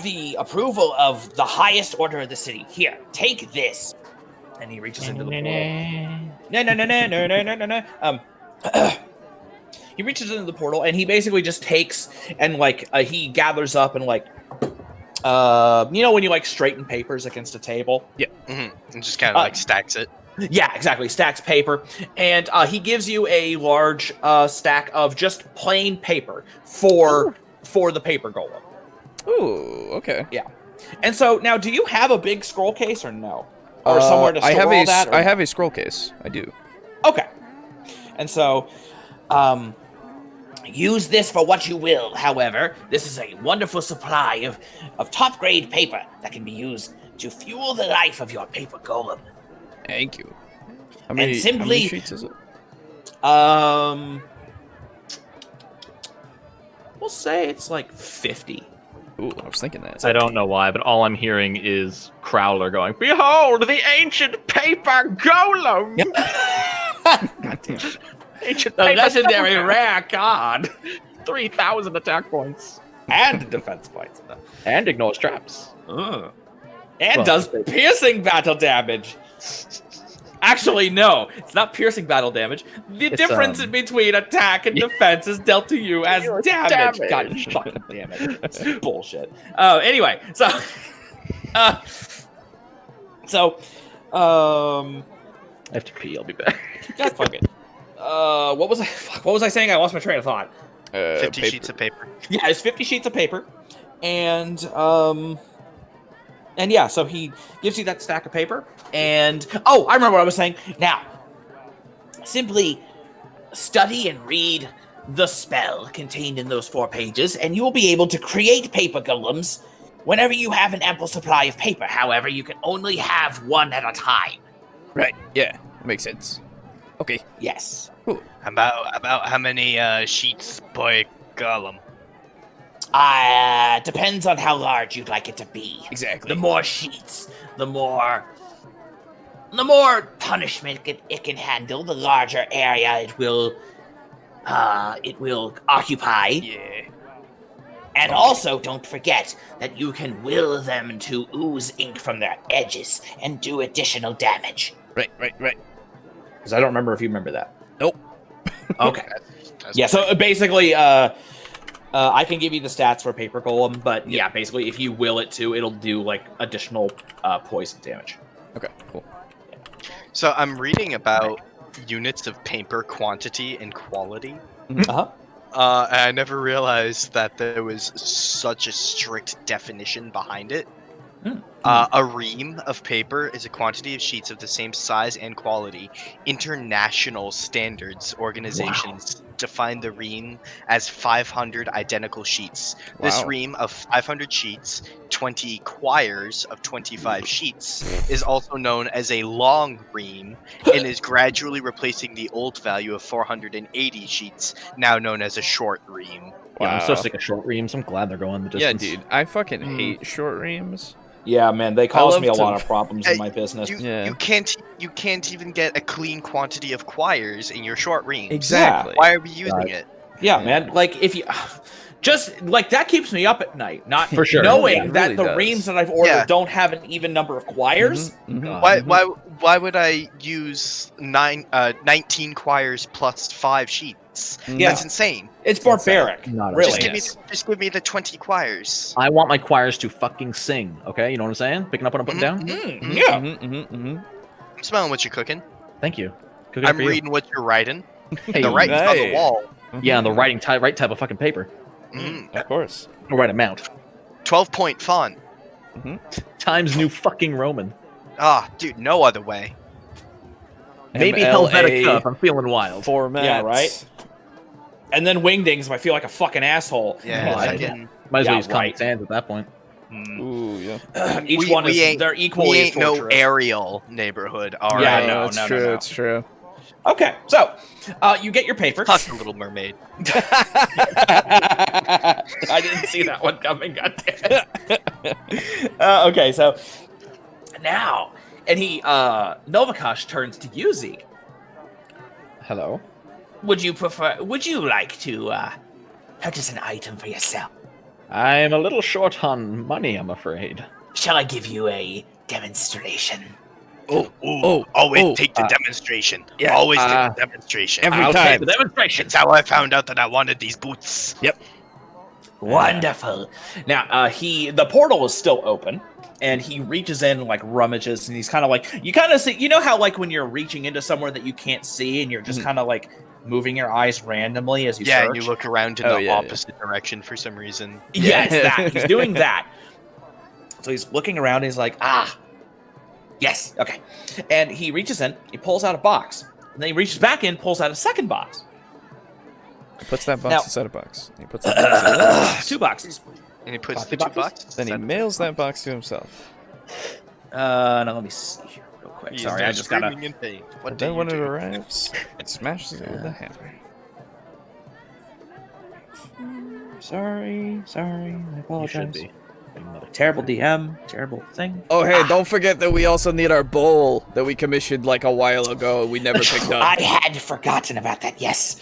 Speaker 7: the approval of the highest order of the city. Here, take this. And he reaches into the portal. No. He reaches into the portal and he basically just takes and he gathers up and when you straighten papers against a table.
Speaker 5: Yeah.
Speaker 4: And just kind of stacks it.
Speaker 7: Yeah, exactly. Stacks paper. And he gives you a large stack of just plain paper for the paper golem.
Speaker 1: Ooh, okay.
Speaker 7: Yeah. And so now, do you have a big scroll case or no? Or somewhere to store all that?
Speaker 1: I have a scroll case. I do.
Speaker 7: Okay. And so, use this for what you will. However, this is a wonderful supply of top-grade paper that can be used to fuel the life of your paper golem.
Speaker 1: Thank you. How
Speaker 7: And
Speaker 1: many
Speaker 7: simply-
Speaker 1: sheets is it?
Speaker 7: We'll say it's 50.
Speaker 1: Ooh, I was thinking that.
Speaker 2: I don't know why, but all I'm hearing is Crowler going, "Behold, the ancient paper golem!"
Speaker 7: God damn.
Speaker 2: Ancient
Speaker 7: The
Speaker 2: paper
Speaker 7: legendary
Speaker 2: golem.
Speaker 7: rare card.
Speaker 2: 3,000 attack points.
Speaker 7: And defense points.
Speaker 2: And ignores traps.
Speaker 7: And
Speaker 2: Well-
Speaker 7: does piercing battle damage. Actually, no. It's not piercing battle damage. The
Speaker 2: It's,
Speaker 7: difference between attack and defense is dealt to you as damage. God fucking damn it. It's bullshit. Anyway, so...
Speaker 2: I have to pee. I'll be back.
Speaker 7: That's fucking... what was I saying? I lost my train of thought.
Speaker 4: 50
Speaker 1: Paper.
Speaker 4: sheets of paper.
Speaker 7: Yeah, it's 50 sheets of paper. And yeah, so he gives you that stack of paper. And, oh, I remember what I was saying. Now, simply study and read the spell contained in those 4 pages, and you will be able to create paper golems whenever you have an ample supply of paper. However, you can only have one at a time.
Speaker 1: Right. Yeah. Makes sense. Okay.
Speaker 7: Yes.
Speaker 4: About how many sheets per golem?
Speaker 7: Depends on how large you'd like it to be.
Speaker 1: Exactly.
Speaker 7: The more sheets, the more punishment it can handle, the larger area it will occupy.
Speaker 1: Yeah.
Speaker 7: And also, don't forget that you can will them to ooze ink from their edges and do additional damage.
Speaker 1: Right.
Speaker 7: Because I don't remember if you remember that.
Speaker 1: Nope.
Speaker 7: Okay.
Speaker 4: That's
Speaker 7: Yeah, so basically, I can give you the stats for Paper Golem, but yeah, basically, if you will it to, it'll do, additional poison damage.
Speaker 1: Okay. Cool.
Speaker 4: So I'm reading about units of paper quantity and quality.
Speaker 7: Uh-huh.
Speaker 4: And I never realized that there was such a strict definition behind it. A ream of paper is a quantity of sheets of the same size and quality. International standards organizations define the ream as 500 identical sheets. This
Speaker 1: Wow.
Speaker 4: ream of 500 sheets, 20 quires of 25 sheets, is also known as a long ream and is gradually replacing the old value of 480 sheets, now known as a short ream.
Speaker 2: Yeah, I'm so
Speaker 1: Wow.
Speaker 2: sick of short reams. I'm glad they're going the
Speaker 1: Yeah,
Speaker 2: distance.
Speaker 1: dude. I fucking hate short reams.
Speaker 3: Yeah, man, they cause
Speaker 1: love
Speaker 3: me a
Speaker 1: to-
Speaker 3: lot of problems in
Speaker 4: Hey,
Speaker 3: my business.
Speaker 1: Yeah.
Speaker 4: You can't even get a clean quantity of quires in your short reams.
Speaker 1: Exactly.
Speaker 4: Why are we using it?
Speaker 3: Yeah, man, if you just that keeps me up at night. Not
Speaker 2: For sure.
Speaker 3: knowing
Speaker 1: Yeah, it
Speaker 3: that
Speaker 1: really
Speaker 3: the
Speaker 1: does.
Speaker 3: reams that I've ordered
Speaker 4: Yeah.
Speaker 3: don't have an even number of quires.
Speaker 4: Why would I use 19 quires plus 5 sheets?
Speaker 3: Yeah.
Speaker 4: That's insane.
Speaker 3: It's barbaric,
Speaker 2: Not
Speaker 3: really.
Speaker 4: Just give me the 20 quires.
Speaker 2: I want my choirs to fucking sing. Okay, you know what I'm saying? Picking up what I'm putting down.
Speaker 3: Yeah.
Speaker 4: I'm smelling what you're cooking.
Speaker 2: Thank you. Cooking
Speaker 4: I'm
Speaker 2: for you.
Speaker 4: reading what you're writing.
Speaker 2: Hey,
Speaker 4: The writing's on the
Speaker 1: hey.
Speaker 4: wall.
Speaker 2: Yeah, on the right type of fucking paper.
Speaker 1: Of course.
Speaker 2: The right amount.
Speaker 4: 12-point font.
Speaker 2: Times New fucking Roman.
Speaker 4: Ah, dude, no other way.
Speaker 2: Maybe
Speaker 1: MLA
Speaker 2: Helvetica if I'm feeling wild.
Speaker 1: Format.
Speaker 3: Yeah, right? And then wingdings if I feel like a fucking asshole.
Speaker 4: Yeah,
Speaker 2: Well,
Speaker 4: fucking-
Speaker 2: Might as well
Speaker 3: Yeah,
Speaker 2: use Comic
Speaker 3: right.
Speaker 2: Sans at that point.
Speaker 1: Ooh, yeah.
Speaker 3: Each one is they're equally
Speaker 4: We
Speaker 3: as
Speaker 4: ain't no
Speaker 3: torturous.
Speaker 4: aerial neighborhood. All
Speaker 3: Yeah,
Speaker 4: right.
Speaker 3: no,
Speaker 1: it's
Speaker 3: no,
Speaker 1: true.
Speaker 3: no.
Speaker 1: It's true.
Speaker 3: Okay, so you get your paper.
Speaker 4: Fuck the Little Mermaid.
Speaker 3: I didn't see that one coming. Goddamn. Okay, so now, and he Novakosh turns to you, Zeke.
Speaker 2: Hello.
Speaker 7: Would you like to purchase an item for yourself?
Speaker 2: I'm a little short on money, I'm afraid.
Speaker 7: Shall I give you a demonstration?
Speaker 4: Always take the demonstration.
Speaker 5: yeah,
Speaker 4: Always take the demonstration.
Speaker 5: every
Speaker 2: I'll
Speaker 5: time.
Speaker 2: take the demonstration.
Speaker 4: It's how I found out that I wanted these boots.
Speaker 5: Yep.
Speaker 7: Wonderful.
Speaker 3: Now, the portal is still open, and he reaches in and like rummages, and he's kind of like, you kind of see, you know how like when you're reaching into somewhere that you can't see, and you're just kind of like moving your eyes randomly as you
Speaker 4: Yeah,
Speaker 3: search.
Speaker 4: and you look around in the opposite direction for some reason.
Speaker 3: Yes, that he's doing that. So he's looking around. And he's like, yes, okay. And he reaches in, he pulls out a box, and then he reaches back in, pulls out a second box.
Speaker 1: He puts that box
Speaker 3: Now-
Speaker 1: inside a box. He puts that box in another box.
Speaker 3: 2 boxes.
Speaker 4: And he puts
Speaker 3: Coffee
Speaker 4: the 2
Speaker 3: boxes?
Speaker 4: boxes.
Speaker 1: Then he mails that box to himself.
Speaker 3: Now let me see here real quick.
Speaker 4: He is
Speaker 3: Sorry,
Speaker 4: now
Speaker 3: I just gotta.
Speaker 4: screaming in pain. What
Speaker 1: And
Speaker 4: do
Speaker 1: then
Speaker 4: you
Speaker 1: when it
Speaker 4: do?
Speaker 1: arrives, it smashes it with a hammer.
Speaker 3: Sorry, I
Speaker 2: You
Speaker 3: apologize.
Speaker 2: should be.
Speaker 3: Terrible DM, terrible thing.
Speaker 5: Oh, hey, don't forget that we also need our bowl that we commissioned like a while ago. We never picked up.
Speaker 7: I had forgotten about that. Yes.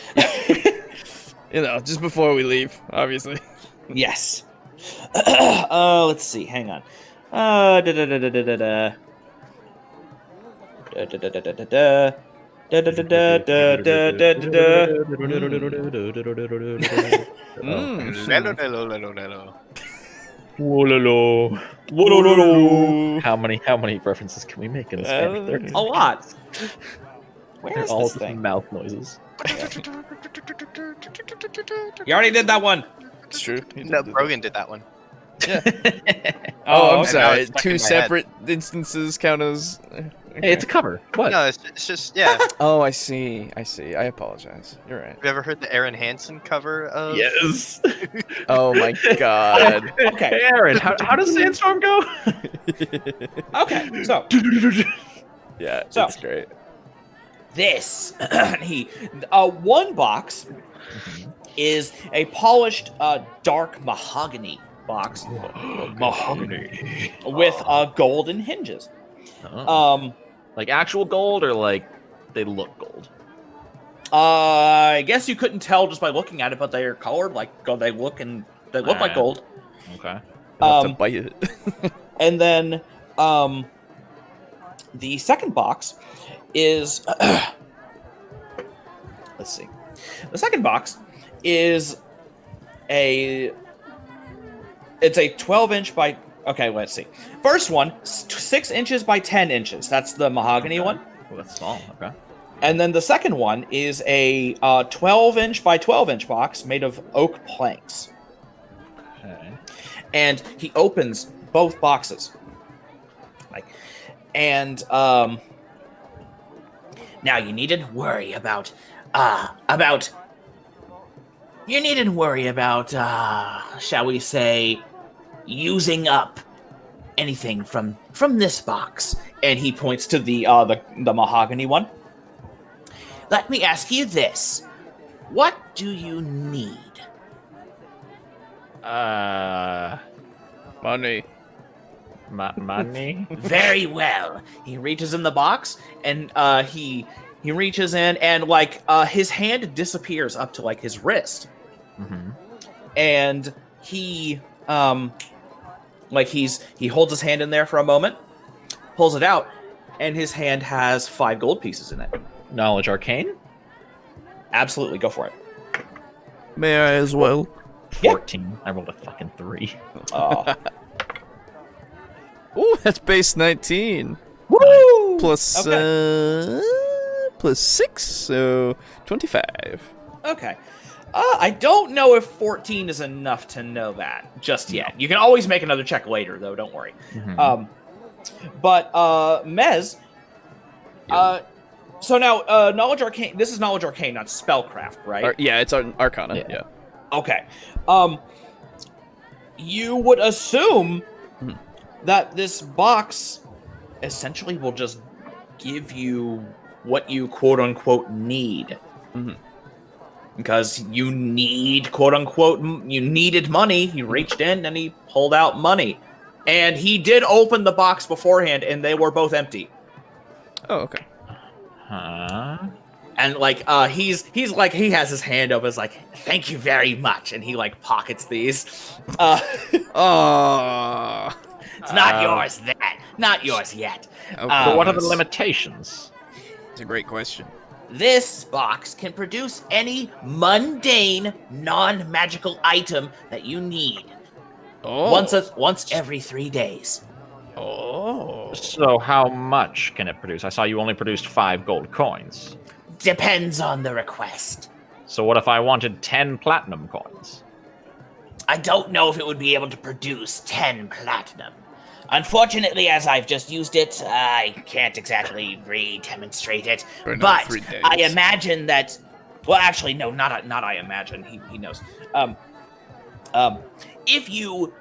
Speaker 5: You know, just before we leave, obviously.
Speaker 3: Yes. Let's see. Hang on. Da da da da da da da. Da da da da da da. Da da da da da da da da.
Speaker 4: Lelo, lelo.
Speaker 2: How many references can we make in the span of 30
Speaker 3: A lot. Where
Speaker 2: They're
Speaker 3: is
Speaker 2: all
Speaker 3: this
Speaker 2: just
Speaker 3: thing?
Speaker 2: mouth noises.
Speaker 3: You already did that one.
Speaker 1: It's true.
Speaker 4: No, Brogan did that one.
Speaker 5: Oh, I'm
Speaker 3: okay.
Speaker 5: sorry.
Speaker 4: it's stuck in
Speaker 5: 2
Speaker 4: my head.
Speaker 5: separate instances count as.
Speaker 2: Hey, it's a cover. What?
Speaker 4: No, it's just, yeah. Have
Speaker 1: Oh, I see. I apologize. You're right.
Speaker 4: you ever heard the Aaron Hansen cover of?
Speaker 2: Yes.
Speaker 1: Oh my god.
Speaker 3: Okay.
Speaker 2: Hey, Aaron, how does Sandstorm go?
Speaker 3: Okay. So
Speaker 1: Yeah,
Speaker 3: So-
Speaker 1: it's great.
Speaker 3: this one box is a polished dark mahogany box
Speaker 2: Mahogany.
Speaker 3: with golden hinges.
Speaker 2: Oh. Like actual gold or like they look gold?
Speaker 3: I guess you couldn't tell just by looking at it, but they are colored like they look like
Speaker 2: Alright.
Speaker 3: gold.
Speaker 2: Okay.
Speaker 1: Enough to bite it.
Speaker 3: And then the second box is let's see. The second box is it's a 12-inch by let's see. First one 6 inches by 10 inches. That's the mahogany one.
Speaker 2: Well, that's small. Okay.
Speaker 3: And then the second one is a 12-inch by 12-inch box made of oak planks.
Speaker 2: Okay.
Speaker 3: And he opens both boxes. Now you needn't worry about shall we say, using up anything from this box. And he points to the mahogany one. Let me ask you this: what do you need?
Speaker 1: Money.
Speaker 2: Money.
Speaker 3: Very well. He reaches in the box, and he reaches in, and his hand disappears up to his wrist, and he he holds his hand in there for a moment, pulls it out, and his hand has 5 gold pieces in it.
Speaker 2: Knowledge arcane.
Speaker 3: Absolutely, go for it.
Speaker 1: May I as well?
Speaker 2: 14. I rolled a fucking 3.
Speaker 3: Oh.
Speaker 1: Ooh, that's base 19.
Speaker 3: Woo!
Speaker 1: Plus,
Speaker 3: Okay.
Speaker 1: plus 6, so 25.
Speaker 3: Okay. I don't know if 14 is enough to know that just yet. You can always make another check later, though. Don't worry. But Mez. So now, knowledge arcane. This is knowledge arcane, not spellcraft, right?
Speaker 1: Yeah, it's Arcana. Yeah.
Speaker 3: Okay. You would assume that this box essentially will just give you what you quote unquote need. Because you need quote unquote, you needed money. He reached in and he pulled out money. And he did open the box beforehand, and they were both empty.
Speaker 1: Oh, okay.
Speaker 2: Huh?
Speaker 6: And like he's like he has his hand up, is like, thank you very much, and he like pockets these.
Speaker 5: Oh.
Speaker 7: It's not yours not yours yet.
Speaker 5: Okay.
Speaker 2: But what are the limitations?
Speaker 5: It's a great question.
Speaker 7: This box can produce any mundane, non-magical item that you need.
Speaker 5: Oh.
Speaker 7: Once every 3 days.
Speaker 5: Oh.
Speaker 2: So how much can it produce? I saw you only produced 5 gold coins.
Speaker 7: Depends on the request.
Speaker 2: So what if I wanted 10 platinum coins?
Speaker 7: I don't know if it would be able to produce 10 platinum. Unfortunately, as I've just used it, I can't exactly re-demonstrate it.
Speaker 5: For another
Speaker 7: But
Speaker 5: 3 days.
Speaker 7: I imagine that... Well, actually, no, not I imagine. He knows. If you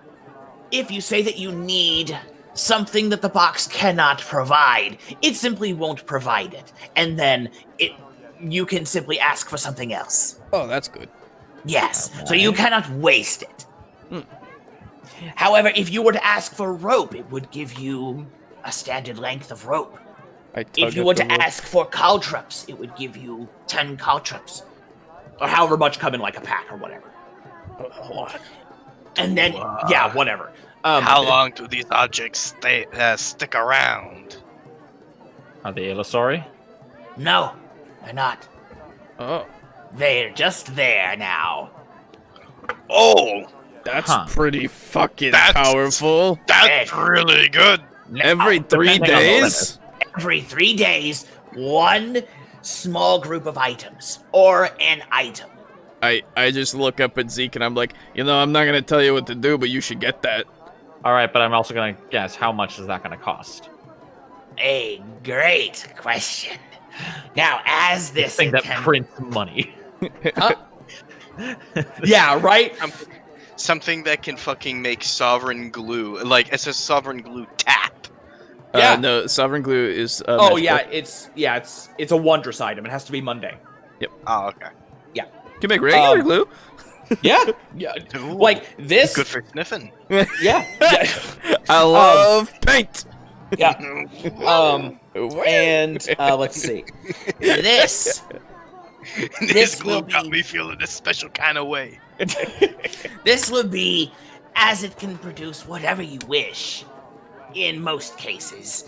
Speaker 7: say that you need something that the box cannot provide, it simply won't provide it. And then you can simply ask for something else.
Speaker 5: Oh, that's good.
Speaker 7: Yes, so you cannot waste it. However, if you were to ask for rope, it would give you a standard length of rope. If you were to ask for caltrops, it would give you 10 caltrops.
Speaker 6: Or however much come in like a pack or whatever.
Speaker 7: And then,
Speaker 6: Yeah, whatever.
Speaker 4: How long do these objects stick around?
Speaker 2: Are they illusory?
Speaker 7: no, they're not.
Speaker 5: Oh.
Speaker 7: They're just there now.
Speaker 4: Oh,
Speaker 5: That's
Speaker 2: Huh.
Speaker 5: pretty fucking
Speaker 4: That's-
Speaker 5: powerful.
Speaker 4: that's really good.
Speaker 5: Every 3
Speaker 2: depending on the
Speaker 5: days?
Speaker 7: Every 3 days, one small group of items, or an item.
Speaker 5: I just look up at Zeke and I'm like, I'm not gonna tell you what to do, but you should get that.
Speaker 2: All right, but I'm also going to guess how much is that going to cost?
Speaker 7: A great question. Now, as this
Speaker 2: Thing that
Speaker 7: inten-
Speaker 2: prints money.
Speaker 6: Yeah, right?
Speaker 4: Something that can fucking make sovereign glue. Like, it's a sovereign glue tap.
Speaker 6: Yeah.
Speaker 5: No, Sovereign Glue is.
Speaker 6: Oh
Speaker 5: magical.
Speaker 6: yeah, it's a wondrous item. It has to be mundane.
Speaker 4: Oh, okay.
Speaker 5: You can make regular
Speaker 6: Um,
Speaker 5: glue.
Speaker 6: Yeah, yeah.
Speaker 4: Ooh,
Speaker 6: Like this.
Speaker 4: good for sniffing.
Speaker 6: Yeah, yeah.
Speaker 5: I love paint.
Speaker 6: Yeah. And let's see.
Speaker 7: this
Speaker 4: This glue
Speaker 7: will
Speaker 4: got
Speaker 7: be-
Speaker 4: me feeling a special kind of way.
Speaker 7: This would be, as it can produce whatever you wish, in most cases.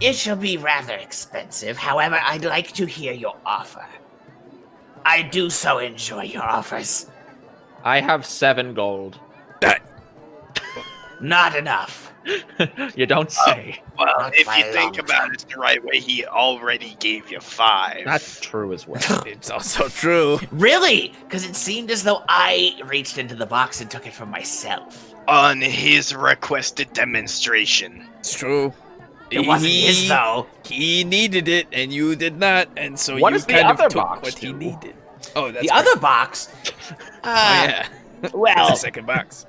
Speaker 7: It shall be rather expensive, however, I'd like to hear your offer. I do so enjoy your offers.
Speaker 2: I have 7 gold.
Speaker 7: Not enough.
Speaker 2: You don't say.
Speaker 4: Well,
Speaker 7: Not
Speaker 4: if
Speaker 7: by
Speaker 4: you
Speaker 7: a
Speaker 4: think
Speaker 7: long
Speaker 4: about it the right way, he already gave you 5.
Speaker 2: That's true as well.
Speaker 5: It's also true.
Speaker 7: Really? Because it seemed as though I reached into the box and took it for myself.
Speaker 4: On his requested demonstration.
Speaker 5: It's true.
Speaker 7: It wasn't his, though.
Speaker 5: He needed it, and you did not, and so
Speaker 2: What
Speaker 5: you
Speaker 2: does the
Speaker 5: kind of
Speaker 2: other
Speaker 5: took
Speaker 2: box
Speaker 5: what he
Speaker 2: do?
Speaker 5: needed. Oh, that's
Speaker 7: The other box?
Speaker 5: Oh, yeah.
Speaker 7: Well,
Speaker 5: That's the second box.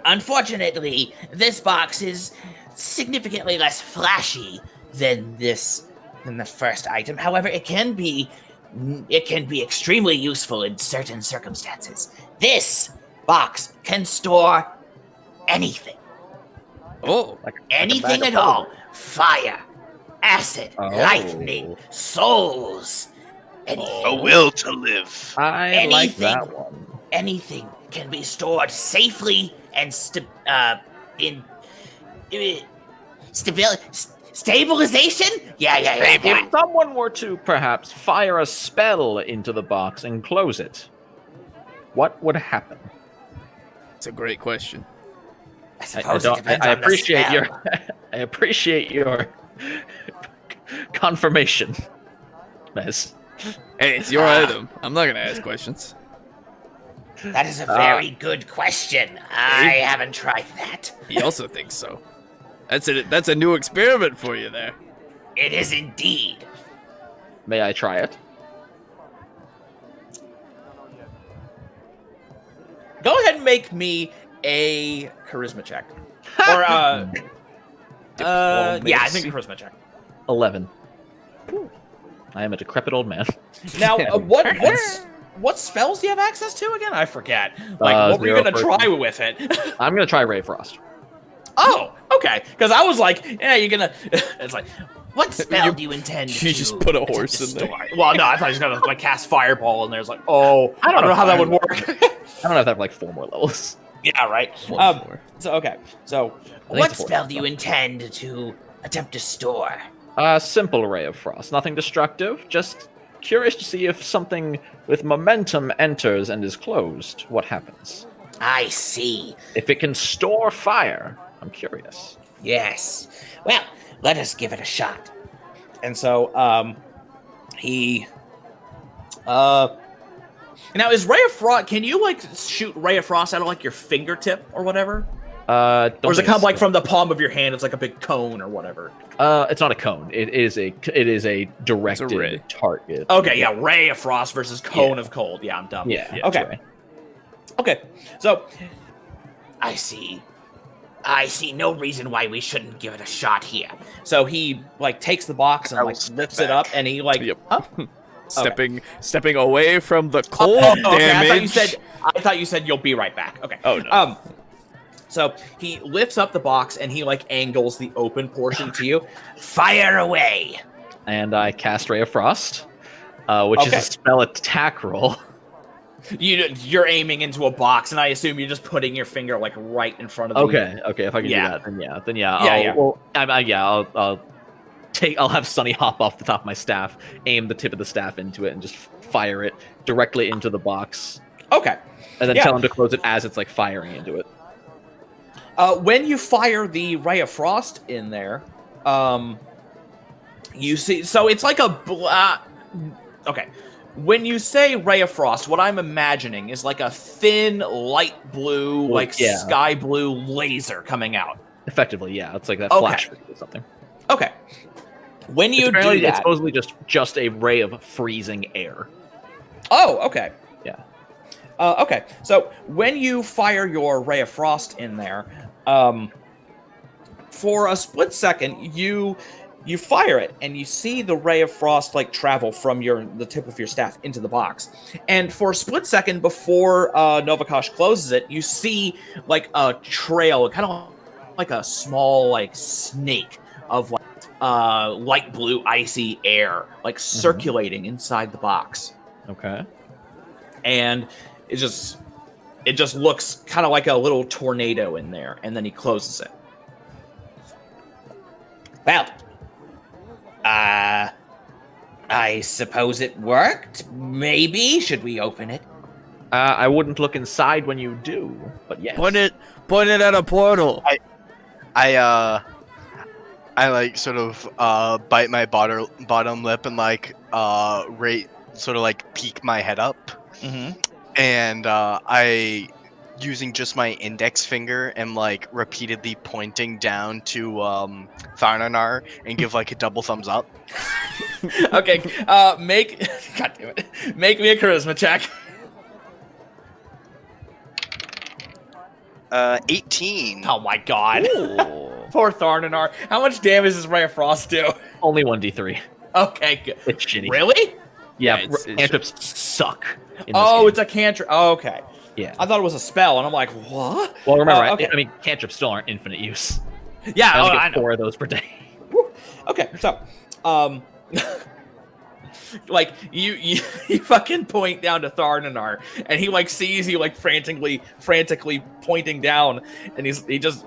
Speaker 7: unfortunately, this box is significantly less flashy than the first item. However, it can be extremely useful in certain circumstances. This box can store anything.
Speaker 5: Oh,
Speaker 7: Anything at all. Fire, acid,
Speaker 2: Oh.
Speaker 7: lightning, souls. Anything.
Speaker 4: A will to live.
Speaker 2: I like
Speaker 7: Anything.
Speaker 2: that one.
Speaker 7: Anything can be stored safely and stabilization? Yeah.
Speaker 2: If someone were to perhaps fire a spell into the box and close it, what would happen?
Speaker 5: it's a great question.
Speaker 7: I suppose it depends
Speaker 2: I
Speaker 7: on the
Speaker 2: appreciate
Speaker 7: spell.
Speaker 2: your I appreciate your confirmation, Mez.
Speaker 5: Hey, it's your item. I'm not gonna ask questions.
Speaker 7: That is a very good question. I haven't tried that.
Speaker 5: He also thinks so. That's a new experiment for you there.
Speaker 7: It is indeed.
Speaker 2: May I try it?
Speaker 6: Go ahead and make me a charisma check. Or yeah, I think a charisma check.
Speaker 2: 11. I am a decrepit old man.
Speaker 6: Now, what spells do you have access to again? I forget. Like, what were you
Speaker 2: zero
Speaker 6: gonna
Speaker 2: person.
Speaker 6: try with it?
Speaker 2: I'm gonna try Ray Frost.
Speaker 6: Oh, okay. Because I was like, yeah, you're gonna. It's like,
Speaker 7: What spell do you intend to
Speaker 1: You just put a horse in there.
Speaker 7: store?
Speaker 3: Well, no, I thought he was gonna like cast fireball, and there's like, oh, I don't know how that would work.
Speaker 2: I don't know if they have like 4 more levels.
Speaker 3: Yeah, right.
Speaker 1: One more.
Speaker 3: So okay, so
Speaker 7: What spell do you intend to attempt to store?
Speaker 2: A simple ray of frost, nothing destructive. Just curious to see if something with momentum enters and is closed. What happens?
Speaker 7: I see.
Speaker 2: If it can store fire, I'm curious.
Speaker 7: Yes. Well, let us give it a shot.
Speaker 3: and so he now is Ray of Frost. Can you like shoot Ray of Frost out of like your fingertip or whatever? Or does it come like from the palm of your hand? It's like a big cone or whatever.
Speaker 2: It's not a cone. It is a directed
Speaker 1: ray.
Speaker 2: target.
Speaker 3: Okay, yeah, Ray of Frost versus Cone of Cold. Yeah, I'm dumb.
Speaker 2: Yeah.
Speaker 3: Okay.
Speaker 2: it's a ray.
Speaker 3: Okay, so
Speaker 7: I see. I see no reason why we shouldn't give it a shot here.
Speaker 3: so he like takes the box and
Speaker 4: I
Speaker 3: like
Speaker 4: will step
Speaker 3: lifts it up,
Speaker 4: back.
Speaker 3: and he like
Speaker 1: Yep.
Speaker 3: huh?
Speaker 1: Stepping away from the cold
Speaker 3: okay,
Speaker 1: damage.
Speaker 3: I thought you said you'll be right back. Okay.
Speaker 1: Oh, no.
Speaker 3: So he lifts up the box and he like angles the open portion to you.
Speaker 7: Fire away.
Speaker 2: And I cast Ray of Frost, which is
Speaker 3: Okay.
Speaker 2: a spell attack roll.
Speaker 3: You're aiming into a box, and I assume you're just putting your finger like right in front of the
Speaker 2: Okay. If I can
Speaker 3: Yeah.
Speaker 2: do that, then
Speaker 3: Yeah,
Speaker 2: I'll,
Speaker 3: yeah.
Speaker 2: Well, I'll have Sunny hop off the top of my staff, aim the tip of the staff into it, and just fire it directly into the box,
Speaker 3: Okay.
Speaker 2: and then
Speaker 3: Yeah.
Speaker 2: tell him to close it as it's like firing into it.
Speaker 3: When you fire the Ray of Frost in there, you see. So it's like a okay. When you say Ray of Frost, what I'm imagining is like a thin, light blue,
Speaker 2: Well,
Speaker 3: like
Speaker 2: yeah.
Speaker 3: sky blue laser coming out.
Speaker 2: Effectively, yeah, it's like that
Speaker 3: Okay.
Speaker 2: flash or something.
Speaker 3: Okay. When you do
Speaker 2: It's
Speaker 3: that,
Speaker 2: supposedly just a ray of freezing air.
Speaker 3: oh, okay.
Speaker 2: Yeah.
Speaker 3: Okay, so when you fire your Ray of Frost in there, for a split second, you fire it, and you see the Ray of Frost like travel from the tip of your staff into the box. And for a split second before Novakosh closes it, you see like a trail, kind of like a small like snake of like light blue icy air, like circulating inside the box.
Speaker 2: Okay.
Speaker 3: And it just looks kind of like a little tornado in there, and then he closes it.
Speaker 7: Well, I suppose it worked. Maybe. Should we open it?
Speaker 2: I wouldn't look inside when you do, but yes.
Speaker 5: Point it at a portal.
Speaker 4: I like sort of bite my bottom lip and like sort of like peek my head up, and I, using just my index finger, am like repeatedly pointing down to Tharnanar and give like a double thumbs up.
Speaker 3: Okay, make God damn it, make me a charisma check.
Speaker 4: 18.
Speaker 3: Oh my god, poor Tharnanar. How much damage does Ray of Frost do?
Speaker 2: Only 1d3.
Speaker 3: Okay, good.
Speaker 2: It's shitty.
Speaker 3: Really?
Speaker 2: Yeah,
Speaker 1: it's-
Speaker 2: cantrips suck. In this
Speaker 3: Oh,
Speaker 2: game.
Speaker 3: it's a cantrip. Oh, okay.
Speaker 2: Yeah.
Speaker 3: I thought it was a spell, and I'm like, what?
Speaker 2: Well, remember,
Speaker 3: okay.
Speaker 2: I mean, cantrips still aren't infinite use.
Speaker 3: Yeah,
Speaker 2: I only
Speaker 3: I
Speaker 2: get
Speaker 3: know.
Speaker 2: 4 of those per day.
Speaker 3: Okay, so, like you fucking point down to Tharnanar, and he like sees you like frantically pointing down, and he just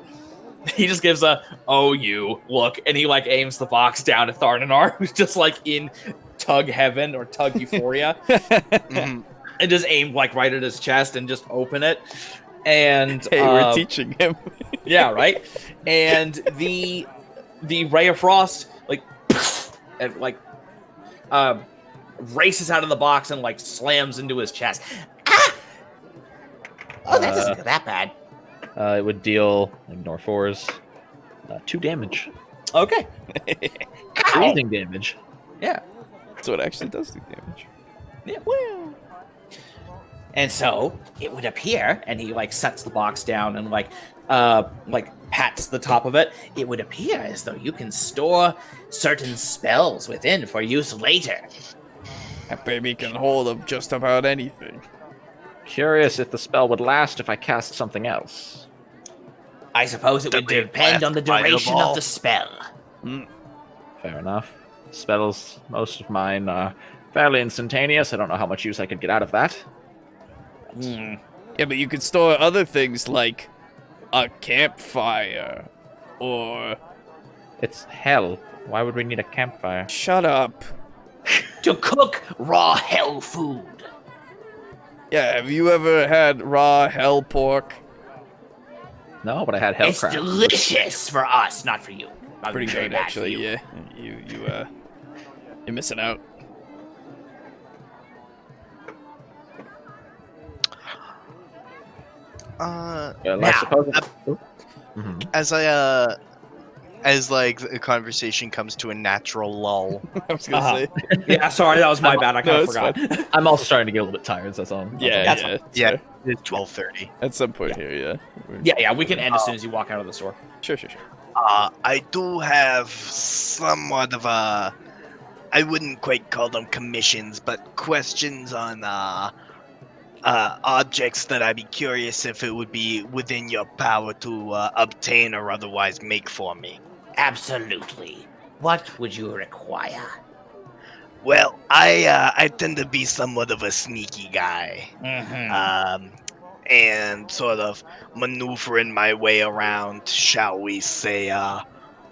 Speaker 3: gives a "oh you" look, and he like aims the box down at Tharnanar, who's just like in tug heaven or tug euphoria,
Speaker 4: Mhm.
Speaker 3: and just aim like right at his chest and just open it, and
Speaker 1: Hey, we're teaching him.
Speaker 3: yeah, right. And the Ray of Frost like and like races out of the box and like slams into his chest.
Speaker 7: Ah! Oh, that doesn't go that bad.
Speaker 2: It would deal, ignore 4s, 2 damage.
Speaker 3: Okay.
Speaker 2: Freezing damage.
Speaker 3: Yeah.
Speaker 1: So it actually does do damage.
Speaker 3: Yeah.
Speaker 7: And so
Speaker 3: It would appear, and he like sets the box down and like pats the top of it.
Speaker 7: it would appear as though you can store certain spells within for use later.
Speaker 1: That baby can hold up just about anything.
Speaker 2: Curious if the spell would last if I cast something else.
Speaker 7: I suppose it would
Speaker 4: Deadly
Speaker 7: depend on the duration
Speaker 4: fireball.
Speaker 7: of the spell.
Speaker 2: Fair enough. Spells, most of mine are fairly instantaneous. I don't know how much use I could get out of that.
Speaker 5: Yeah, but you could store other things like a campfire or...
Speaker 2: It's hell. Why would we need a campfire?
Speaker 5: Shut up.
Speaker 7: To cook raw hell food.
Speaker 5: Yeah, have you ever had raw hell pork?
Speaker 2: No, but I had hell
Speaker 7: It's
Speaker 2: crab.
Speaker 7: delicious for us, not for you.
Speaker 5: Pretty
Speaker 7: Very
Speaker 5: good,
Speaker 7: bad for
Speaker 5: actually,
Speaker 7: you.
Speaker 5: yeah. You're missing out.
Speaker 2: Well,
Speaker 7: Now,
Speaker 2: I suppose.
Speaker 4: As like the conversation comes to a natural lull.
Speaker 5: I was gonna say.
Speaker 3: Yeah, sorry, that was my bad. I kind of
Speaker 5: it's
Speaker 3: forgot.
Speaker 2: I'm also starting to get a little bit tired. So that's all.
Speaker 5: Yeah,
Speaker 7: That's
Speaker 4: Yeah, it's 12:30.
Speaker 5: At some point here, yeah.
Speaker 3: Yeah, we can end as soon as you walk out of the store.
Speaker 5: Sure.
Speaker 4: I do have somewhat of a, I wouldn't quite call them commissions, but questions on objects that I'd be curious if it would be within your power to obtain or otherwise make for me.
Speaker 7: Absolutely. What would you require?
Speaker 4: Well, I tend to be somewhat of a sneaky guy. And sort of maneuvering my way around, shall we say,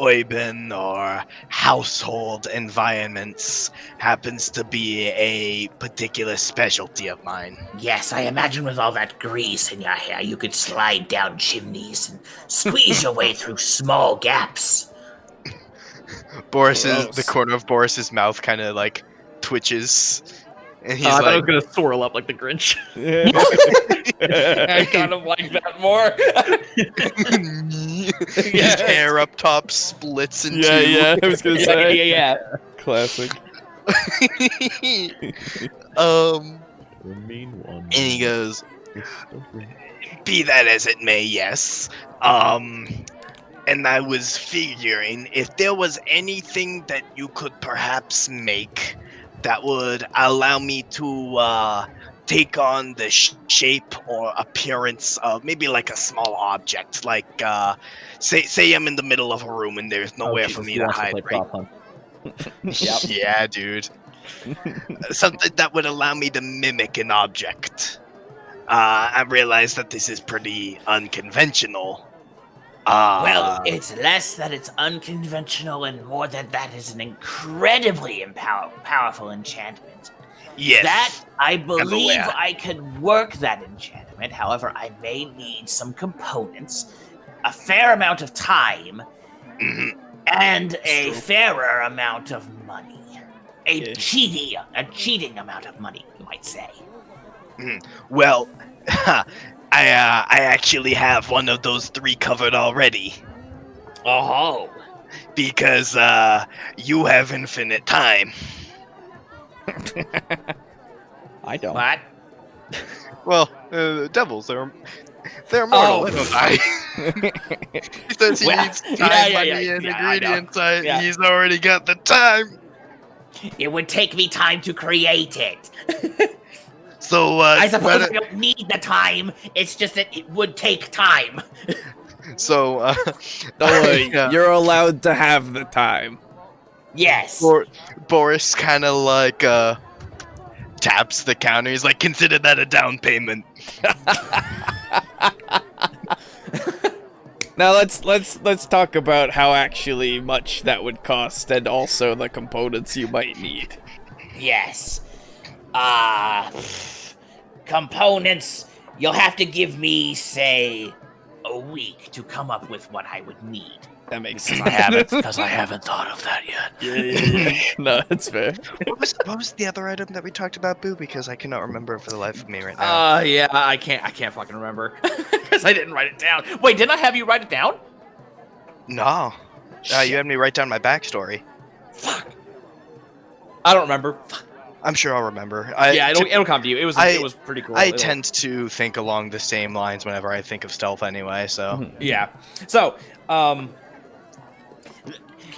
Speaker 4: urban or household environments happens to be a particular specialty of mine.
Speaker 7: Yes, I imagine with all that grease in your hair, you could slide down chimneys and squeeze your way through small gaps.
Speaker 4: The corner of Boris's mouth kind of like twitches, and he's
Speaker 2: I thought I
Speaker 4: like,
Speaker 2: was gonna swirl up like the Grinch.
Speaker 3: I kind of like that more.
Speaker 4: his hair up top splits in two.
Speaker 5: Yeah, I was gonna say.
Speaker 3: yeah.
Speaker 5: Classic.
Speaker 2: The mean one.
Speaker 4: And he goes, be that as it may, yes. And I was figuring if there was anything that you could perhaps make that would allow me to take on the shape or appearance of maybe like a small object, like say I'm in the middle of a room and there's nowhere for me to hide, right?
Speaker 3: Yep.
Speaker 4: Yeah, dude. Something that would allow me to mimic an object. I realize that this is pretty unconventional.
Speaker 7: Well, it's less that it's unconventional and more that that is an incredibly powerful enchantment.
Speaker 4: yes.
Speaker 7: That, I believe
Speaker 4: aware.
Speaker 7: I could work that enchantment. However, I may need some components, a fair amount of time,
Speaker 4: Mhm.
Speaker 7: and a fairer amount of money. A cheating amount of money, you might say.
Speaker 4: Well, I actually have one of those three covered already.
Speaker 7: Oh.
Speaker 4: Because you have infinite time.
Speaker 2: I don't.
Speaker 7: What?
Speaker 4: Well, devils, they're mortal.
Speaker 7: Oh.
Speaker 4: They don't die. He says he
Speaker 7: Well,
Speaker 4: needs time,
Speaker 7: yeah,
Speaker 4: money,
Speaker 7: yeah,
Speaker 4: and
Speaker 7: yeah, I know.
Speaker 4: ingredients.
Speaker 7: Yeah.
Speaker 4: He's already got the time.
Speaker 7: It would take me time to create it.
Speaker 4: So
Speaker 7: I suppose I don't need the time. It's just that it would take time.
Speaker 4: so
Speaker 5: Don't worry,
Speaker 4: yeah.
Speaker 5: you're allowed to have the time.
Speaker 7: Yes.
Speaker 4: Boris kind of like taps the counter. He's like, consider that a down payment.
Speaker 5: Now let's talk about how actually much that would cost and also the components you might need.
Speaker 7: Yes. Components. You'll have to give me, say, a week to come up with what I would need.
Speaker 5: That makes sense.
Speaker 7: Because I haven't thought of that yet.
Speaker 5: No, that's fair.
Speaker 4: What was the other item that we talked about, Boo? Because I cannot remember for the life of me right now.
Speaker 3: Yeah, I can't fucking remember because I didn't write it down. Wait, didn't I have you write it down?
Speaker 4: No. You had me write down my backstory.
Speaker 3: Fuck. I don't remember. Fuck.
Speaker 4: I'm sure I'll remember.
Speaker 3: It'll come to you. It was pretty cool.
Speaker 4: I tend to think along the same lines whenever I think of stealth anyway, so.
Speaker 3: Yeah. So,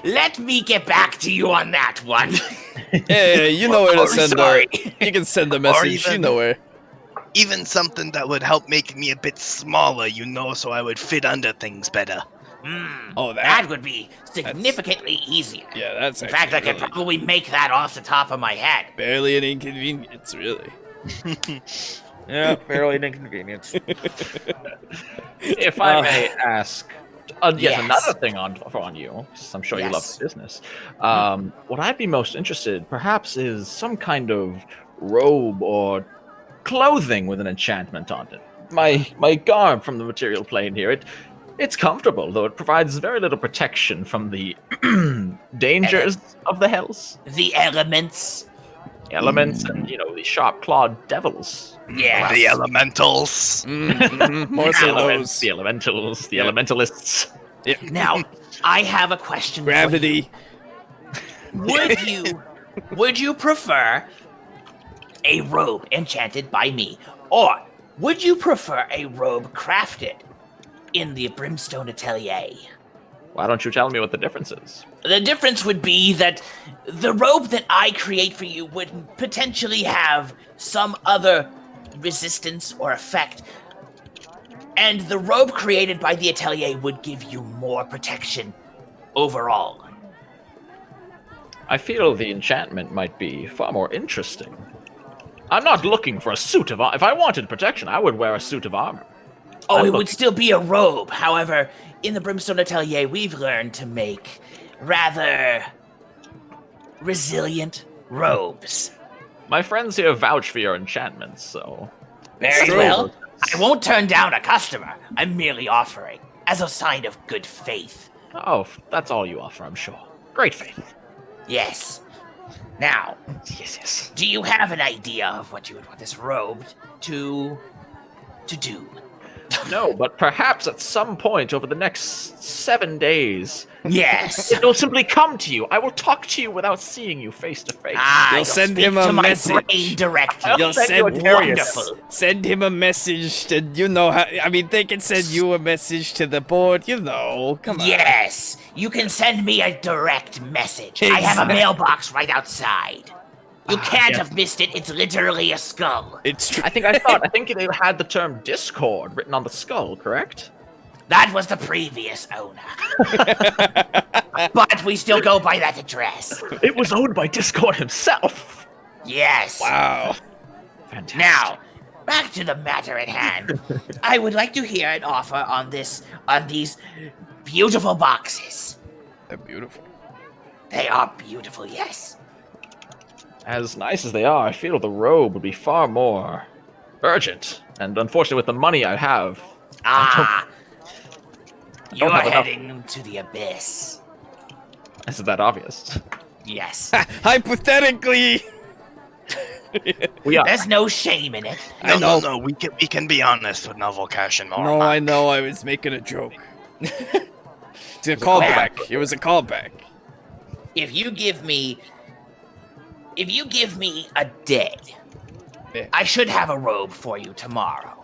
Speaker 7: Let me get back to you on that one.
Speaker 5: Yeah, you know where to send
Speaker 7: sorry.
Speaker 5: You can send a message, you
Speaker 4: even-
Speaker 5: know where.
Speaker 4: Even something that would help make me a bit smaller, so I would fit under things better.
Speaker 5: Oh,
Speaker 7: that would be significantly easier.
Speaker 5: Yeah, that's
Speaker 7: In fact, I could probably make that off the top of my head.
Speaker 5: barely an inconvenience, really.
Speaker 3: Yeah, barely an inconvenience.
Speaker 2: If I may ask, yet
Speaker 7: Yes.
Speaker 2: another thing on you, 'cause I'm sure you love
Speaker 7: Yes.
Speaker 2: the business. What I'd be most interested, perhaps, is some kind of robe or clothing with an enchantment on it. My garb from the material plane here, it's comfortable, though it provides very little protection from the dangers of the hells,
Speaker 7: The elements.
Speaker 2: elements, and the sharp-clawed devils.
Speaker 7: Yes.
Speaker 4: The elementals.
Speaker 5: More so those.
Speaker 2: The elementals, the elementalists.
Speaker 7: Now, I have a question.
Speaker 5: Gravity.
Speaker 7: Would you prefer a robe enchanted by me, or would you prefer a robe crafted in the Brimstone Atelier?
Speaker 2: Why don't you tell me what the difference is?
Speaker 7: The difference would be that the robe that I create for you would potentially have some other resistance or effect, and the robe created by the Atelier would give you more protection overall.
Speaker 2: I feel the enchantment might be far more interesting. I'm not looking for a suit of armor. If I wanted protection, I would wear a suit of armor.
Speaker 7: Oh, it would still be a robe. However, in the Brimstone Atelier, we've learned to make rather resilient robes.
Speaker 2: My friends here vouch for your enchantments, so...
Speaker 7: Very
Speaker 5: True.
Speaker 7: well. I won't turn down a customer. I'm merely offering as a sign of good faith.
Speaker 2: Oh, that's all you offer, I'm sure. Great faith.
Speaker 7: Yes. Now,
Speaker 2: Yes.
Speaker 7: do you have an idea of what you would want this robe to do?
Speaker 2: No, but perhaps at some point over the next 7 days,
Speaker 7: Yes.
Speaker 2: it will simply come to you. I will talk to you without seeing you face to face.
Speaker 7: You'll
Speaker 5: send
Speaker 7: speak
Speaker 5: him a
Speaker 7: to my
Speaker 5: message.
Speaker 7: brain directly.
Speaker 5: You'll
Speaker 2: send you a
Speaker 5: send
Speaker 7: Wonderful.
Speaker 5: Send him a message to they can send you a message to the board. Come on.
Speaker 7: Yes, you can send me a direct message. I have a
Speaker 5: Exactly.
Speaker 7: mailbox right outside. You can't have missed it. It's literally a skull.
Speaker 5: It's true.
Speaker 2: I think they had the term Discord written on the skull, correct?
Speaker 7: That was the previous owner. But we still go by that address.
Speaker 2: It was owned by Discord himself.
Speaker 7: Yes.
Speaker 5: Wow.
Speaker 2: Fantastic.
Speaker 7: Now, back to the matter at hand. I would like to hear an offer on these beautiful boxes.
Speaker 5: They're beautiful.
Speaker 7: They are beautiful, yes.
Speaker 2: As nice as they are, I feel the robe would be far more urgent. And unfortunately, with the money I have,
Speaker 7: You're
Speaker 2: have enough.
Speaker 7: heading to the abyss.
Speaker 2: isn't that obvious?
Speaker 7: Yes.
Speaker 5: Hypothetically.
Speaker 2: We are.
Speaker 7: There's no shame in it.
Speaker 5: I know.
Speaker 4: No, we can be honest with Novel Cash and more.
Speaker 5: No, I know. I was making a joke. It's a callback. It was a callback.
Speaker 7: If you give me a day,
Speaker 5: Yeah.
Speaker 7: I should have a robe for you tomorrow.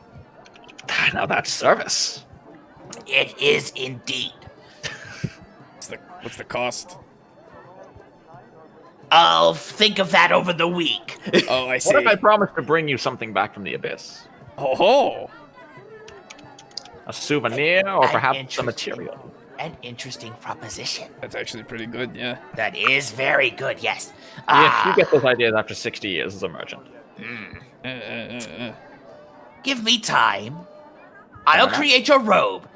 Speaker 2: Now that's service.
Speaker 7: It is indeed.
Speaker 5: What's the cost?
Speaker 7: I'll think of that over the week.
Speaker 5: Oh, I see.
Speaker 2: What if I promise to bring you something back from the abyss?
Speaker 5: Oh.
Speaker 2: A souvenir, or
Speaker 7: An
Speaker 2: perhaps a
Speaker 7: interesting-
Speaker 2: material?
Speaker 7: An interesting proposition.
Speaker 5: That's actually pretty good, yeah.
Speaker 7: That is very good, yes.
Speaker 2: Yes, you get those ideas after 60 years as a merchant.
Speaker 7: Give me time. I'll create your robe.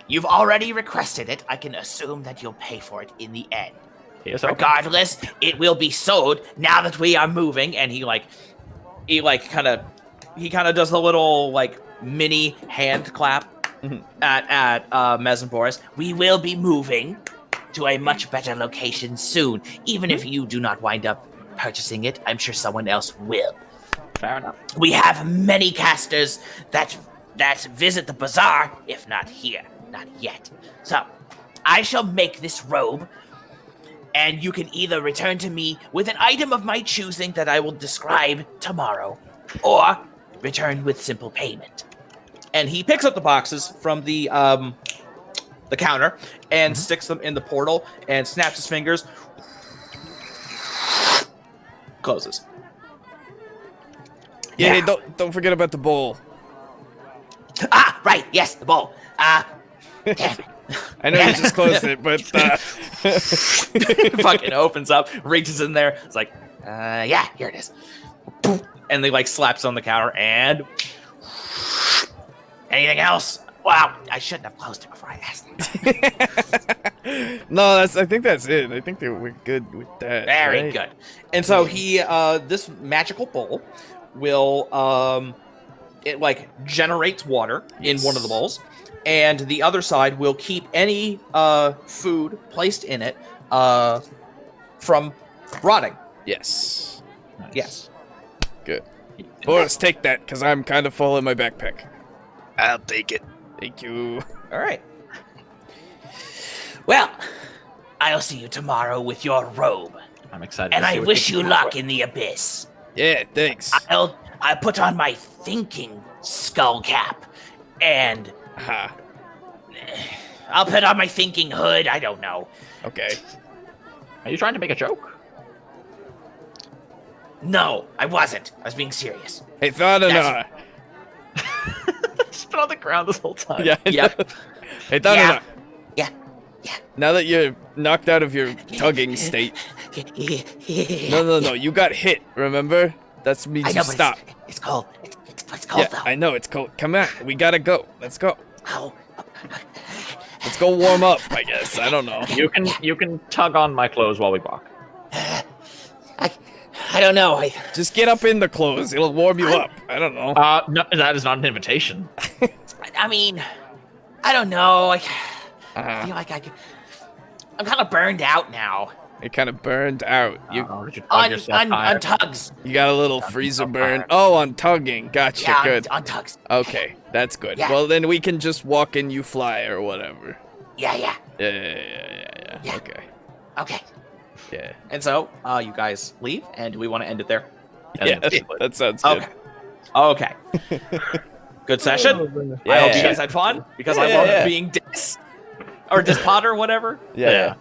Speaker 7: You've already requested it. I can assume that you'll pay for it in the end.
Speaker 2: Here's hoping.
Speaker 7: Regardless, it will be sold now that we are moving. And he kind of does a little mini hand clap at Mez and Boris. We will be moving to a much better location soon. Even if you do not wind up purchasing it, I'm sure someone else will.
Speaker 2: Fair enough.
Speaker 7: We have many casters that visit the bazaar, if not here, not yet. So, I shall make this robe, and you can either return to me with an item of my choosing that I will describe tomorrow, or return with simple payment.
Speaker 3: And he picks up the boxes from the counter and sticks them in the portal and snaps his fingers. Closes.
Speaker 5: Yeah,
Speaker 7: Yeah.
Speaker 5: hey, don't forget about the bowl.
Speaker 7: Right, yes, the bowl. Damn it.
Speaker 1: I know you just closed it, but
Speaker 6: Fucking opens up, reaches in there. It's like, yeah, here it is. And they like slaps on the counter and anything else? Wow, I shouldn't have closed it before I asked that.
Speaker 1: no, I think that's it. I think that we're good with that.
Speaker 6: Very
Speaker 1: right?
Speaker 6: good. And so he, this magical bowl will, it like generates water in one of the bowls, and the other side will keep any food placed in it from rotting.
Speaker 1: Yes.
Speaker 2: Nice.
Speaker 6: Yes.
Speaker 1: Good. Boris, take that, because I'm kind of full in my backpack.
Speaker 4: I'll take it.
Speaker 1: Thank you.
Speaker 6: All right.
Speaker 7: Well, I'll see you tomorrow with your robe,
Speaker 2: I'm excited.
Speaker 7: and
Speaker 2: to see
Speaker 7: I
Speaker 2: what
Speaker 7: wish you
Speaker 2: can
Speaker 7: luck in the abyss.
Speaker 1: Yeah, thanks.
Speaker 7: I put on my thinking skull cap, and
Speaker 1: Aha.
Speaker 7: I'll put on my thinking hood. I don't know.
Speaker 1: Okay.
Speaker 2: Are you trying to make a joke?
Speaker 7: No, I wasn't. I was being serious.
Speaker 1: Hey, Thana.
Speaker 2: It's been on the ground this whole time.
Speaker 1: Yeah.
Speaker 6: Yep.
Speaker 1: Hey, Thana.
Speaker 7: Yeah.
Speaker 1: Now that you're knocked out of your tugging state. No. You got hit, remember? That means
Speaker 7: I
Speaker 1: you
Speaker 7: know, but
Speaker 1: stop.
Speaker 7: it's cold. It's cold,
Speaker 1: Yeah,
Speaker 7: though.
Speaker 1: I know, it's cold. Come on. We gotta go. Let's go.
Speaker 7: Oh,
Speaker 1: Let's go warm up, I guess. I don't know.
Speaker 2: You can tug on my clothes while we walk.
Speaker 7: I don't know.
Speaker 1: Just get up in the clothes. It'll warm you up. I don't know.
Speaker 2: No, that is not an invitation.
Speaker 7: I mean, I don't know. I
Speaker 1: Uh-huh.
Speaker 7: feel like I'm kind of burned out now.
Speaker 1: You're kind of burned out. You
Speaker 2: Did you tug
Speaker 7: On
Speaker 2: yourself higher?
Speaker 7: tugs.
Speaker 1: you got a little freezer burn. Oh, on tugging. Gotcha.
Speaker 7: Yeah,
Speaker 1: Good.
Speaker 7: on tugs.
Speaker 1: Okay, that's good.
Speaker 7: Yeah.
Speaker 1: Well, then we can just walk and you fly or whatever.
Speaker 7: Yeah.
Speaker 1: Yeah. Okay.
Speaker 7: Okay.
Speaker 1: Yeah.
Speaker 6: And so, you guys leave, and do we want to end it there?
Speaker 1: Yeah, that sounds good.
Speaker 6: Okay. Good session. I hope you guys had fun, because I love being dis or dispot or whatever.
Speaker 1: Yeah.